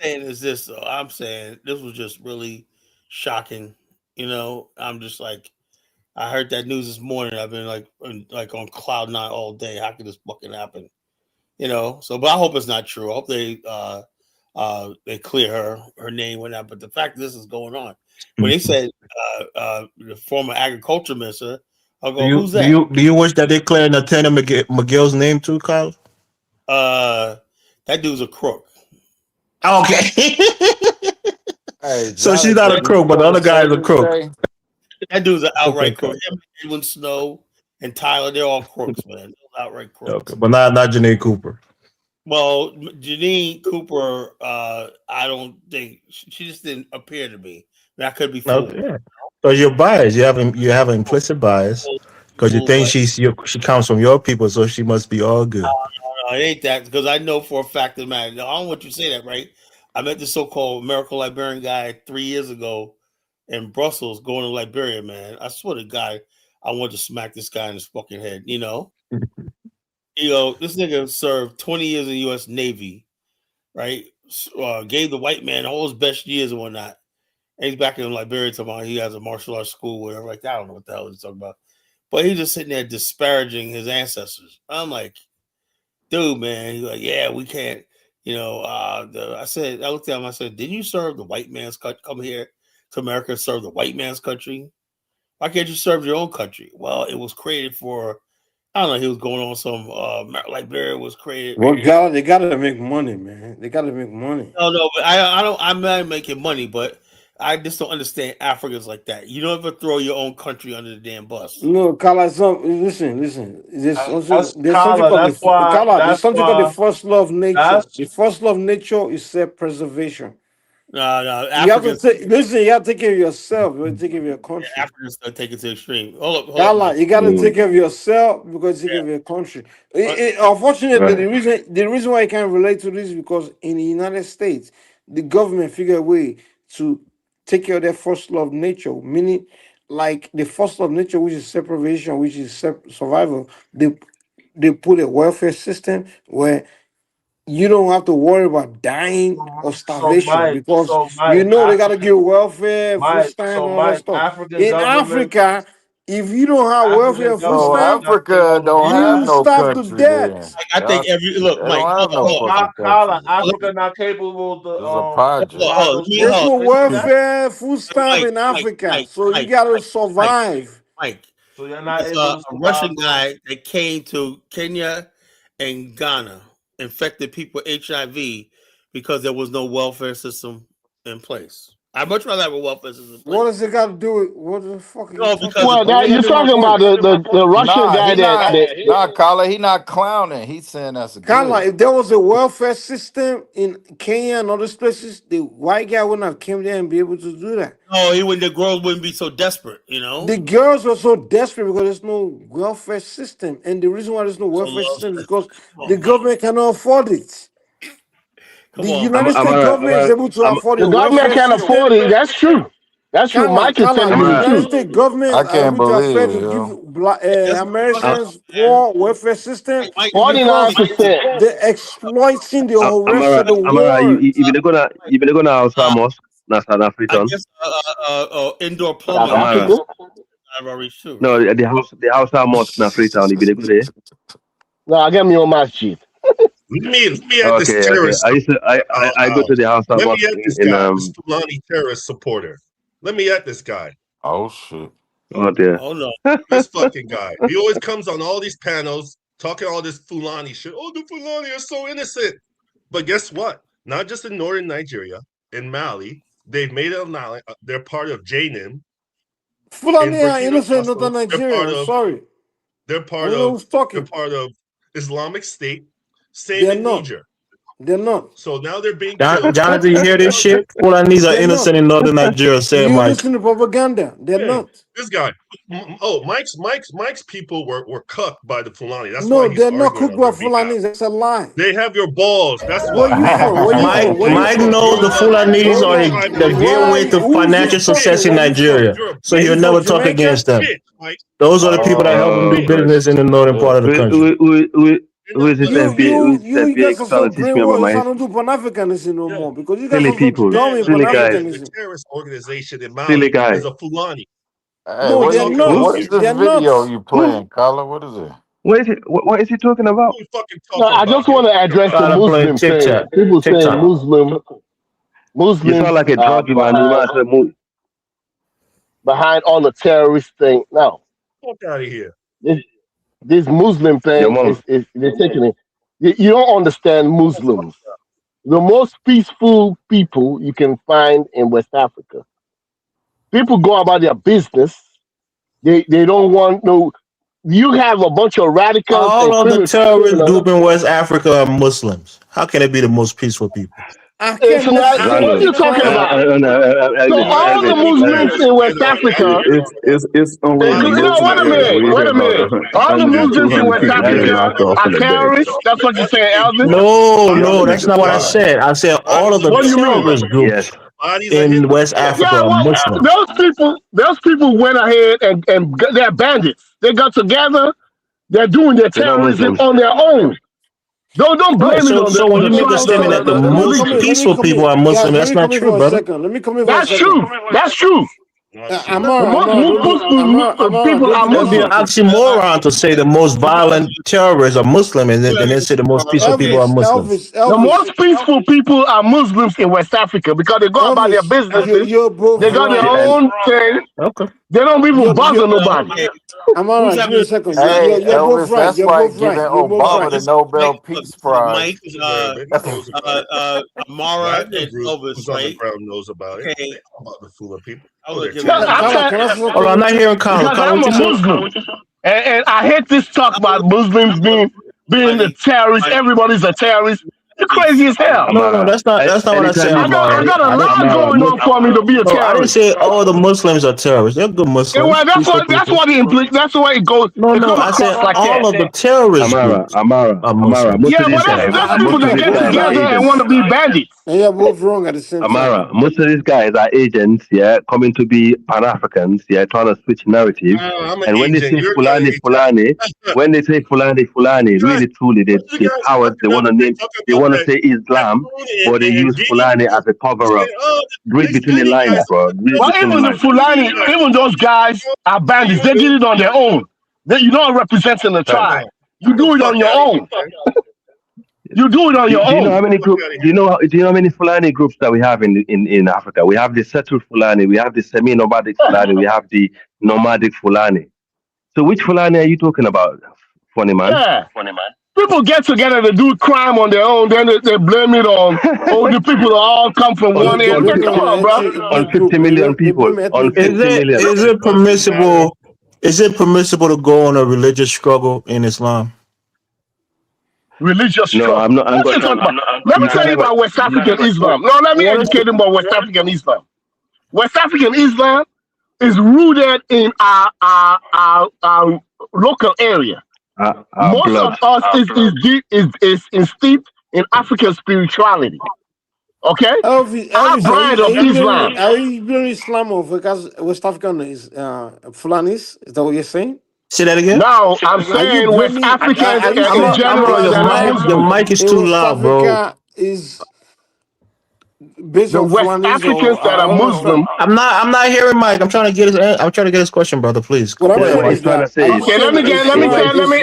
saying is this though. I'm saying this was just really shocking. I'm just like, I heard that news this morning. I've been like on cloud nine all day. How could this fucking happen? So but I hope it's not true. I hope they clear her name when that. But the fact that this is going on, when they said the former agriculture minister, I'll go, who's that? Do you wish that they clear Nathaniel McGill's name too, Kyle? That dude's a crook. Okay. Hey, So she's not a crook, but the other guy is a crook. That dude's an outright Okay, crook. Him, Edwin Snow and Tyler, they're all crooks, man. They're outright crooks. Okay, but not Janine Cooper. Well, Janine Cooper, I don't think she just didn't appear to be. I could be fooled. Okay. Because you're biased. You have an implicit bias because you think she comes from your people, so she must be all good. No, it ain't that, because I know for a fact that, man, I don't want you to say that, right? I met the so-called American Liberian guy 3 years ago in Brussels going to Liberia, man. I swear to God, I want to smack this guy in his fucking head, This nigga served 20 years in the U.S. Navy, right? Gave the white man all his best years and whatnot. And he's back in Liberia talking about he has a martial arts school, whatever. Like, I don't know what the hell he's talking about. But he's just sitting there disparaging his ancestors. I'm like, dude, man. He's like, yeah, we can't. I looked at him. I said, didn't you serve the white man's country? Come here to America and serve the white man's country? Why can't you serve your own country? Well, it was created for. I don't know. He was going on some Liberia was created. Well, they gotta make money, man. They gotta make money. No, but I don't. I'm not making money, but I just don't understand Africans like that. You don't ever throw your own country under the damn bus. No, Carla, listen. There's something Carla, called that's why. there's something called the first law of nature. That's The first law of nature is self-preservation. No, You have to Africans. you have to take care of yourself. You have to take care of your country. Africans take it to the extreme. Hold up, Carla, you gotta take care of yourself because you take care of your country. Unfortunately, the reason why I can't relate to this is because in the United States, the government figured a way to take care of their first law of nature, meaning like the first law of nature, which is self-preservation, which is survival. They put a welfare system where you don't have to worry about dying of starvation because they gotta give welfare, food stamp, all that stuff. In Africa, if you don't have welfare, food So stamp, Africa don't have you no starve to country then. death. I think Mike. They don't have no fucking Carla, country. Africa not capable There's a to project. There's no welfare, food stamp in Africa, so you gotta survive. Mike. So you're not It's able a to Russian guy that came to Kenya and Ghana, infected people with HIV because there was no welfare system. in place. I'd much rather have a welfare system in place. What does it got to do with what the fuck? Are you No, talking because Well, about? that, you're talking about the Russian Nah, guy he not. that Nah, Kala, he not clowning. He's saying that's a Carla, good. if there was a welfare system in Kenya and other places, the white guy wouldn't have came there and be able to do that. No, the girls wouldn't be so desperate, you know. The girls were so desperate because there's no welfare system, and the reason why there's no welfare system is because the government cannot afford it. The United States government is able to afford the a government welfare can't system. afford it. That's true. That's true. Mike is telling The you the United truth. States government I are can't able to afford believe to it, give yo. Americans poor welfare system is because 49%. they're exploiting the whole rest of the Amara, world. you been gonna Hausa mosque, South I African. guess indoor South plumbing. Amara. Africa? I've already sure. No, the Hausa mosque in Freetown. You been go there? No, I get me on my sheet. Let me add this Okay. terrorist. I go to the Hausa Let me mosque add this in guy, this Fulani terrorist supporter. Let me add this guy. Oh shit. Oh dear. Oh no. This fucking guy. He always comes on all these panels talking all this Fulani shit. Oh, the Fulani are so innocent. But guess what? Not just in northern Nigeria, in Mali, they've made it they're part of JNIM. Fulani are innocent, not Nigeria. I'm sorry. They're part I don't know of who's talking. they're part of Islamic State. Same They're in not. Niger. They're not. So now they're being killed. Jonathan, you hear this shit? Fulanese are They're innocent not. in northern Nigeria. Say it, You Mike. listen to propaganda. They're Hey, not. this guy. Oh, Mike's people were cucked by the Fulani. That's No, why he's they're not arguing cooked on by their behalf. Fulanis. That's a lie. They have your balls. That's Where why. you from? Where you from? Where you Mike from? knows the Fulanese Hold are on. the gateway to Who is financial this talking? success in Where you from? Nigeria. So Where he'll you never from? talk Jamaica? against them. Shit, Mike. Those are the people that help him do business in the northern part of the country. Who is this FBA? Who is this You FBA guys are trying so to teach me about brainwashed. my I history? don't do Pan-Africanism no more because you guys Silly are so people, dumb in silly guys, The Pan-Africanism. terrorist organization in silly Mali guy. is a Fulani. Hey, No, what they're is not. what is this They're video not. you playing, Kala? What is it? What is it? What is he talking about? What are we fucking No, talking I about just here? want to address the Gotta play Muslim thing. TikTok. People saying TikTok. You Muslims sound like a druggy man. You might have to behind all the terrorist thing. No, Fuck out of here. this Muslim Your thing mom. is they're taking it. You don't understand Muslims. The most peaceful people you can find in West Africa. People go about their business. They don't want no. You have a bunch of radicals and All of the terrorist criminals. group in West Africa are Muslims. How can it be the most peaceful people? I It's can't not. What are necessarily you talking claim. about? So all the Muslims in West Africa, It's only you know, Muslim. wait a minute. All the 100, Muslims in 200 West people getting Africa knocked off are in a day. terrorists. That's what you're saying, Elvis. No, that's not what I said. I said all of the What do you mean? terrorist groups Bodies are in West Hindu. Africa Yeah, are well, Muslim. those people went ahead and they're bandits. They got together. They're doing their They're not terrorism Muslims. on their own. Don't Right. blame it on So when the you make the tribe, statement that the Let me most come in. Let me peaceful come people in. are Muslim, Guys, let that's me not come in true, for a brother. second. Let me come in for a That's second. true. That's true. The Amara, most people are That'd be an Muslims. oxymoron to say the most violent terrorists are Muslim and then say the most peaceful people are Muslims. The most peaceful people are Muslims in West Africa because they go about their businesses. You're both They got their right. own thing. Okay. They don't even bother nobody. Amara, give me a second. Hey, You're both Elvis, right. that's You're like both giving right. You're both Obama right. the Nobel Peace Prize. He's aware of it. He knows about it. Amara Platinum and Group, Elvis, who's on the right? ground, knows about it. Okay. They know about the Fula people. I'll Oh, they're give it terrorists. Hold on, I'm not hearing Colin. Because Colin, I'm what a you say? Muslim. And I hate this talk about Muslims being the terrorists. Everybody's a terrorist. You're crazy as hell. No, that's not what I said, I Amara. got a lot going on for me to be a No, I didn't terrorist. say all the Muslims are terrorists. They're good And Muslims. well, that's peaceful what people. that's why it goes. No, It come I said across like all that. of the terrorist groups Amara, are most Muslims. of these guys, That's people that get together and want to be bandits. And you're both wrong at the same Amara, time. most of these guys are agents, yeah, coming to be Pan-Africans, yeah, trying to switch narrative. I'm an And when they agent. say You're Fulani, when they say Fulani, really truly, they cowards. They want to name, they want to say Islam, but they use Fulani as a cover-up. Read between the lines, bro. Read But between the even the lines. Fulani, even those guys are bandits. They did it on their own. You're not representing the tribe. You do it on your own. You do it on your Do you know own. how many groups? Do you know how many Fulani groups that we have in Africa? We have the settled Fulani, we have the semi-nomadic Fulani, we have the nomadic Fulani. So which Fulani are you talking about, funny man? Yeah. People get together to do crime on their own, then they blame it on the people that all come from one area. Come on, bro. On 50 million people. On 50 million. Is it permissible? Is it permissible to go on a religious struggle in Islam? Religious No, struggle. I'm not. I'm What you going. talking about? Let me tell you about West African Islam. No, let me educate him about West African Islam. West African Islam is rooted in our local area. Most blood. of us is steeped in African spirituality. Okay? Our brand of Islam. Are you blaming Islam because West African is Fulanis? Is that what you're saying? Say that again. No, I'm saying West Africans in general that are Muslim. Your mic is too loud, bro. Africa is based The on West Fulanis Africans that are or Muslim. I'm not hearing Mike. I'm trying to get his question, brother. Please. What I'm Yeah, saying what is he's trying to that say. Okay, let me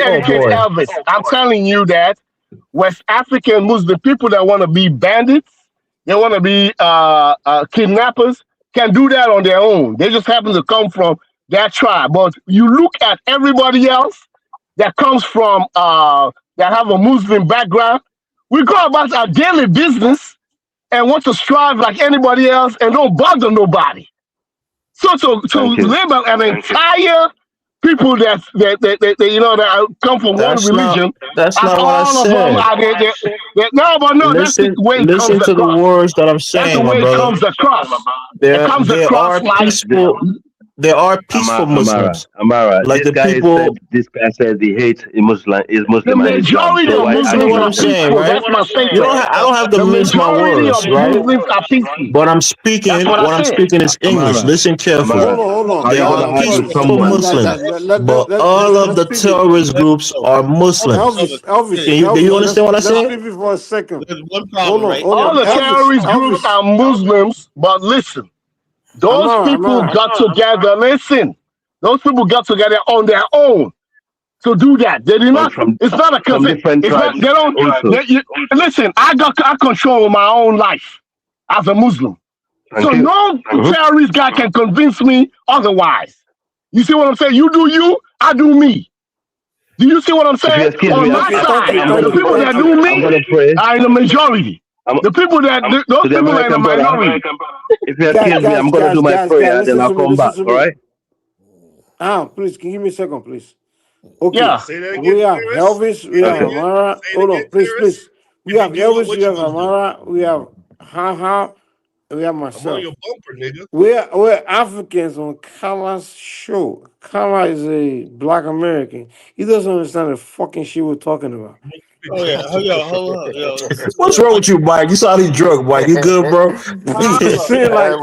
educate Elvis. I'm telling you that West African Muslim people that want to be bandits, they want to be kidnappers, can do that on their own. They just happen to come from that tribe. But you look at everybody else that comes from that have a Muslim background, we go about our daily business and want to strive like anybody else and don't bother nobody. So to live an entire people that come from That's one religion, that's not what I all of them said. are no, that's the way it Listen comes to the across. words that I'm That's the saying, my way it brother. comes across. It There comes across like there are peaceful Muslims. Amara. Like This the guy people. said he hates Muslim the and Islam. majority So of why I know Muslims what are I'm saying, peaceful. right? That's my statement. I don't have to The mince my majority words, of right? Muslims are peaceful. But I'm speaking. That's what I What I'm said. speaking is English. Amara. Listen carefully. Amara. Hold on. How you There gonna are argue with peaceful someone? Muslims, but all of the Let's speak it. terrorist groups are Muslims. Elvis, Do you understand what I let's said? leave it for a second. There's one problem, right? All the terrorist groups are Muslims, but listen, those people got together. Listen, those people got together on their own to do that. They did not. It's not a from consent. different It's not. tribes They don't. also. Listen, I control my own life as a Muslim. So no terrorist guy can convince me otherwise. You see what I'm saying? You do you, I do me. Do you see what I'm saying? Excuse On me, my side, the people that do I'm gonna me pray. are in the majority. The people that those To the people are in the American brother. minority. If you excuse me, I'm gonna do my prayer, then I'll come back. All right? Please, can you give me a second, please? Okay. Yeah. Say that again, We have Clearest. Elvis, we have Amara. Hold on, please. We have Elvis, we have Amara, we have Haha, and we have I'm on myself. your bumper, nigga. We're Africans on Kala's show. Kala is a black American. He doesn't understand the fucking shit we're talking about. Oh yeah, hold up, yo. What's wrong with you, Mike? You saw these drunk, Mike. You good, bro? I'm just saying, like,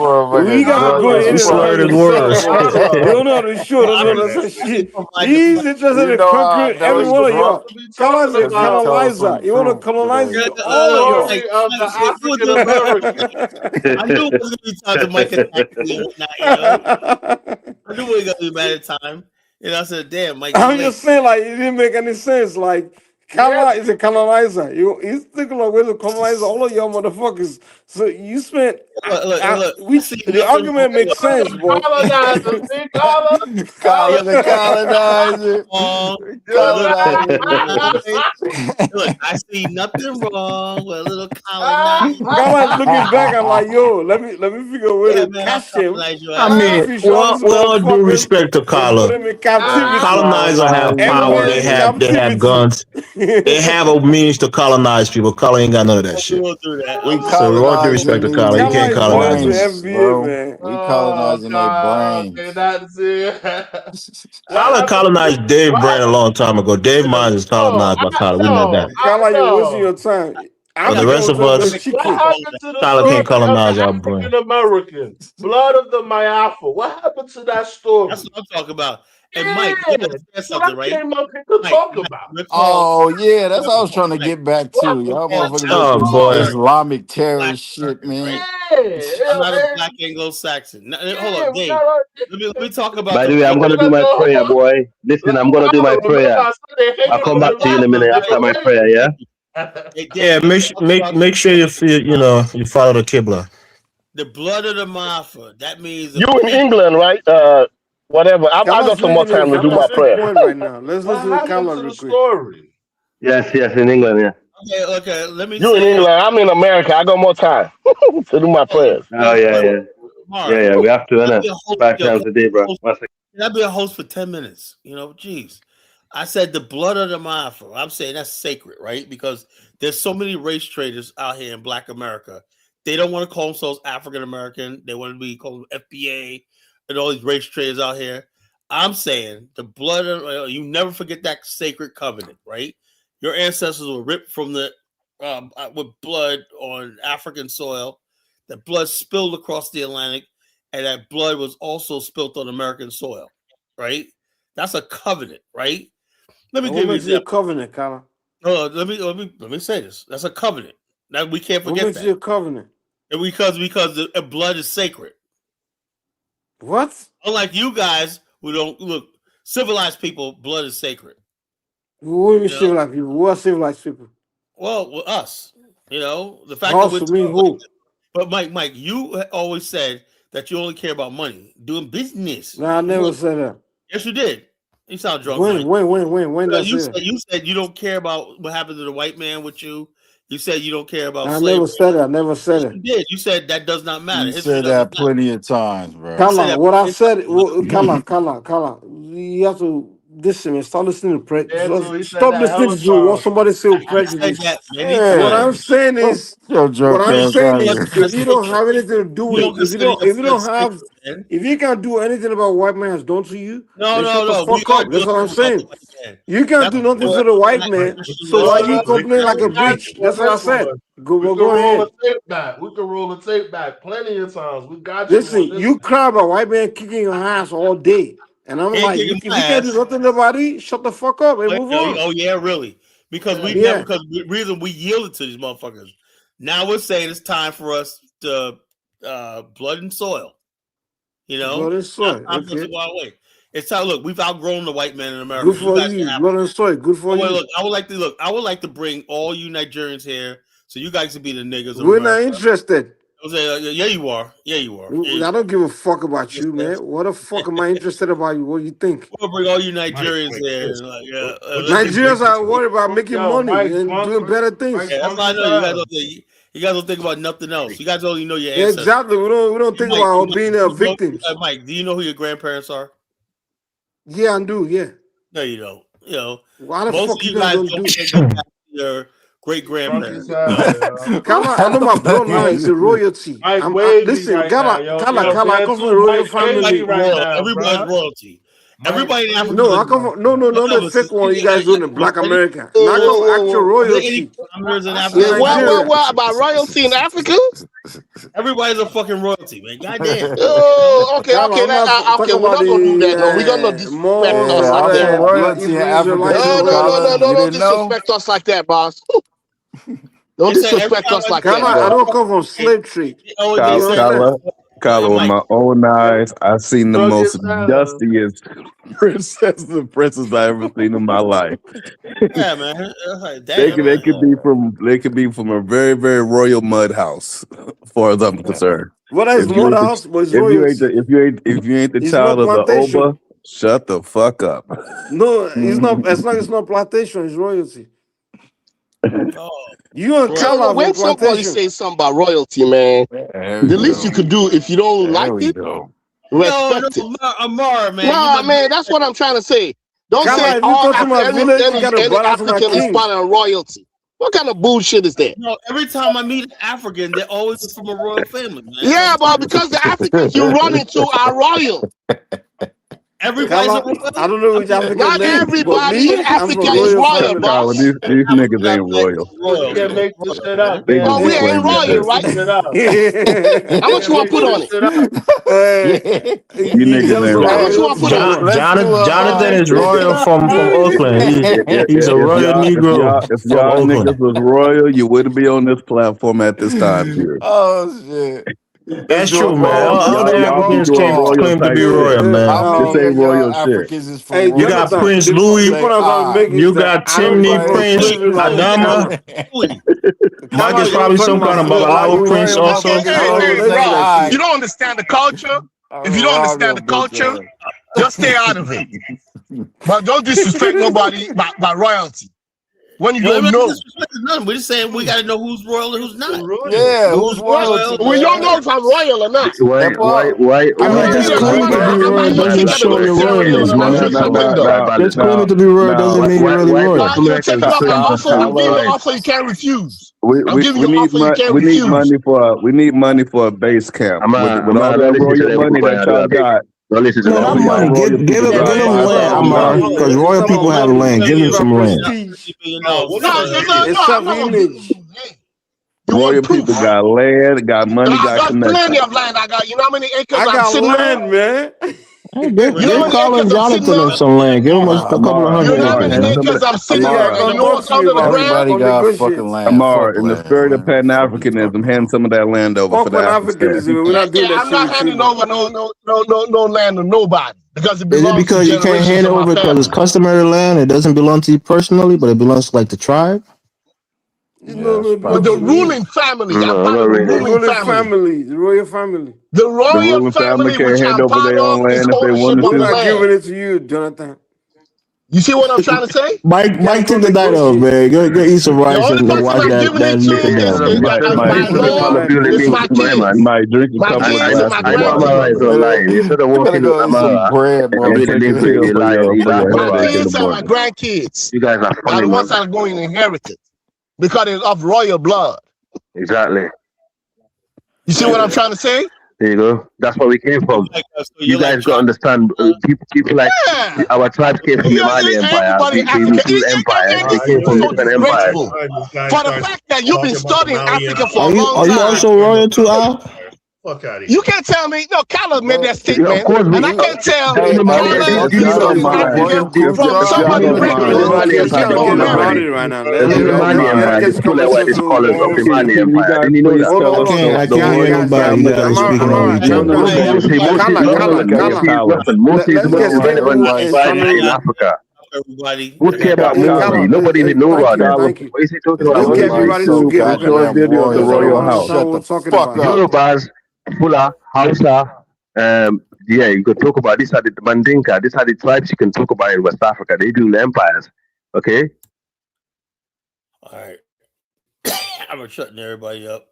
we gotta go in You and slurred learn his words. They don't know the show, don't know that shit. He's interested in conquering every one of y'all. Kala's a colonizer. You want to colonize all of y'all. Story of the African American. I knew it was gonna be time to Mike attack me and whatnot, you know. I knew we were gonna be mad at time. And I said, damn, Mike. I'm just saying, like, it didn't make any sense. Like, Kala is a colonizer. He's thinking like we're the colonizer, all of y'all motherfuckers. So you spent the argument makes sense, boy. Colonizer, see, Kala the colonizer. Look, I see nothing wrong with a little colonizer. Kala's looking back and like, yo, let me figure a way to catch him. I mean, with all due respect to Kala, colonizer have power. They have guns. They have a means to colonize people. Kala ain't got none of that shit. So with all due respect to Kala, he can't colonize us. We colonizing their brains. Kala colonized Dave Brand a long time ago. Dave Mines is colonized by Kala. We know that. Kala, you're wasting your time. For the rest of us, Kala can't colonize our brain. African American, blood of the MAAFA. What happened to that story? That's what I'm talking about. And Mike, you understand something, right? Came up here to talk about. Oh yeah, that's what I was trying to get back to. Y'all motherfuckers Oh, with boy. this Islamic terrorist shit, man. I'm not a black Anglo-Saxon. Hold on, Dave. Let me talk about. By the way, I'm gonna do my prayer, boy. Listen, I'm gonna do my prayer. I'll come back to you in a minute after my prayer, yeah? Yeah, make sure you follow the Qibla. The blood of the MAAFA. That means You in England, right? Whatever. I got some more time to do my prayer. Right now. Let's listen to Kala real quick. Story. Yes, in England, yeah. Okay. Let me You in say England? I'm in America. I got more time to do my prayers. Oh yeah. Mark, Yeah, we have to, can I innit? be a host? 5 Yo, times a day, bro. One second. can I be a host for 10 minutes? You know, jeez. I said the blood of the MAAFA. I'm saying that's sacred, right? Because there's so many race traders out here in Black America. They don't want to call themselves African American. They want to be called FBA and all these race traders out here. I'm saying the blood of you never forget that sacred covenant, right? Your ancestors were ripped from the with blood on African soil. That blood spilled across the Atlantic, and that blood was also spilt on American soil, right? That's a covenant, right? Let me What give you an makes it a example. covenant, Kala? Let me say this. That's a covenant. That we can't What forget makes that. it a covenant? And because the blood is sacred. What? Unlike you guys who don't look, civilized people, blood is sacred. What do you mean You know? civilized people? What are civilized people? Well, with us, you know, the fact that Us we're to me who? but Mike, you always said that you only care about money, doing business. Nah, I never said that. Yes, you did. You sound drunk, When? Mike. When did I say that? You said you don't care about what happened to the white man with you. You said you don't care about I slavery. never said that. I never said Yes, it. you did. You said that does not matter. You History said doesn't that matter. plenty of times, bro. Kala, what I said, Kala, you have to listen, man. Stop listening to He said stop that listening hella to what times. somebody say with I said prejudice. that many What times. I'm saying is, Yo, drunk ass out here. if you don't have anything to do You with don't it, consider your if you don't blood have, sacred, man. if you can't do anything about what white man has done to you, No. then shut the We fuck are up. doing That's what I'm something about the saying. white man. You can't That's do nothing what to the white Black man, Christian so law why says. you complaining like a Got bitch? you That's on what I this said. one. Go, We well, can go roll ahead. the tape back. We can roll the tape back plenty of times. We got you Listen, on this. you cry about white man kicking your ass all day. And I'm He ain't like, kicking if my you can't do ass. nothing about it, shut the fuck up and move on. Oh yeah, really? Because we never, Yeah. because the reason we yielded to these motherfuckers. Now we're saying it's time for us to blood and soil. You know, Blood and soil. it's time for us to Okay. go our way. It's time. Look, we've outgrown the white man in America. Good for you. Blood and soil. Good for you. Look, I would like to bring all you Nigerians here, so you guys can be the niggas of We're not America. interested. I was like, yeah, you are. Yeah, you are. I don't give a fuck about you, man. What the fuck am I interested about you? What do you think? We'll bring all you Nigerians here. And like, Nigerians are worried about making money Mike and doing better things. Yeah, that's why I know you guys don't think about nothing else. You guys only know your ancestors. Exactly. We don't think about being victims. Mike, do you know who your grandparents are? Yeah, I do. Yeah. No, you don't. You know, why the most fuck of you you guys guys don't do? go back to your great grandparents. Kala, I know my bloodline is a royalty. Listen, Kala, I come from a royal family. Everybody's royalty. Everybody in Africa. No, I come from no, the fake one you guys doing in Black America. Whoa, Now I come whoa, from actual whoa, whoa. royalty. Yeah, what about royalty in Africa? Everybody's a fucking royalty, man. Goddamn. Oh, okay. I'm not Okay, talking we're about not gonna do that. No, we're gonna not the disrespect Moors us and like all that. that. royalty in Africa Israelites too, and Kala. No, You don't didn't know? disrespect us like that, boss. Don't disrespect us like that, I bro. don't come from slave trade. Oh, they You say, understand? Kala, with my own eyes, I've seen the Drug most inside. dustiest princesses and princes I ever seen in my life. yeah, man. They could be from a very, very royal mud house, as far as I'm concerned. What is If you mud ain't the- house? But it's if you ain't royalty. if you ain't the It's child not of the plantation. Oba, shut the fuck up. No, it's not. As long as it's not plantation, it's royalty. You and So Kala have when a somebody plantation. says something about royalty, man, the least you could do if you don't like it, respect it. Amar, man. Nah, man, that's what I'm trying to say. Don't Kala, say if you come to my village, you gotta any bow down to my African is king. part of royalty. What kind of bullshit is that? No, every time I meet an African, they're always from a royal family, man. Yeah, but because the Africans you run into are royal. Everybody's Kala, I don't know which African Not name, but everybody me, in I'm from Africa is royal royal, family. boss. These niggas ain't royal. You can't make this shit up, They man. just Oh, we be ain't playing this royal, shit. right? Shit up. How much you want to put on it? You niggas ain't How much you royal. want to put on it? Jonathan is royal from Oakland. He's a royal Negro If from y'all Oakland. niggas was royal, you wouldn't be on this platform at this time period. Oh shit. That's true, man. All the Y'all be Africans doing claim royal to type be shit. royal, man. How This many ain't of y'all royal shit. Africans is from Hey, You got Jonathan, Prince the Louis. point I'm trying to make is You that got I don't come Chimney from Prince slavery like Adama. Mike Kala, is you know, probably talking some kind about of Babalawo we Prince worry about also. fucking Hey, related bro, shit. you don't understand the culture. If you don't understand the culture, just stay out of it. But don't disrespect nobody by royalty. when you Well, don't we're not know. disrespecting none. We're just saying we got to know who's royal and who's not. Yeah, who's royal? royalty? We don't know if I'm royal or not. Why? I'm Why? not Just here claiming to drinking. be I'm royal not here doesn't kicking it show with your Sierra Leone royalness, and man. Africa Kingdom. Just claiming to be royal doesn't mean you're really royal. You're taking up an offer. I'm giving you an offer you can't refuse. I'm giving you an offer you can't we need refuse. money for a base camp with all don't that listen to royal them, money that Kumbaya. y'all got. Don't listen to No, them, not All y'all money. Kumbaya. royal Give people got him land, Amar, $5,000. because royal people have land. Give him some land. No, I'm not gonna give you land. You Royal want proof? people got land, got money, I got got plenty connections. of land. I got. You know how many acres I I'm got sitting land, on? man. You know how Give many Colin acres I'm sitting Jonathan on? some land. Give him a couple of Amar, hundred You know how many acres, man. acres I'm So you sitting gotta on? And you come know talk what's to me under the about it. ground? Everybody Or got negotiate. fucking land. Amar, Fuck in the land, spirit of man. Pan Fuck what you Africanism, talking hand about. some of that land over for Fuck the Pan Africans. Africanism. We're not doing that I'm shit not with you, handing man. over no land to nobody because it Is it belongs to because you can't generations hand it of my over because it's family. customary land? It doesn't belong to you personally, but it belongs to like the tribe? You know, it But belongs the to me. ruling family, I'm No, part not of the really. The ruling ruling family. family, the royal family. The The royal ruling family family, which can't hand I'm over part their own of, is land if they ownership wanted of We're the to. not giving land. it to you, Jonathan. You see what I'm trying to say? Mike Gotta took go the night off, negotiate. man. Go eat some The rice only and person watch I'm giving that it liquor to down, man. Mike, by you should have law followed Fueling is Links, my man. kids. Mike, drink a My couple of kids and my glasses I of know wine, Amara is grandkids. brother. not lying. Instead of You better walking with go eat some Amara bread, and And really take a link motherfucker. with pill you for lying, your you guys are My funny, headache in man. the kids and my morning. grandkids You guys are are funny, the ones man. that are going to inherit it because it's of royal blood. Exactly. You see what I'm trying to say? There you go. That's where we came from. So You you're like guys got to trying. understand. People like Yeah. our tribes came from the Mali Empire. Everybody We African. ruled empires. And They this came is from so different empires. disgraceful. This guy For the starts fact that you've been talking about the studying Mali Africa for Are a you long are you time. also royal too, Al? Fuck out of You here. can't tell me, no, Carla made that Yeah, of statement, course, and I we. can't tell Hey, Elvis, Carla let's has if been get y'all don't into studying the mind, Africa royal group if from talk. y'all somebody don't It's not mind, the regular Mali as Let's Empire you not know before get that, America. man. retarded right now. It was the Let's Mali not. Empire. Let's They get this pull out what conversation these colors of the moving. Mali can you Empire. guys Then you know please that. tell I us can't the hear royal nobody. You family gotta is speak in from over No, tone. no, listen, Hey, Moses. Kala, y'all Kala, look at your Kala. power. Listen, Moses Let's get was stable and inspired channel. in Africa. Everybody, Who I care got about Kala, Moses? Nobody even know thank about you, them. Tyler, thank you. What is he talking Because about? Let's Nobody get even YouTube, everybody's everybody so to get show us a goddamn organized. video of the royal. Someone royal want to house. understand Shut what the we're talking fuck about. up. Yorubas, Fula, Hausa, yeah, you could talk about this are the Mandinka, these are the tribes you can talk about in West Africa. They do empires. Okay? all right. I'm gonna shutting everybody up.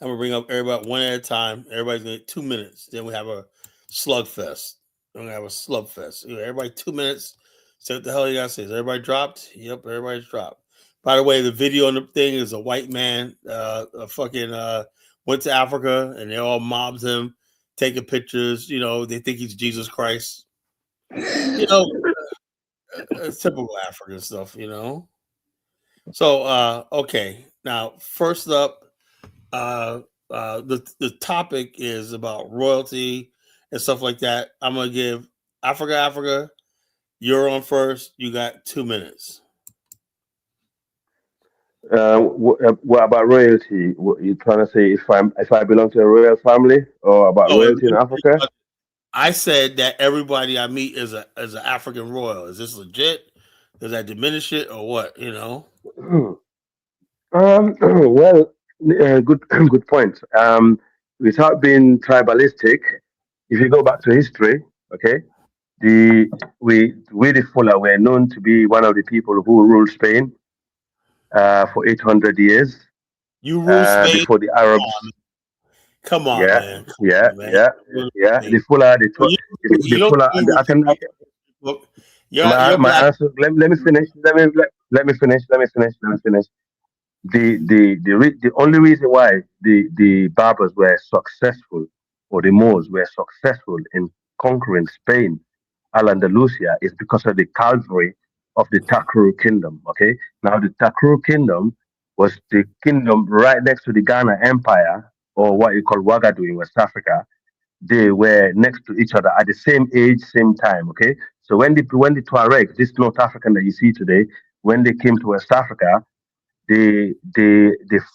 I'm gonna bring up everybody one at a time. Everybody's gonna get 2 minutes. Then we have a slugfest. We're gonna have a slugfest. Everybody 2 minutes. Say what the hell you gotta say. Is everybody dropped? Yep, everybody's dropped. By the way, the video on the thing is a white man went to Africa and they all mobs him, taking pictures. They think he's Jesus Christ. It's typical African stuff. So okay. Now, first up, the topic is about royalty and stuff like that. I'm gonna give Africa. You're on first. You got 2 minutes. What about royalty? What you trying to say if I belong to a royal family or about Oh, royalty in Africa? I said that everybody I meet is an African royal. Is this legit? Does that diminish it or what? Well, good point. Without being tribalistic, if you go back to history, okay, we the Fula were known to be one of the people who ruled Spain for 800 years You rule Spain. before the Arabs. Come on, Yeah, man. yeah, Man. yeah. The Fula, You the don't Fula, agree I with can. Look, you're My black. answer. Let me finish. Let me finish. The only reason why the Barbers were successful or the Moors were successful in conquering Spain, Al Andalusia, is because of the cavalry of the Takru kingdom. Okay, now the Takru kingdom was the kingdom right next to the Ghana Empire, or what you call Wagadu in West Africa. They were next to each other at the same age, same time. Okay, so when the Tuareg, this North African that you see today, when they came to West Africa, they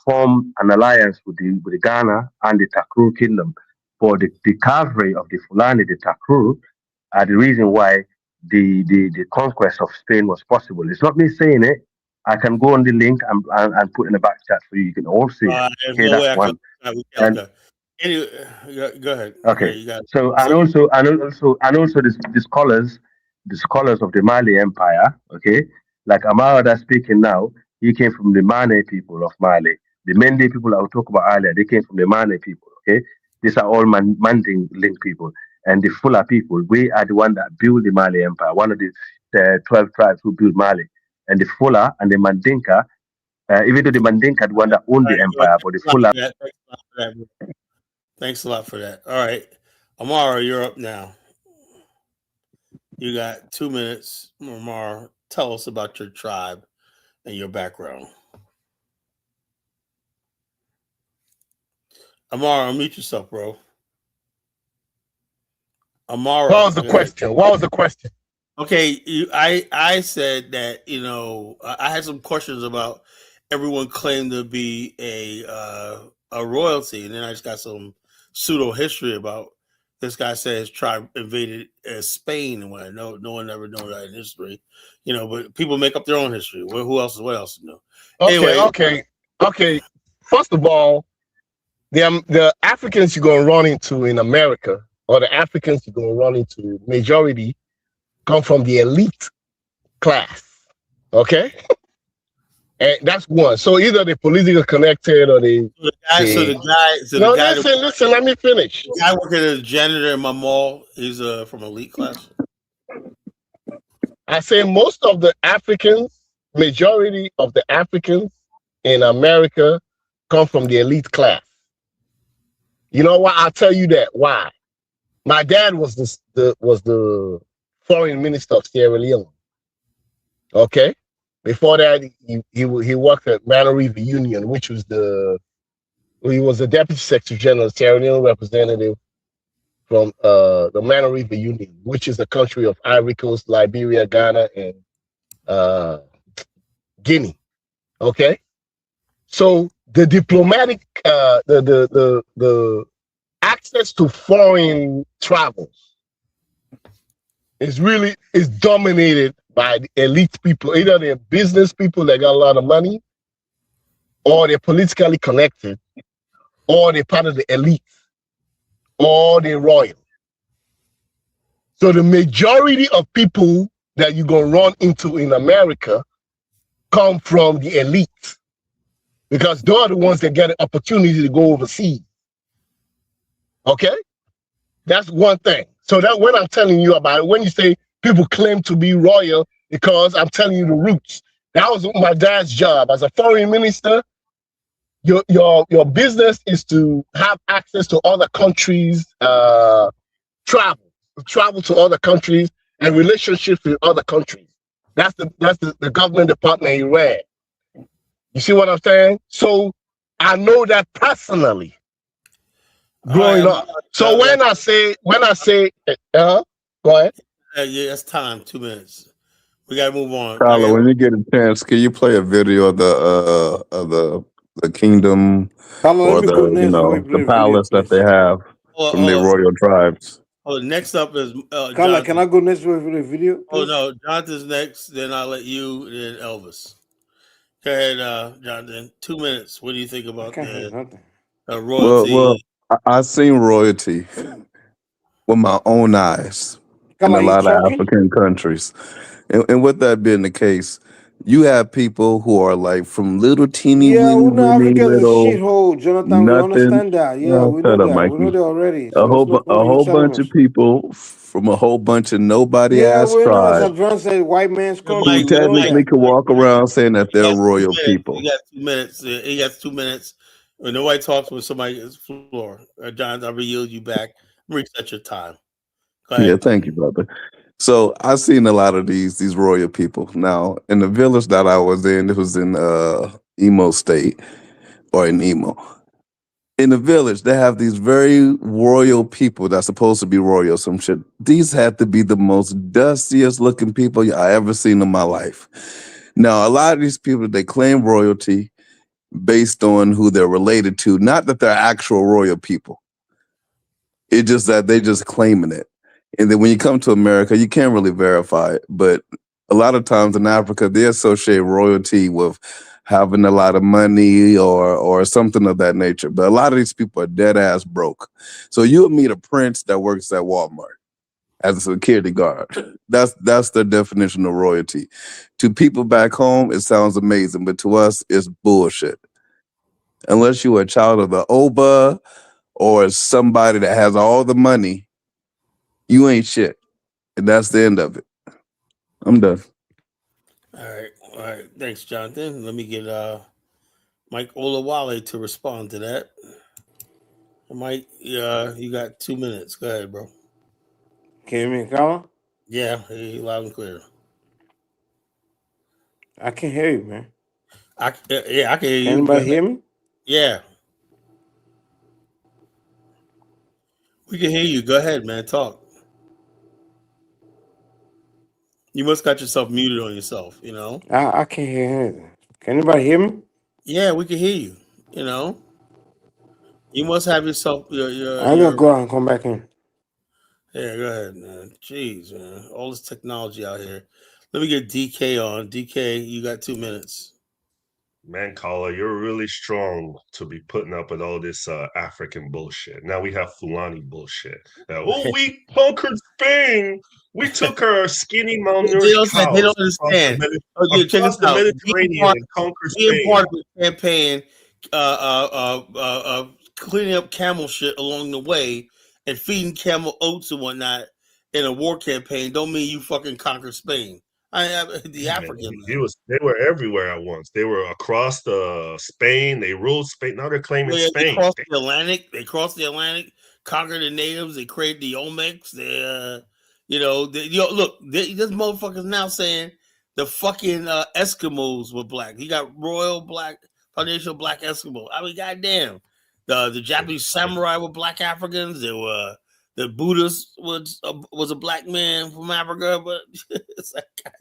formed an alliance with the Ghana and the Takru kingdom. For the cavalry of the Fulani, the Takru, are the reason why the conquest of Spain was possible. It's not me saying it. I can go on the link and put in the back chat for you. You can all see it. There's Okay, no way that's I one. can. And Anyway, go ahead. okay, You got so and also the scholars of the Mali Empire. Okay, Like Amara that's speaking now, he came from the Mane people of Mali. The Mende people I was talking about earlier, they came from the Mane people. Okay, these are all Manding link people, and the Fula people. We are the one that built the Mali Empire. One of the 12 tribes who built Mali, and the Fula and the Mandinka. Even though the Mandinka the one that owned the empire, but the Fula. Thanks a lot for that. All right, Amara, you're up now. You got 2 minutes. Amara, tell us about your tribe and your background. Amara, unmute yourself, bro. Amara. What was the question? What was the question? Okay, I said that, I had some questions about everyone claimed to be a royalty, and then I just got some pseudo history about this guy said his tribe invaded Spain, and what no one ever knows that in history, but people make up their own history. What else you know? Okay. First of all, the Africans you're gonna run into in America, or the Africans you're gonna run into, majority come from the elite class. Okay, and that's one. So either they're politically connected or listen, let me finish. The guy working as a janitor in my mall, he's from elite class. I say most of the Africans, majority of the Africans in America come from the elite class. You know why? I'll tell you that. Why? My dad was the foreign minister of Sierra Leone. Okay, before that he worked at Mana River Union, which was he was the deputy secretary general, Sierra Leone representative from the Mana River Union, which is a country of Ivory Coast, Liberia, Ghana, and Guinea. Okay, so the diplomatic the access to foreign travels is dominated by the elite people. Either they're business people that got a lot of money, or they're politically connected, or they're part of the elite, or they're royal. So the majority of people that you're gonna run into in America come from the elite, because they're the ones that get an opportunity to go overseas. Okay, that's one thing. So that when I'm telling you about it, when you say people claim to be royal, because I'm telling you the roots. That was my dad's job as a foreign minister. Your business is to have access to other countries, travel to other countries, and relationships with other countries. That's the government department he ran. You see what I'm saying? So I know that personally, growing up. So when I say, go ahead. Yeah, that's time. 2 minutes. We gotta move on. Carla, when you get a chance, can you play a video of the kingdom or the palace that they have from the royal tribes? Oh, next up is Carla, Jonathan. can I go next with the video? Please? Oh no, Jonathan's next. Then I'll let you. Then Elvis. Go ahead, Jonathan. 2 minutes. What do you think about the royalty? Well, I seen royalty with my own eyes in a lot of African countries. And with that being the case, you have people who are like from little teeny we know weeny Africa's a little shithole, Jonathan. We understand that. Yeah, we know shut up, that. Mikey. We know that already. A whole bunch of people from a whole bunch of nobody ass we know. As tribes Adran said, white man's country. who technically can walk around saying that they're royal people. You got 2 minutes. He got 2 minutes. When nobody talks with somebody's floor, John, I'll yield you back. Reset your time. Go ahead. Yeah, thank you, brother. So I've seen a lot of these royal people. Now, in the village that I was in, it was in Imo State, or in Imo. In the village, they have these very royal people that's supposed to be royal, some shit. These had to be the most dustiest looking people I ever seen in my life. Now, a lot of these people, they claim royalty based on who they're related to, not that they're actual royal people. It's just that they just claiming it. And then when you come to America, you can't really verify it. But a lot of times in Africa, they associate royalty with having a lot of money or something of that nature. But a lot of these people are dead ass broke. So you'll meet a prince that works at Walmart. as a security guard. That's the definition of royalty. To people back home, it sounds amazing, but to us, it's bullshit. Unless you're a child of the Oba or somebody that has all the money, you ain't shit. And that's the end of it. I'm done. All right. Thanks, Jonathan. Let me get Mike Olawale to respond to that. Mike, you got 2 minutes. Go ahead, bro. Can you hear me, Colin? Yeah, loud and clear. I can hear you, man. I can hear Can you. anybody hear me? Yeah, we can hear you. Go ahead, man. Talk. You must got yourself muted on yourself. I can't hear anything. Can anybody hear me? Yeah, we can hear you. You must have yourself I'm gonna go out and come back in. Yeah, go ahead, man. Jeez, man. All this technology out here. Let me get DK on. DK, you got 2 minutes. Man, caller, you're really strong to be putting up with all this African bullshit. Now we have Fulani bullshit. We conquered Spain. We took our skinny, They malnourished don't cows understand. Check across this the out. Mediterranean and conquered Being Spain. part of the campaign, cleaning up camel shit along the way and feeding camel oats and whatnot in a war campaign don't mean you fucking conquer Spain. The African. They were everywhere at once. They were across Spain. They ruled Spain. Now they're claiming They Spain. crossed the Atlantic. They crossed the Atlantic, conquered the natives. They created the Olmecs. Look, this motherfucker's now saying the fucking Eskimos were black. He got Royal Black Foundation Black Eskimo. I mean, goddamn, the Japanese samurai were black Africans. There were the Buddhist was a black man from Africa, but it's like, goddamn.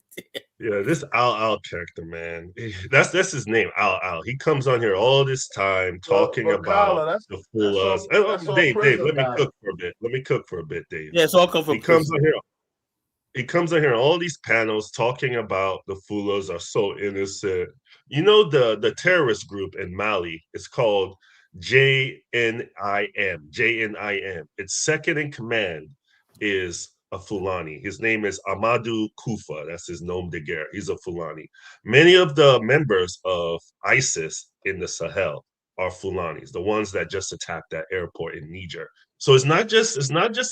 Yeah, this Al character, man. That's his name, Al. He comes on here all this time talking about Carla, the Fullahs. that's all Dave, prison let me guys. cook for a bit. Let me cook for a bit, Dave. Yeah, it's all come from He comes prison. on here. He comes on here on all these panels talking about the Fullahs are so innocent. You know the terrorist group in Mali is called JNIM. JNIM. Its second in command is a Fulani. His name is Amadou Kufa. That's his nom de guerre. He's a Fulani. Many of the members of ISIS in the Sahel are Fulanis, the ones that just attacked that airport in Niger. So it's not just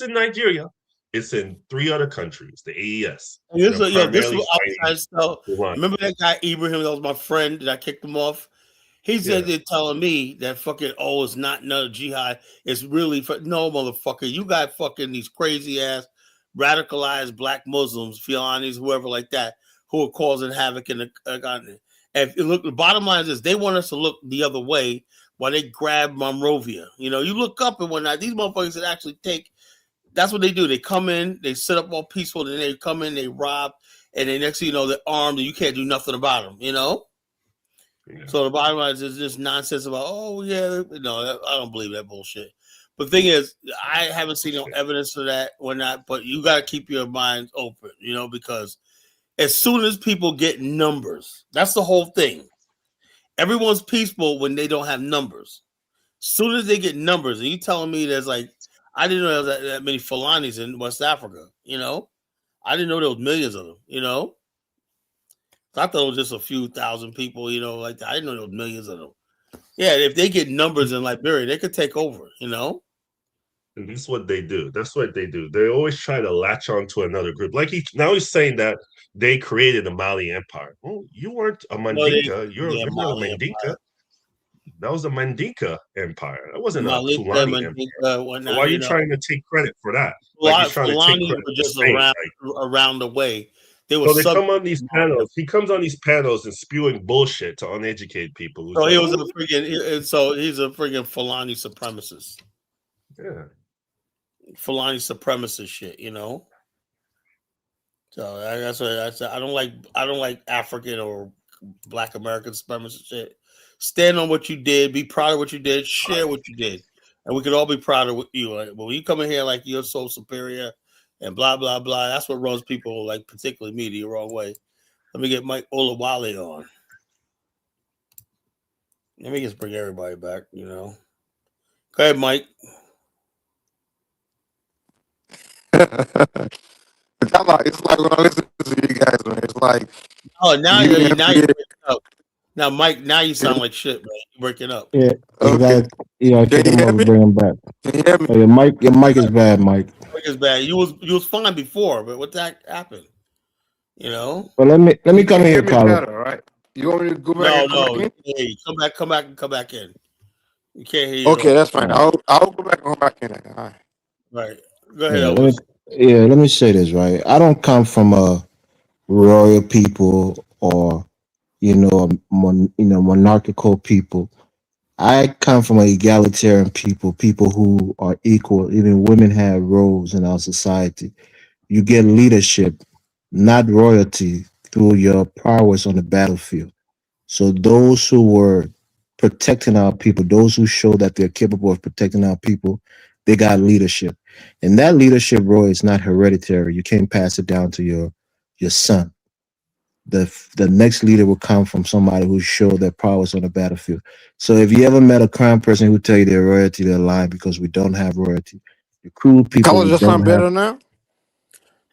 in Nigeria. It's in 3 other countries, the AES. This is outside stuff. Remember that guy Ibrahim? That was my friend that I kicked him off. He said they're telling me that fucking it's not none jihad. It's really no motherfucker. You got fucking these crazy ass radicalized black Muslims, Filanis, whoever like that, who are causing havoc in the continent. And look, the bottom line is they want us to look the other way while they grab Monrovia. You look up and whatnot. These motherfuckers that actually take. That's what they do. They come in, they sit up all peaceful, then they come in, they rob, and then next thing you know, they're armed and you can't do nothing about them, Yeah. So the bottom line is this nonsense about, no, I don't believe that bullshit. But the thing is, I haven't seen no evidence of that or not, but you got to keep your minds open, because as soon as people get numbers, that's the whole thing. Everyone's peaceful when they don't have numbers. As soon as they get numbers, and you telling me there's like, I didn't know there was that many Fulanis in West Africa, I didn't know there was millions of them, I thought it was just a few thousand people, like that. I didn't know there was millions of them. Yeah, if they get numbers in Liberia, they could take over, And that's what they do. They always try to latch on to another group. Like he's saying that they created the Mali Empire. Well, you weren't a Mandinka. You're not a Mandinka. That was a Mandinka Empire. That wasn't a Fulani Empire. Whatnot, so why are you trying to take credit for that? Like you're trying to take credit for just Spain, around the way. They come on these panels. He comes on these panels and spewing bullshit to uneducated people. So he was he's a freaking Fulani supremacist. Yeah. Fulani supremacist shit, So that's what I said. I don't like African or Black American supremacist shit. Stand on what you did. Be proud of what you did. Share what you did, and we could all be proud of you. But when you come in here like you're so superior and blah blah blah, that's what runs people, like particularly me, the wrong way. Let me get Mike Olawale on. Let me just bring everybody back. Go ahead, Mike. It's like when I listen to you guys, man. It's like Oh, now you you're have breaking up. Now, Mike, now you sound like shit, man. You're breaking up. Yeah, you okay. gotta Can kick you him hear up and me? bring him back. Can you hear me? Oh, your mic is bad, Mike. Mike is bad. You was fine before, but what that happened? You know? But let me You come can in here, hear me Carla. better, right? You want me to go back No, and come back no. in? Hey, come back in. You can't hear you at Okay, all. that's fine. I'll go back and come back in. All right. Right. Go ahead, Yeah, Elvis. let me say this, right? I don't come from a royal people or monarchical people. I come from an egalitarian people, people who are equal. Even women have roles in our society. You get leadership, not royalty, through your prowess on the battlefield. So those who were protecting our people, those who show that they're capable of protecting our people, they got leadership. And that leadership role is not hereditary. You can't pass it down to your son. The next leader will come from somebody who showed their prowess on the battlefield. So if you ever met a crown person who tell you they're royalty, they're lying because we don't have royalty. The cruel people Color we just don't sound have. better now?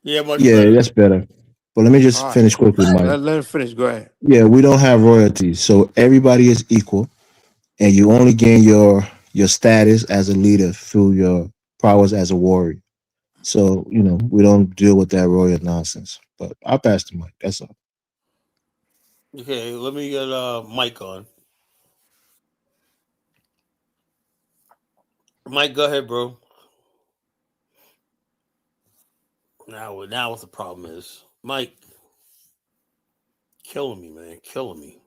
Yeah, much Yeah, better. that's better. But let me All just right, finish cool. quickly, Mike. Let him finish. Go ahead. Yeah, we don't have royalty, so everybody is equal, and you only gain your status as a leader through your prowess as a warrior. So we don't deal with that royal nonsense. But I'll pass the mic. That's all. Okay, let me get Mike on. Mike, go ahead, bro. Now what the problem is. Mike, killing me, man. Killing me.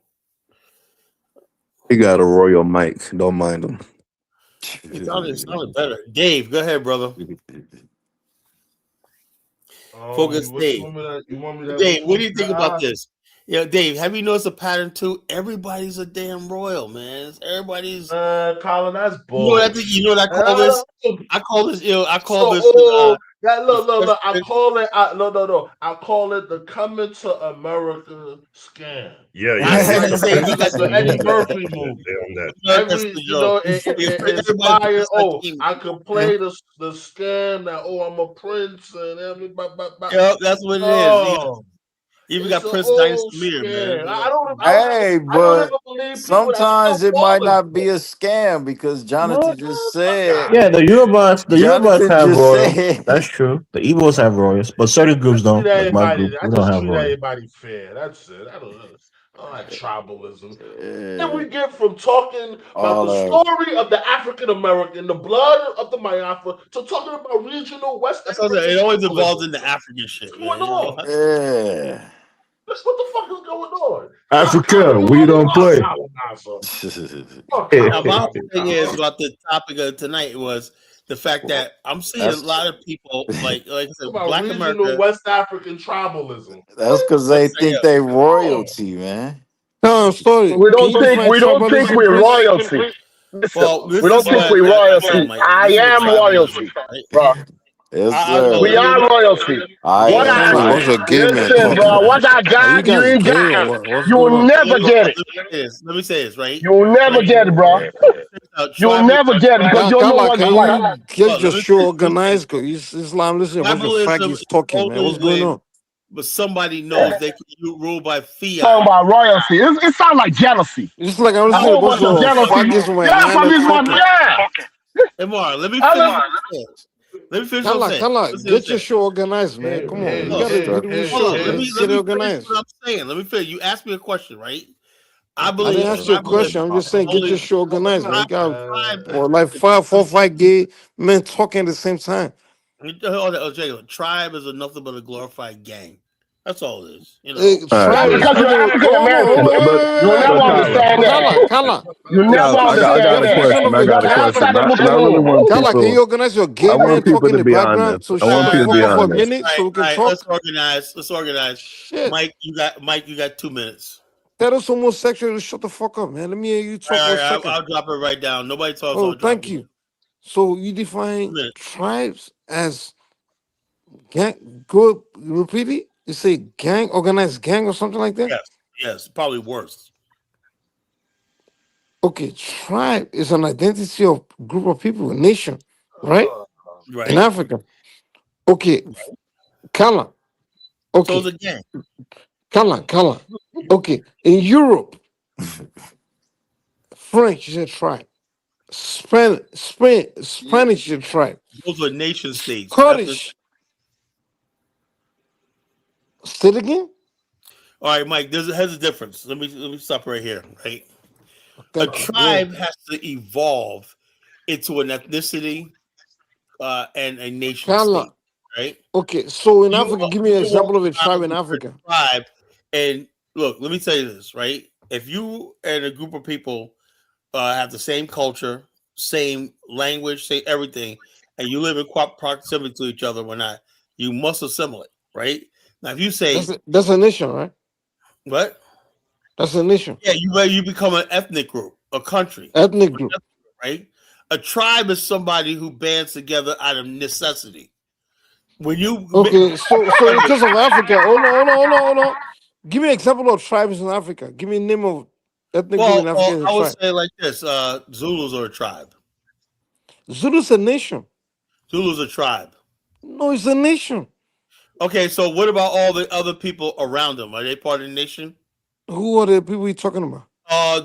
He got a royal mic. Don't mind him. It sounded better. Dave, go ahead, brother. Focus, What you Dave. want me to? You want me to Dave, what listen do to you think about that? this? Yeah, Dave, have you noticed a pattern too? Everybody's a damn royal, man. Everybody's. Colin, that's You know what I think? You know what I bullshit. call this? I call this. I So, call this. that The look. I freshman. call it. No. I call it the coming to America scam. Yeah, I they said the same conspiracy thing. I Like said the theories Eddie on that. Murphy Yeah, movie. they on that. that's Every the joke. Everybody inspired. thinks like Oh, him. I could play the scam that. Oh, I'm a prince and every. Yeah, that's what it is. No, You even it's got a Prince whole Dynasty man. scam. You Hey, I don't but even believe people that sometimes still it might fall not into be it. a scam because No, Jonathan just fuck said. out Yeah, of here. the universe Jonathan have just royals. said. That's true. The Eagles have royals, but certain groups Treat don't. Like my everybody. group, I we don't just have treat royals. everybody fair. That's it. I don't like tribalism. Then Yeah, we get from talking about all the that. story of the African American, the blood of the MAAFA, to talking about regional West That's what African it always tribalism. evolves into African shit, What's going man. on? Yeah. What the fuck is going on? Africa, You we really don't are a play. colonizer. Fuck Now, my whole thing is colonizer. about the topic of tonight was the fact that I'm seeing a That's lot of people, like I said, About Black regional America. West African tribalism. that's because One they second, think they Oh. royalty, man. No, sorry. We Can don't you think define we don't think tribalism, we're please? royalty. Listen, well, we this don't is think what we're I said, royalty. Mike. I This is what am tribalism royalty, is, right? bro. Yes, No, We sir. let me are royalty. I What am I Why is too. a gay man listen, talking? bro. What I Are you got, you guys ain't gay or got. what? What's going You'll on? never get it. Let me say this, right? You'll never Right. get it, bro. You'll Tribal, never get it because you'll know Kala, what's can right. you get let your me say show this. Let me say this. organized? Cause Islam, listen, a bunch of Tribalism faggots is talking, man. only What's going when on? but somebody knows they can rule by Talking fiat. about royalty. It sounds like jealousy. It's like I'm A listening to a whole bunch bunch of of jealousy. faggots with Yeah, from Atlanta this one. talking. Yeah. Emar, let me I finish listen- what I'm saying. Let me finish what I'm Kala, saying. Kala, Listen what I'm get your saying. show organized, man. Come on. You Look, gotta Mister. get with the hold show, on. Let man. me Get it finish organized. what I'm saying. Let me finish. You asked me a question, right? I I didn't believe ask you a question. tribalism I'm just saying, get only your show organized, man. You got tribe. like four, five gay men talking at the same time. Hold on, Jacob. Tribe is nothing but a glorified gang. That's all it is. You Hey, know. All right, tribe Yeah, but is because you're different. African Hold on, hold American. on, You'll never Kyla, understand Kala, that. Kala. You never I got understand a that. Son question. of I a got a You're gun. question. outside Not, looking I really in. want Kala, can people. you organize your I gay man want people talking in to the be background honest. so I want shut the people to fuck be up for a honest. minute so we can All right, talk? let's organize. Let's organize. Shit. Mike, you got 2 minutes. That is homosexual to shut the fuck up, man. Let me hear you talk All for a right, second. I'll drop it right down. Nobody talks, so Oh, I'll drop thank it. you. So you 2 define minutes. tribes as gang. Go repeat it. You say gang, organized gang, or something like that. Yes, probably worse. Okay, tribe is an identity of group of people, a nation, right? In Right. Africa. Okay, Kala. So Okay, it's a gang. Kala. Okay, in Europe, French is a tribe. Spanish is a tribe. Those are nation states. Scottish. Say it again. All right, Mike. Has a difference. Let me stop right here. Right, a Thank you. Go tribe ahead. has to evolve into an ethnicity and a nation Kala. state. Right. Okay, so in You Africa, give me an you walk example of a tribe around in with your Africa. tribe, and look. Let me tell you this. Right. If you and a group of people have the same culture, same language, same everything, and you live in proximity to each other, or not, you must assimilate. Right. Now, if you say That's a nation, right? what? That's a nation. Yeah, you become an ethnic group, a country, Ethnic group. right? A tribe is somebody who bands together out of necessity. When you Okay, so in case of Africa, hold on. Give me an example of tribes in Africa. Give me a name of ethnic group in Africa as a I would tribe. say like this: Zulus are a tribe. Zulu's a nation. Zulus a tribe. No, it's a nation. Okay, so what about all the other people around them? Are they part of the nation? Who are the people you're talking about?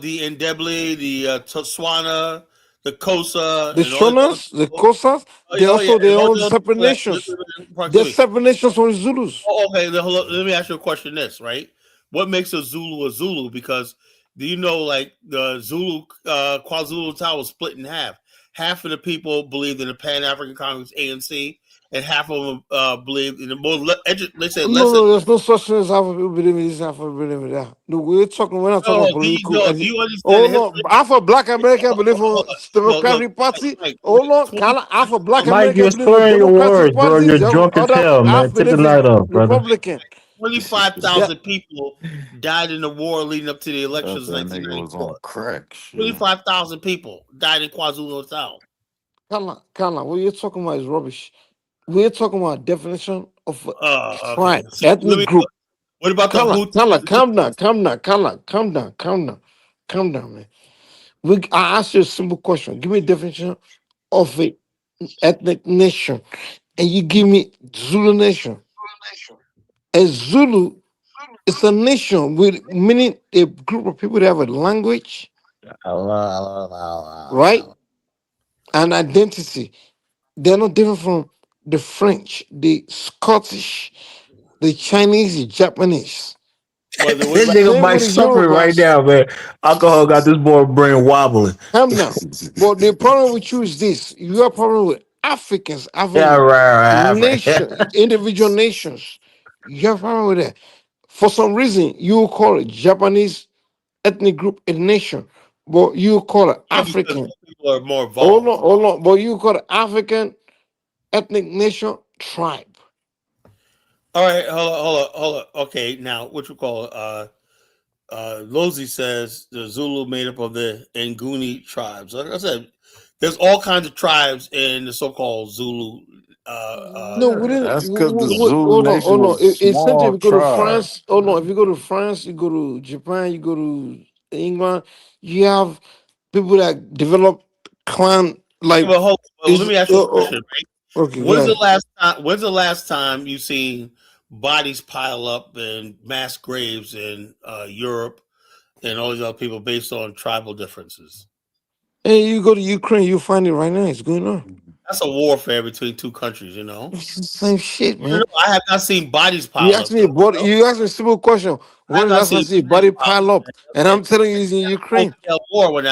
The Ndebele, the Tswana, the Kosa, The and all these other Shonas, the people. Kosas, they Oh yeah, also and their all own the other separate people that live nations. in They're proximity. separate nations from the Zulus. Oh, okay, then hold on. Let me ask you a question. This right? What makes a Zulu? Because do you know, like the Zulu KwaZulu Natal was split in half. Half of the people believed in the Pan African Congress (ANC), and half of them believed in the more. They said less. No, there's no such thing as Alpha people believe in this, Alpha believe in that. No, we're not talking No, about political. do you understand Oh the no, history? Alpha Black American believe Hold in on. Look, Democratic Party. like Oh no, 25,000 Alpha Black Mike, American you're believe in slurring your Democratic words, bro. Party. You're You have drunk as other hell, half man. Take the believe in light off, brother. Republican. Yeah, 25,000 people died in the war leading up to the elections in That nigga was 1994. on crack. Shit. 25,000 people died in KwaZulu Natal. Kala, what you're talking about is rubbish. We're talking about definition of a Okay. tribe, So let ethnic me. group. What about the Kala, Hutu? calm down, calm down, man. I asked you a simple question. Give me a definition of a ethnic nation, and you give me Zulu nation. A Zulu is a nation with meaning a group of people that have a language, right, and identity. They're not different from the French, the Scottish, the Chinese, the Japanese. Well, then what This about nigga Same Mike with the suffering right Yorubas. now, man. Alcohol got this boy brain wobbling. Calm down. But the problem with you is this: you have a problem with Africans Yeah, having right. nations, individual nations. You have a problem with that. For some reason, you call it Japanese ethnic group a nation, but you call it because African. people are more evolved? Hold on. But you call it African ethnic nation tribe. All right, hold on. Okay, now what you call it? Lozi says the Zulu made up of the Nguni tribes. Like I said, there's all kinds of tribes in the so-called Zulu. No, we didn't. That's because the Zulu Hold on, Nation hold on. was a Essentially, if small you go to tribe. France, oh no, if you go to France, you go to Japan, you go to England, you have people that develop clan Okay, like well, let is me ask you a question. Right? okay, go ahead. When's the last time you seen bodies pile up in mass graves in Europe and all these other people based on tribal differences? Hey, you go to Ukraine, you find it right now. It's going on. That's a warfare between two countries, you know. It's the same shit, You man. know, I have not seen bodies You pile asked up me, though. but you asked me a simple question. I When have the not last time I seen see a bodies body pile pile up, up? man. And I'm telling you, it's in Whole Ukraine. scale war when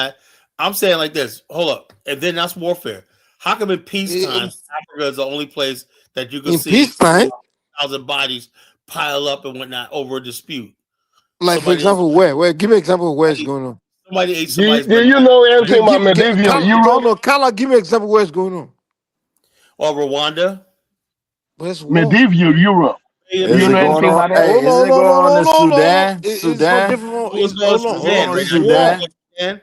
I'm saying like this. Hold up, and then that's warfare. How come in peacetime In Africa is the only place that you can in see peacetime, 1,000 bodies pile up and whatnot over a dispute? like for example, where? Give me an example of where it's going on. Somebody ate Do, somebody's do banana, you know right? anything about medieval Europe? Carla, give me an example where it's going on. Or Rwanda. Where's war? Medieval Europe. Do Is you it know going anything on? about that? Hey, is it going on in No. Sudan? It's no Sudan? different. You know what's going on in Is it Sudan going on right in now? You know what's Sudan? going on in Sudan?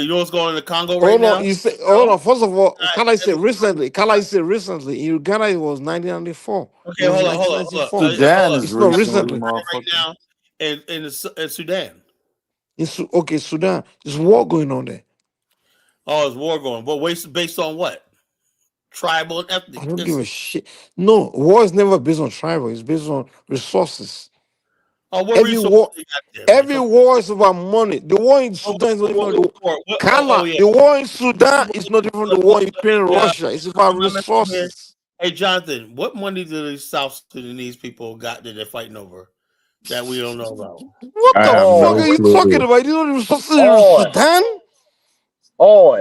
You know what's going on in the Congo right Hold on, now? you say, hold No? on. First of all, Not Carla said every- recently. Carla said recently. In Uganda, it was 1994. It Okay, was hold on. 1994. Sudan is It's not recently, recently. Right motherfucker. now in Sudan. Okay, Sudan. There's war going on there. Oh, it's war going. But based on what? tribal and ethnic. I don't give a shit. No, war is never based on tribal. It's based on resources. Oh, what Every resources war, they got there, man? every war is about money. The war in Sudan is not different from the war in Sudan is not different from the war in Ukraine and Russia. It's about resources. Hey, Jonathan, what money do the South Sudanese people got that they're fighting over that we don't know about? What I the have fuck no are you talking clue. about? You know the resources in Sudan?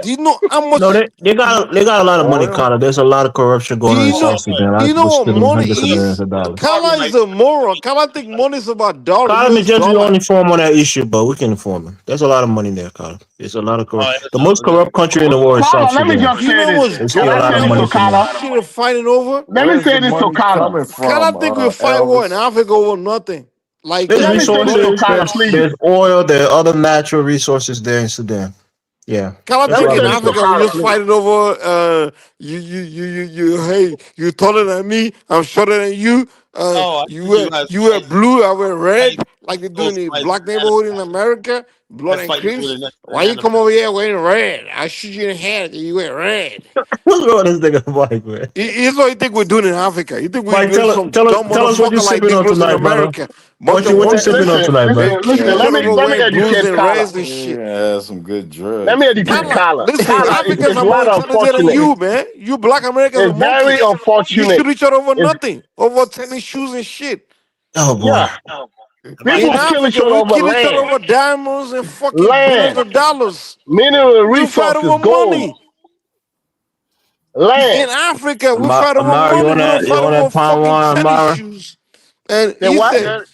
Do you know how much? No, they got a lot of money, Carter. There's a lot of corruption Do going on you in know? South Sudan. Do you know We're what stealing money hundreds of millions is? of dollars. Kala is a moron. Kala think money is about Carter may US just be dollar. uninformed on that issue, but we can inform him. There's a lot of money there, Carter. There's a lot of corruption. The most corrupt country in the world is South Let me Sudan. just Do you say know this. what's They Can steal a I lot say of this money to from there. Kala? shit are fighting over? Let me Where's say the this to money Kala. coming Kala from, think we fight war in Elvis? Africa over nothing. Like There's Let me say this to resources, Kala, please. there's oil, there are other natural resources there in Sudan. Yeah. Kala There's a Let me think lot in of say this to Africa we resources. Kala, just please. fighting over hey, you taller than me, I'm shorter than you. Oh, I You think you wear guys you wear fight. blue, I wear red, Fight like they do in those the fights black banana neighborhood in America, blood That's and fighting over crips. the Why you banana come peel. over here wearing red? I shoot you in the head and you wear red. What's wrong with this nigga Mike, man? Here's what you think we're doing in Africa. You think we're Mike, doing some dumb tell us what you're motherfucker like sipping on Negroes in tonight, brother. America. Bunch of What you white sipping on people tonight, man? killing each Let other me over let me wearing blues educate and Kala. reds and shit. Yeah, some good Let drugs. me educate Kala, Kala. listen, Kala, Africans it's are more rather intelligent than unfortunate. you, man. You black Americans are It's very monkeys. You unfortunate. shoot each other over It's nothing, over tennis shoes and shit. Oh boy. yeah. In People kill each Africa, other we over kill each other land. over diamonds and fucking billions Land. of dollars. Mineral You fight resources, over gold, money. In land. Africa, we fight over Amara, money. We don't you fight want over that palm fucking wine, tennis Amara? shoes. And Say he what? said,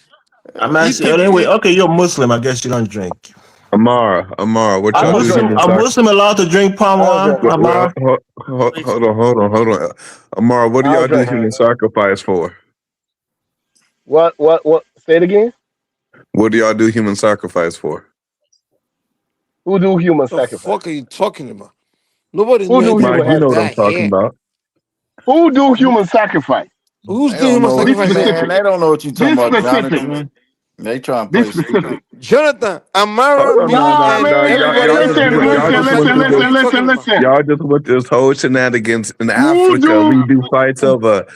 I'm he asking. think Anyway, okay, you're Muslim. I guess you don't drink. Amara, what I y'all don't do drink. human Are sacrifice? Muslim allowed to drink palm I don't wine, drink. Amara? Hold on. Amara, what I do don't y'all do drink. human sacrifice for? What? Say it again. What do y'all do human sacrifice for? Who do human the sacrifice? fuck are you talking about? Nobody Who know do anything Mike, human you about know what I'm that talking here. about. Who do human sacrifice? Who's They doing don't human know what, Be sacrifice here? man. specific. They don't know what you're talking Be about, specific. Jonathan. They trying to Be play specific. stupid. Jonathan, Amara, Hold me, on, No, and man. everybody else Listen, believe in y'all human just went through sacrifice. What this. are you talking about? listen. Y'all just went through this whole shenanigans in Who Africa. do We do fights over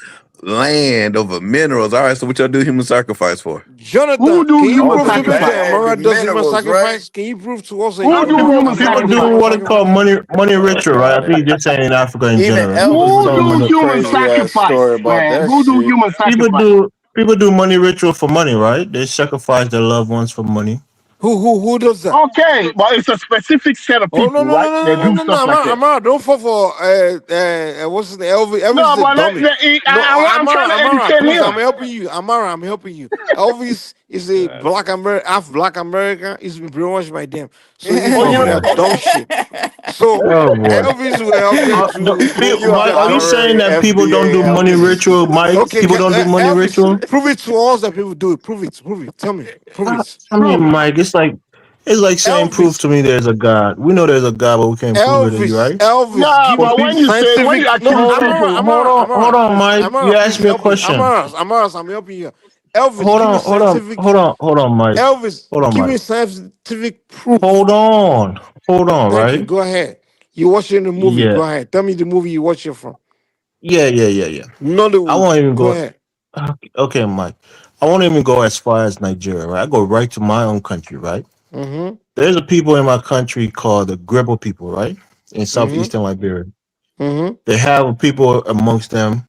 land, over minerals. All right, so what y'all do human sacrifice for? Jonathan, who do can you human prove to me sacrifice? that Land Amara and does human minerals, right? sacrifice? Can you prove to us that Who do human People Amara does do sacrifice? human what they call sacrifice? money Fuck ritual, right? I out of think you're here. just saying in Africa in Even general. People Elvis Who call told do us money. a human crazy ass sacrifice, story about man? that Who do shit. human sacrifice? People do money ritual for money, right? They sacrifice their loved ones for money. Who does that? Okay, but it's a specific set of Oh no people, no no right? They no no do no no! stuff like Amara, that. Amara, don't fall for what's his name? Elvis. Elvis No, is a but dummy. No, I'm trying Amara, to Amara, educate please, him. I'm helping you. Amara, I'm helping you. Elvis is a half black American. He's been brainwashed by them, so he Oh, fall you for know, that dumb shit. So Oh boy. Elvis will help them to Mike, that are you dumb shit. saying Honorary that people don't do FDA money Elvis. ritual, Mike? Okay, People don't do money Elvis, ritual? prove it to us that people do it. Prove it. Prove it. Tell me. Prove it. I mean, Mike, it's like saying prove Elvis. to me there's a God. We know there's a God, but we can't prove it, are you right? Elvis, no, give For but me people, when you scientific. No, accuse people, hold on, Please, Mike. You Amara, asked please me a help me. question. I'm helping you. Elvis, give me scientific. Hold on, Mike. Elvis, Hold on, give Mike. me scientific proof. Hold on, Thank you. right? Go ahead. You watching the movie? Yeah, Go ahead. Tell me the movie you watching from. yeah. I Nollywood. won't even Go go. ahead. Okay, Mike. I won't even go as far as Nigeria, right? I go right to my own country, right? Mm-hmm. There's a people in my country called the Grebo people, right? In Mm-hmm. southeastern Liberia. Mm-hmm. They have people amongst them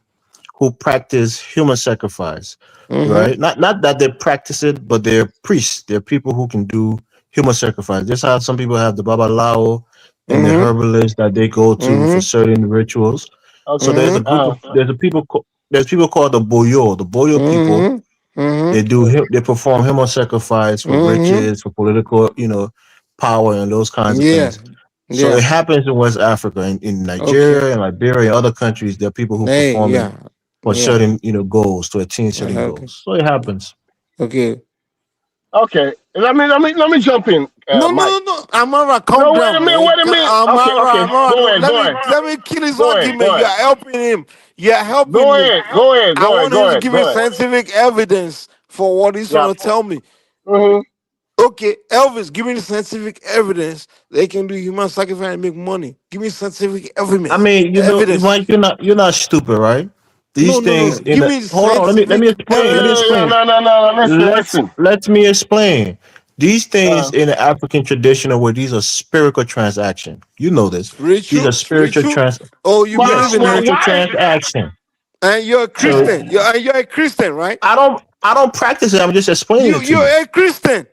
who practice human sacrifice, Mm-hmm. right? Not that they practice it, but they're priests. They're people who can do human sacrifice. Just how some people have the babalao and the Mm-hmm. herbalists that they go to for Mm-hmm. certain rituals. So okay, there's a group of there's people called the Boyo. The Boyo people, Mm-hmm. Mm-hmm. they perform human sacrifice for Mm-hmm. riches, for political, power and those kinds of Yeah. things. So it Yeah. happens in West Africa, in Okay. Nigeria and Liberia and other countries. There are people who Hey. perform it Yeah. for Yeah. certain, goals to attain certain Okay. goals. So it happens. Okay. okay. Let me jump in, No, Mike. no, no. Amara, calm No, wait a down, minute, man. wait a minute. Okay, Amara, okay. Amara, Go ahead, let go me ahead, let me kill his go ahead, argument. go You ahead, are helping him. You are helping go him. ahead, go ahead, I go ahead, want go him to ahead, give go me ahead. scientific evidence for what he's Yeah. trying to tell me. Mm-hmm. Okay, Elvis, give me the scientific evidence they can do human sacrifice and make money. Give me scientific I evidence. mean, Evidence. Mike, you're not stupid, right? No, These no, things no. in Give the me hold on, let me scientific explain. Let me evidence. explain. No. Listen. Let me explain. These things Uh, in the African tradition where these are spiritual transactions. You know this. These are spiritual Spiritual. trans Oh, you yes, believe in well, that? spiritual why? transaction. And you're a So Christian. You're a Christian, right? I don't practice it. I'm just explaining it to you. You're a Christian.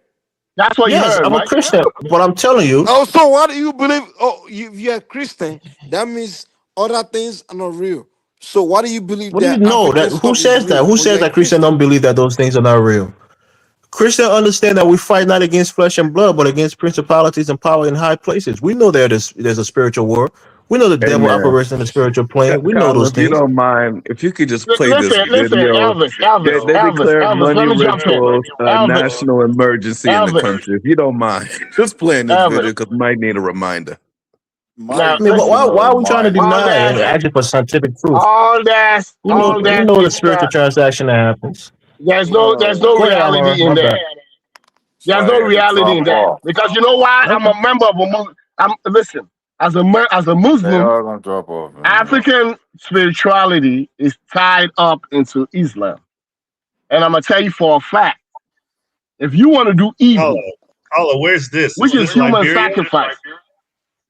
That's what you Yes, heard, I'm a right? Christian, but I'm telling you, Oh, so what do you believe? Oh, you're a Christian. That means other things are not real. So why do you believe what do you that know? African That who stuff is says that? real? Who But says you're a that Christians Christian. don't believe that those things are not real? Christians understand that we fight not against flesh and blood, but against principalities and power in high places. We know there's a spiritual war. We know the Hey devil man, operates in the spiritual plane. We know Kyle, those if you things. don't mind, if you could just play this Listen, video. They declared Elvis. money Let me jump in. rituals a Elvis, national emergency in the Elvis, country. If you don't mind, just playing this Elvis. video because might need a reminder. Now I mean, listen. why are we trying to All deny and that, asking for scientific proof? all that, all We that know the is spiritual transaction that happens. there's no Go ahead, Amar. reality in My that. bad. There's no reality in that because you know why? I'm Okay. a member of a Muslim. Listen, as a They Muslim, are gonna drop off in a minute. African spirituality is tied up into Islam, and I'm gonna tell you for a fact, if you want to do evil, Carla, where's this? which Is is this human Liberia? sacrifice,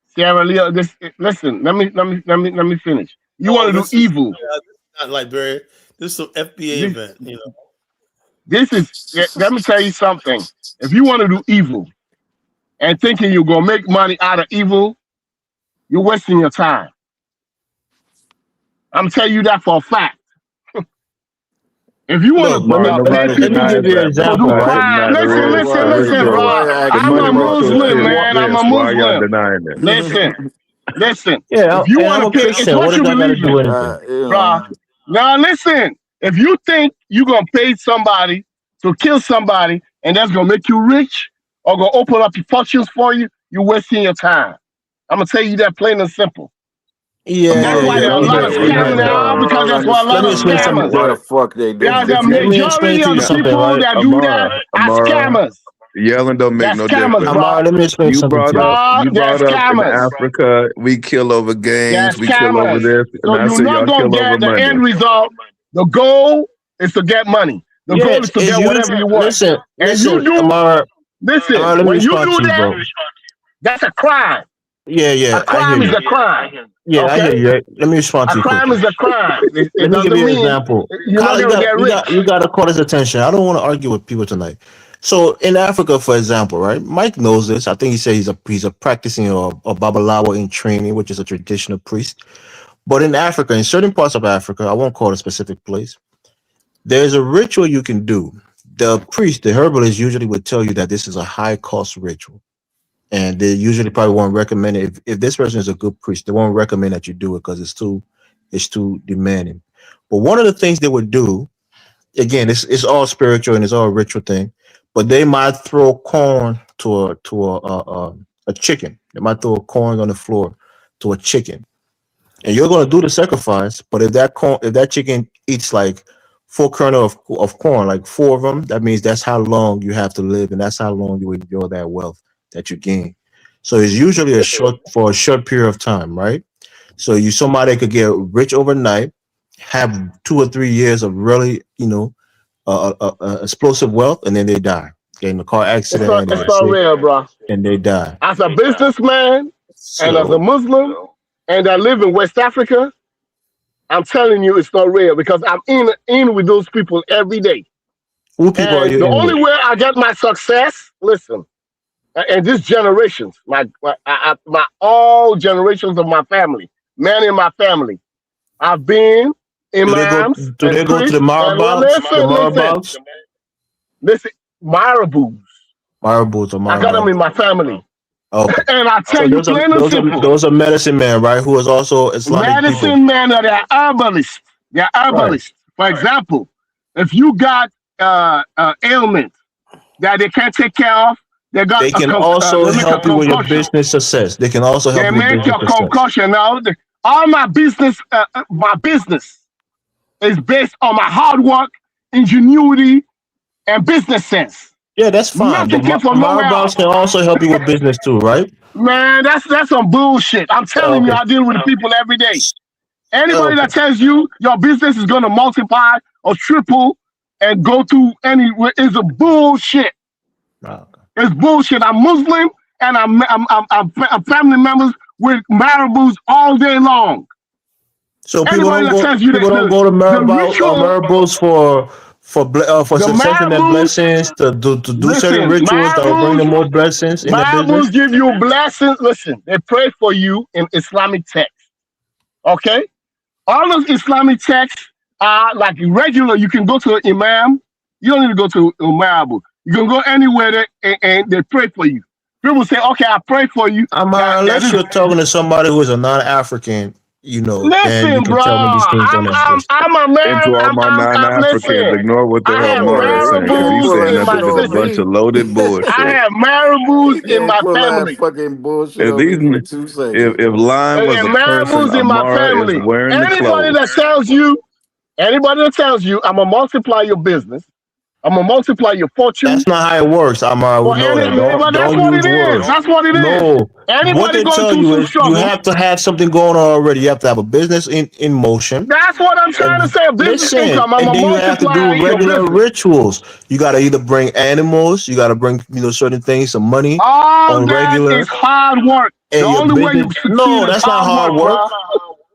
Sierra Leone. Listen. Let me finish. You Oh, want to do this is evil. not Liberia. This is some FBA This, event. You know. this is. Let me tell you something. If you want to do evil and thinking you're gonna make money out of evil, you're wasting your time. I'm telling you that for a fact. If you want Look, Amar, to pay nobody let me people give denies you an that, but to the do example, fact right? of the crime, matter listen, is, bro. Why you the I'm asking a money ritual questions? Muslim, shit man. I'm a exists. Why y'all Muslim. denying it? Listen. Yeah, If you and I'm want to a pay, it's Christian. What what does you that got to believe do in, with anything? bro. Now listen. If you think you're gonna pay somebody to kill somebody and that's gonna make you rich or gonna open up your fortunes for you, you're wasting your time. I'm gonna tell you that plain and simple. That's why there are a We lot of heard we scammers heard that. now because that's why a Let lot me of explain something. scammers. What the fuck they There's doing? a Let me explain majority to of you the something, people right? that do that are Amara, scammers. yelling don't make They're no scammers, difference. bro. Amar, let me explain You something brought to you. up Bro, you they're brought up in scammers. Africa we kill over They're gangs, we kill over scammers. this, and So I you're said not y'all gonna kill over get the money. end result. The goal is to get money. The goal Yes, is to it's get whatever usually you want. And you do, Amar. listen, Let me when you respond do to you, that, bro. that's a crime. A Yeah, I hear crime is you. a crime. Yeah, I hear Okay? you. Right? Let me respond A to you crime quickly. is a crime. It Let me give doesn't you an mean example. you're not Kyle, gonna get rich. you got to call his attention. I don't want to argue with people tonight. So in Africa, for example, right? Mike knows this. I think he said he's a practicing or babalawo in training, which is a traditional priest. But in Africa, in certain parts of Africa, I won't call it a specific place. There's a ritual you can do. The priest, the herbalist, usually would tell you that this is a high cost ritual, and they usually probably won't recommend it. If this person is a good priest, they won't recommend that you do it because it's too demanding. But one of the things they would do, again, it's all spiritual and it's all a ritual thing, but they might throw corn to a chicken. They might throw a corn on the floor to a chicken, and you're going to do the sacrifice. But if that chicken eats like 4 kernel of corn, like 4 of them, that means that's how long you have to live, and that's how long you enjoy that wealth that you gain. So it's usually for a short period of time, right? So somebody could get rich overnight, have 2 or 3 years of really explosive wealth, and then they die. Get in a car accident and they It's get not sick real, bro. and they die. As a businessman and as a So Muslim and I live in West Africa, I'm telling you it's not real because I'm in with those people every day. who people are And you the in with? only way I get my success, listen, and this generations, my all generations of my family, men in my family, I've been Do they go? imams Do and they go to the priests, and marabouts? The marabouts, listen, marabouts. marabouts or I got them in marabouts? my family, Okay. and I So tell you plain and simple, those are medicine men, right? Who is also Islamic people, medicine men are they're herbalists. They're right? herbalists. For example, if you got ailment that they can't take care of, they got They can also they make a help you with your concussion. business success. They can also help They you with make business your success. concussion. Now, all my business is based on my hard work, ingenuity, and business sense. Yeah, that's fine. Nothing But came from nowhere Marabouts else. can also help you with business too, right? Man, that's some bullshit. I'm telling you, Okay. I deal with the people every day. Anybody Okay. that tells you your business is going to multiply or triple and go to anywhere is a bullshit. Okay. It's bullshit. I'm Muslim and I'm family members with marabouts all day long. So Anybody that tells you that people don't go to the ritual, Marabouts for the succession and marabouts, blessings to do certain listen, rituals that will bring them more blessings in their business. marabouts give you blessings. Listen, they pray for you in Islamic text. Okay? All those Islamic texts are like regular. You can go to an imam. You don't need to go to a marabout. You can go anywhere there and they pray for you. People say, okay, I pray for you. Unless you're talking to somebody who is a non-African, then you Listen, can bro, tell me these things don't exist. I'm And to all American. my I'm non-Africans, listen. ignore what the I hell have Mara is saying, because he's marabouts saying in my nothing but a city. bunch of loaded I bullshit. have marabouts He in ain't my pull that family. fucking bullshit If on these, me for 2 seconds, if bro. Lime was And a person, marabouts in my Amara is family. wearing the Anybody that clothes. tells you, I'm gonna multiply your business. I'm gonna multiply your fortune. That's not how it works, Amar. We For know that. but that's Don't what use it is. words. That's what it is. No. What Anybody they going tell through you some is you struggle, have to have something going on already. You have to have a business in motion. that's what I'm trying to say. Business Listen, income. I'm and gonna then you have to multiply do your regular business. rituals. You got to either bring animals, you got to bring certain things, some money All on that regular, is hard work. The and your only way you business. succeed No, is that's not hard hard work, work. bro.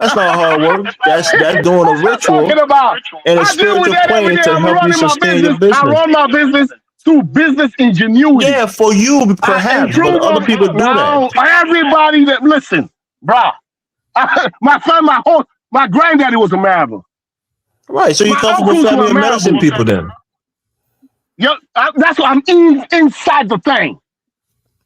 That's not hard work. That's doing a What you ritual talking about? and a I deal with spiritual that every plan day. to I'm help you running my sustain your business. I business. run my business through business ingenuity. Yeah, for you I perhaps, but improve other on people do that. now everybody that listen, bro. My granddaddy was a marabou. Right. So you My come from a uncles family were of medicine marabouts. people then. That's what I'm inside the thing.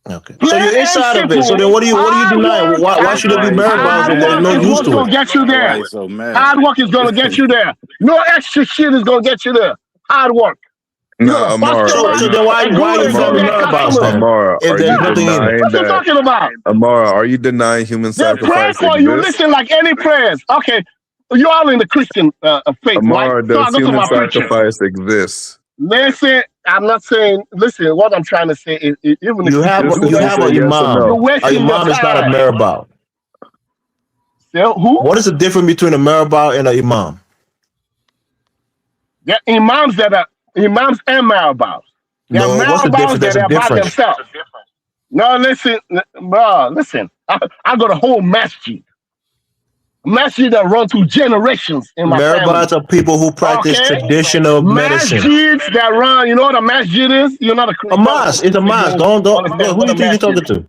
Okay. So Plain you're and inside of it. So simple. then what do you Hard deny? work. Why should there be Marabouts Hard if there's work no is use what's to it? gonna get you there. Why so mad? Hard work is gonna get you there. No extra shit is gonna get you there. Hard work. You're Nah, gonna bust Amara, your So are butt you then why and go are you and go family Amara, get Marabouts customers. then? Amara, If are there's you nothing in it. denying What you that? talking about? Amara, are you denying human They pray sacrifice for you. exists? Listen, like any prayers. Okay, you all in the Christian faith, right? Amara, So I does go to human my preacher. sacrifice exist? Listen, I'm not saying. Listen, what I'm trying to say is, even if You you have can a Just do you simply that, have say an yes or imam. you're no. A wasting your imam is not a time. Marabout. So, who? What is the difference between a Marabout and an imam? There are imams that are imams and marabouts. There are No, what's the marabouts difference? that There's a are by difference. themselves. No, listen, bro, listen. I got a whole masjid. Masjid that run through generations in my family. Marabouts are people who practice Okay? traditional medicine. Masjids that run, you know what a masjid is? You're not a A Christian. mosque. It's a You mosque. don't Don't understand who what do a you think you're masjid talking is. to?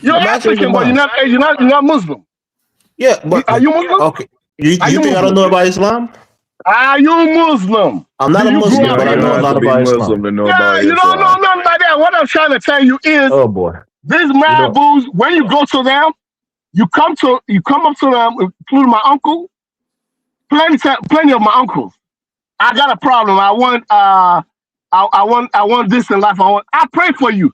You're A mosque is a African, but mosque. you're not Muslim. Yeah, but Are you Muslim? okay. You Are you you think I don't Muslim? know about Islam? Are you Muslim? I'm not Do a you grow Muslim, up but I You in know don't a have lot to Muslim? be about Islam. Muslim to know Yeah, about you don't know Islam. nothing about that. What I'm trying to tell you is Oh boy. these You know. marabouts, when you go to them, you come up to them, including my uncle, plenty of my uncles. I got a problem. I want this in life. I pray for you.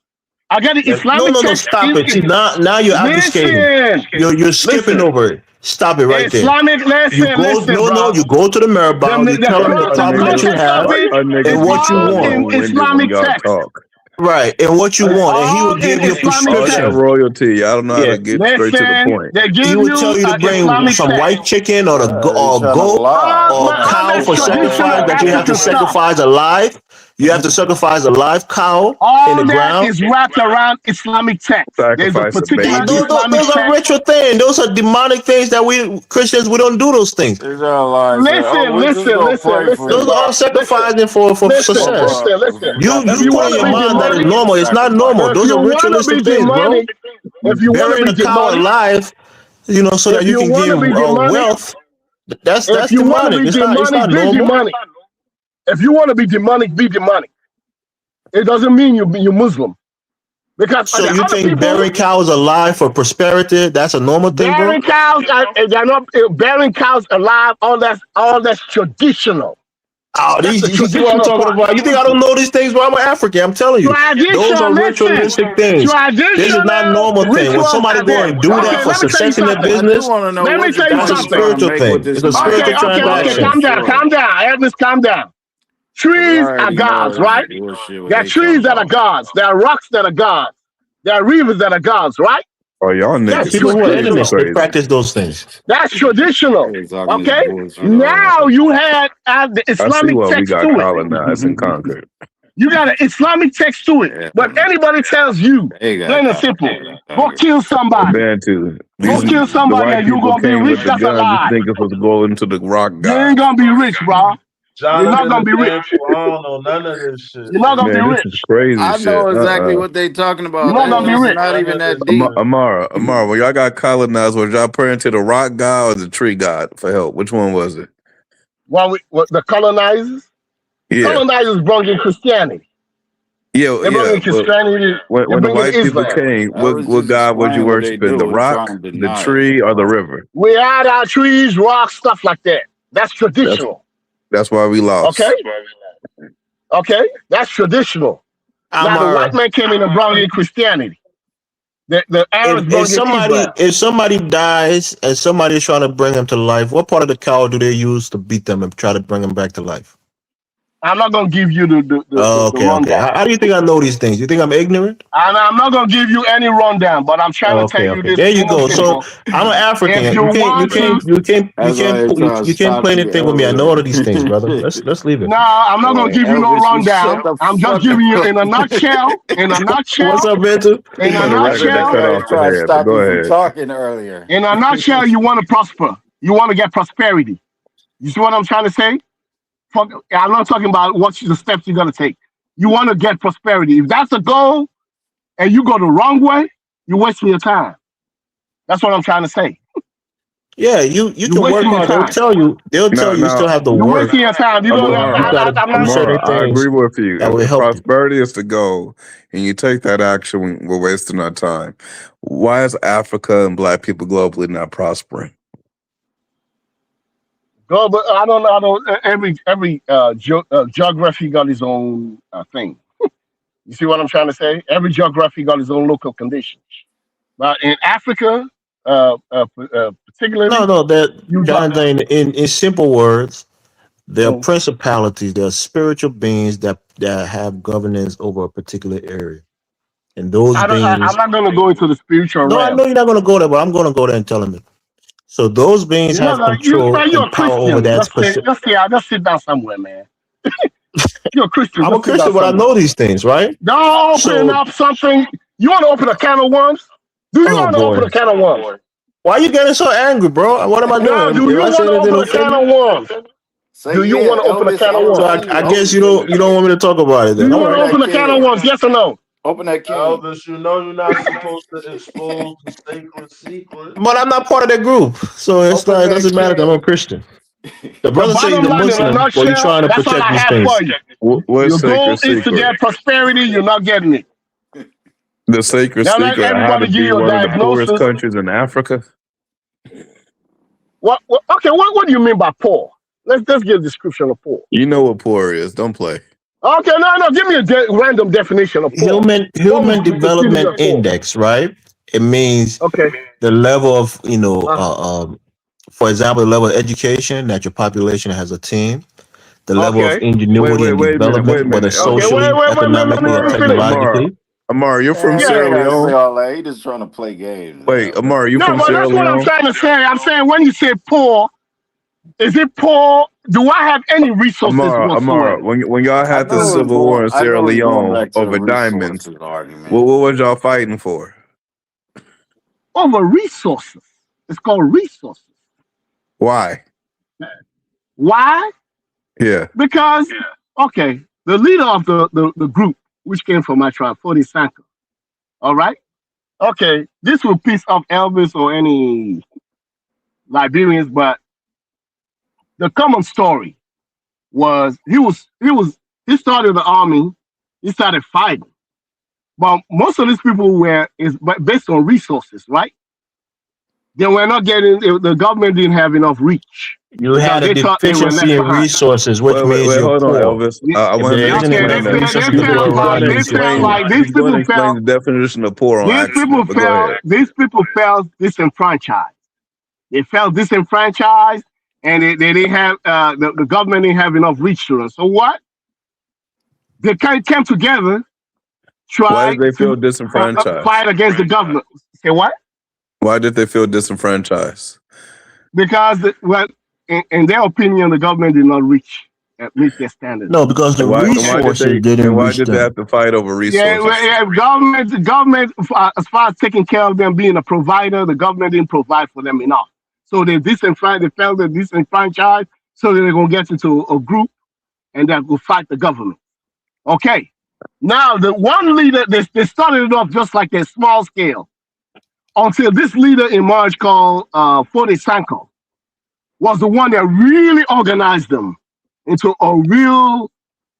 I got the Islamic No, text. stop it. See, now you're obfuscating. Listen, You're skipping listen. over it. Stop it right there. Islamic, listen, No, bro. you go to the Marabout, you tell them the The problem that you context of have it A nigga and is be what you all so want. in long-winded when Islamic y'all text. talk. Right, and what you It's want, and he will all give in you a Islamic All that text. prescription. royalty, y'all don't know how Yeah, to get straight to the Listen, point. they he give would tell you you to an bring Islamic some text. white chicken or He a trying to goat lie. He or a trying to cow All for prove that a whole sacrifice traditional that you have lie. to African stuff. sacrifice alive. You have to sacrifice a live cow in the All that ground. is wrapped around Islamic text. There's a Sacrifice a particular baby. Islamic Those are text. ritual things. Those are demonic things that we Christians we don't do those things. He trying to lie. Say, oh, Listen, we just listen, gonna listen, pray for listen, Those you. are bro. all Listen, sacrificing for listen, success. Bro, listen, if you listen. got If You you put in want to your be mind that is demonic, normal. It's not normal. if Those you are want to be ritualistic things, bro. demonic, if you want to Burying be a cow demonic, alive, so that if you you can want get to be demonic, wealth. That's if you want to demonic. be It's demonic, not be normal. demonic. If you want to be demonic, be demonic. It doesn't mean you're Muslim. Because So the you other think people, burying cows alive for prosperity? That's a normal thing, bro. bearing cows, they're not bearing cows alive. All that's traditional. Oh, That's the you see what I'm traditional talking part. about? You think I don't know these things, bro? I'm an African. I'm telling you, those are Tradition, listen. ritualistic things. This is not Traditional normal thing. When rituals somebody are go there. and do that Okay, for let me tell you success in their something. I do business, want to know Let me what's the tell you that's a point you something. trying to spiritual make with thing. this It's a spiritual Okay, Ma'afa okay, blood transaction. calm down, ritual. calm down. Elvis, calm down. Trees are already know gods, this is right? bullshit what There are they talking trees that are about. gods. There are rocks that are gods. There are rivers that are gods, right? Oh, y'all Yeah, That's niggas people is who are crazy, enemies, traditional. they crazy. practice those things. That's traditional. They talking this Okay. bullshit Now already. you had the I see Islamic why we text got to it. colonized and conquered. You got an Islamic text to it. Yeah, But anybody tells you, they got plain and caught. simple, go kill somebody. Bantu. Go These kill the somebody white and you people gonna be came rich. with the That's a guns and lie. think it's supposed to go into the rock You ain't god. gonna be rich, bro. You're not Jonathan gonna and be rich. Bantu, I don't know none of this shit, You're not gonna be Man, man. this is rich. crazy I shit. know exactly what they talking You're about. not gonna be It's rich. not None even of that this deep. shit. Amara, when y'all got colonized, was y'all praying to the rock god or the tree god for help? Which one was it? What the colonizers? Yeah, Colonizers brought in Christianity. They brought yeah. in But Christianity. They when the bring in white people Islam. came, I was what just god was you explaining what they worshiping? The do. He rock, trying to the deny it. tree, or the river? We had our trees, rocks, stuff like that. That's That's traditional. that's why we Okay? lost. Okay? That's traditional. Now the white Amara, man came in and brought in Christianity. The Arabs brought in Islam. if somebody dies and somebody's trying to bring him to life, what part of the cow do they use to beat them and try to bring him back to life? I'm not gonna give you Oh, the okay, okay. rundown. How do you think I know these things? You think I'm ignorant? And I'm not gonna give you any rundown, but I'm trying to tell Okay, you okay. this There you plain and go. So simple. I'm an African. If you want to, That's why they trying to You can't stop play you, anything with me. I know all of these things, brother. Elvis. Let's leave it. no, I'm not gonna give you no Elvis, you shut rundown. the I'm just fuck giving you up. in a nutshell. What's up, Benton? You know, the I rabbit said that that's cut why off they the trying to head. But stop go you from ahead. talking earlier. In a nutshell, you want to prosper. You want to get prosperity. You see what I'm trying to say? I'm not talking about what's the steps you're gonna take. You want to get prosperity. If that's the goal, and you go the wrong way, you're wasting your time. That's what I'm trying to say. Yeah, you You're can work wasting your hard. time. They'll tell you Now, still have to You're work, wasting your time. You don't. but you Amara, gotta I'm do not. certain I things agree with you. that will If help you. prosperity is the goal and you take that action, we're wasting our time. Why is Africa and black people globally not prospering? Go, but I don't know. Every geography got its own thing. You see what I'm trying to say? Every geography got its own local conditions. But in Africa, particularly, No, that you got Jonathan, in simple words, there are principalities, there are spiritual beings that have governance over a particular area. And those I'm beings, not going to go into the spiritual no, I realm. know you're not going to go there, but I'm going to go there and tell them it. So those beings You're not have going. control You're a and power over Christian. that Just say, specific. just sit down somewhere, man. You're a Christian. I'm a Just sit down Christian, but I somewhere. know these things, right? Don't open So, up something. You want to open a can of worms? Do you oh want to open boy, a can of worms? why are you getting so angry, bro? What am I Now, doing? do If you I want say to anything open to a can offend of you? worms? Say Do you yeah, want to open a Elvis. can I of want to So worms? see you. I guess Elvis, say you yeah. don't want me to talk about it Do then. you All want Open to right. that open a can of can. worms? Yes or no? Open that can. Elvis, you know you're not supposed to expose the sacred secrets. But I'm not part of that group, so it's Open not. It that doesn't matter. I'm a can. Christian. The The brother say he's bottom a line in a Muslim, but he's nutshell, trying to that's all protect I these have for things. you. What's Your goal sacred is to secret? get prosperity. You're not getting it. The sacred Now let secret of how everybody to give be you a one of the poorest diagnosis. countries in Africa? Okay, what do you mean by poor? Let's get a description of poor. You know what poor is. Don't play. Okay, no, give me a random definition of poor. What would Human you consider development your poor? index, right? It means Okay. the level of Uh, for example, the level of education that your population has attained, the level of okay. ingenuity and Wait development, a whether minute, Okay, Elvis. socially, wait a minute. economically, or Let me Amara, finish. technologically. Amara, you're from Man, he Yeah. Sierra ain't gotta say Leone? all that. He just trying to play games, Wait, man. Amara, you No, from but Sierra that's what I'm Leone? trying to say. I'm saying when you say poor, is it poor? Do I have any resources Amara, whatsoever? when y'all I had the know it's civil war going. in I Sierra know it's going Leone back to the over diamonds, resources argument. what was y'all fighting for? Over resources. It's called resources. Why? Why? Yeah. Because, okay, the leader of the group, which came from my tribe, 40 Sanka, all right? Okay, this will piss off Elvis or any Liberians, but the common story was he started the army, he started fighting. But most of these people is based on resources, right? They were not getting the government didn't have enough reach You because had a they thought they were deficiency left in behind. reasons, which means Wait, you're hold on, poor. Elvis. I If want to there isn't Okay, enough explain that. resources to He's go around, it going to means you're explain. poor. these He's going people to explain felt the definition of poor on accident. But go ahead. these people felt disenfranchised. They felt disenfranchised, and they didn't have the government didn't have enough reach to them. So what? They came together, Why did tried they feel to disenfranchised? fight against the government. Say what? Why did they feel disenfranchised? Because in their opinion, the government did not meet their standards. No, because the resources didn't Why reach did they them. have to fight over resources? Government, as far as taking care of them being a provider, the government didn't provide for them enough. So they felt they're disenfranchised, so they're gonna get into a group and then go fight the government. Okay. Now the one leader, they started it off just like a small scale, until this leader emerged called Fode Sanko was the one that really organized them into a real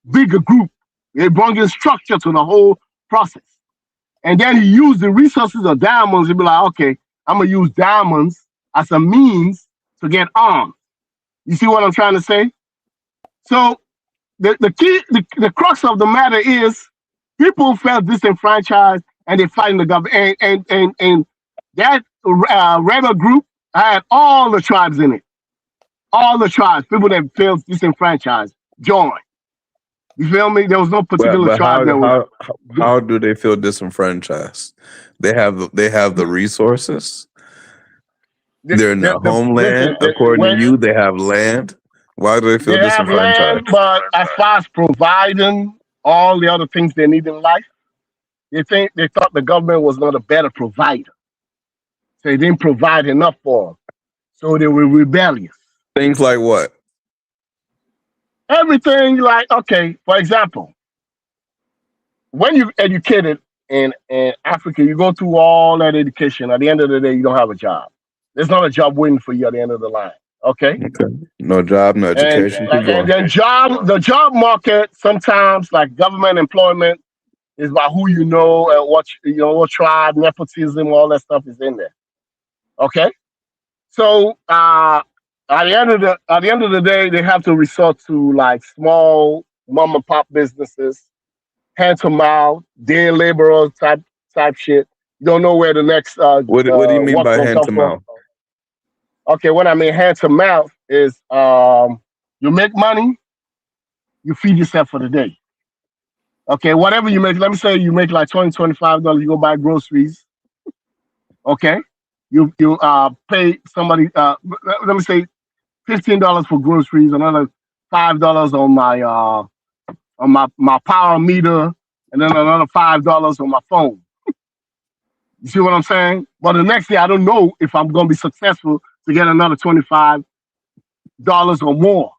bigger group. They brought in structure to the whole process. And then he used the resources of diamonds to be like, okay, I'm gonna use diamonds as a means to get armed. You see what I'm trying to say? So the key, the crux of the matter is people felt disenfranchised and they fighting the government. And that rebel group had all the tribes in it. All the tribes, people that felt disenfranchised, joined. You feel me? There was no particular tribe that was. How do they feel disenfranchised? They have the resources. They're in their homeland. According to you, they have land. Why do they feel They have disenfranchised? land, but as far as providing all the other things they need in life, they thought the government was not a better provider. So they didn't provide enough for them. So they were rebellious. Things like what? Everything like, okay, for example, when you're educated in Africa, you go through all that education. At the end of the day, you don't have a job. There's not a job waiting for you at the end of the line. Okay? No job, no education. And then the job market sometimes, like government employment, is by who you know and what tribe, nepotism, all that stuff is in there. Okay? So at the end of the day, they have to resort to like small mom and pop businesses, hand to mouth, day laborer type shit. You don't know where the next what do you mean by hand to mouth? Okay, what I mean hand to mouth is you make money, you feed yourself for the day. Okay, whatever you make, let me say you make like $20, $25, you go buy groceries. Okay, you pay somebody. Let me say $15 for groceries, another $5 on my power meter, and then another $5 on my phone. You see what I'm saying? But the next day, I don't know if I'm going to be successful to get another $25 or more.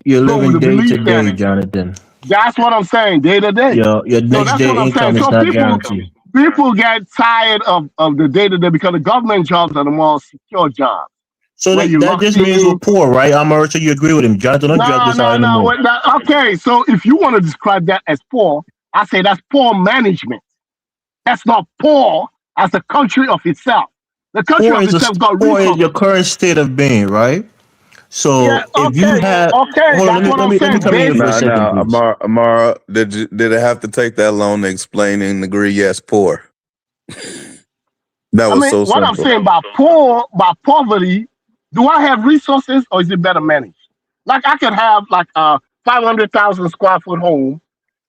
You're living day to day, Jonathan. That's what I'm saying, day to day. Your next day income is not guaranteed. People get tired of the day to day because the government jobs are the more secure jobs. So that just means we're poor, right? I'm sure you agree with him. Jonathan, don't drag this out anymore. Okay, so if you want to describe that as poor, I say that's poor management. That's not poor as a country of itself. The country of itself got poor resources. is your current state of being, right? So if you have, hold on, let me come in here for a second, now, Amara, did it have to take that long to explain and agree? Yes, poor. That was so simple. What I'm saying about poverty, do I have resources or is it better managed? Like I could have like a 500,000 square foot home.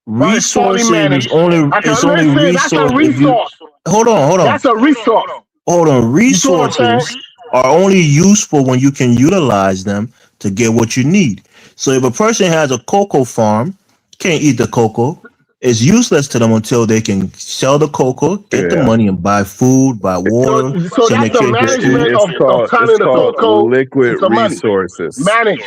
Resources is only resource. That's a resource. Hold on. That's a resource. Hold on. Resources are only useful when you can utilize them to get what you need. So if a person has a cocoa farm, can't eat the cocoa, it's useless to them until they can sell the cocoa, get the money, and buy food, buy water. So that's the management of turning the cocoa liquid resources. Manage.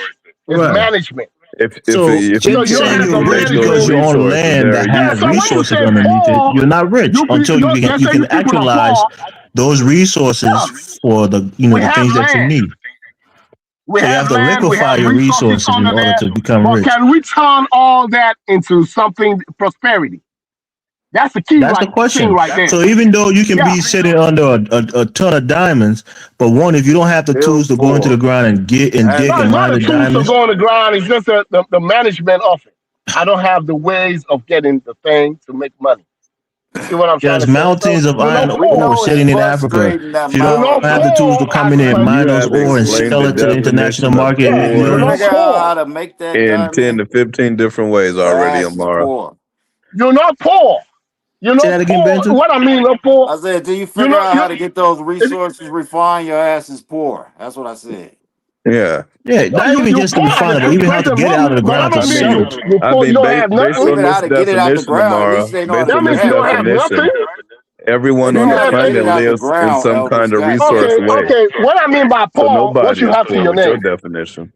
It's management. If you're saying you're rich because you're on land that has resources underneath it, you're not rich until you can actualize those resources for the the things that you need. So you have to liquefy your resources in order to become rich. Can we turn all that into something prosperity? That's the key. That's the question. Right there. So even though you can be sitting under a ton of diamonds, but if you don't have the tools to go into the ground and dig and mine the diamonds, to go on the ground, it's just the management of it. I don't have the ways of getting the thing to make money. You see what I'm trying There's to say? So mountains of you're iron not We ore know poor. it's sitting in Africa. frustrating that If you You're don't not miles. have the tools to poor, come in and African. You mine those have ore and explained the sell it to the international definition of market and make You're You poor not millions. figure out how poor. to make that in 10 diamond? to 15 different ways already, That's Amara. poor. You're not poor. You're Say not that again, poor. Benton. What I mean, not poor. I said, till you You're figure not. out You. how to get those If, resources refined, your ass is poor. That's what I said. Yeah. Yeah, no, not even you just to poor at refine the it, but even how to present get it out of moment. the But that ground to don't mean sell you. it. You poor. You don't have Based nothing. on Even how this to get it out the definition, ground, at Amara, least they know how to based That on means this you don't have gather it. definition, nothing. They everyone You on know the don't how to have get planet it anything. out the lives in ground, some Elvis. kind of Goddamn. resource Okay, way. okay. What I mean by So poor, what nobody you is have to poor your with your name. definition.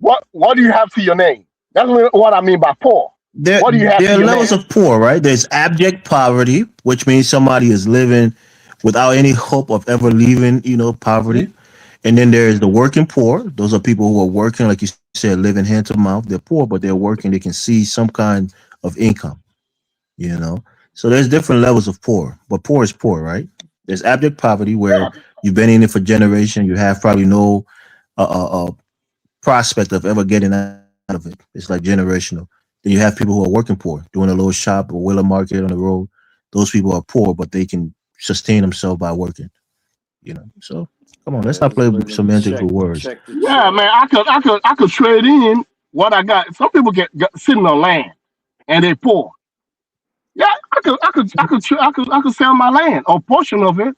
What do you have to your name? That's what I mean by poor. There, What do you have there to are your levels name? of poor, right? There's abject poverty, which means somebody is living without any hope of ever leaving, poverty. And then there's the working poor. Those are people who are working, like you said, living hand to mouth. They're poor, but they're working. They can see some kind of income, you know. So there's different levels of poor, but poor is poor, right? There's abject poverty where you've been in it for generations. You have probably no prospect of ever getting out of it. It's like generational. Then you have people who are working poor, doing a little shop or wheeler market on the road. Those people are poor, but they can sustain themselves by working. So come on, let's not Let's play living semantics check, with words. check to Yeah, check. man. I could trade in what I got. Some people get sitting on land and they poor. Yeah, I could sell my land or portion of it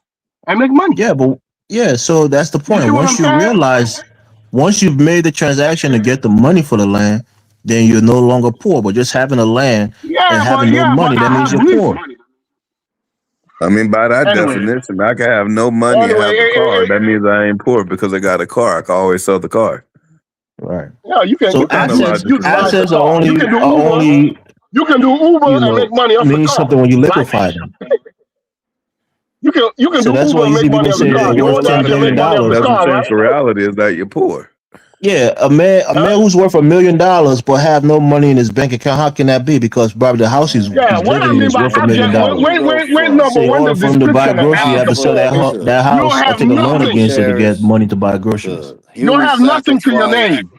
and make money. Yeah, but yeah, so that's the You point. see what I'm saying? Once you've made the transaction to get the money for the land, then you're no longer poor. But just having the land and having no But money, that I means have you're lease. poor. I mean, by that Anyway, definition, I can have no money and anyway, have a car. That means I ain't poor because I got a car. I can always sell the car. Right. yeah, you can So you What can kind of use assets logic is utilize that? the assets are car. You only can do are Uber. only You can do Uber and make money off the means car, something when you right? liquefy them. You can So do that's why Uber and you make see money people off the say Yeah, they're car. You worth well, a own lot $10 that, of you make billion money shit off the dollars. doesn't car, change right? the reality is that you're poor. Yeah, a man Huh? who's worth $1 million but have no money in his bank account. How can that be? Because probably the house Yeah, he's what I living in mean is by worth $1 million abject, Man, dollars. you go wait, no, So from but in when the order for him to buy description of grocery, you have to sell poor is opulence that you don't house or have take a loan nothing. against it to get to money to buy groceries. You don't human have nothing to your sacrifice name.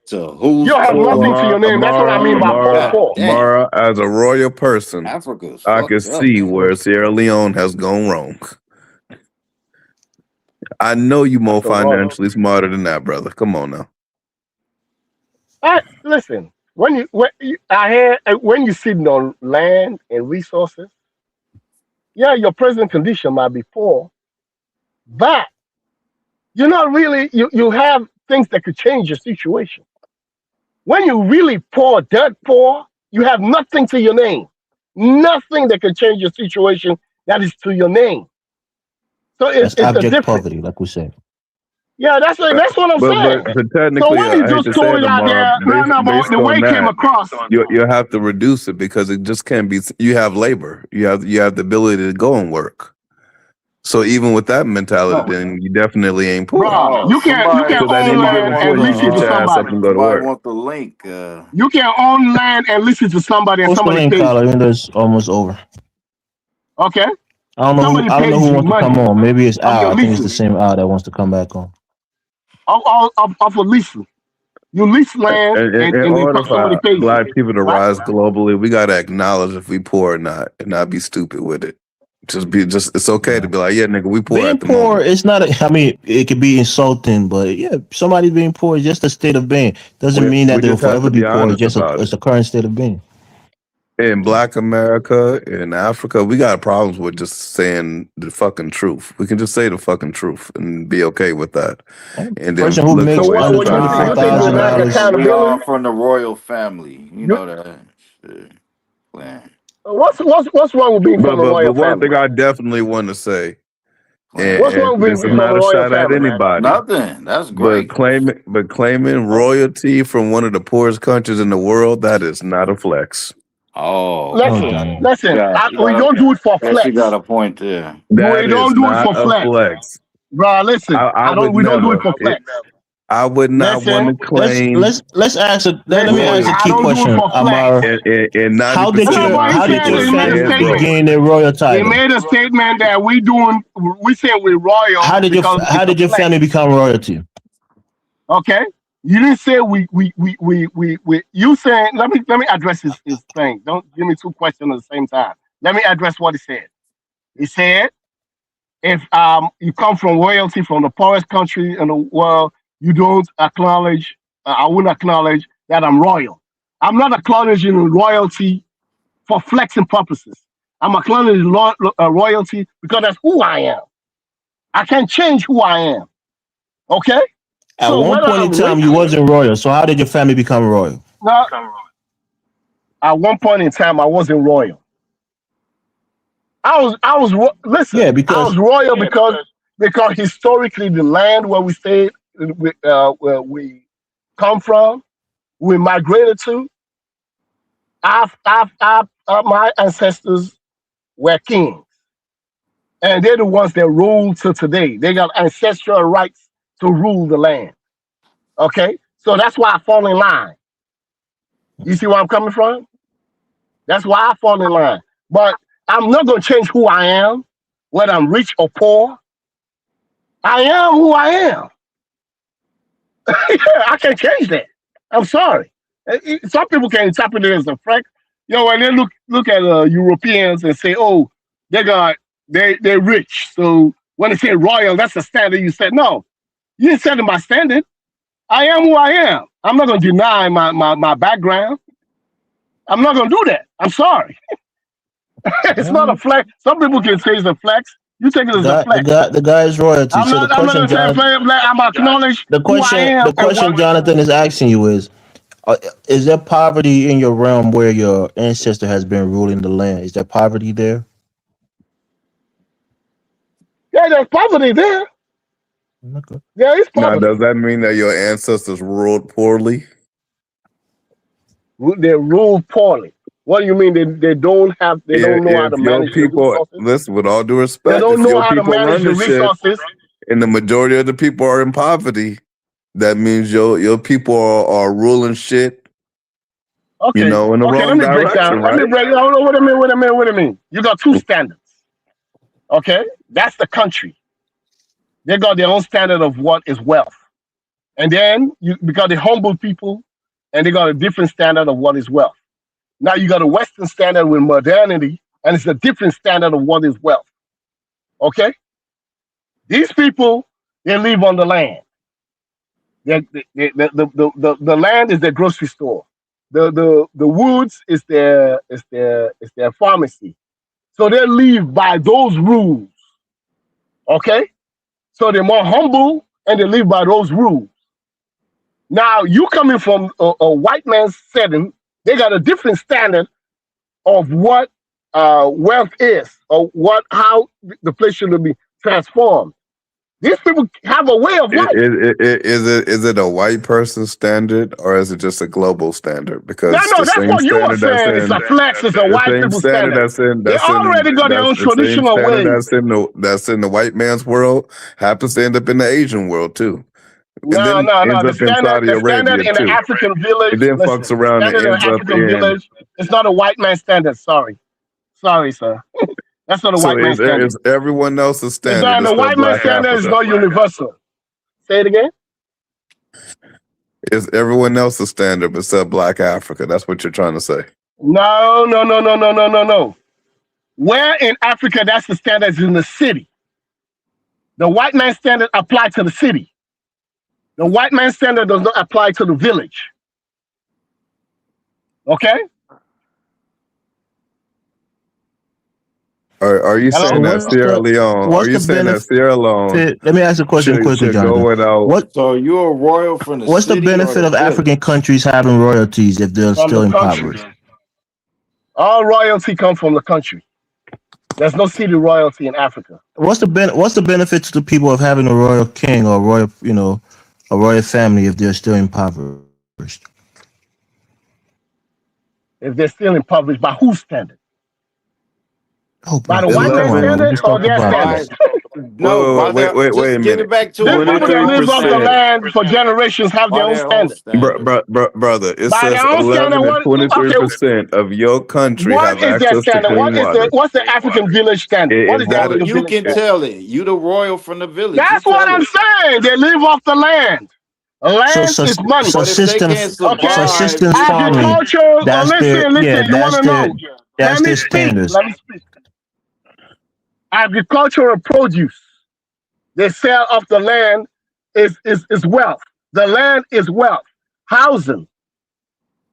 to You who's don't have So nothing to poor. your name. That's what I mean by poor. God Amara, damn. as a royal person, Africa's I can fucked up, see man. where Sierra Leone has gone wrong. I know you more That's a royal. financially smarter than that, brother. Come on now. Listen, when you sitting on land and resources, yeah, your present condition might be poor, but you're not really. You have things that could change your situation. When you really poor, dirt poor, you have nothing to your name, nothing that can change your situation that is to your name. So That's it's a abject difference. poverty, like we said. Yeah, that's what I'm saying. But So technically, when you I hate just to say throw it, it out Amara, there, no, but based the way on it came that, across, you have to reduce it because it just can't be. You have labor. You have the ability to go and work. So even with that mentality, no, then you definitely ain't poor. bro, Oh, you can Because at own any land given want point, and you lease can it get to your ass up somebody. and go to somebody work. want the link. You can own land and lease it to somebody, and Post the somebody link, pays Carla. you. Even though it's almost over. Okay, somebody I don't know pays who you wants to come money on. Maybe it's of Al. your I think it's the leasing same Al that wants to come back on. of a leasing. You lease land, In and order somebody for pays you, Black people to right? rise globally, we got to acknowledge if we poor or not, and not be stupid with it. It's okay to be like, yeah, nigga, we poor Being at the poor moment. is not. I mean, it could be insulting, but yeah, somebody being poor is just a state of being. Doesn't mean that We they will just have forever to be be poor. honest about It's it. a current state of being. In Black America, in Africa, we got problems with just saying the fucking truth. We can just say the fucking truth and be okay with that, and then Person who look So for makes ways what? to under What try twenty to four make you some think we thousand money. lack dollars. We all accountability? from the royal family. You You, know that. Shit. Playing, what's wrong with being from the But royal one family? thing I definitely want to say, playing. What's and wrong with this is being from the not a royal shot at family, man? anybody, Nothing. That's but great. claiming royalty from one of the poorest countries in the world, that is not a flex. Oh, Oh, Listen, Johnny. you we got don't do it for guess you got flex. a point there. We That is don't do it not for a flex, flex. bro. Listen, I would we don't do it never. for flex. I would not want Listen, to claim Let me ask a I key don't royalty do it question, for flex. Amara. and How did 90% No, of your but my how did your he people is made a family dead statement. broke. gain their royal He title? made a statement that we say we're royal because How it's a did your flex. family become royalty? Okay, you didn't say we. You saying let me address his thing. Don't give me two questions at the same time. Let me address what he said. He said, if you come from royalty from the poorest country in the world, you don't acknowledge, I wouldn't acknowledge that I'm royal. I'm not acknowledging royalty for flexing purposes. I'm acknowledging royalty because that's who I am. I can't change who I am. Okay? At So one whether point in I'm time, rich, you wasn't royal. So how did your family become royal? no, at one point in time, I wasn't royal. Listen, Yeah, I because was royal because historically the land where we stayed, where we come from, we migrated to, my ancestors were kings. And they're the ones that rule to today. They got ancestral rights to rule the land. Okay? So that's why I fall in line. You see where I'm coming from? That's why I fall in line. But I'm not going to change who I am, whether I'm rich or poor. I am who I am. I can't change that. I'm sorry. Some people can interpret it as a flex. When they look at Europeans and say, "Oh, they're rich," so when they say royal, that's the standard you set. No, you didn't set my standard. I am who I am. I'm not going to deny my background. I'm not going to do that. I'm sorry. It's not a flex. Some people can say it's a flex. You take it as a flex. The guy is royalty. I'm So not going to say I'm acknowledge the who I am. the question Jonathan is asking you is there poverty in your realm where your ancestor has been ruling the land? Is there poverty there? Yeah, there's poverty there. Okay. There is Now, poverty. does that mean that your ancestors ruled poorly? They rule poorly. What do you mean? They don't know how to If your manage the people, resources. listen, with all due They respect, don't if know your how to people manage run the the shit, resources. and the majority of the people are in poverty, that means your people are ruling shit, Okay. in the Okay, let wrong me break down. direction, Let me right? break down. Wait a minute. You got two standards. Okay? That's the country. They got their own standard of what is wealth. And then because they humble people and they got a different standard of what is wealth. Now you got a Western standard with modernity, and it's a different standard of what is wealth. Okay? These people, they live on the land. The land is their grocery store. The woods is their pharmacy. So they live by those rules. Okay? So they're more humble and they live by those rules. Now you coming from a white man's setting, they got a different standard of what wealth is, or how the place should be transformed. These people have a way of life. Is it a white person standard or is it just a global standard? Because No, that's what you were saying. It's a flex. It's a white people standard. They already got their own traditional ways. That's in the white man's world happens to end up in the Asian world too. No. The standard in the African village. It then fucks around and ends up in. Village. It's not a white man standard. Sorry, sir. That's not a white man standard. Is everyone else's standard? The white man standard is not universal. Say it again. Is everyone else's standard except Black Africa? That's what you're trying to say. No. Where in Africa that's the standards in the city. The white man standard applies to the city. The white man standard does not apply to the village. Okay? Are you saying that Sierra Leone? Are you saying that Sierra Leone? Let me ask a question quickly, Jonathan. So you're a royal from the What's the city benefit or of the village? African countries having royalties if they're still impoverished? All royalty comes from the country. There's no city royalty in Africa. What's the benefit to the people of having a royal king or a royal family if they're still impoverished? If they're still impoverished, by whose standard? By the white man standard or their standard? No, wait a minute. These people that live off the land for generations have their own standard. Brother, it By says their own 11 standard, and 23% of your country what have is their access to standard? clean water. What's the African village standard? What is the African You village can standard? tell it. You the royal from the village. That's You what tell I'm it. saying. They live off the land. Land is money. But if they can't survive, subsistence farming. Agriculture. That's Listen. You want to know? That's Let me their speak. standards. Let me speak. Agricultural produce they sell off the land is wealth. The land is wealth. Housing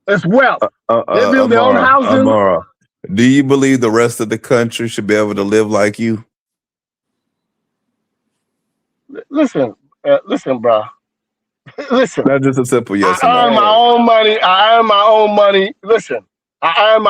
is wealth. They build their own housing. Amara, do you believe the rest of the country should be able to live like you? Listen, bro. Listen. That's just a simple yes or I earn no. my own money. I earn my own money. Listen, I earn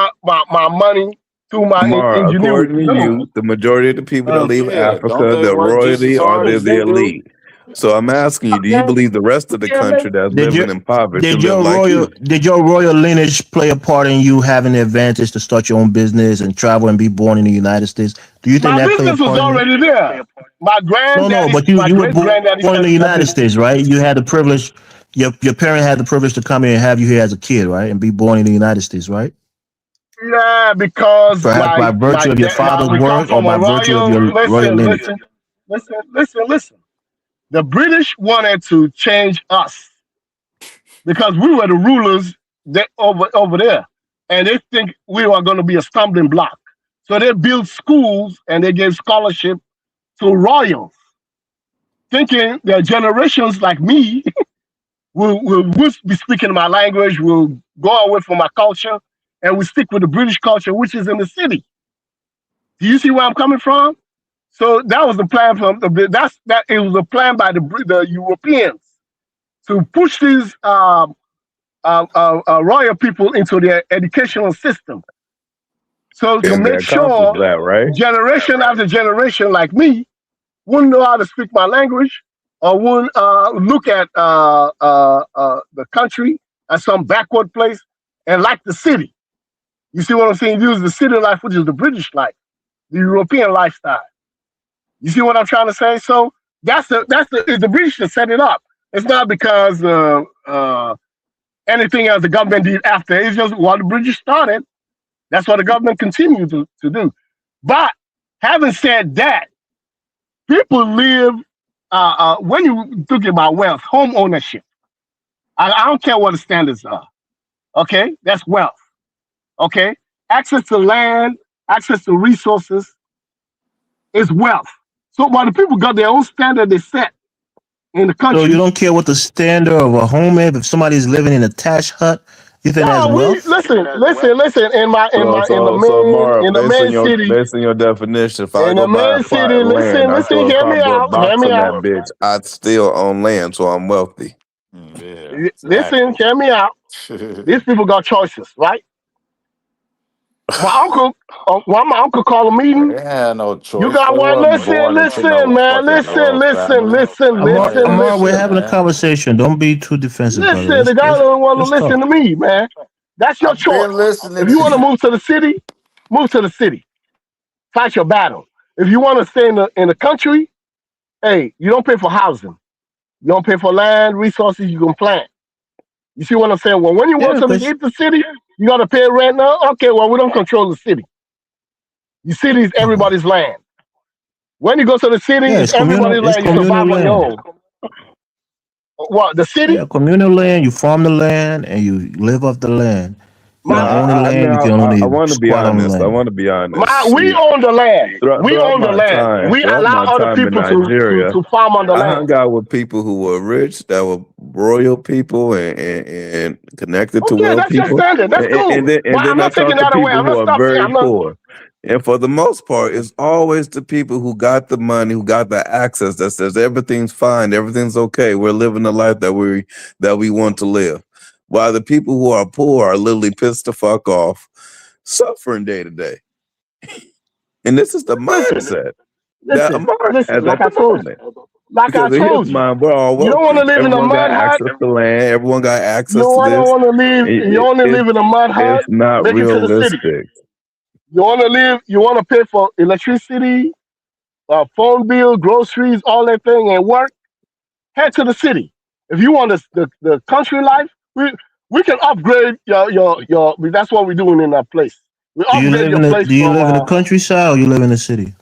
my money through my Amara, ingenuity. according to you, the majority of the people that leave Yeah, don't Africa, they they're work just as royalty or hard they're as the they do? elite. So I'm asking you, do you believe the rest of the country that's Did your living in poverty should did live your like royal you? did your royal lineage play a part in you having the advantage to start your own business and travel and be born in the United States? Do you think My that played a business was part in it? already there. My No, but my you were great born granddaddy in the started that United business. States, right? You had the privilege. Your parent had the privilege to come here and have you here as a kid, right? And be born in the United States, right? Yeah, because Perhaps by virtue of your father's we come work or from by a virtue of royal. your royal lineage. Listen. The British wanted to change us because we were the rulers over there, and they think we are going to be a stumbling block. So they built schools and they gave scholarship to royals, thinking that generations like me will be speaking my language, will go away from my culture, and we stick with the British culture, which is in the city. Do you see where I'm coming from? So that was the plan from that. It was a plan by the Europeans to push these royal people into their educational system. So to And they make accomplished sure that, right? generation after generation like me wouldn't know how to speak my language or wouldn't look at the country as some backward place and like the city. You see what I'm saying? Use the city life, which is the British life, the European lifestyle. You see what I'm trying to say? So it's the British that set it up. It's not because anything else the government did after. It's just what the British started. That's what the government continued to do. But having said that, people live when you talking about wealth, home ownership. I don't care what the standards are. Okay, that's wealth. Okay, access to land, access to resources is wealth. So while the people got their own standard they set in the So you country. don't care what the standard of a home is. If somebody's living in a thatched hut, you think that's No, we wealth? listen. In the Based on main city, your definition, if I in the go buy a main plot city. of land, I Listen. throw a Hear me cardboard out. Hear box me on that out. bitch, I still own land, so I'm wealthy. Yeah, Listen. exactly. Hear me out. These people got choices, right? My uncle called a meeting. They had no You choice. got They one. wasn't born into Listen, no man. fucking royal family. Amar, we're Listen, having a man. conversation. Don't be too defensive, brother. Listen, the guy don't want to Let's listen talk. to me, man. That's your I've been choice. listening If you to want to you. move to the city, move to the city. Fight your battle. If you want to stay in the country, hey, you don't pay for housing. You don't pay for land, resources you can plant. You see what I'm saying? Well, when you want Yeah, to because hit the city, you got to pay rent now. Okay, well, we don't control the city. The city is everybody's land. When you go to the city, yeah, it's everybody's it's land. You survive communal on your land. own. What, the city? Yeah, communal land. You farm the land and you live off the land. You No, don't own the I mean, land. You can I only want to be squat on the honest. I land. want to be honest. We own the land. We Throughout own the my land. time, We allow other in people Nigeria, to farm on the I land. hung out with people who were rich, that were royal people, and connected to Okay, wealth that's your people, standard. That's cool. and But I'm then I not taking talked to that away. people I'm who not are stopping. very I'm not. poor. And for the most part, it's always the people who got the money, who got the access, that says everything's fine, everything's okay. We're living the life that we want to live. While the people who are poor are literally pissed the fuck off, suffering day to day. And this is the mindset that Amar has at Like I the told you. moment. Like I Because in his told you. mind, we're all You don't want to wealthy. live in a Everyone got mud hut. access to land. Everyone got You access to don't this. want to live. You only live in a mud hut. It's not Make it to the city. realistic. You want to live. You want to pay for electricity, phone bill, groceries, all that thing, and work. Head to the city. If you want the country life, we can upgrade your. That's what we're doing in that place. We upgrade your place Do you from. live in the countryside or you live in the city?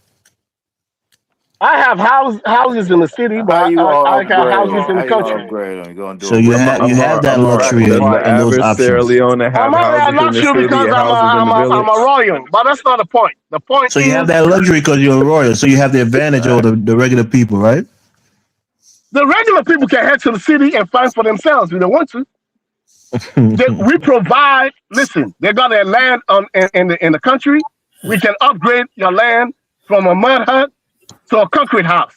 I have houses in the city, How but you I gonna got upgrade houses them? in How the you gonna country. upgrade them? You gonna do So a you remodel? have that Amar, luxury does the and those average Sierra options. Leone have I might have houses in the luxury city because and houses in the I'm a village? royal, but that's not the point. The point So you have is that luxury because you're a royal. So you have the advantage over the regular people, right? the regular people can head to the city and find for themselves if they want to. We provide. Listen, they got their land in the country. We can upgrade your land from a mud hut to a concrete house.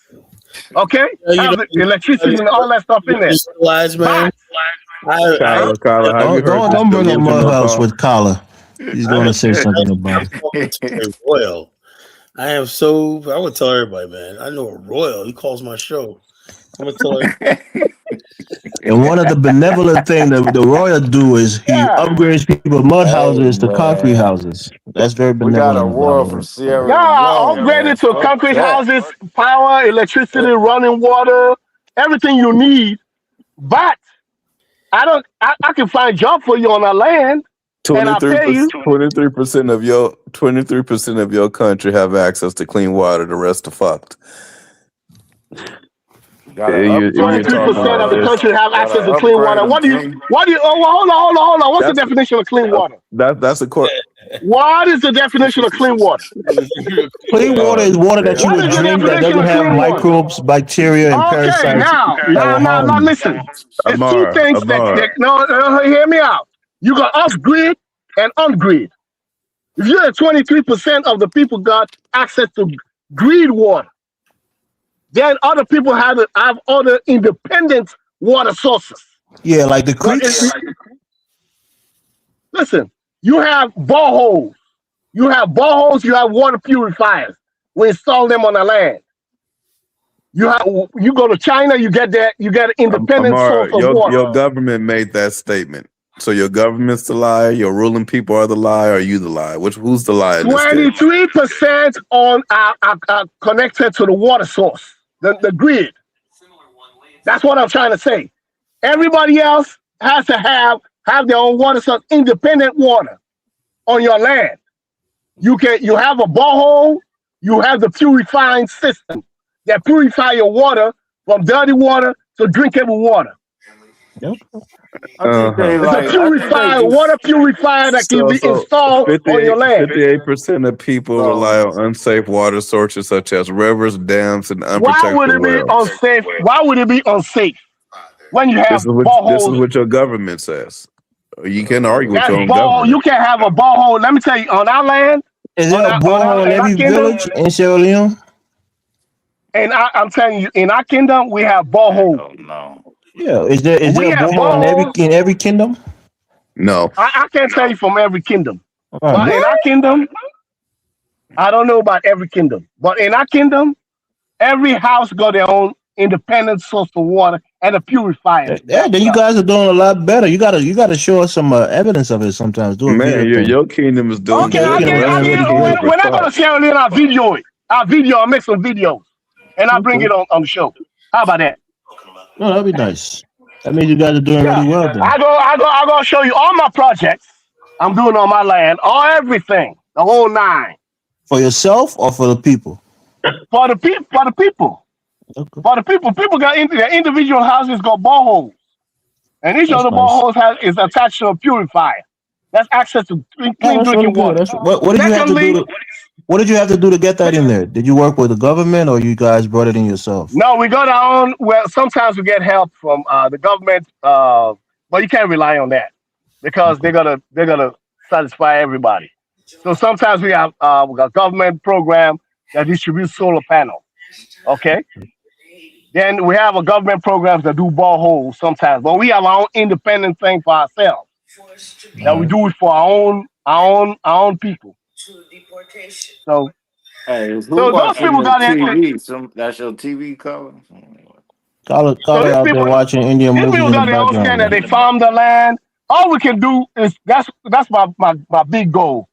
Okay, You have the electricity and all that stuff in there. just realize, man. But I Kyla, have you heard this Don't bring up Mud delusional House talk? with Kala. He's I going to am say something about it. talking to a royal. I am so. I would tell everybody, man. I know a royal. He calls my show. I'm gonna tell everybody. And one of the benevolent things that the royal do is he yeah, upgrades people's mud Hey houses to concrete man, houses. That's very we got a benevolent of war our from royal. Sierra yeah, I Leone, man. upgraded to Fuck concrete that. houses, power, electricity, running water, everything you need. But I can find job for you on our land, and I pay you. 23% of your 23% of your country have access to clean water. The rest are fucked. Gotta And you're upgrade them. talking 23% like of the this. country have Gotta access to clean upgrade water. them, What do you? King. What do you? Oh, well, hold on. What's the That's definition of clean water? that's a court. What is the definition of clean water? Clean water is water that you What would is the drink that definition doesn't of have clean water? microbes, bacteria, and Okay, parasites that will harm now, you. listen. There's two things that no, hear me out. You got off-grid and on-grid. If you're at 23% of the people got access to grid water, then other people have other independent water sources. Yeah, like the But creeks. listen, you have boreholes. You have water purifiers. We install them on the land. You go to China, you get an independent source Amar, of water. your government made that statement. So your government's the liar, your ruling people are the liar, or you the liar? Who's the liar in this case? 23% are connected to the water source, the grid. That's what I'm trying to say. Everybody else has to have their own water source, independent water on your land. You have a borehole, you have the purifying system that purify your water from dirty water to drinkable water. I think they It's like. a water purifier that can be installed on your land. 58% of people rely on unsafe water sources such as rivers, dams, and Why unprotected would it be wells. unsafe? Why would it be unsafe when you have This is boreholes? what your government says. You can argue with That's your own borehole. government. You can't have a borehole. Let me tell you, on our land, Is there a borehole in every village in Sierra Leone? And I'm telling you, in our kingdom, we have boreholes. No. Yeah. Is there a have borehole in every kingdom? No. I can't tell you from every kingdom. Right. But in our kingdom, I don't know about every kingdom. But in our kingdom, every house got their own independent source of water and a purifier. Yeah, then you guys are doing a lot better. You gotta show us some evidence of it sometimes. Do a Man, video thing. your kingdom is doing Okay, good. we're not going to Sierra Leone. I'll video it. I'll make some videos. And I'll bring it on the show. How about that? No, that'd be nice. That means you guys are doing really well then. I go show you all my projects I'm doing on my land, everything, the whole nine. For yourself or for the people? For the people. Okay. For the people. People got into their individual houses, got boreholes. And each of the boreholes is attached to a purifier. That's access to clean drinking water. What did you have to do? What did you have to do to get that in there? Did you work with the government or you guys brought it in yourself? No, we got our own. Well, sometimes we get help from the government, but you can't rely on that because they're gonna satisfy everybody. So sometimes we got government program that distributes solar panels. Okay. Then we have a government programs that do boreholes sometimes, but we have our own independent thing for ourselves. That we do it for our own people. So, Hey, who those watching people the got TV? That's your TV cover? Call it out there watching Indian these movies people in the got their own background. standard. They farm the land. All we can do is that's my big goal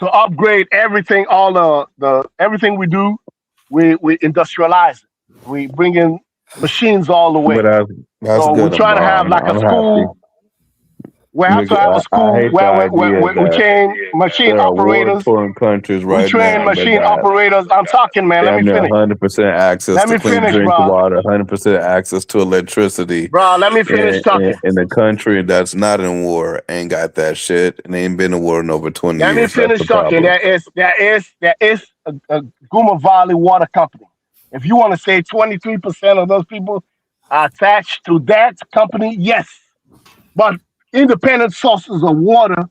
to upgrade everything. All the everything we do, we industrialize it. We bring in machines all the way. But that's so good. we're trying to have like a school. We have to Nigga, have a I school hate the idea where we that train machine there are operators. war-torn countries We right train now that machine got operators. I'm talking, man. Let me damn near finish. 100% access Let to me clean finish, drink bro. water, 100% access to electricity. Bro, let me finish talking. In a country that's not in war, ain't got that shit, and ain't been in war in over 20 Let me years. That's the finish talking. problem. There is a Guma Valley Water Company. If you want to say 23% of those people are attached to that company, yes. But independent sources of water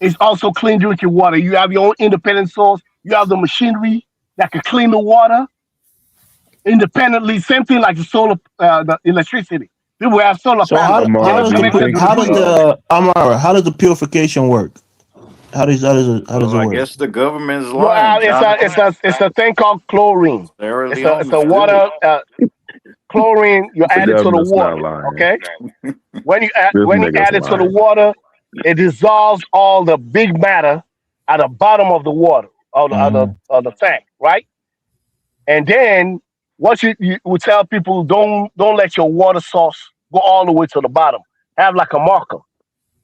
is also clean drinking water. You have your own independent source. You have the machinery that can clean the water independently. Same thing like the electricity. People have solar So panels. Amara, do you think how does the Amara, how does the purification work? How does Well, it I work? guess the government's You lying, have Jonathan. it's a thing called chlorine. Sarah It's Leone's a good. water chlorine. You the add it to the government's not water. lying? Okay. This When you nigga's add it to the lying. water, it dissolves all the big matter at the bottom of the water of the tank, right? And then what you would tell people, don't let your water source go all the way to the bottom. Have like a marker.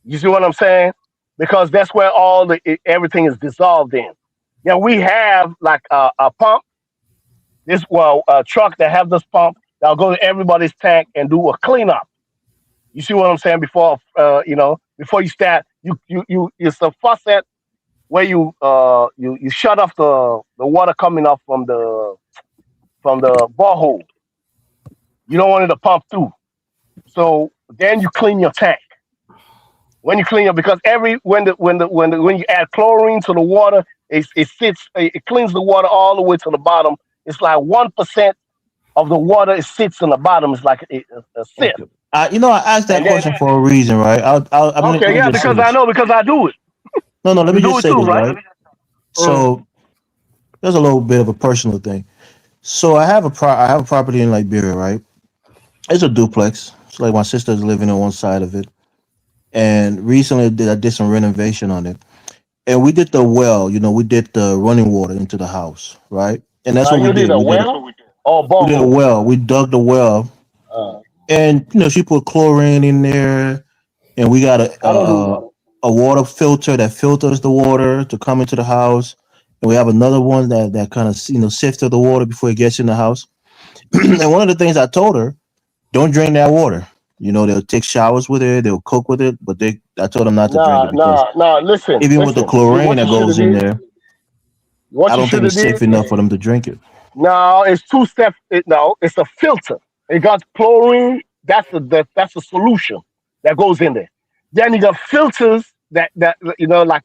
You see what I'm saying? Because that's where everything is dissolved in. Yeah, we have like a pump. A truck that have this pump that'll go to everybody's tank and do a cleanup. You see what I'm saying? Before you start, it's a faucet where you shut off the water coming up from the borehole. You don't want it to pump through. So then you clean your tank. When you clean it, because when you add chlorine to the water, it cleans the water all the way to the bottom. It's like 1% of the water it sits in the bottom. It's like a sip. I asked that And then question for a reason, right? Let okay, me yeah, just say because I this. know because I do it. No, let You me do just it say too, this, right? right? So there's a little bit of a personal thing. So I have a property in Liberia, right? It's a duplex. It's like my sister's living on one side of it, and recently I did some renovation on it, and we did the well. We did the running water into the house, right? And that's Now what we you did did. a well or We did a borehole? well. We dug the well, and she put chlorine in there, and we got I don't do that. a water filter that filters the water to come into the house, and we have another one that kind of sifts the water before it gets in the house. And one of the things I told her, don't drink that water. They'll take showers with it, they'll cook with it, but I told them not to drink Nah, it because nah, nah. Listen, even with the listen. See chlorine what that you should have goes in did. there, What I you don't think should have it's did. safe enough for them to drink it. No, it's two step. No, it's a filter. It got chlorine. That's a solution that goes in there. Then you got filters like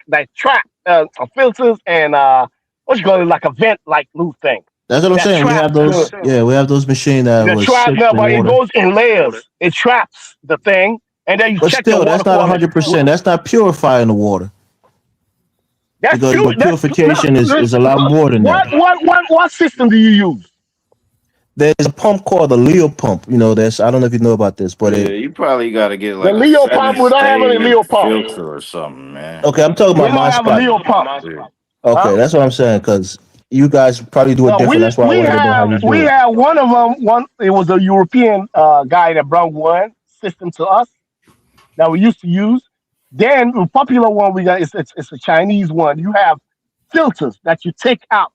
that trap filters and what you call it, like a vent like new thing That's what I'm that saying. We traps have those, yeah, we have those machines that the will trap. sift No, the but it water. goes in layers. It traps the thing, and then you But check your still, water that's not quality. 100%. That's not purifying the water. That's Because pure. That's no. purification is a lot more than that. What system do you use? There's a pump called the Leo pump. I don't know if you know about this, but Yeah, you probably got to get The like a Leo pump. We don't have any Leo 7-stage pump. filter or something, man. okay, I'm talking We about don't my have a spot. Leo pump. Yeah. Okay, Huh? that's what I'm saying. Because you guys probably do it No, different. That's why I wanted to know how you we do it. have one of them. It was a European guy that brought one system to us that we used to use. Then the popular one we got it's a Chinese one. You have filters that you take out.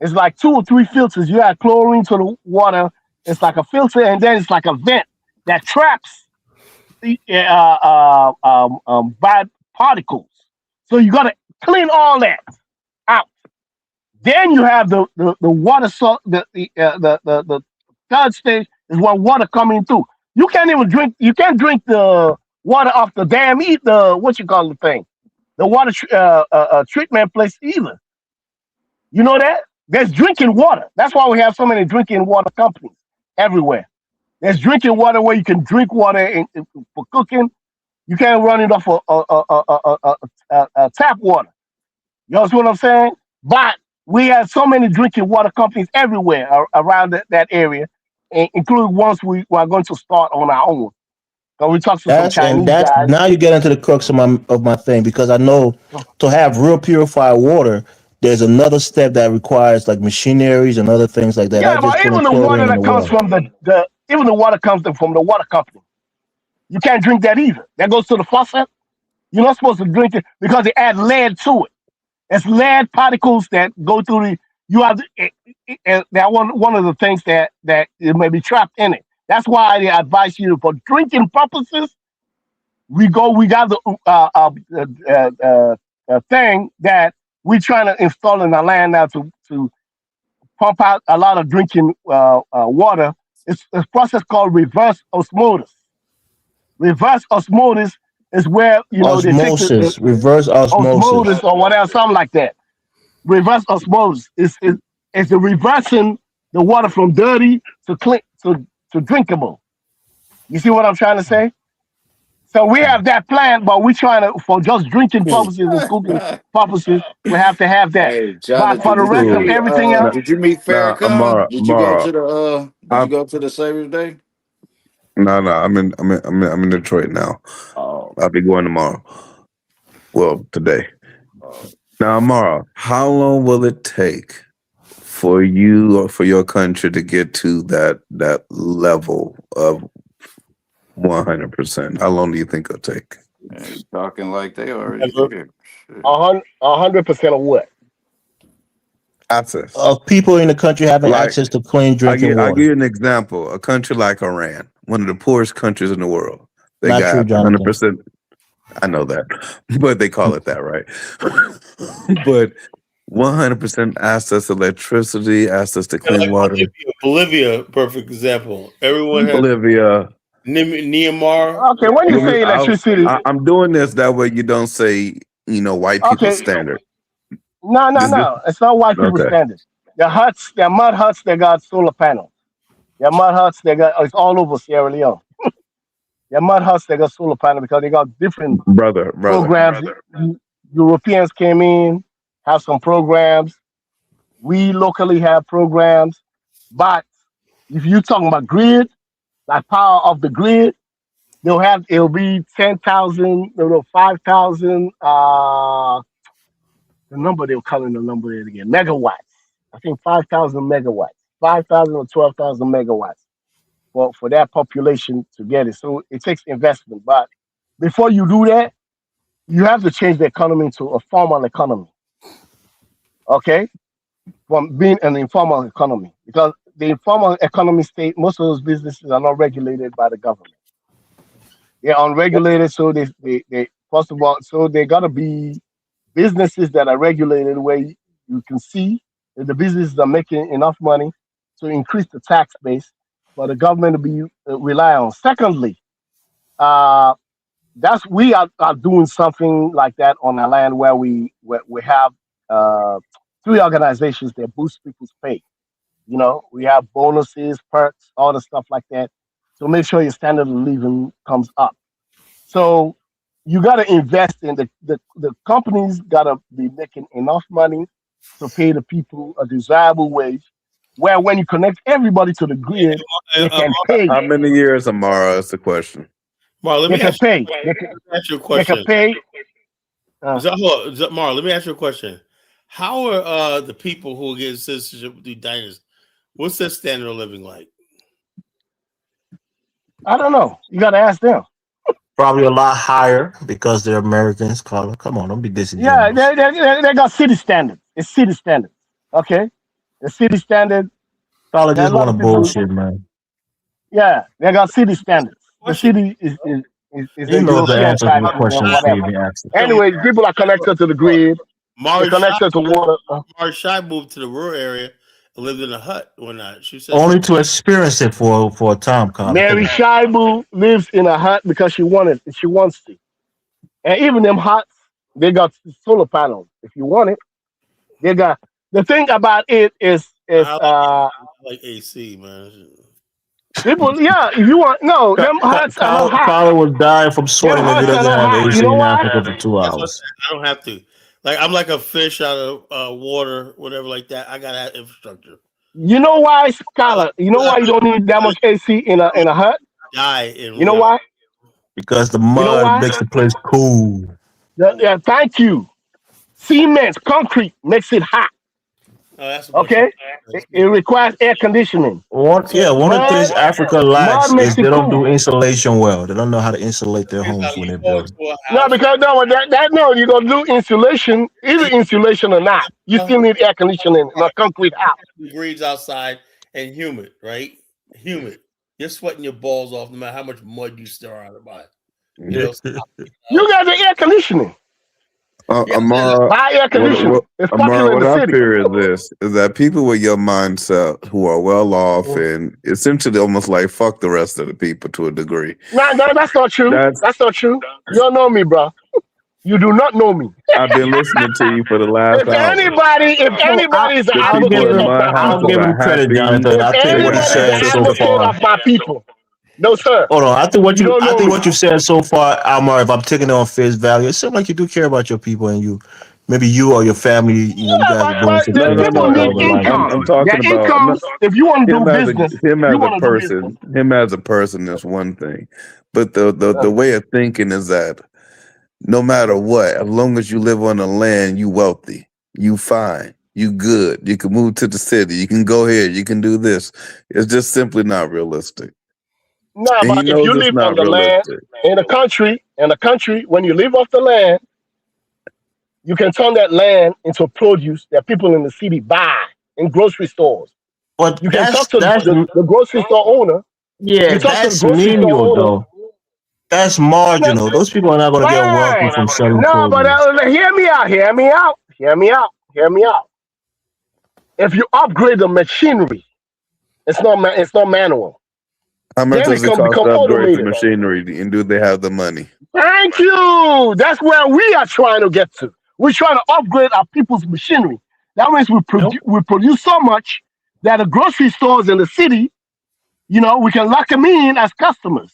It's like two or three filters. You add chlorine to the water. It's like a filter, and then it's like a vent that traps the bad particles. So you got to clean all that out. Then you have the water salt. The third stage is when water coming through. You can't even drink. You can't drink the water off the dam. Eat the what you call the thing, the water treatment place either. You know that there's drinking water. That's why we have so many drinking water companies everywhere. There's drinking water where you can drink water for cooking. You can't run it off tap water. You know what I'm saying? But we have so many drinking water companies everywhere around that area, including ones we are going to start on our own. So we talked to some Chinese That's guys. now you get into the crux of my thing because I know to have real purified water, there's another step that requires like machineries and other things like that. Yeah, Not just but putting even the water chlorine in the that comes well. from even the water comes from the water company. You can't drink that either. That goes to the faucet. You're not supposed to drink it because they add lead to it. It's lead particles that go through the. You have and that one of the things that it may be trapped in it. That's why they advise you for drinking purposes. We got the thing that we're trying to install in our land now to pump out a lot of drinking water. It's a process called reverse osmosis. Reverse osmosis is where they take Osmosis, reverse osmosis. osmosis or whatever, something like that. Reverse osmosis is the reversing the water from dirty to clean to drinkable. You see what I'm trying to say? So we have that plan, but we're trying to for just drinking purposes and cooking purposes. We have to have that. Hey, But for Jonathan, the rest of everything else, did you meet Now, Farrakhan? Did you go to the did you I'm, go to the Savior's Day? no, I'm in Detroit now. Oh, I'll be going tomorrow. Well, today. Now, Amara, how long will it take for you or for your country to get to that level of 100%? How long do you think it'll take? man, you talking like they already there. Shit. 100% of what? Access. Of people in the country having Like, access to clean drinking I'll water. give you an example. A country like Iran, one of the poorest countries in the world, they Not true, got Jonathan. 100%. I know that, but they call it that, right? But 100% access to electricity, access to clean Like water. Bolivia, perfect example. Everyone has Bolivia. Myanmar. Okay, when you say electricity, I'm doing this that way you don't say, white people okay, standard. no, it's not white people Okay. standard. The huts, the mud huts, they got solar panels. The mud huts, they got it's all over Sierra Leone. The mud huts, they got solar panel because they got different Brother. programs. Europeans came in, have some programs. We locally have programs, but if you're talking about grid, like power of the grid, it'll be 10,000, 5,000. The number they were calling the number there again, megawatts. I think 5,000 megawatts, 5,000 or 12,000 megawatts for that population to get it. So it takes investment, but before you do that, you have to change the economy to a formal economy. Okay, from being an informal economy, because the informal economy state, most of those businesses are not regulated by the government. They're unregulated, so they first of all, so they gotta be businesses that are regulated where you can see that the businesses are making enough money to increase the tax base for the government to be rely on. Secondly, we are doing something like that on our land where we have uh, three organizations that boost people's pay. We have bonuses, perks, all the stuff like that to make sure your standard of living comes up. So you got to invest in the companies got to be making enough money to pay the people a desirable wage, where when you connect everybody to the grid, they can pay. How many years, Amara? Is the question. Mar, let They me can ask pay. you, ask you a They can question. pay. Mar, let me ask you a question. How are the people who get citizenship through diners? What's their standard of living like? I don't know. You got to ask them. Probably a lot higher because they're Americans. Carla, come on, don't be Yeah, disingenuous. they got city standards. It's city standards. Okay, the city standard. Carla There are a just lot want of to people. bullshit, man. Yeah, they got city standards. The city is He a knows the European answer to type the of question before he whatever. even asks it. Anyway, people are connected to the grid. They're connected to water. Shy moved to the rural area and lived in a hut one night. She said Only to experience it for a time, Carla. Come Mary on. Shaibu lives in a hut because she wanted. She wants to. And even them huts, they got solar panels. If you want it, they got. The thing about it is I like AC, man. people. Yeah, if you want, no, them huts are not hot. Carla will die from Them sweating if he huts are doesn't not have hot. You AC know in why? Africa for 2 That's what hours. I don't have to. Like I'm like a fish out of water, whatever like that. I gotta have infrastructure. You know why, Scholar? You know why you don't need that much AC in a hut? Die in You know water. why? Because the You know mud why? makes the place cool. Yeah, thank you. Cement, concrete makes it hot. That's a bunch of Okay, it requires air conditioning. One of the things Africa lacks Mud is makes they it don't do cool. insulation well. They don't know how to insulate their homes when they're building. No, because no, you're gonna do insulation, either insulation or not. You still need air conditioning in a concrete house. Degrees outside and humid, right? Humid. You're sweating your balls off no matter how much mud you stir out of it. You know, You got the air conditioning. Amara, Buy air conditioning. It's Amara, popular in what the I city. fear is this: is that people with your mindset who are well off and essentially almost like fuck the rest of the people to a degree. No, that's not true. That's not true. You don't know me, bro. You do not know me. I've been listening to you for the last If hour. anybody is an The people advocate in of my my house I'll people, give are him credit, happy. Jonathan. I'll if tell you what he anybody's an said so advocate far. of my people, no sir. Hold on. I think You don't know me. what you said so far, Almar, if I'm taking it on face value, it seems like you do care about your people and maybe you or your family, you guys are doing But some the things people to need better life. income. I'm talking Their about incomes, if you want to do business, him you as a want to do business. person. Him as a person is one thing, but the way of thinking is that no matter what, as long as you live on the land, you wealthy, you fine, you good. You can move to the city. You can go here. You can do this. It's just simply not realistic. No, And he but if knows you it's live on not the land realistic. in the country, when you live off the land, you can turn that land into produce that people in the city buy in grocery stores. But You can talk that's to the grocery store owner. You yeah, talk to the that's grocery store menial owner. though. That's No, marginal. Those people are not going to get wealthy fine. from selling No, but produce. hear me out. Hear me out. Hear me out. Hear me out. If you upgrade the machinery, it's not manual. How much Then it does it can cost become to upgrade the automated. machinery, and do they have the money? Thank you. That's where we are trying to get to. We're trying to upgrade our people's machinery. That means we produce so much that the grocery stores in the city, we can lock them in as customers.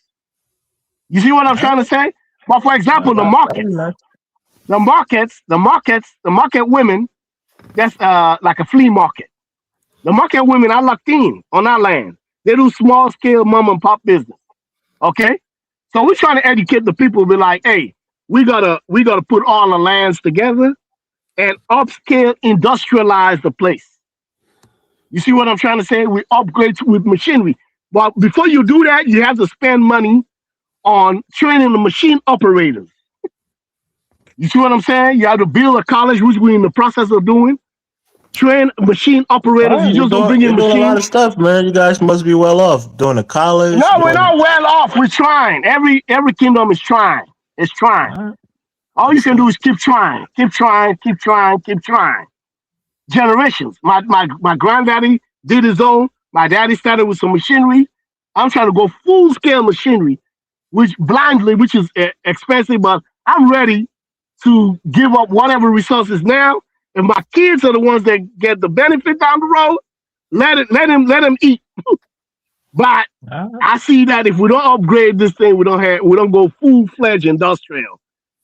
You see what I'm trying to say? But for example, the market women, that's like a flea market. The market women are locked in on our land. They do small scale mom and pop business. Okay? So we're trying to educate the people, be like, hey, we gotta put all the lands together and upscale industrialize the place. You see what I'm trying to say? We upgrade with machinery. But before you do that, you have to spend money on training the machine operators. You see what I'm saying? You have to build a college, which we're in the process of doing. Train machine operators. You You're just don't bring in doing a lot of machines. stuff, man. You guys must be well off doing a college. No, we're not well off. We're trying. Every kingdom is trying. It's trying. All you can do is keep trying, keep trying, keep trying, keep trying. Generations. My granddaddy did his own. My daddy started with some machinery. I'm trying to go full scale machinery, which is expensive, but I'm ready to give up whatever resources now. And my kids are the ones that get the benefit down the road. Let them eat. But I see that if we don't upgrade this thing, we don't go full fledged industrial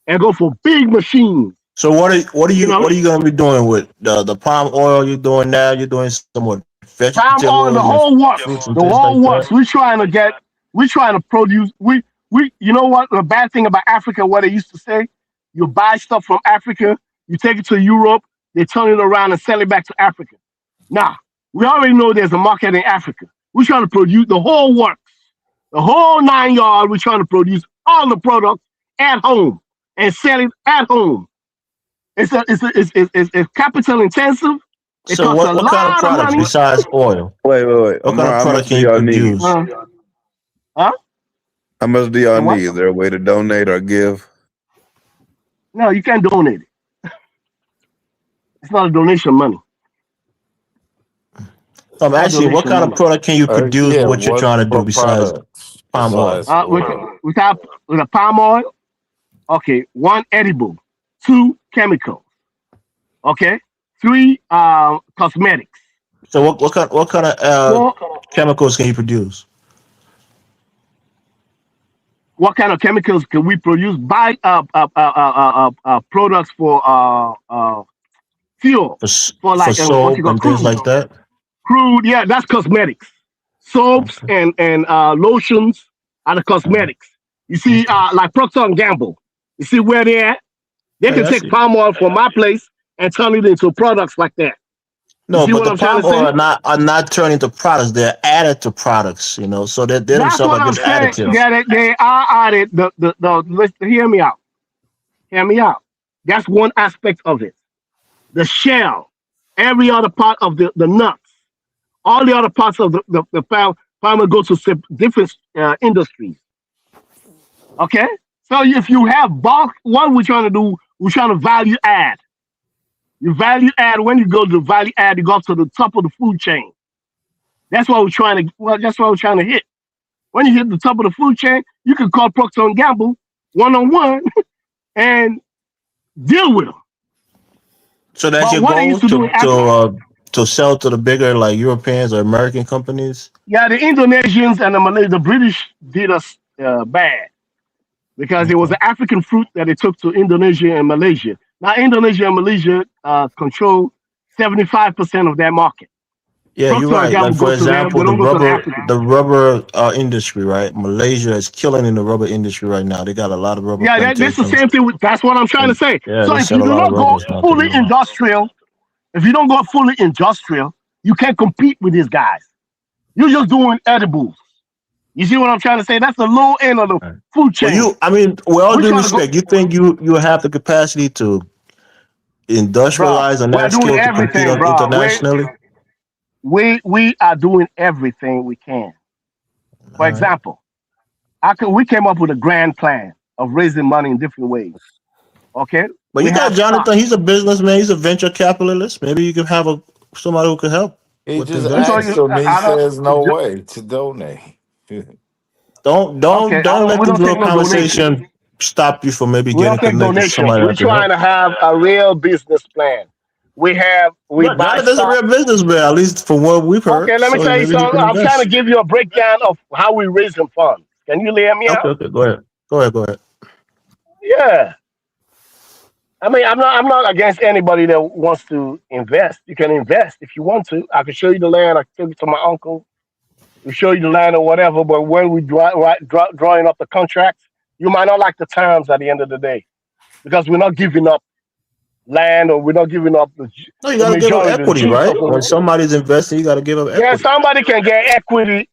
and go for big machines. So what are you going to be doing with the palm oil you're doing now? You're doing some more Palm vegetable oil, the and whole works, fruits and the things whole like works. that. We're trying to produce. You know what? The bad thing about Africa, what they used to say, you buy stuff from Africa, you take it to Europe, they turn it around and sell it back to Africa. Now, we already know there's a market in Africa. We're trying to produce the whole works, the whole 9 yards. We're trying to produce all the products at home and sell it at home. It's capital intensive. It So costs a what kind of lot of products money. besides oil? Wait. What kind of How much product do can you y'all need? produce? Huh? How much do y'all What? need? Is there a way to donate or give? No, you can't donate it. It's not a donation money. I'm Not asking you, what donation kind of money. product can you produce Yeah, with what you're trying to do what besides products palm oil? besides oil? With a palm oil, okay, 1 edible, 2 chemicals, okay, 3 cosmetics, So what kind of 4 chemicals can you produce? what kind of chemicals can we produce? Buy products for fuel for For like what you soap call and things crude. like that? Crude, yeah, that's cosmetics. Soaps Okay. and lotions are the cosmetics. You see, like Procter and Gamble. You see where they're at? They Okay, can I take see. palm oil from my place and turn it into products like that. You No, see but what the I'm trying palm to oil say? are not turned into products. They're added to products, so they That's themselves what are I'm just saying. additives. Yeah, they are added. Listen, hear me out. Hear me out. That's one aspect of it. The shell, every other part of the nuts, all the other parts of the farmer goes to different industries. Okay? So if you have bulk, what we're trying to do, we're trying to value add. You value add, when you go to value add, you go to the top of the food chain. That's what we're trying to that's what we're trying to hit. When you hit the top of the food chain, you can call Procter and Gamble one-on-one and deal with them. So that's But your what they goal used to do in to sell to the bigger like Europeans or American companies. yeah, the Indonesians and the British did us bad because it was an African fruit that they took to Indonesia and Malaysia. Now, Indonesia and Malaysia control 75% of that market. Yeah, you're Procter and right. Like Gamble for goes to them; example, they don't go to the African. the rubber industry, right? Malaysia is killing in the rubber industry right now. They got a lot of rubber Yeah, that's the plantations. same thing. That's what I'm trying to And, say. yeah, So they if sell you a do lot of not go rubbers now to the fully world. industrial, if you don't go fully industrial, you can't compete with these guys. You're just doing edibles. You see what I'm trying to say? That's the low end of the food Well, chain. with all We're due trying to go, respect, you think you have the capacity to bro. industrialize on We're that doing scale to compete everything, on bro. internationally? We are doing everything we can. For All right. example, we came up with a grand plan of raising money in different ways. Okay, But we you got have stock. Jonathan. He's a businessman. He's a venture capitalist. Maybe you can have somebody who could help He with the just So investment. asked you, him. He I don't. says no way to donate. Don't Okay, I don't don't. let We this don't little take no donation. conversation stop you from maybe We don't getting take connected to donations. somebody We're that can trying help. to have a real business plan. We But buy Jonathan's a stock. real businessman, at least from what we've Okay, heard. let me So tell you maybe he something. can I'm trying to invest. give you a breakdown of how we raising funds. Can you hear me Okay, out? okay, go ahead. Go ahead, go ahead. Yeah. I mean, I'm not against anybody that wants to invest. You can invest if you want to. I can show you the land. I can take it to my uncle. We show you the land or whatever. But when we drawing up the contracts, you might not like the terms at the end of the day because we're not giving up land or we're not giving up No, you the got to give up majority, the equity, juice right? of When the. somebody's investing, you got to give up Yeah, equity. somebody can get equity.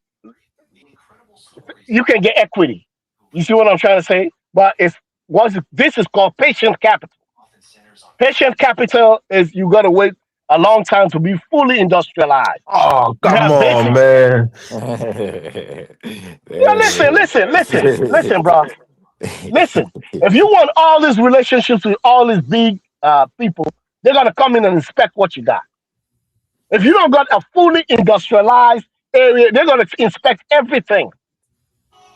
You can get equity. You see what I'm trying to say? But this is called patient capital. Patient capital is you gotta wait a long time to be fully industrialized. Oh, You come have on, basic. man. Yeah, listen, bro. Listen. If you want all these relationships with all these big people, they're gonna come in and inspect what you got. If you don't got a fully industrialized area, they're gonna inspect everything,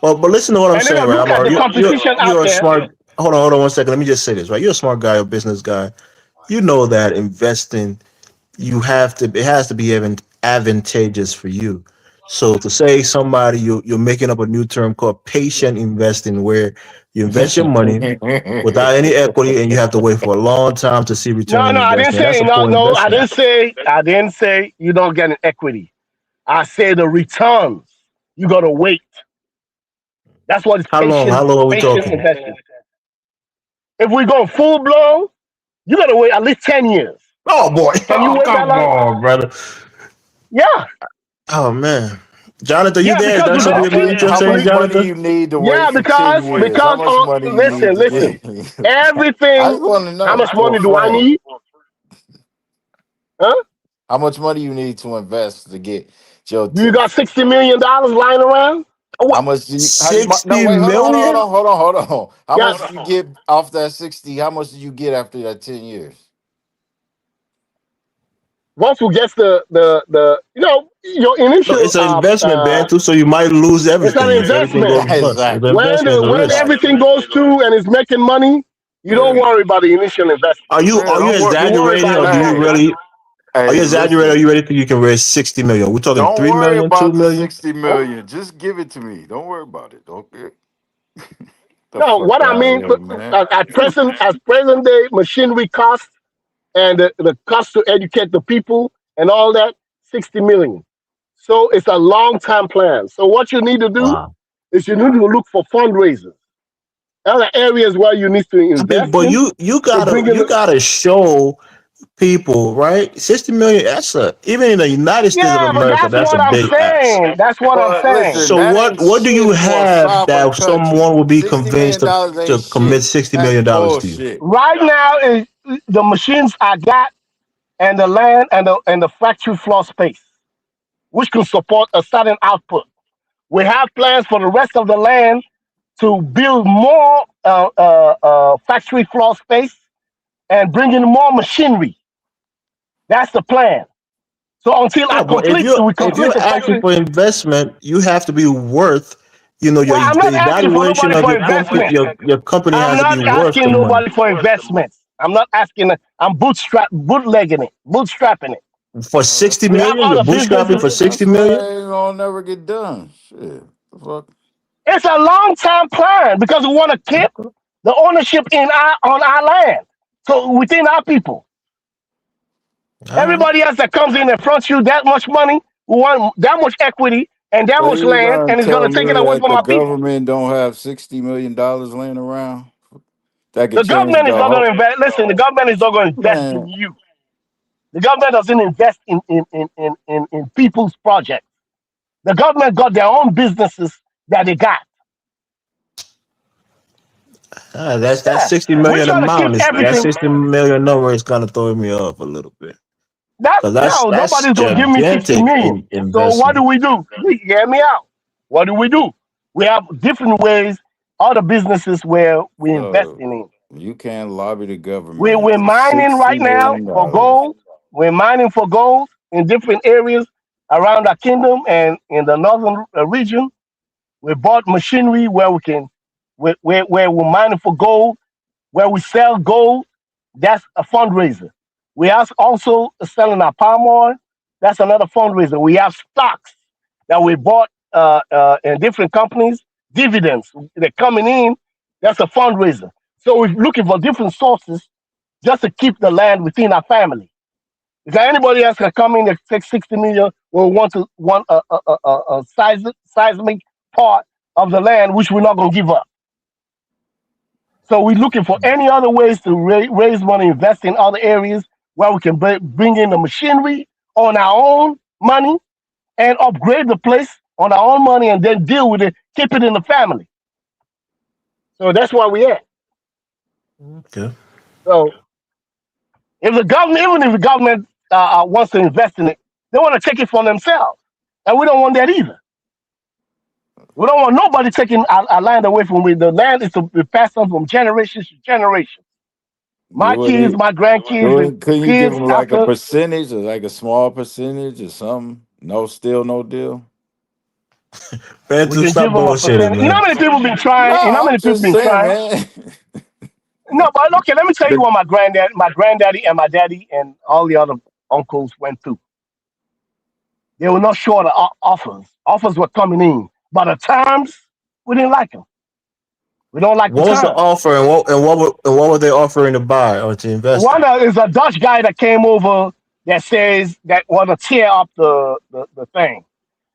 But listen to what I'm and they're saying, gonna right? look at the competition out You're a there. smart. Hold on 1 second. Let me just say this, right? You're a smart guy, a business guy. You know that investing, it has to be advantageous for you. So to say somebody you're making up a new term called patient investing, where you invest your money without any equity and you have to wait for a long time to see return No, on no, I didn't investment. That's say a no, poor no. investment. I didn't say you don't get an equity. I say the returns. You gotta wait. That's what it's How long? patient How long are we patient talking? investing. If we go full blown, you gotta wait at least 10 years. Oh boy! Can you Oh, wait that come long? on, brother. Yeah, Oh man, Jonathan, you yeah. there? Is Because that we something go you agree full. with what I'm How saying, much money Jonathan? you need to wait Yeah, for 10 years? How much money you need to get? listen. I Everything. just want to How know much for a money do I friend. need? Huh? How much money you need to invest to get your Do you got $60 million lying around? how What? much do you no 60 wait, million? hold on. How Yeah. much did you get off that 60? How much did you get after that 10 years? Once we get the your No, initial it's an investment, Bantu, so you might lose it's an everything if everything investment. goes bust. It's an Exactly. investment, it's a When risk. everything goes through and it's making money, you don't Yeah. worry about the initial investment. Yeah, Are you don't worry. You worry exaggerating about or do you Hey, really are you hey, exaggerating or listen. you ready think you can raise 60 million? We're talking Don't 3 worry million, 2 about the million? 60 million. Just give it to me. Don't worry about it. Okay. The no. fuck What I out of mean here, man. at present day machinery cost and the cost to educate the people and all that 60 million. So it's a long term plan. So what you need to do Wow. is you need to look for fundraisers, other areas where you need to I mean, invest but in you to bring in. gotta show people, right? 60 million. That's even in the United States of Yeah, but America, that's that's a what I'm big ask. saying. That's what I'm But saying. listen, So that ain't what do you shit for a have sovereign that country. someone will be $60 convinced million to ain't commit shit. $60 That's million to you? bullshit. Right now is the machines I got and the land and the factory floor space, which can support a certain output. We have plans for the rest of the land to build more factory floor space and bring in more machinery. That's the plan. So until Yeah, but if we complete you're the asking factory. for investment, you have to be worth, Well, I'm the not asking for evaluation nobody of for investment. your company I'm has to be not worth the asking money. nobody for investments. I'm not asking. I'm bootlegging it, bootstrapping it. For Oh, that's 60 We have million, you're other bootstrapping businesses. for 60 why million? they ain't gonna never get done. Shit. The fuck? It's a long-term plan because we want to keep the ownership on our land. So within our people, All right. everybody else that comes in and fronts you that much money, we want that much equity and that So much you land, gonna and it's going tell to take me it away that from the our people. government don't have $60 million laying around that could The change government is the not going to whole invest. Listen, the government is not going to invest in man? you. The government doesn't invest in people's projects. The government got their own businesses that they got. That's that Yeah, 60 we're million trying to keep amount is that everything. 60 million number is kind of throwing me off a little bit That because no, that's nobody's gonna give me 60 gigantic million. in So what do investment. we do? Get me out. What do? We have different ways, other businesses where we invest So in. you can't lobby the government We're for mining sixty right now million for dollars. gold. We're mining for gold in different areas around our kingdom and in the northern region. We bought machinery where we can, where we're mining for gold, where we sell gold. That's a fundraiser. We are also selling our palm oil. That's another fundraiser. We have stocks that we bought in different companies, dividends. They're coming in. That's a fundraiser. So we're looking for different sources just to keep the land within our family. If anybody else can come in and take 60 million, we want a seismic part of the land, which we're not going to give up. So we're looking for any other ways to raise money, invest in other areas where we can bring in the machinery on our own money and upgrade the place on our own money and then deal with it, keep it in the family. So that's where we at. Okay. So if the government, even if the government wants to invest in it, they want to take it for themselves, and we don't want that either. We don't want nobody taking our land away from we. The land is to be passed on from generations to generation. My You would kids, my grandkids, the couldn't you give kids them like a after. percentage or like a small percentage or something? No, still no deal. Man, We to can give stop them a bullshitting, percentage. You know man. how many people been No, trying? You know how I'm many people just been saying, trying? man. No, but okay, let me tell you what my granddaddy and my daddy and all the other uncles went through. They were not short of offers. Offers were coming in, but the terms we didn't like them. We don't like the What was the terms. offer, and what were they offering to buy or to invest One in? is a Dutch guy that came over that says that want to tear up the thing.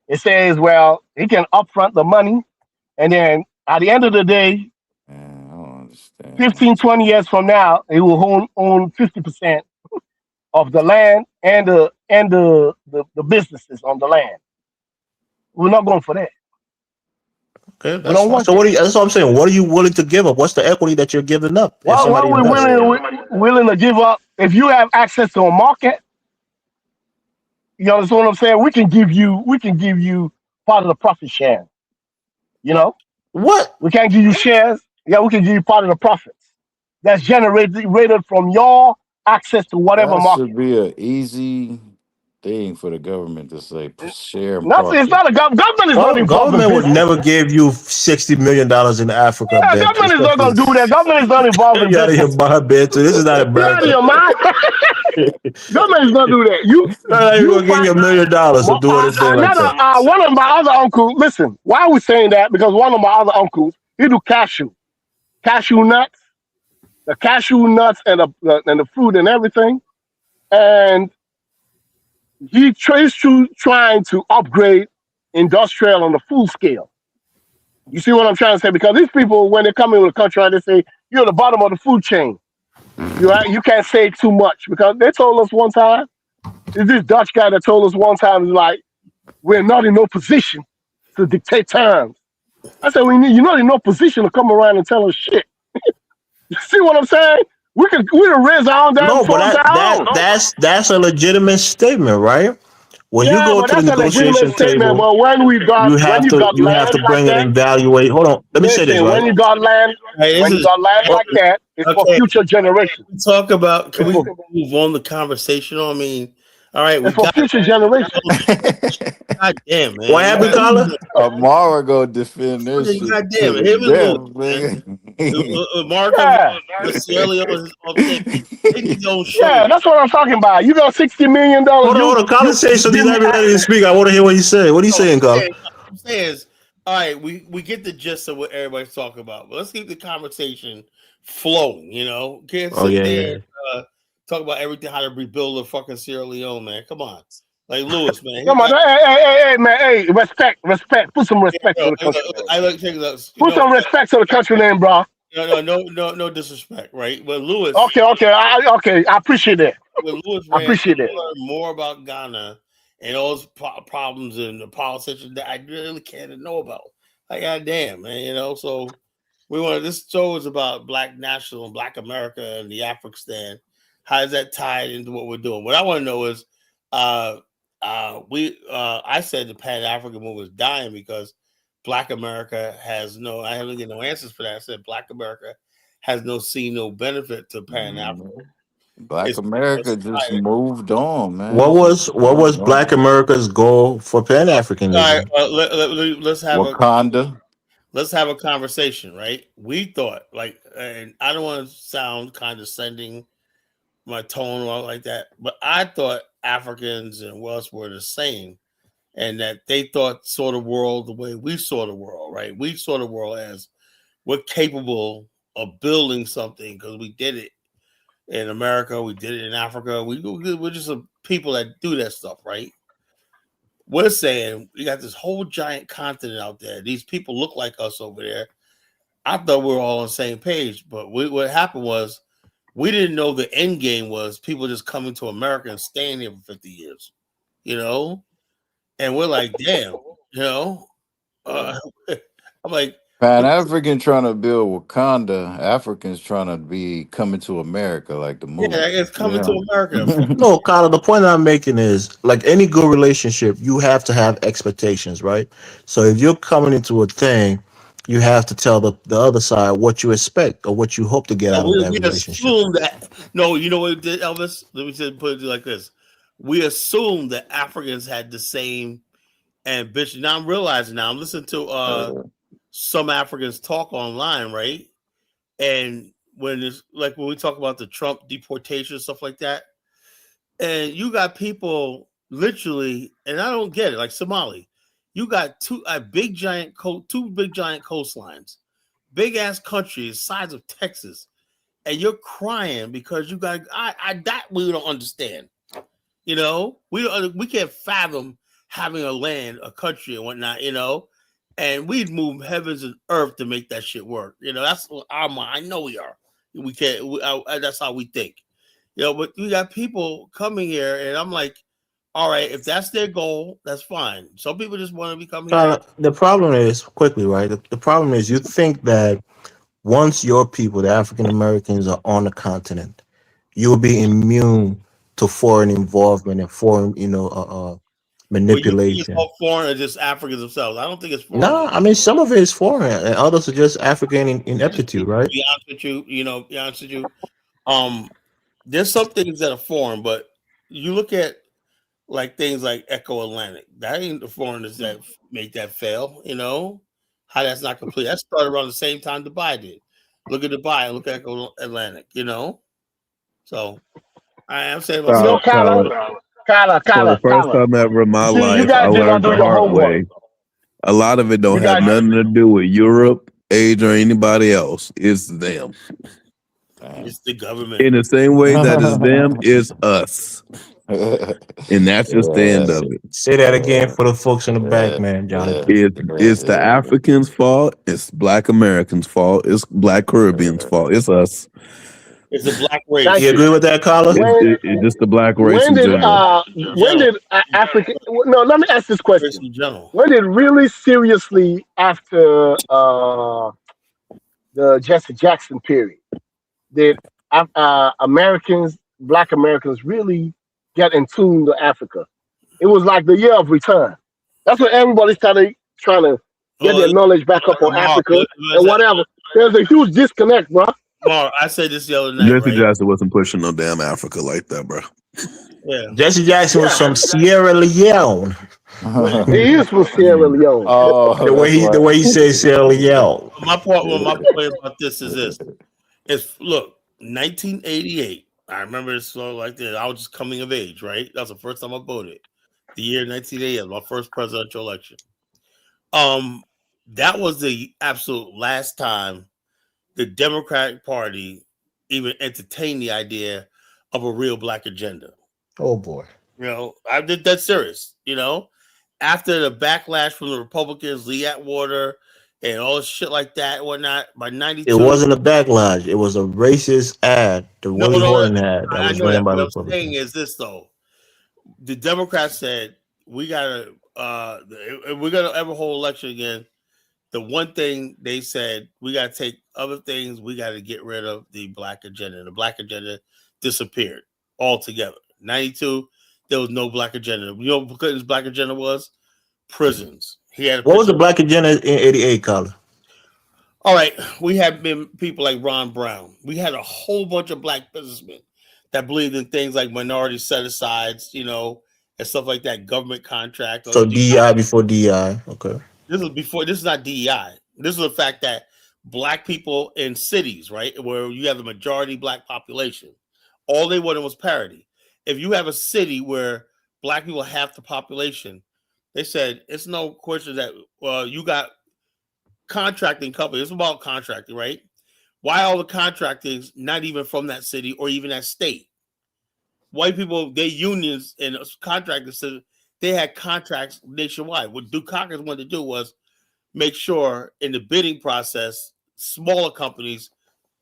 It says, well, he can upfront the money, and then at the end of the day, Man, I don't understand. 15, 20 years from now, he will own 50% of the land and the businesses on the land. We're not going for that. Okay, We that's don't fine. want So that. that's what I'm saying. What are you willing to give up? What's the equity that you're giving up if What somebody we're invests? willing to give up, if you have access to a market, you understand what I'm saying? We can give you part of the profit share. You know, What? we can't give you shares. Yeah, we can give you part of the profits that's generated from your access to whatever That market. should be an easy thing for the government to say, share and Nothing. It's profit. not a government is not involved in Government would business. never give you $60 million in Africa, Yeah, Bento. government is not Especially going to do that. Government is not involved in you out of your business. mind, Bento. This is not You out of America. your mind? Government is not do that. Not even You gonna give find you $1 million to do anything like another that. one of my other uncles. Listen, why are we saying that? Because one of my other uncles, he do cashew nuts, the cashew nuts and the fruit and everything, and he trying to upgrade industrial on the full scale. You see what I'm trying to say? Because these people, when they come into the country, they say you're at the bottom of the food chain. You can't say too much because they told us one time. Is this Dutch guy that told us one time is like we're not in no position to dictate terms. I said you're not in no position to come around and tell us shit. You see what I'm saying? We can raise our own damn No, but funds our own. that's a legitimate statement, right? When you Yeah, go but to the that's a legitimate negotiation statement. table, But when you have land to like bring and that, evaluate. Hold on, let me say this, listen, right? Hey, this when you is got land like that, it's for okay. future generations. Talk about. Can It's we for move on the conversation? I mean, all right, we it's for got. future generations. God damn, man. What happened, Colin? Amara go defend this shit God to damn it. the Him and Lewis, death, man. nigga. Mark over Yeah, the Sierra Leone is off thing. They need their own show. yeah, that's what I'm talking about. You got $60 million. Hold on. Colin say something. You let him speak. I want to hear what he's saying. What are you saying, Colin? I'm saying is, all right, we get the gist of what everybody's talking about, but let's keep the conversation flowing. Can't Oh sit yeah, there yeah. and talk about everything how to rebuild the fucking Sierra Leone, man. Come on, like Lewis, man. Come on, hey, man, hey, respect. Put some respect to the country name. I like check this. Put some respect to the country name, bro. No disrespect, right? But Lewis, Okay, I appreciate that. when Lewis I ran, appreciate I that. learned more about Ghana and all those problems and the politicians that I really care to know about. Like, goddamn, man, so this show is about Black national and Black America and the Afghanistan. How does that tie into what we're doing? What I want to know is, I said the Pan African movement is dying because Black America has no. I haven't get no answers for that. I said Black America has no benefit to Pan Africa. Black America just moved on, man. What was Black America's goal for Pan All Africanism? right, let's have Wakanda. Let's have a conversation, right? We thought, and I don't want to sound condescending, my tone or like that, but I thought Africans and Welsh were the same, and that they saw the world the way we saw the world, right? We saw the world as we're capable of building something because we did it in America, we did it in Africa. We're just a people that do that stuff, right? We're saying we got this whole giant continent out there. These people look like us over there. I thought we were all on the same page, but what happened was we didn't know the end game was people just coming to America and staying here for 50 years, And we're like, damn, I'm like, Pan African trying to build Wakanda. Africans trying to be coming to America like the movie. yeah, it's coming to America. No, Colin, the point I'm making is like any good relationship, you have to have expectations, right? So if you're coming into a thing, you have to tell the other side what you expect or what you hope to get out of that We relationship. assume that you know what we did, Elvis? Let me just put it like this. We assumed that Africans had the same ambition. Now I'm realizing I'm listening to some Africans talk online, right? And when we talk about the Trump deportation, stuff like that, and you got people literally, and I don't get it, like Somali, you got two big giant coastlines, big ass countries, size of Texas, and you're crying because you got that we don't understand. We can't fathom having a country and whatnot, and we'd move heavens and earth to make that shit work. That's our mind. I know we are. We can't. That's how we think. But we got people coming here, and I'm like, all right, if that's their goal, that's fine. Some people just want to become here. The problem is quickly, right? The problem is you think that once your people, the African Americans, are on the continent, you'll be immune to foreign involvement and foreign, manipulation. All foreign or just Africans themselves? I don't think it's foreign. No, I mean some of it is foreign, and others are just African ineptitude, right? To be honest with you, there's some things that are foreign, but you look at like things like Echo Atlantic. That ain't the foreigners that make that fail. How that's not complete. That started around the same time Dubai did. Look at Dubai and look at Echo Atlantic. So I'm saying myself. For the first time ever in my life, I learned the hard way. A lot of it don't have nothing to do with Europe, Asia, or anybody else. It's them. It's the government. In the same way that is them, it's us. And that's just the end of it. Say that again for the folks in the back, man, Jonathan. It's the Africans' fault. It's Black Americans' fault. It's Black Caribbeans' fault. It's us. It's a black race. Thank You agree with that, Carla? It's just the black race When in did general. African? No, let me ask this Race question. in general. When did really seriously after the Jesse Jackson period did Americans, Black Americans, really get in tune to Africa? It was like the year of return. That's when everybody's trying to get their knowledge back up on Africa and whatever. There's a huge disconnect, bro. Mark, I said this the other night, Jesse right? Jackson wasn't pushing no damn Africa like that, bro. Yeah. Jesse Jackson was from Sierra Leone. He is from Sierra Leone. Oh, the way he says Sierra Leone. My point about this is this: it's look, 1988. I remember it's sort of like this. I was just coming of age, right? That's the first time I voted. The year 1988, my first presidential election. That was the absolute last time the Democratic Party even entertained the idea of a real black agenda. Oh boy. You know, I did that serious, you know. After the backlash from the Republicans, Lee Atwater, and all this shit like that and whatnot, by 92. It wasn't a backlash. It was a racist ad that Willie Horton had that I was know ran that. by What I'm Republicans. saying is this, though. The Democrats said, we gotta if we're gonna ever hold election again, the one thing they said, we gotta take other things, we gotta get rid of the black agenda. The black agenda disappeared altogether. 92, there was no black agenda. You know what his black agenda was? Prisons. He had What was the black agenda in 88, Carla? All right, we had been people like Ron Brown. We had a whole bunch of black businessmen that believed in things like minority set-asides, you know, and stuff like that, government contract. So DEI before DEI. Okay. This is not DEI. This is the fact that black people in cities, right, where you have the majority black population, all they wanted was parity. If you have a city where black people have the population, they said it's no question that you got contracting companies. It's about contracting, right? Why all the contractors not even from that city or even that state? White people, their unions and contractors said they had contracts nationwide. What Dukakis wanted to do was make sure in the bidding process, smaller companies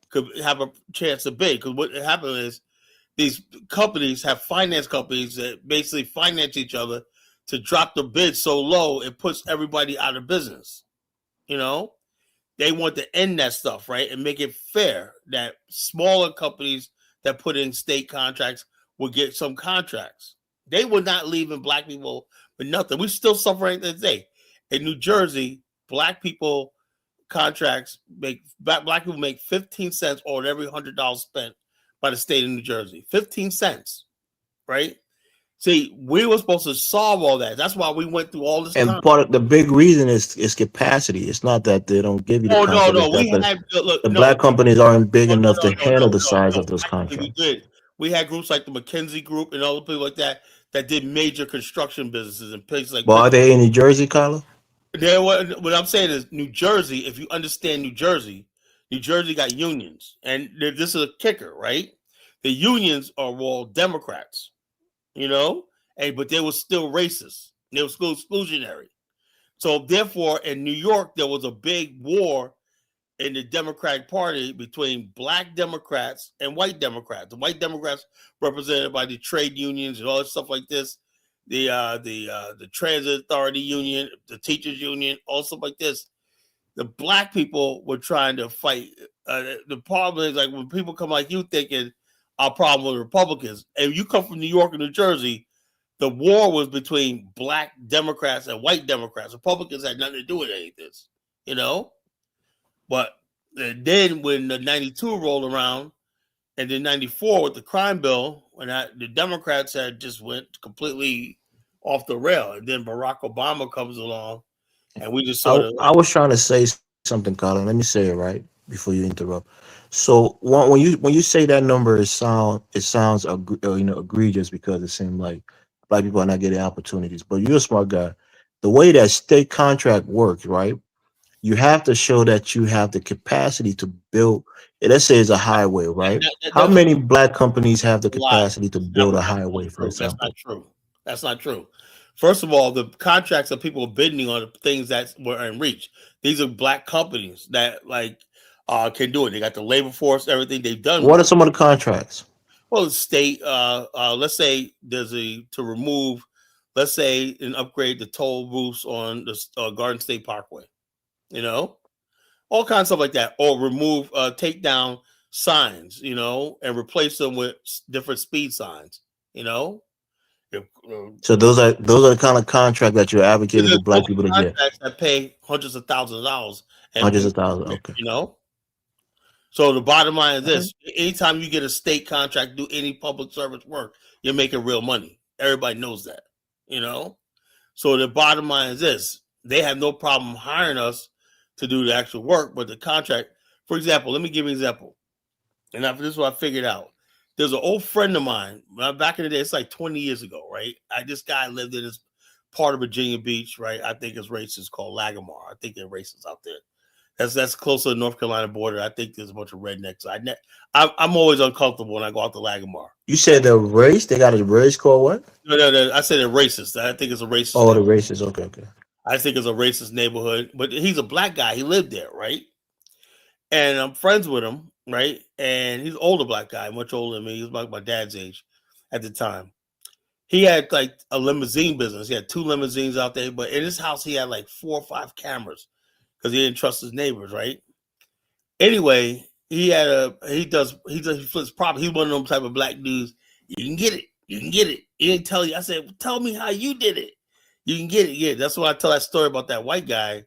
could have a chance to bid. Because what happened is these companies have finance companies that basically finance each other to drop the bid so low it puts everybody out of business. You know, they want to end that stuff, right, and make it fair that smaller companies that put in state contracts will get some contracts. They were not leaving black people with nothing. We're still suffering today. In New Jersey, black people contracts black people make 15 cents on every $100 spent by the state of New Jersey. 15 cents, right? See, we were supposed to solve all that. That's why we went through all this. And part of the big reason is capacity. It's not that they don't give you the contract. No. We had the black companies aren't big enough to handle the size of those contracts. We had groups like the McKinsey Group and other people like that did major construction businesses in places like. Well, are they in New Jersey, Carla? What I'm saying is New Jersey. If you understand New Jersey got unions, and this is a kicker, right? The unions are all Democrats. You know, but they were still racist. They were still exclusionary. So therefore, in New York, there was a big war in the Democratic Party between black Democrats and white Democrats. The white Democrats represented by the trade unions and all that stuff like this, the Transit Authority Union, the Teachers Union, all stuff like this. The black people were trying to fight. The problem is like when people come like you thinking our problem with Republicans. If you come from New York and New Jersey, the war was between black Democrats and white Democrats. Republicans had nothing to do with any of this, you know? But then when the 92 rolled around and then 94 with the crime bill, when the Democrats had just went completely off the rail. And then Barack Obama comes along and we just sort of... I was trying to say something, Colin. Let me say it right before you interrupt. So when you say that number, it sounds egregious because it seems like black people are not getting opportunities. But you're a smart guy. The way that state contract works, right? You have to show that you have the capacity to build. Let's say it's a highway, right? How many black companies have the capacity to build a highway, for example? That's not true. That's not true. First of all, the contracts that people are bidding on are things that were in reach. These are black companies that like can do it. They got the labor force, everything. They've done. What are some of the contracts? Well, the state, let's say there's to remove, let's say, and upgrade the toll roofs on the Garden State Parkway. You know, all kinds of stuff like that, or remove, take down signs, you know, and replace them with different speed signs. You know, So those are the kind of contract that you're advocating for black people to get. contracts that pay hundreds of thousands of dollars, Hundreds of thousands. Okay. You know. So the bottom line is this: anytime you get a state contract, do any public service work, you're making real money. Everybody knows that, you know. So the bottom line is this: they have no problem hiring us to do the actual work, but the contract, for example, let me give you an example. And this is what I figured out. There's an old friend of mine back in the day. It's like 20 years ago, right? This guy lived in this part of Virginia Beach, right? I think it's racist, called Lagamar. I think they're racist out there. That's close to the North Carolina border. I think there's a bunch of rednecks. I'm always uncomfortable when I go out to Lagamar. You said the race? They got a race called what? No. I said they're racist. I think it's a racist. Oh, the racist. Okay. I think it's a racist neighborhood. But he's a black guy. He lived there, right? And I'm friends with him, right? And he's an older black guy, much older than me. He was like my dad's age at the time. He had like a limousine business. He had 2 limousines out there. But in his house, he had like 4 or 5 cameras, because he didn't trust his neighbors, right? Anyway, he flips property. He's one of them type of black dudes. You can get it. He didn't tell you. I said, well, tell me how you did it. You can get it. Yeah, that's why I tell that story about that white guy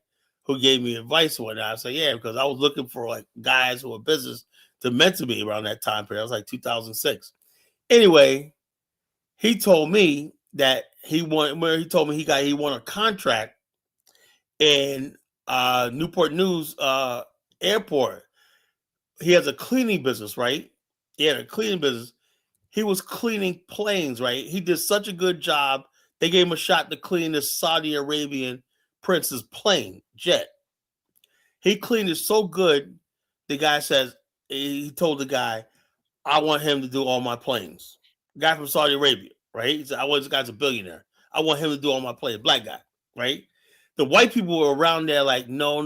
who gave me advice one night. I said, yeah, because I was looking for like guys who were business to mentor me around that time period. I was like 2006. Anyway, he told me that he won a contract in Newport News airport. He has a cleaning business, right? He had a cleaning business. He was cleaning planes, right? He did such a good job. They gave him a shot to clean this Saudi Arabian prince's plane jet. He cleaned it so good. The guy says, he told the guy, I want him to do all my planes. Guy from Saudi Arabia, right? He said, this guy's a billionaire. I want him to do all my planes. Black guy, right? The white people were around there like, no.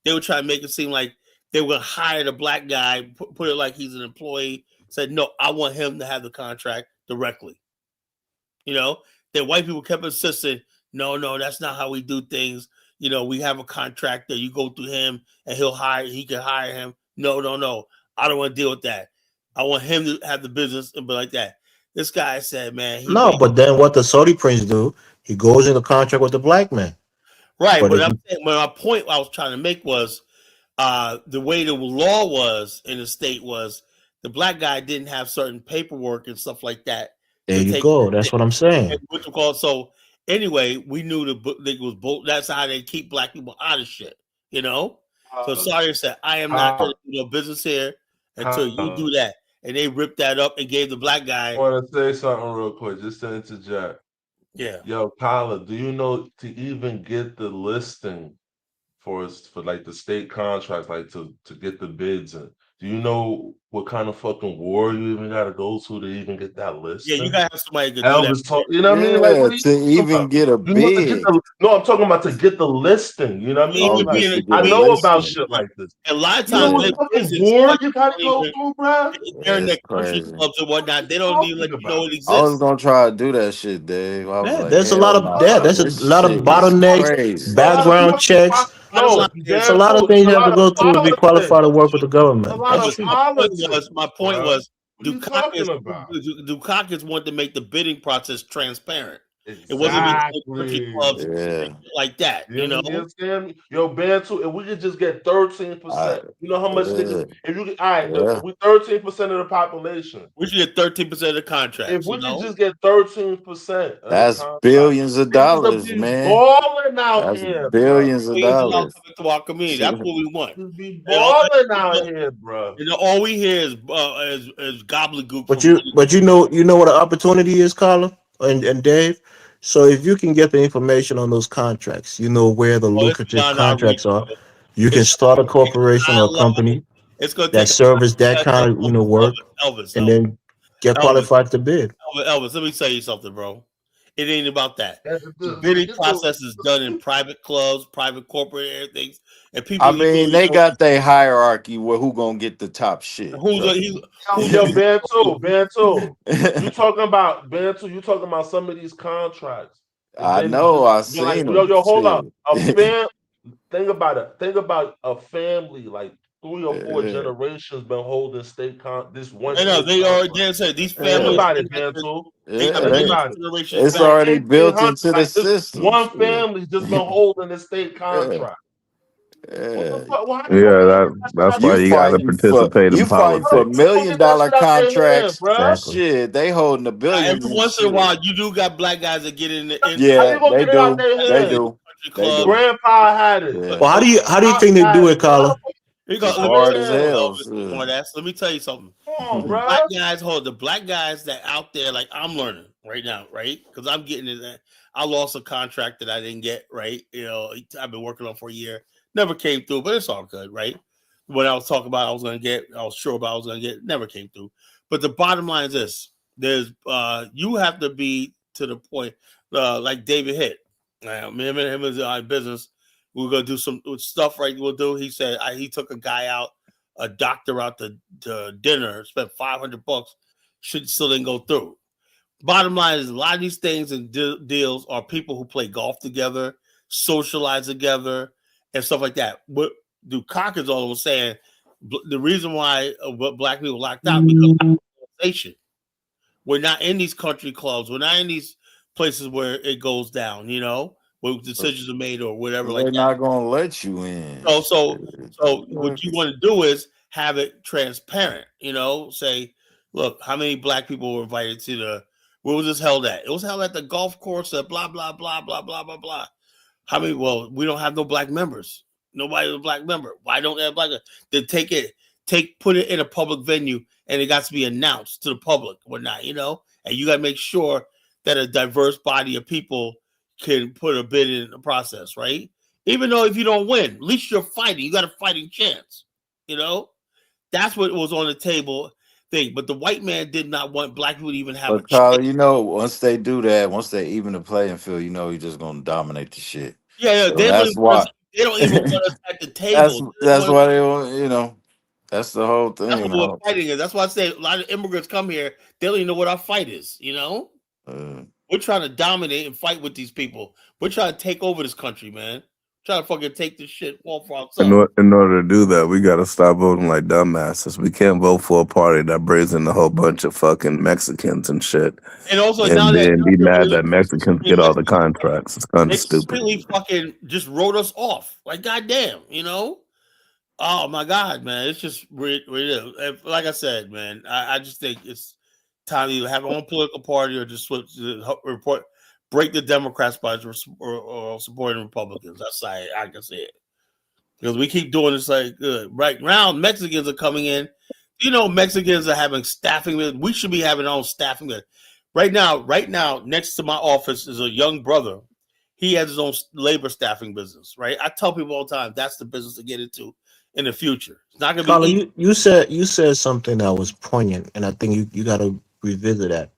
They were trying to make it seem like they were going to hire the black guy, put it like he's an employee. Said, no, I want him to have the contract directly. You know, the white people kept insisting, no, that's not how we do things. You know, we have a contractor. You go through him and he can hire him. No. I don't want to deal with that. I want him to have the business and be like that. This guy said, man. But then what the Saudi prince do? He goes into contract with the black man. Right. But my point I was trying to make was the way the law was in the state was the black guy didn't have certain paperwork and stuff like that. There you go. That's what I'm saying. So anyway, we knew that's how they keep black people out of shit, you know? So Sawyer said, I am not going to do no business here until you do that. And they ripped that up and gave the black guy. I want to say something real quick, just to interject. Yeah. Yo, Kyla, do you know to even get the listing for like the state contracts, like to get the bids in? Do you know what kind of fucking war you even got to go to even get that listing? Yeah, you got to have somebody to do Elvis that. You know what I mean? Like, what to even get a bid. No, I'm talking about to get the listing. You know what I mean? I know about shit like this. A lot of times, what fucking war you got to go through, bro? They're in their country clubs and whatnot. They don't even let you know it exists. I was gonna try to do that shit, Dave. I was like, there's a lot of there's a lot of bottlenecks, background checks. There's a lot of things you have to go through to be qualified to work with the government. My point was, do Dukakis want to make the bidding process transparent? It wasn't country clubs like that, you know. Yo, Bantu, if we could just get 13%, you know how much niggas? If you we 13% of the population. We should get 13% of the contract. If we could just get 13%, that's billions of dollars, man. Balling out here, billions of dollars to our community. That's what we want. Be balling out here, bro. You know, all we hear is gobbledygook. But you know what an opportunity is, Carla and Dave. So if you can get the information on those contracts, you know where the lucrative contracts are. You can start a corporation or a company that service that kind of work, and then get qualified to bid. Elvis, let me tell you something, bro. It ain't about that. And The bidding get process is done in private clubs, private corporate things, and people I mean, literally they know got their hierarchy where who gonna get the top shit. who's Trust who's Yo, me. Bantu. You talking about Bantu? You talking about some of these contracts, and I then know. I you're like, seen yo, them. hold up, a Shit. fam. Think about it. Think about a family like 3 or 4 Yeah. generations been holding this one I know state they contract. already said these Think families. Yeah. about it, Bantu. They got Yeah. Think many about it. generations It's Since back. already built 1800, into the like this system. one Shit. family just been holding the state Yeah. contract. What the Yeah. fuck? Well, how they gonna Yeah, get that that's shit out why You their you got to hand? fighting for participate in How they politics. gonna $1 million get that shit out their hand, contracts. bruh? Exactly. Shit, they holding the Now, billions every and once in a shit. while, you do got black guys that get in the How Yeah, you gonna they get it out do. their They hand? do. country They club. do. Grandpa had it. Yeah. But Well, how do you Pop think they had do it. it, Carla? you Get got It's out let me their hard tell as you, hand. hell. Elvis, Shit. smartass. Let me tell you something. Come on, The bruh. black guys that out there, like I'm learning right now, right? Because I'm getting it. I lost a contract that I didn't get, right? You know, I've been working on for a year, never came through, but it's all good, right? What I was talking about, I was gonna get, I was sure about I was gonna get, never came through. But the bottom line is this: there's, you have to be to the point, like David hit. Him and him is business. We're gonna do some stuff, right? We'll do. He said he took a guy out, a doctor out to dinner, spent $500, should still didn't go through. Bottom line is a lot of these things and deals are people who play golf together, socialize together, and stuff like that. What Dukak is all saying, the reason why what black people locked out because of civilization. We're not in these country clubs. We're not in these places where it goes down, you know, where decisions are made or whatever like They're that. not gonna let you in. So what you want to do is have it transparent, you know, say, look, how many black people were invited to where was this held at? It was held at the golf course at blah, blah, blah, blah, blah, blah, blah. How many? Well, we don't have no black members. Nobody's a black member. Why don't they have black? Then put it in a public venue, and it got to be announced to the public, whatnot, you know. And you got to make sure that a diverse body of people can put a bid in the process, right? Even though if you don't win, at least you're fighting. You got a fighting chance, you know. That's what was on the table thing. But the white man did not want black people to even have a But chance. Carla, you know, once they do that, once they even the playing field, you know, you're just gonna dominate the shit. Yeah, So that's why. they don't even want us at the that's table. that's why they want. You know, that's the whole That's thing. what we're fighting is. That's why I say a lot of immigrants come here. They don't even know what our fight is. You know, we're trying to dominate and fight with these people. We're trying to take over this country, man. Trying to fucking take this shit all for ourselves. In order to do that, we got to stop voting like dumbasses. We can't vote for a party that brings in a whole bunch of fucking Mexicans and shit, And also and now that then be mad that Mexicans get all the contracts. It's kind they of stupid. completely fucking just wrote us off. Like goddamn, you know. Oh my god, man! It's just like I said, man. I just think it's time to either have our own political party or just switch break the Democrats by or supporting Republicans. That's how I can say it. Because we keep doing this like right now, Mexicans are coming in. You know, Mexicans are having staffing. We should be having our own staffing. Right now, next to my office is a young brother. He has his own labor staffing business. Right, I tell people all the time that's the business to get into in the future. It's not going to be Carla, easy. you said something that was poignant, and I think you got to revisit that.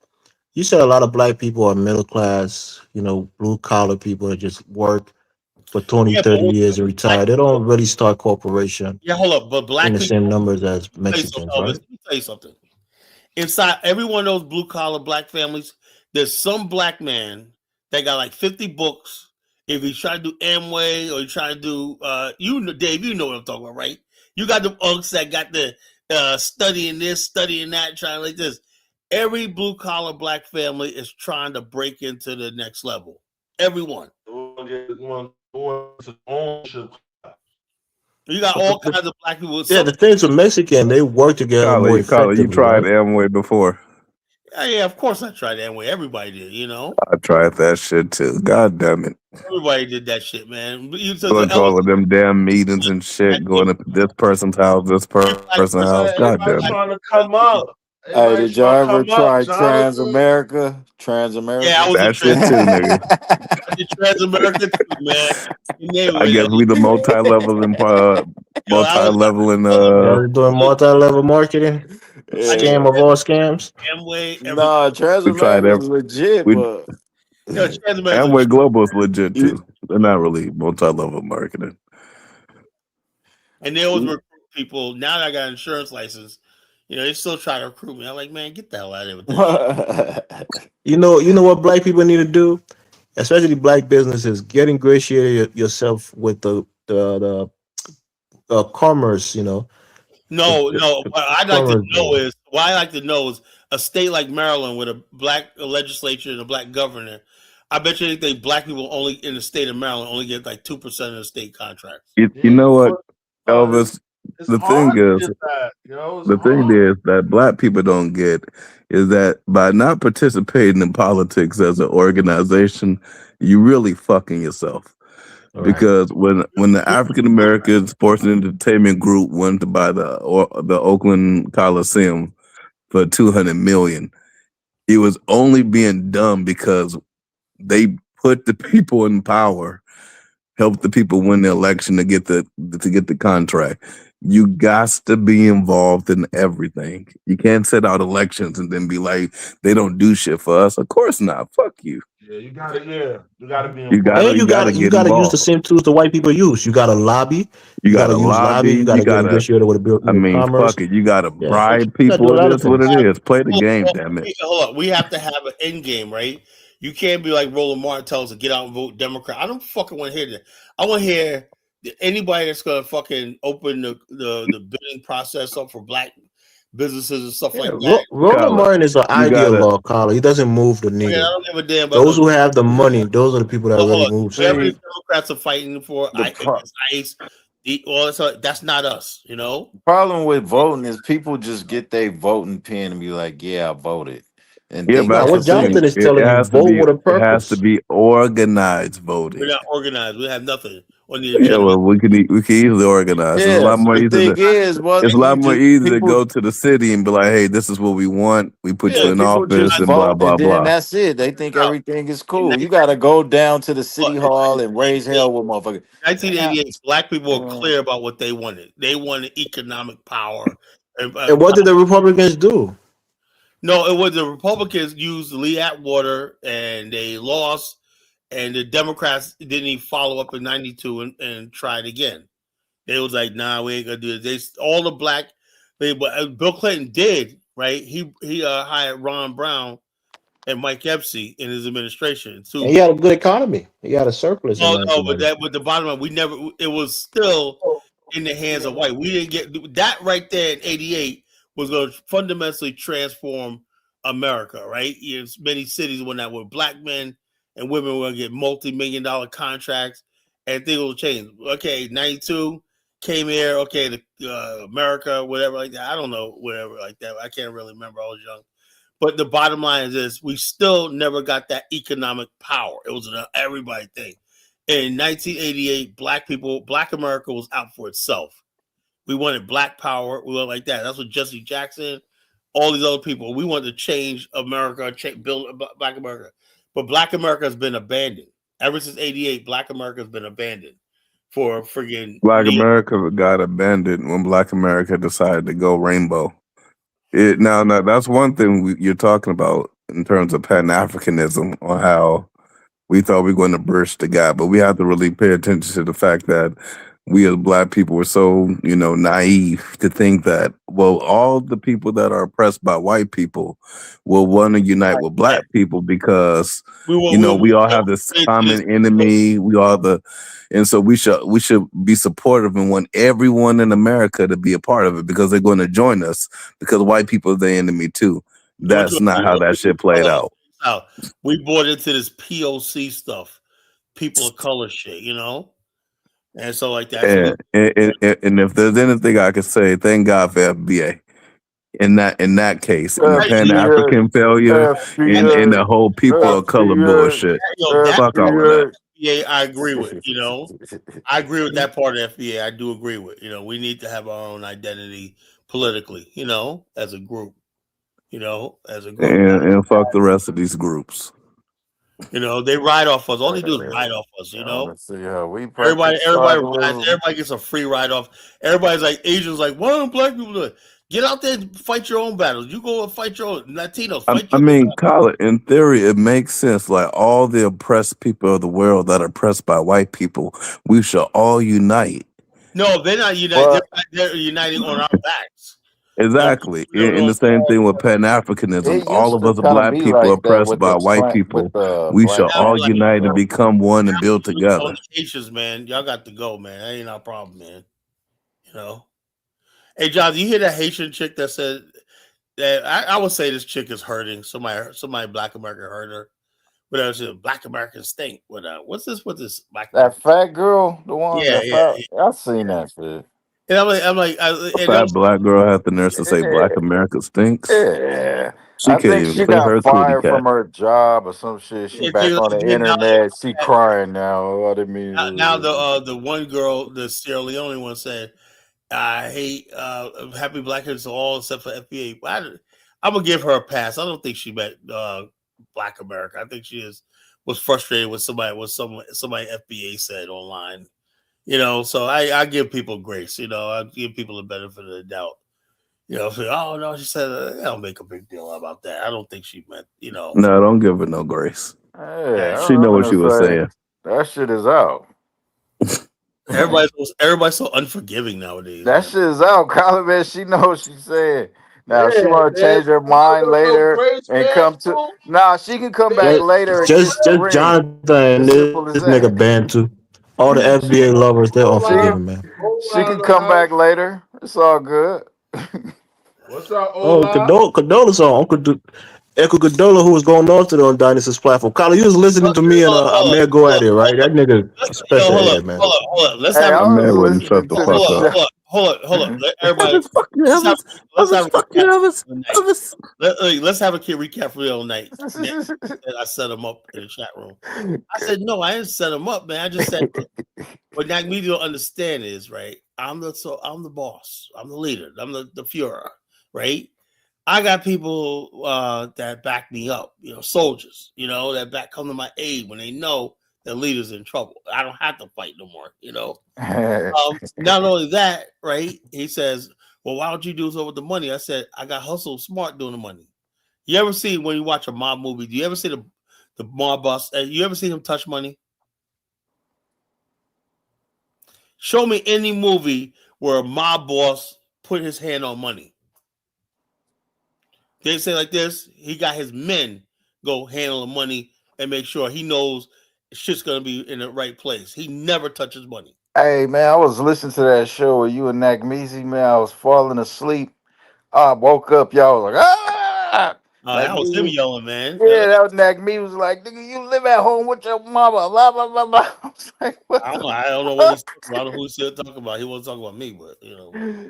You said a lot of black people are middle class, you know, blue collar people that just work for 20, 30 years and retire. They don't really start corporation Yeah, hold up. But in black the people, same numbers as let me tell you something, Mexicans, Elvis. right? Let me tell you something. Inside every one of those blue collar black families, there's some black man that got like 50 books. If he's trying to do Amway or he's trying to do, you know, Dave, you know what I'm talking about, right? You got the unks that got the studying this, studying that, trying like this. Every blue collar black family is trying to break into the next level. Everyone. You got all kinds of black people. Yeah, the things with Mexican, they work together more Carla, you effectively, tried right? Amway before. Yeah, of course I tried that way. Everybody did, you know. I tried that shit too. God damn it. Everybody did that shit, man. Going to all of them damn meetings and shit, going to this person's house, this person's house. God Everybody damn it. trying to come up. Hey, Everybody did y'all trying to ever come up, try Jonathan. Transamerica? Yeah, I was a That shit too, nigga. I did Transamerica too, man. I guess we the multi-level and multi-level and Yeah, they're doing multi-level marketing, I did scam of all scams. Amway, everything. Nah, we tried Transamerica every is legit, we but Amway Global is legit too. They're not really multi-level marketing. And they always recruit people. Now that I got an insurance license, they still try to recruit me. I'm like, man, get the hell out of here with that. You know what black people need to do, especially black businesses, get ingratiated yourself with the commerce. No. What I'd like to know is what I like to know is a state like Maryland with a black legislature and a black governor. I bet you anything black people only in the state of Maryland only get like 2% of the state contracts. You know what, Elvis? The thing is that black people don't get is that by not participating in politics as an organization, you really fucking yourself. Right. Because when the African American Sports and Entertainment Group went to buy the Oakland Coliseum for $200 million, it was only being done because they put the people in power, helped the people win the election to get the contract. You got to be involved in everything. You can't set out elections and then be like, they don't do shit for us. Of course not. Fuck you. Yeah, you gotta be You gotta use the same tools the white people use. You gotta lobby. You gotta use lobby. You gotta get ingratiated with commerce. Fuck it. You gotta bribe people. That's what it is. Play the game, damn it. Hold on. We have to have an end game, right? You can't be like Roland Martin tells us to get out and vote Democrat. I don't fucking want to hear that. I want to hear anybody that's gonna fucking open the bidding process up for black businesses and stuff like that. Roland Martin is an ideologue, Carla. He doesn't move the needle. I don't give a damn about those who have the money. Those are the people that really move. Whatever the Democrats are fighting for, ICE, all that, that's not us. The problem with voting is people just get their voting pen and be like, "Yeah, I voted." And but what Jonathan is telling you, vote with a purpose. It has to be organized voting. We're not organized. We have nothing on the agenda. Yeah, well, we can easily organize. Yeah, it's a lot more easy. It's a lot more easy to go to the city and be like, "Hey, this is what we want. We put you in office and blah blah blah." And that's it. They think everything is cool. You got to go down to the city hall and raise hell with motherfuckers. 1988, black people were clear about what they wanted. They wanted economic power. And what did the Republicans do? No, it was the Republicans used Lee Atwater and they lost, and the Democrats didn't even follow up in '92 and try it again. They was like, "Nah, we ain't gonna do this." All the black, Bill Clinton did, right? He hired Ron Brown and Mike Epstein in his administration too. And he had a good economy. He had a surplus. But the bottom line, it was still in the hands of white. We didn't get that right there in '88. Was going to fundamentally transform America, right? Many cities when that were black men and women were going to get multi-million-dollar contracts, and things will change. Okay, 92 came here. Okay, America, whatever like that. I don't know, whatever like that. I can't really remember. I was young. But the bottom line is this: we still never got that economic power. It was an everybody thing. In 1988, Black America was out for itself. We wanted black power. We were like that. That's what Jesse Jackson, all these other people. We wanted to change America, build Black America. But Black America has been abandoned. Ever since '88, Black America has been abandoned for friggin' Black America got abandoned when Black America decided to go rainbow. Now that's one thing you're talking about in terms of Pan-Africanism, on how we thought we were going to burst the gap, but we have to really pay attention to the fact that we as black people were so, naive to think that, well, all the people that are oppressed by white people will want to unite with black people because, we all have this common enemy. And so we should be supportive and want everyone in America to be a part of it because they're going to join us because white people are the enemy too. That's not how that shit played out. We bought into this POC stuff, people of color shit, and so like that. And if there's anything I could say, thank God for FBA. In that case, in the Pan-African failure, and the whole people of color bullshit. Fuck all of that. Yeah, I agree with. I agree with that part of FBA. I do agree with. We need to have our own identity politically. As a group. As a group. And fuck the rest of these groups. They ride off us. All they do is ride off us. Everybody gets a free ride off. Everybody's like, Asians like, why don't black people do it? Get out there and fight your own battles. You go and fight your own Latinos. I, Fight I your own mean, battles. Colin, in theory, it makes sense. Like all the oppressed people of the world that are oppressed by white people, we should all unite. No, they're not united. They're uniting on our backs. Exactly. No, And no, the same thing with Pan Africanism. It All used of to us kind of black be people like that oppressed with by the white with people. the We black shall all people. unite and become one and build all together. the Haitians, man. Y'all got to go, man. That ain't our problem, man. You know. Hey, John, you hear that Haitian chick that said that I would say this chick is hurting. Somebody Black American hurt her. Whatever, she said, Black Americans stink. What's this with this Black That American? fat girl, the one Yeah, that yeah, fat. yeah. I seen that shit. And I'm like, A and fat those, black girl had the nerve to say Black America stinks. Yeah. She I can't think even she clean got her cootie fired cat. from her job or some shit. She and back on the internet. She crying now. Oh, I didn't mean now to. the one girl, the Sierra Leone one said, I hate happy Black History all except for FBA. I'm gonna give her a pass. I don't think she met Black America. I think she was frustrated with somebody FBA said online. You know, so I give people grace. You know, I give people the benefit of the doubt. You know, say, oh no, she said I don't make a big deal about that. I don't think she meant. You know, No, don't give her no grace. Hey, She know I'm what she gonna was say saying. that shit is out. everybody's so unforgiving nowadays. That Man. shit is out, Colin, man. She knows what she's saying. Now she Yeah, want to man. change her You know mind what no later grace, and man, come to. bro? Nah, she can come back There's later and no get Just the grace. ring. Jonathan and As simple as this nigga that. banned too. All the She FBA lovers, they're Whole lot of, unforgiving, man. whole she lot can of come house. back later. It's all good. What's up, Oh, Ola? Condola on Uncle Condola, who was going on to the on Dynasty's platform. Colin, you was listening to me and Amir go at it, right? That nigga special Hold head, up, man. hold up. Let's Hey, have I a My man was wouldn't shut listening the to the fuck up. show. hold up. Everybody, Elvis, fuck you, let's have Elvis. let's have Elvis, a fuck you, recap Elvis. of the night. Elvis. Let's have a kid recap for the other night. I set him up in the chat room. I said, no, I didn't set him up, man. I just said what that media don't understand is, right? I'm the boss. I'm the leader. I'm the Führer, right? I got people that back me up, you know, soldiers, you know, that come to my aid when they know the leader's in trouble. I don't have to fight no more, you know. Not only that, right? He says, well, why don't you do so with the money? I said, I got hustle smart doing the money. You ever see when you watch a mob movie? Do you ever see the mob boss? You ever see him touch money? Show me any movie where a mob boss put his hand on money. They say like this, he got his men go handle the money and make sure he knows shit's gonna be in the right place. He never touches money. Hey, man, I was listening to that show with you and Nagmeezy, man. I was falling asleep. I woke up, y'all was like, ah! That was him Nagmeezy, yelling, man. yeah, that was Nagmeezy was like, nigga, you live at home with your mama, blah, blah, blah, blah. I was like, what the I don't know what he's fuck? talking about. I don't know who he's still talking about. He wasn't talking about me, but you know.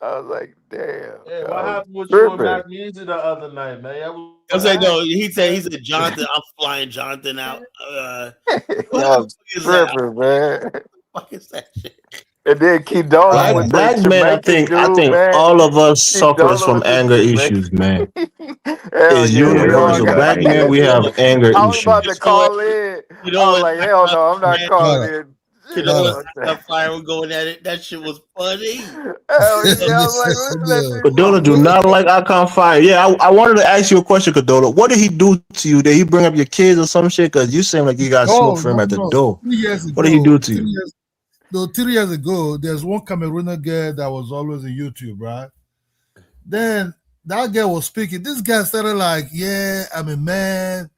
I was like, damn. Hey, I what was happened with you and tripping. Matt Music the other night, man? Y'all I was was like, no, acting, he said, Jonathan, I'm flying Jonathan out. What the Y'all fuck is that? tripping, man. What the fuck is that shit? And then Kedola with the Black men, Jamaican I dude, think man. all of us suffers Kedola from with the anger Jamaican. issues, man. Hell It's yeah, we Yeah, all universal. we got. got Black men, anger we issues. have anger I was about to issues. call in. You know I was what? like, hell no, I'm not calling in. You know what? Fire was going at it. That shit was funny. Hell yeah, I was like, listen at this Cadola do not like Icon Fire. Yeah, I wanted to ask you a question, Cadola. What did he do to you? Did he bring up your kids or some shit? Because you seem like you got smoke Oh for him no, at the no! door. 3 years What did he ago, do to you? 3 years ago, there's one Cameroonian girl that was always in YouTube, right? Then that girl was speaking. This guy started like, "Yeah, I'm a man.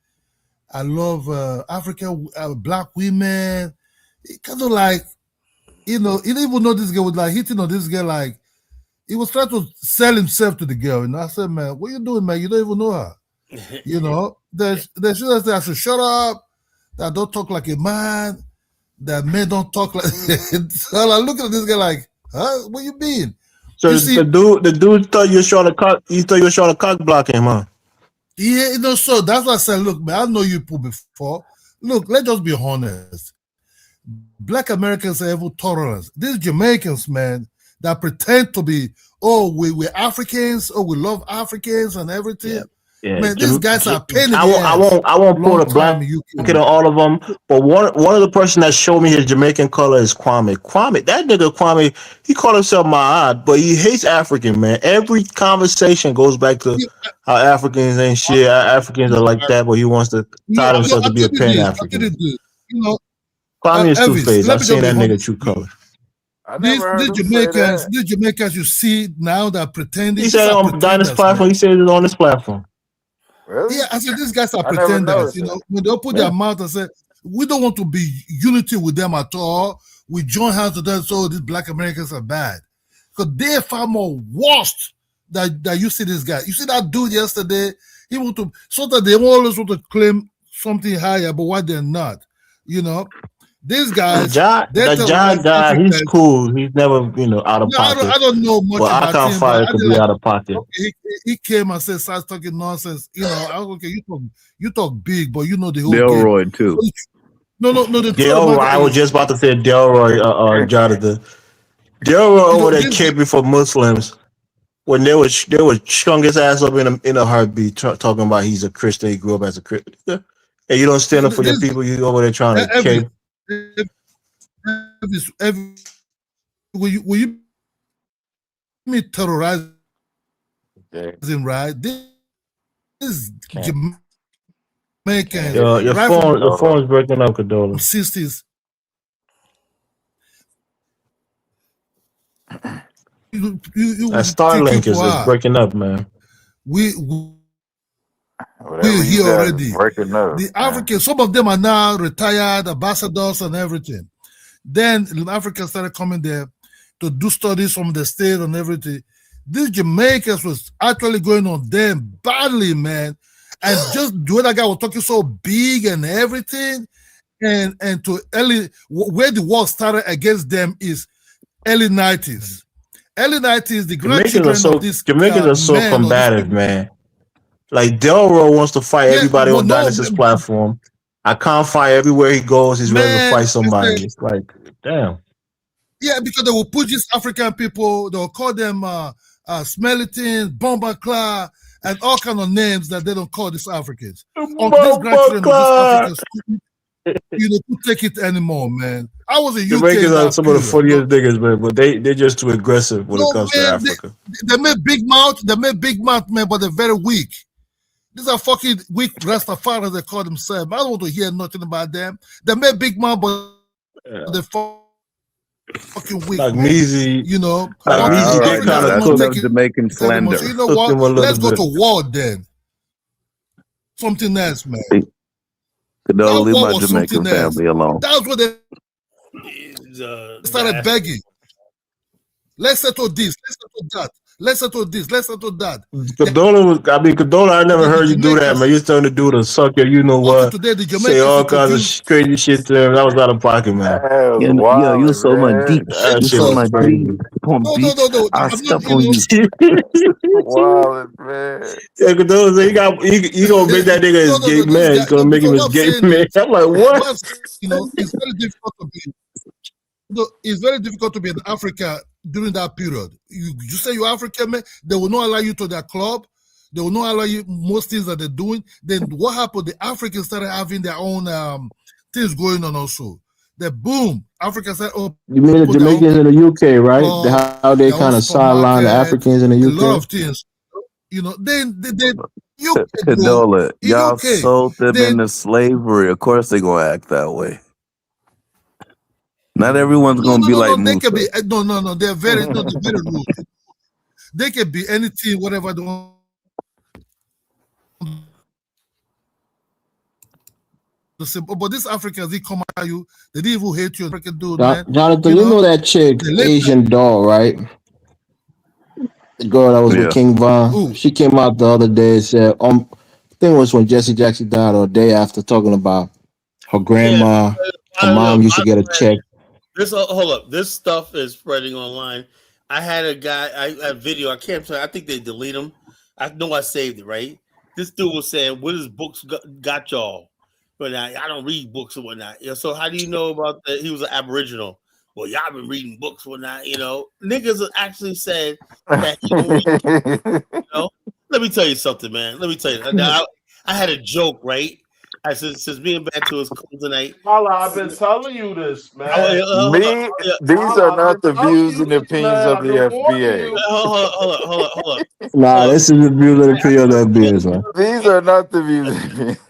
I love African black women." It kind of like, you know, he didn't even know this girl was like hitting on this girl. Like he was trying to sell himself to the girl. And I said, "Man, what you doing, man? You don't even know her." You know, they should say, "I should shut up. That don't talk like a man. That men don't talk like." So I look at this guy like, "Huh? What you mean?" So You see, the dude thought you were trying to cock. He thought you were trying to cock block him, huh? yeah, you know. So that's why I said, "Look, man, I know you people before. Look, let's just be honest. Black Americans are evil tolerance. These Jamaicans, man, that pretend to be, oh, we're Africans, oh, we love Africans and everything. Yeah, Man, these guys are pain in I the won't, I ass. won't, I won't Long put a time in UK, blanket on man. all of them. But one of the person that showed me his Jamaican color is Kwame. Kwame, that nigga Kwame, he called himself Ma'ad, but he hates African, man. Every conversation goes back to how Africans ain't shit. How Africans are like that, but he wants to tie himself to be a Pan I'll tell you African. this. You know, Kwame is two Elvis, faced. let I've me just seen be that nigga honest true with you. color. I never heard him say that. These Jamaicans you see now that are pretending, He these said it are on Dinah's pretenders, platform. man. He said it on this platform. Really? Yeah, I said these guys are I never pretenders. noticed You know, that. when they open Yeah. their mouth and say, we don't want to be unity with them at all. We join hands with them, so these black Americans are bad. Because they're far more worst that you see this guy. You see that dude yesterday, he want to, so that they always want to claim something higher, but what they're not. You know, these guys, they The terrorize John guy, he's Africans. cool. He's never, out of No, I pocket. don't know much But about Icon him, but Fire I could just be like, out of pocket. okay, he came and said, start talking nonsense. You know, I was okay, you talk big, but you know the whole game. Delroy too. No, the truth of the Delroy, matter I was is, just about to say Delroy, Jonathan. Delroy you know, over there this camping for Muslims when they were strung his ass up in a heartbeat, talking about he's a Christian, he grew up as a Christian. And you don't stand up for your people, you over there trying to every, cape. will you me terrorizing him, right? This Jamaican, Your right from phone is breaking up, Cadola. 60s. You That think Starlink people is are. breaking up, man. We're Whatever you here got is already. breaking up. The Africans, some of them are now retired ambassadors and everything. Then Africans started coming there to do studies from the state and everything. These Jamaicans was actually going on them badly, man. And just the other guy was talking so big and everything. And to early, where the war started against them is early 90s. Early 90s, the grandchildren of this Jamaicans are so man or this combative, man. Like Delroy wants to fight everybody on Dynasty's platform. I can't fight everywhere he goes. He's ready to man, fight somebody. It's like, damn. Yeah, because they will put these African people, they will call them smelly things, bomber claw, and all kind of names that they don't call these Africans. Until these grandchildren of these Africans, couldn't take it anymore, man. I was in UK Jamaicans in are that some period. of the funniest niggas, man, but they're just too aggressive when it comes to Man, Africa. they make big mouth, man, but they're very weak. These are fucking weak Rastafarians, they call themselves. I don't want to hear nothing about them. They make big mouth, but they're fucking weak, Like man. Measy, You know, like until Measy, the they Africans kind are of not cook. taking Jamaican it anymore. So slander. you know Cook what? them a little Let's go bit. to war then. Something else, man. Don't leave war my was Jamaican something else. family alone. That was what they started begging. Let's settle this. Let's settle that. Let's settle this. Let's settle that. Cadola, I never heard you do that, man. You're starting to do the sucker, you know what? Today, the Say all kinds of crazy shit to him. That was out of pocket, man. That was You so much man. deep. That You shit so was much crazy. deep. On beach. No. I'll I'm not, step on you. Wildin', man. Yeah, Cadola, he gonna make that nigga his gay man. He's gonna make him his gay man. I'm like, what? It's very difficult to be. It's very difficult to be in Africa during that period. You say you're African, man, they will not allow you to their club. They will not allow you most things that they're doing. Then what happened? The Africans started having their own things going on also. The boom, Africa said, "Oh, You mean the Jamaicans in the UK, right? How they kind of sideline the Africans in the UK? A lot of things. You know, then UK, Cadola, y'all UK, sold them into slavery. Of course they gonna act that way. Not everyone's gonna be like they Musa. can be no. They're very rude. They can be anything, whatever they want. But these Africans, they come at you. They didn't even hate you, African dude, man. Jonathan, you know that chick, Asian doll, right? The girl that was with King Von. She came out the other day and said, I think it was when Jesse Jackson died or a day after, talking about her grandma, her mom used to get a check. Hold up. This stuff is spreading online. I had a guy, a video. I can't tell. I think they delete them. I know I saved it, right? This dude was saying, "What has books got y'all?" But I don't read books or whatnot. So how do you know about that? He was an Aboriginal. Well, y'all been reading books or whatnot. Niggas actually said that he don't read books, Let me tell you something, man. Let me tell you. Now, I had a joke, right? I said since me and Bantu is cool tonight. Holla, I've been telling you this, man. Hold up. These are not the views and opinions of I've the been warning FBA. you. Hold up. Nah, this is the views of the PO of the FBS, man. These are not the views.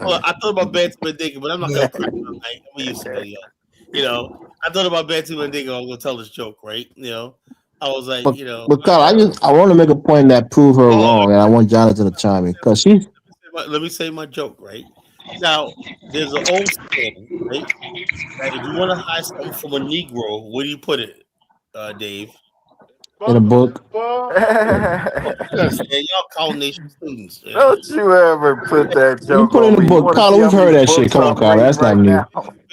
Hold up. I thought about Bantu and Dinka, but I'm not gonna crack tonight. I'm gonna use somebody else. You know, I thought about Bantu and Dinka. I'm gonna tell this joke, right? You know, I was like, But Carl, I want to make a point that prove her wrong, and I want Jonathan to chime in because she's. Let me say my joke, right? Now, there's an old saying, right? That if you want to hide something from a Negro, where do you put it, Dave? In a book. Y'all combination students. Man. Don't you ever put that You joke put it on in me. the book, Carl. We've heard that shit. Come on, Carl. That's not new.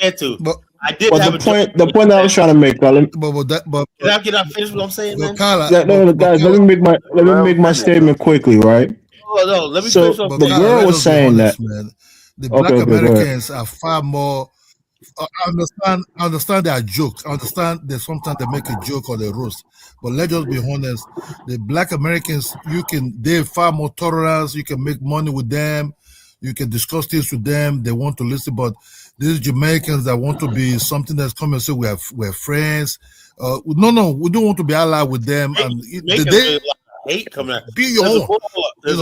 I did But have the point that I was trying to make, Carl. Can I finish what I'm saying, man? Guys, let me make my statement quickly, right? Oh no, let me So finish. the girl was saying that. Man. The Black Americans are far more. I understand there are jokes. I understand that sometimes they make a joke or they roast. But let's just be honest. The Black Americans, they're far more tolerant. You can make money with them. You can discuss things with them. They want to listen. But these Jamaicans that want to be something that's coming and say we're friends. No, we don't want to be allied with them. And hate coming out. Be your own.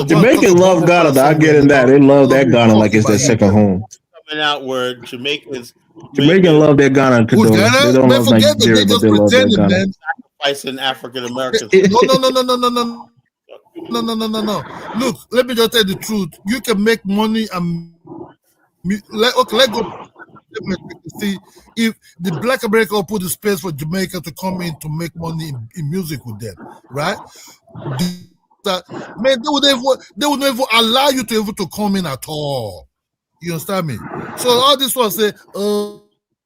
Jamaican love Ghana. I get in that. They love that Ghana like it's their second home. Coming out where Jamaicans love their Ghana. They don't love Nigeria, but they love their Ghana. Sacrificing African Americans. No. Look, let me just tell you the truth. You can make money and let's go. See if the Black America will put the space for Jamaica to come in to make money in music with them, right? Man, they would never allow you to come in at all. You understand me? So all this one say,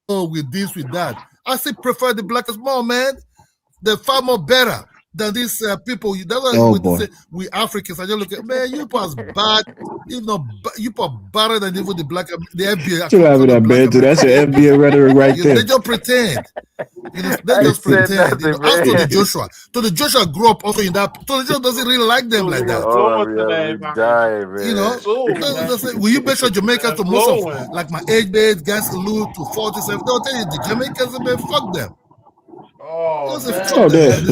with this, with that. I say prefer the blackest more, man. They're far more better than these people. That's why say we Africans. I just look at, man, you pass bad. You know, you pass better than even the FBA. You have that bad too. That's an FBA rhetoric right there. They just pretend. They just pretend. As to the Joshua grew up also in that. So the Joshua doesn't really like them like that. Will you make sure Jamaicans to most of like my age mates, guys salute to 47? They'll tell you the Jamaicans, man, fuck them. Oh, fuck them.